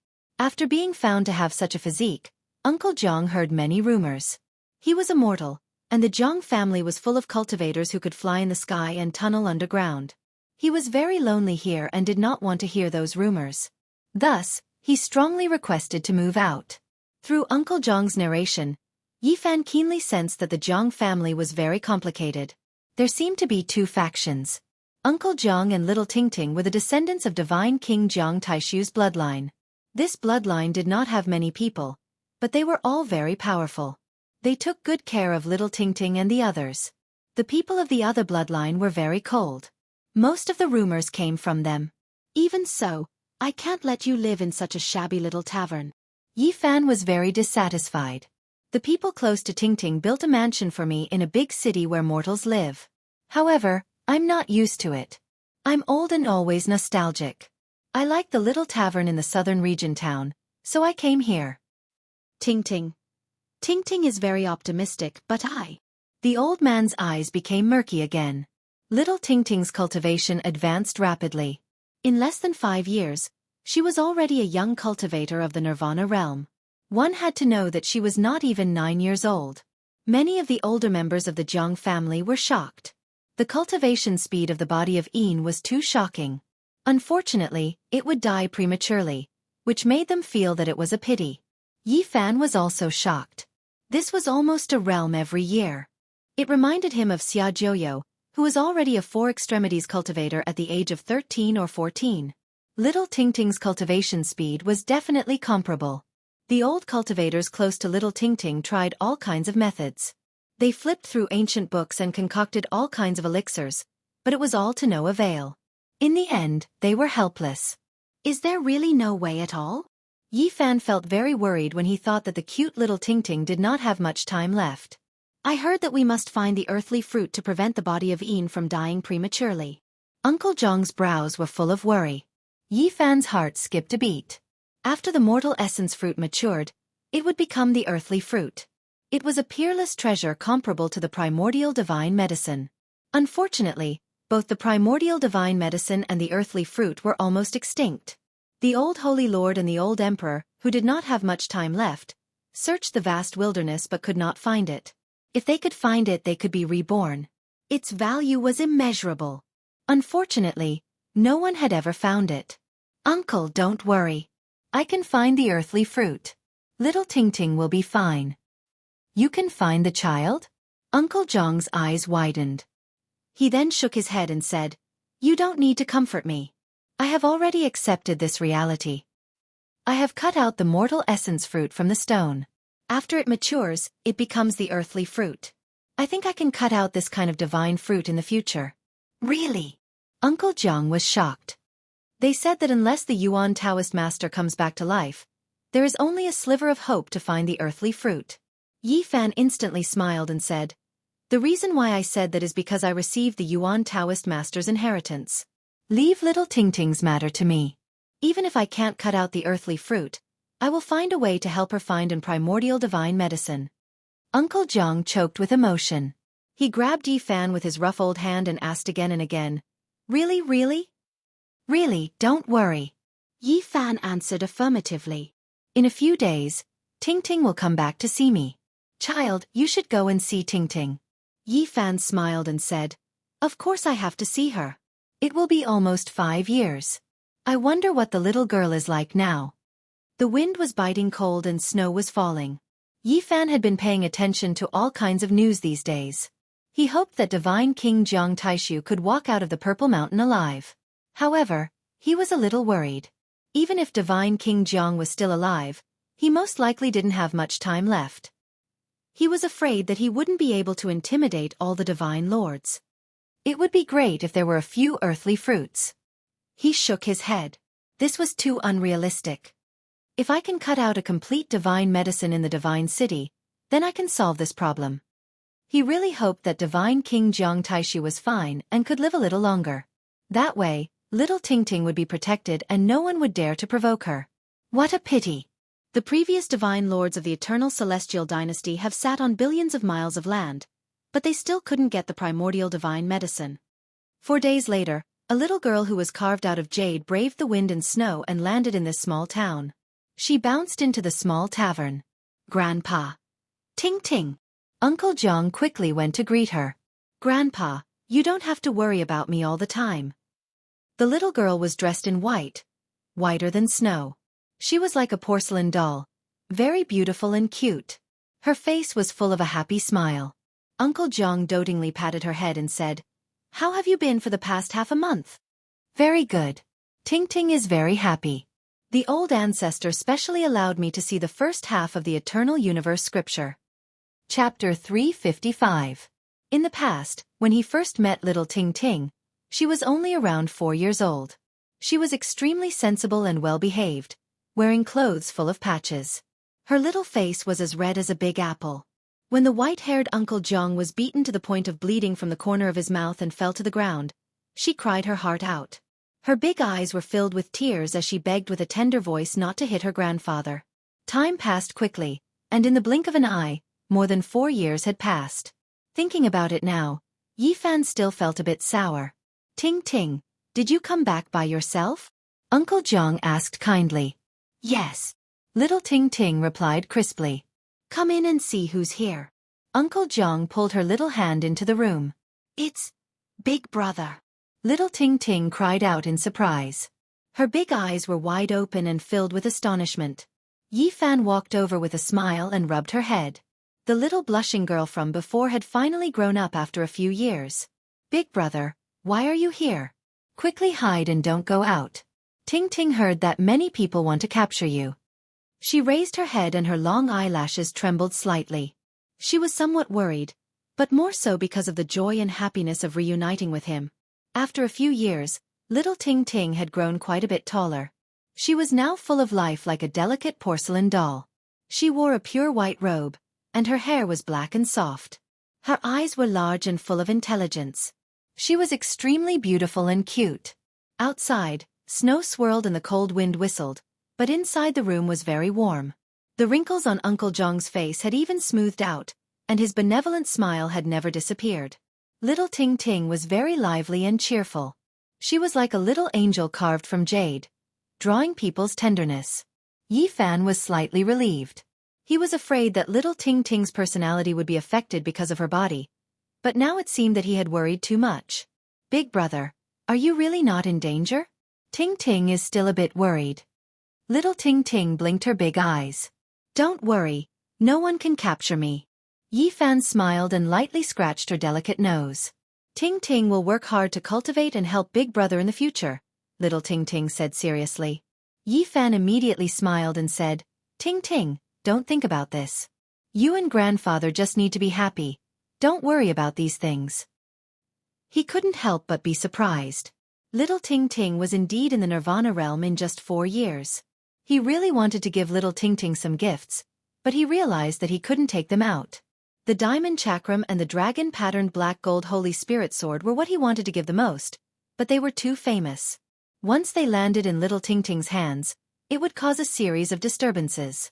After being found to have such a physique, Uncle Jiang heard many rumors. He was immortal, and the Jiang family was full of cultivators who could fly in the sky and tunnel underground. He was very lonely here and did not want to hear those rumors. Thus, he strongly requested to move out. Through Uncle Jiang's narration, Yi Fan keenly sensed that the Jiang family was very complicated. There seemed to be 2 factions. Uncle Jiang and little Ting Ting were the descendants of divine King Jiang Taishu's bloodline. This bloodline did not have many people, but they were all very powerful. They took good care of little Ting Ting and the others. The people of the other bloodline were very cold. Most of the rumors came from them. "Even so, I can't let you live in such a shabby little tavern." Yi Fan was very dissatisfied. "The people close to Ting Ting built a mansion for me in a big city where mortals live. However, I'm not used to it. I'm old and always nostalgic. I like the little tavern in the southern region town, so I came here." Ting Ting. Ting Ting is very optimistic, but I. The old man's eyes became murky again. Little Tingting's cultivation advanced rapidly. In less than 5 years, she was already a young cultivator of the Nirvana realm. One had to know that she was not even 9 years old. Many of the older members of the Jiang family were shocked. The cultivation speed of the body of Yin was too shocking. Unfortunately, it would die prematurely, which made them feel that it was a pity. Yi Fan was also shocked. This was almost a realm every year. It reminded him of Xia Jiuyo, who was already a 4 extremities cultivator at the age of 13 or 14. Little Tingting's cultivation speed was definitely comparable. The old cultivators close to Little Tingting tried all kinds of methods. They flipped through ancient books and concocted all kinds of elixirs, but it was all to no avail. In the end, they were helpless. Is there really no way at all? Yi Fan felt very worried when he thought that the cute Little Tingting did not have much time left. I heard that we must find the earthly fruit to prevent the body of Yin from dying prematurely. Uncle Zhang's brows were full of worry. Yi Fan's heart skipped a beat. After the mortal essence fruit matured, it would become the earthly fruit. It was a peerless treasure comparable to the primordial divine medicine. Unfortunately, both the primordial divine medicine and the earthly fruit were almost extinct. The old Holy Lord and the old Emperor, who did not have much time left, searched the vast wilderness but could not find it. If they could find it, they could be reborn. Its value was immeasurable. Unfortunately, no one had ever found it. Uncle, don't worry. I can find the earthly fruit. Little Tingting will be fine. You can find the child? Uncle Zhang's eyes widened. He then shook his head and said, You don't need to comfort me. I have already accepted this reality. I have cut out the mortal essence fruit from the stone. After it matures, it becomes the earthly fruit. I think I can cut out this kind of divine fruit in the future. Really? Uncle Jiang was shocked. They said that unless the Yuan Taoist master comes back to life, there is only a sliver of hope to find the earthly fruit. Yi Fan instantly smiled and said, The reason why I said that is because I received the Yuan Taoist master's inheritance. Leave Little Tingting's matter to me. Even if I can't cut out the earthly fruit, I will find a way to help her find an primordial divine medicine. Uncle Jiang choked with emotion. He grabbed Yi Fan with his rough old hand and asked again and again, Really, really? Really, don't worry. Yi Fan answered affirmatively. In a few days, Tingting will come back to see me. Child, you should go and see Tingting. Yi Fan smiled and said, Of course I have to see her. It will be almost 5 years. I wonder what the little girl is like now. The wind was biting cold and snow was falling. Yi Fan had been paying attention to all kinds of news these days. He hoped that Divine King Jiang Taishu could walk out of the Purple Mountain alive. However, he was a little worried. Even if Divine King Jiang was still alive, he most likely didn't have much time left. He was afraid that he wouldn't be able to intimidate all the divine lords. It would be great if there were a few earthly fruits. He shook his head. This was too unrealistic. If I can cut out a complete divine medicine in the divine city, then I can solve this problem. He really hoped that Divine King Jiang Taishu was fine and could live a little longer. That way, Little Tingting would be protected and no one would dare to provoke her. What a pity! The previous divine lords of the eternal celestial dynasty have sat on billions of miles of land, but they still couldn't get the primordial divine medicine. 4 days later, a little girl who was carved out of jade braved the wind and snow and landed in this small town. She bounced into the small tavern. Grandpa. Ting-ting. Uncle Jiang quickly went to greet her. Grandpa, you don't have to worry about me all the time. The little girl was dressed in white, whiter than snow. She was like a porcelain doll, very beautiful and cute. Her face was full of a happy smile. Uncle Jiang dotingly patted her head and said, How have you been for the past half a month? Very good. Ting-ting is very happy. The old ancestor specially allowed me to see the first half of the Eternal Universe scripture. Chapter 355. In the past, when he first met little Ting-ting, she was only around 4 years old. She was extremely sensible and well-behaved, wearing clothes full of patches. Her little face was as red as a big apple. When the white-haired Uncle Jiang was beaten to the point of bleeding from the corner of his mouth and fell to the ground, she cried her heart out. Her big eyes were filled with tears as she begged with a tender voice not to hit her grandfather. Time passed quickly, and in the blink of an eye, more than 4 years had passed. Thinking about it now, Yi Fan still felt a bit sour. Ting Ting, did you come back by yourself? Uncle Jiang asked kindly. Yes. Little Ting Ting replied crisply. Come in and see who's here. Uncle Jiang pulled her little hand into the room. It's Big Brother. Little Ting Ting cried out in surprise. Her big eyes were wide open and filled with astonishment. Yi Fan walked over with a smile and rubbed her head. The little blushing girl from before had finally grown up after a few years. Big Brother, why are you here? Quickly hide and don't go out. Ting Ting heard that many people want to capture you. She raised her head and her long eyelashes trembled slightly. She was somewhat worried, but more so because of the joy and happiness of reuniting with him. After a few years, little Ting Ting had grown quite a bit taller. She was now full of life like a delicate porcelain doll. She wore a pure white robe, and her hair was black and soft. Her eyes were large and full of intelligence. She was extremely beautiful and cute. Outside, snow swirled and the cold wind whistled, but inside the room was very warm. The wrinkles on Uncle Zhong's face had even smoothed out, and his benevolent smile had never disappeared. Little Ting Ting was very lively and cheerful. She was like a little angel carved from jade, drawing people's tenderness. Yi Fan was slightly relieved. He was afraid that little Ting Ting's personality would be affected because of her body, but now it seemed that he had worried too much. Big Brother, are you really not in danger? Ting Ting is still a bit worried. Little Ting Ting blinked her big eyes. Don't worry, no one can capture me. Yi Fan smiled and lightly scratched her delicate nose. Ting Ting will work hard to cultivate and help Big Brother in the future, Little Ting Ting said seriously. Yi Fan immediately smiled and said, Ting Ting, don't think about this. You and Grandfather just need to be happy. Don't worry about these things. He couldn't help but be surprised. Little Ting Ting was indeed in the Nirvana realm in just 4 years. He really wanted to give Little Ting Ting some gifts, but he realized that he couldn't take them out. The diamond chakram and the dragon-patterned black gold Holy Spirit sword were what he wanted to give the most, but they were too famous. Once they landed in Little Ting Ting's hands, it would cause a series of disturbances.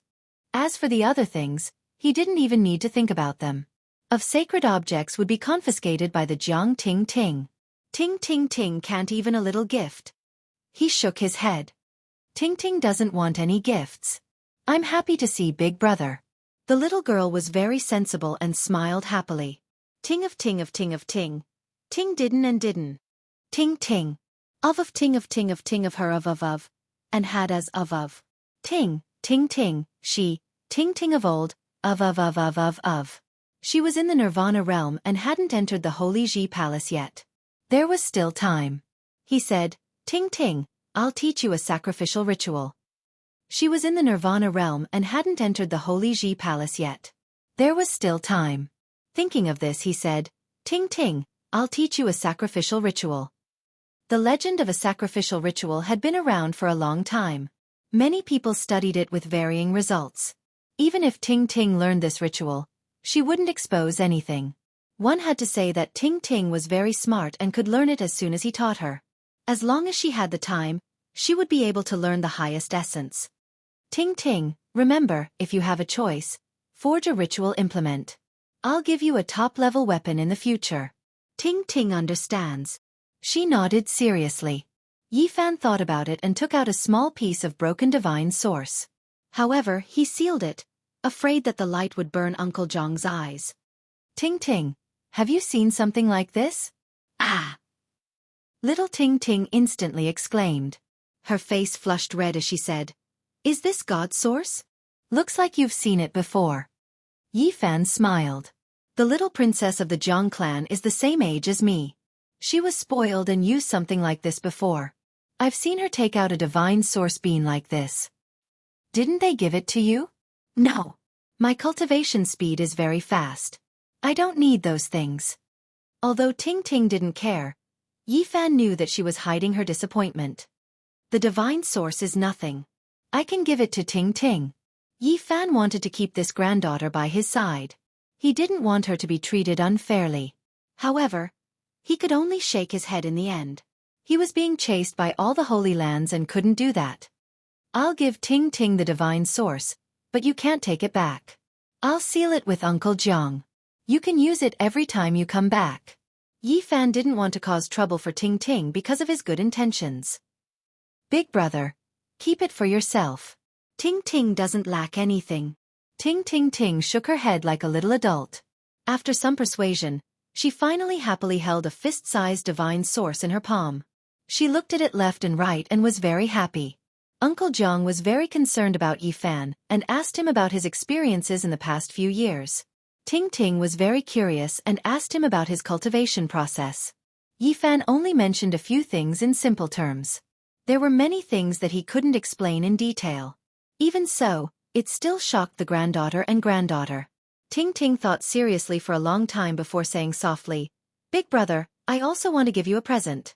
As for the other things, he didn't even need to think about them. Of sacred objects would be confiscated by the Jiang Ting Ting. Ting Ting Ting can't even a little gift. He shook his head. Ting Ting doesn't want any gifts. I'm happy to see Big Brother. The little girl was very sensible and smiled happily. Ting of ting of ting of ting. Ting didn't and didn't. Ting ting. Of ting of ting of ting of her of. And had as of. Ting, ting ting, she, ting ting of old, of. She was in the Nirvana realm and hadn't entered the Holy Ji Palace yet. There was still time. He said, Ting Ting, I'll teach you a sacrificial ritual. She was in the Nirvana realm and hadn't entered the Holy Ji Palace yet. There was still time. Thinking of this he said, Ting Ting, I'll teach you a sacrificial ritual. The legend of a sacrificial ritual had been around for a long time. Many people studied it with varying results. Even if Ting Ting learned this ritual, she wouldn't expose anything. One had to say that Ting Ting was very smart and could learn it as soon as he taught her. As long as she had the time, she would be able to learn the highest essence. Ting Ting, remember, if you have a choice, forge a ritual implement. I'll give you a top-level weapon in the future. Ting Ting understands. She nodded seriously. Yi Fan thought about it and took out a small piece of broken divine source. However, he sealed it, afraid that the light would burn Uncle Zhong's eyes. Ting Ting, have you seen something like this? Ah! Little Ting Ting instantly exclaimed. Her face flushed red as she said, Is this God's source? Looks like you've seen it before. Yi Fan smiled. The little princess of the Jiang clan is the same age as me. She was spoiled and used something like this before. I've seen her take out a divine source bean like this. Didn't they give it to you? No. My cultivation speed is very fast. I don't need those things. Although Ting Ting didn't care, Yi Fan knew that she was hiding her disappointment. The divine source is nothing. I can give it to Ting Ting. Yi Fan wanted to keep this granddaughter by his side. He didn't want her to be treated unfairly. However, he could only shake his head in the end. He was being chased by all the Holy Lands and couldn't do that. I'll give Ting Ting the divine source, but you can't take it back. I'll seal it with Uncle Jiang. You can use it every time you come back. Yi Fan didn't want to cause trouble for Ting Ting because of his good intentions. Big brother, keep it for yourself. Ting Ting doesn't lack anything. Ting shook her head like a little adult. After some persuasion, she finally happily held a fist-sized divine source in her palm. She looked at it left and right and was very happy. Uncle Jiang was very concerned about Yi Fan and asked him about his experiences in the past few years. Ting Ting was very curious and asked him about his cultivation process. Yi Fan only mentioned a few things in simple terms. There were many things that he couldn't explain in detail. Even so, it still shocked the granddaughter and granddaughter. Ting Ting thought seriously for a long time before saying softly, "Big brother, I also want to give you a present."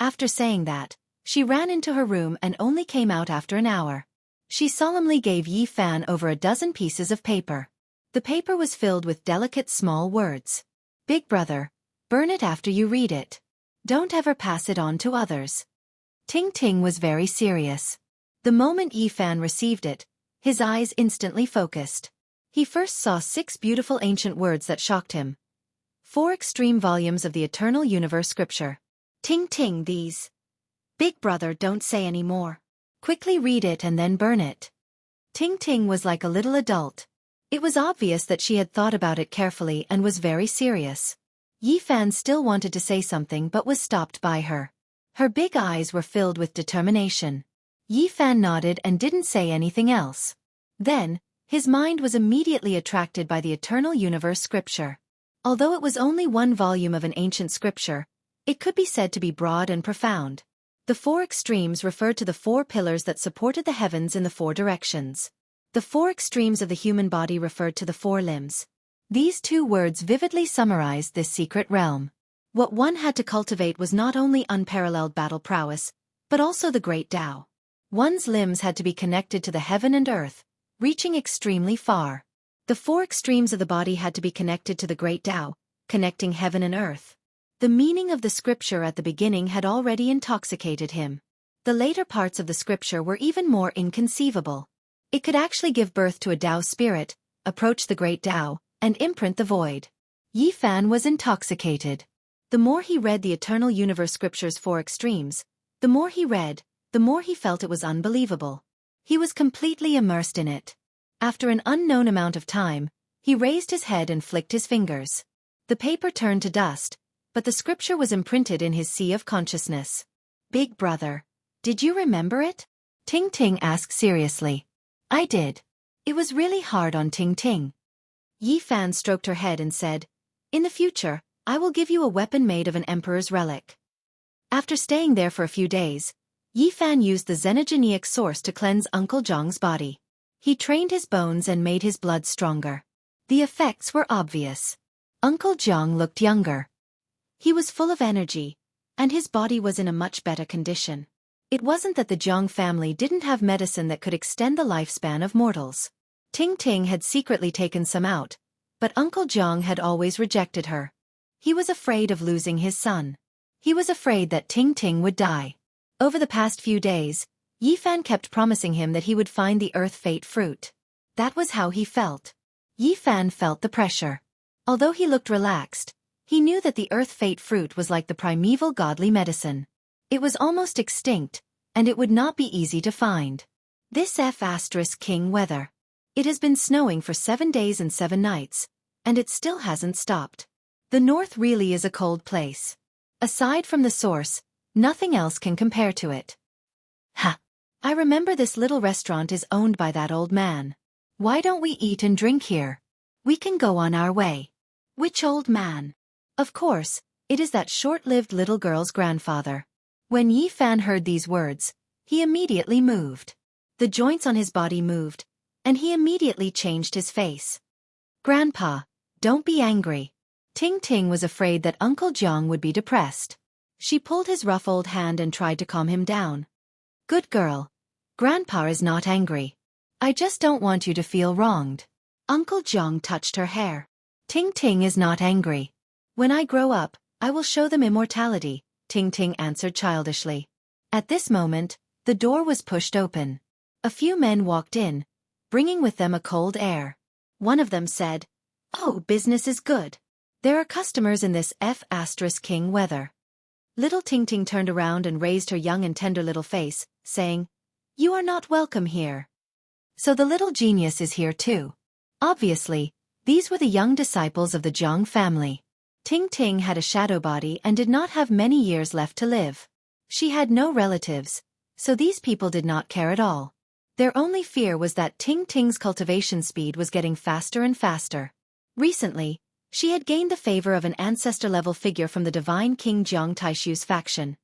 After saying that, she ran into her room and only came out after an hour. She solemnly gave Yi Fan over a dozen pieces of paper. The paper was filled with delicate small words. "Big brother, burn it after you read it. Don't ever pass it on to others." Ting Ting was very serious. The moment Yi Fan received it, his eyes instantly focused. He first saw 6 beautiful ancient words that shocked him. 4 extreme volumes of the Eternal Universe scripture. Ting Ting, these. Big brother, don't say any more. Quickly read it and then burn it. Ting Ting was like a little adult. It was obvious that she had thought about it carefully and was very serious. Yi Fan still wanted to say something but was stopped by her. Her big eyes were filled with determination. Yi Fan nodded and didn't say anything else. Then, his mind was immediately attracted by the Eternal Universe scripture. Although it was only 1 volume of an ancient scripture, it could be said to be broad and profound. The 4 extremes referred to the 4 pillars that supported the heavens in the 4 directions. The 4 extremes of the human body referred to the 4 limbs. These 2 words vividly summarized this secret realm. What one had to cultivate was not only unparalleled battle prowess, but also the great Tao. One's limbs had to be connected to the heaven and earth, reaching extremely far. The 4 extremes of the body had to be connected to the great Tao, connecting heaven and earth. The meaning of the scripture at the beginning had already intoxicated him. The later parts of the scripture were even more inconceivable. It could actually give birth to a Tao spirit, approach the great Tao, and imprint the void. Yi Fan was intoxicated. The more he read the Eternal Universe scripture's 4 extremes, the more he read, the more he felt it was unbelievable. He was completely immersed in it. After an unknown amount of time, he raised his head and flicked his fingers. The paper turned to dust, but the scripture was imprinted in his sea of consciousness. "Big brother, did you remember it?" Ting Ting asked seriously. "I did." It was really hard on Ting Ting. Yi Fan stroked her head and said, "In the future, I will give you a weapon made of an emperor's relic." After staying there for a few days, Yi Fan used the xenogenic source to cleanse Uncle Jiang's body. He trained his bones and made his blood stronger. The effects were obvious. Uncle Jiang looked younger. He was full of energy, and his body was in a much better condition. It wasn't that the Jiang family didn't have medicine that could extend the lifespan of mortals. Ting Ting had secretly taken some out, but Uncle Jiang had always rejected her. He was afraid of losing his son. He was afraid that Ting Ting would die. Over the past few days, Yi Fan kept promising him that he would find the earth fate fruit. That was how he felt. Yi Fan felt the pressure. Although he looked relaxed, he knew that the earth fate fruit was like the primeval godly medicine. It was almost extinct, and it would not be easy to find. This King weather. It has been snowing for 7 days and 7 nights, and it still hasn't stopped. The north really is a cold place. Aside from the source, nothing else can compare to it. Ha! I remember this little restaurant is owned by that old man. Why don't we eat and drink here? We can go on our way. Which old man? Of course, it is that short-lived little girl's grandfather. When Yi Fan heard these words, he immediately moved. The joints on his body moved, and he immediately changed his face. "Grandpa, don't be angry." Ting Ting was afraid that Uncle Jiang would be depressed. She pulled his rough old hand and tried to calm him down. "Good girl. Grandpa is not angry. I just don't want you to feel wronged." Uncle Jiang touched her hair. "Ting Ting is not angry. When I grow up, I will show them immortality," Ting Ting answered childishly. At this moment, the door was pushed open. A few men walked in, bringing with them a cold air. One of them said, "Oh, business is good. There are customers in this F***king weather. Little Ting Ting turned around and raised her young and tender little face, saying, "You are not welcome here." So the little genius is here too. Obviously, these were the young disciples of the Jiang family. Ting Ting had a shadow body and did not have many years left to live. She had no relatives, so these people did not care at all. Their only fear was that Ting Ting's cultivation speed was getting faster and faster. Recently, she had gained the favor of an ancestor-level figure from the divine King Jiang Taishu's faction.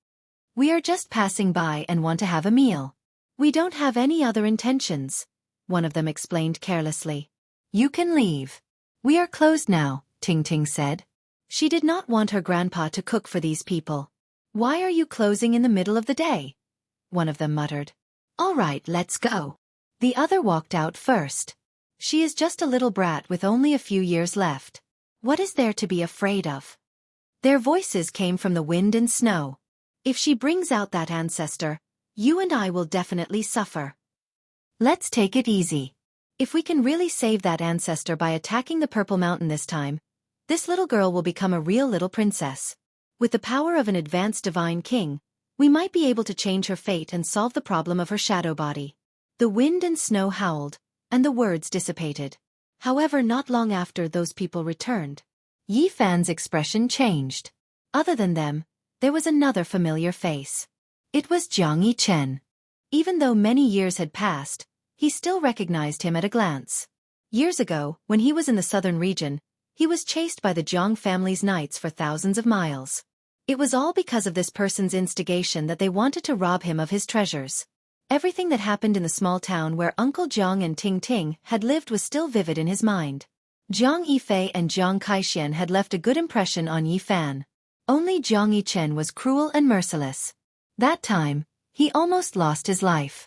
"We are just passing by and want to have a meal. We don't have any other intentions," one of them explained carelessly. "You can leave. We are closed now," Ting Ting said. She did not want her grandpa to cook for these people. "Why are you closing in the middle of the day?" one of them muttered. "All right, let's go." The other walked out first. "She is just a little brat with only a few years left. What is there to be afraid of?" Their voices came from the wind and snow. "If she brings out that ancestor, you and I will definitely suffer. Let's take it easy. If we can really save that ancestor by attacking the Purple Mountain this time, this little girl will become a real little princess. With the power of an advanced divine king, we might be able to change her fate and solve the problem of her shadow body." The wind and snow howled, and the words dissipated. However, not long after those people returned, Yi Fan's expression changed. Other than them, there was another familiar face. It was Jiang Yichen. Even though many years had passed, he still recognized him at a glance. Years ago, when he was in the southern region, he was chased by the Jiang family's knights for thousands of miles. It was all because of this person's instigation that they wanted to rob him of his treasures. Everything that happened in the small town where Uncle Jiang and Ting Ting had lived was still vivid in his mind. Jiang Yifei and Jiang Kaixian had left a good impression on Yi Fan. Only Jiang Yichen was cruel and merciless. That time, he almost lost his life.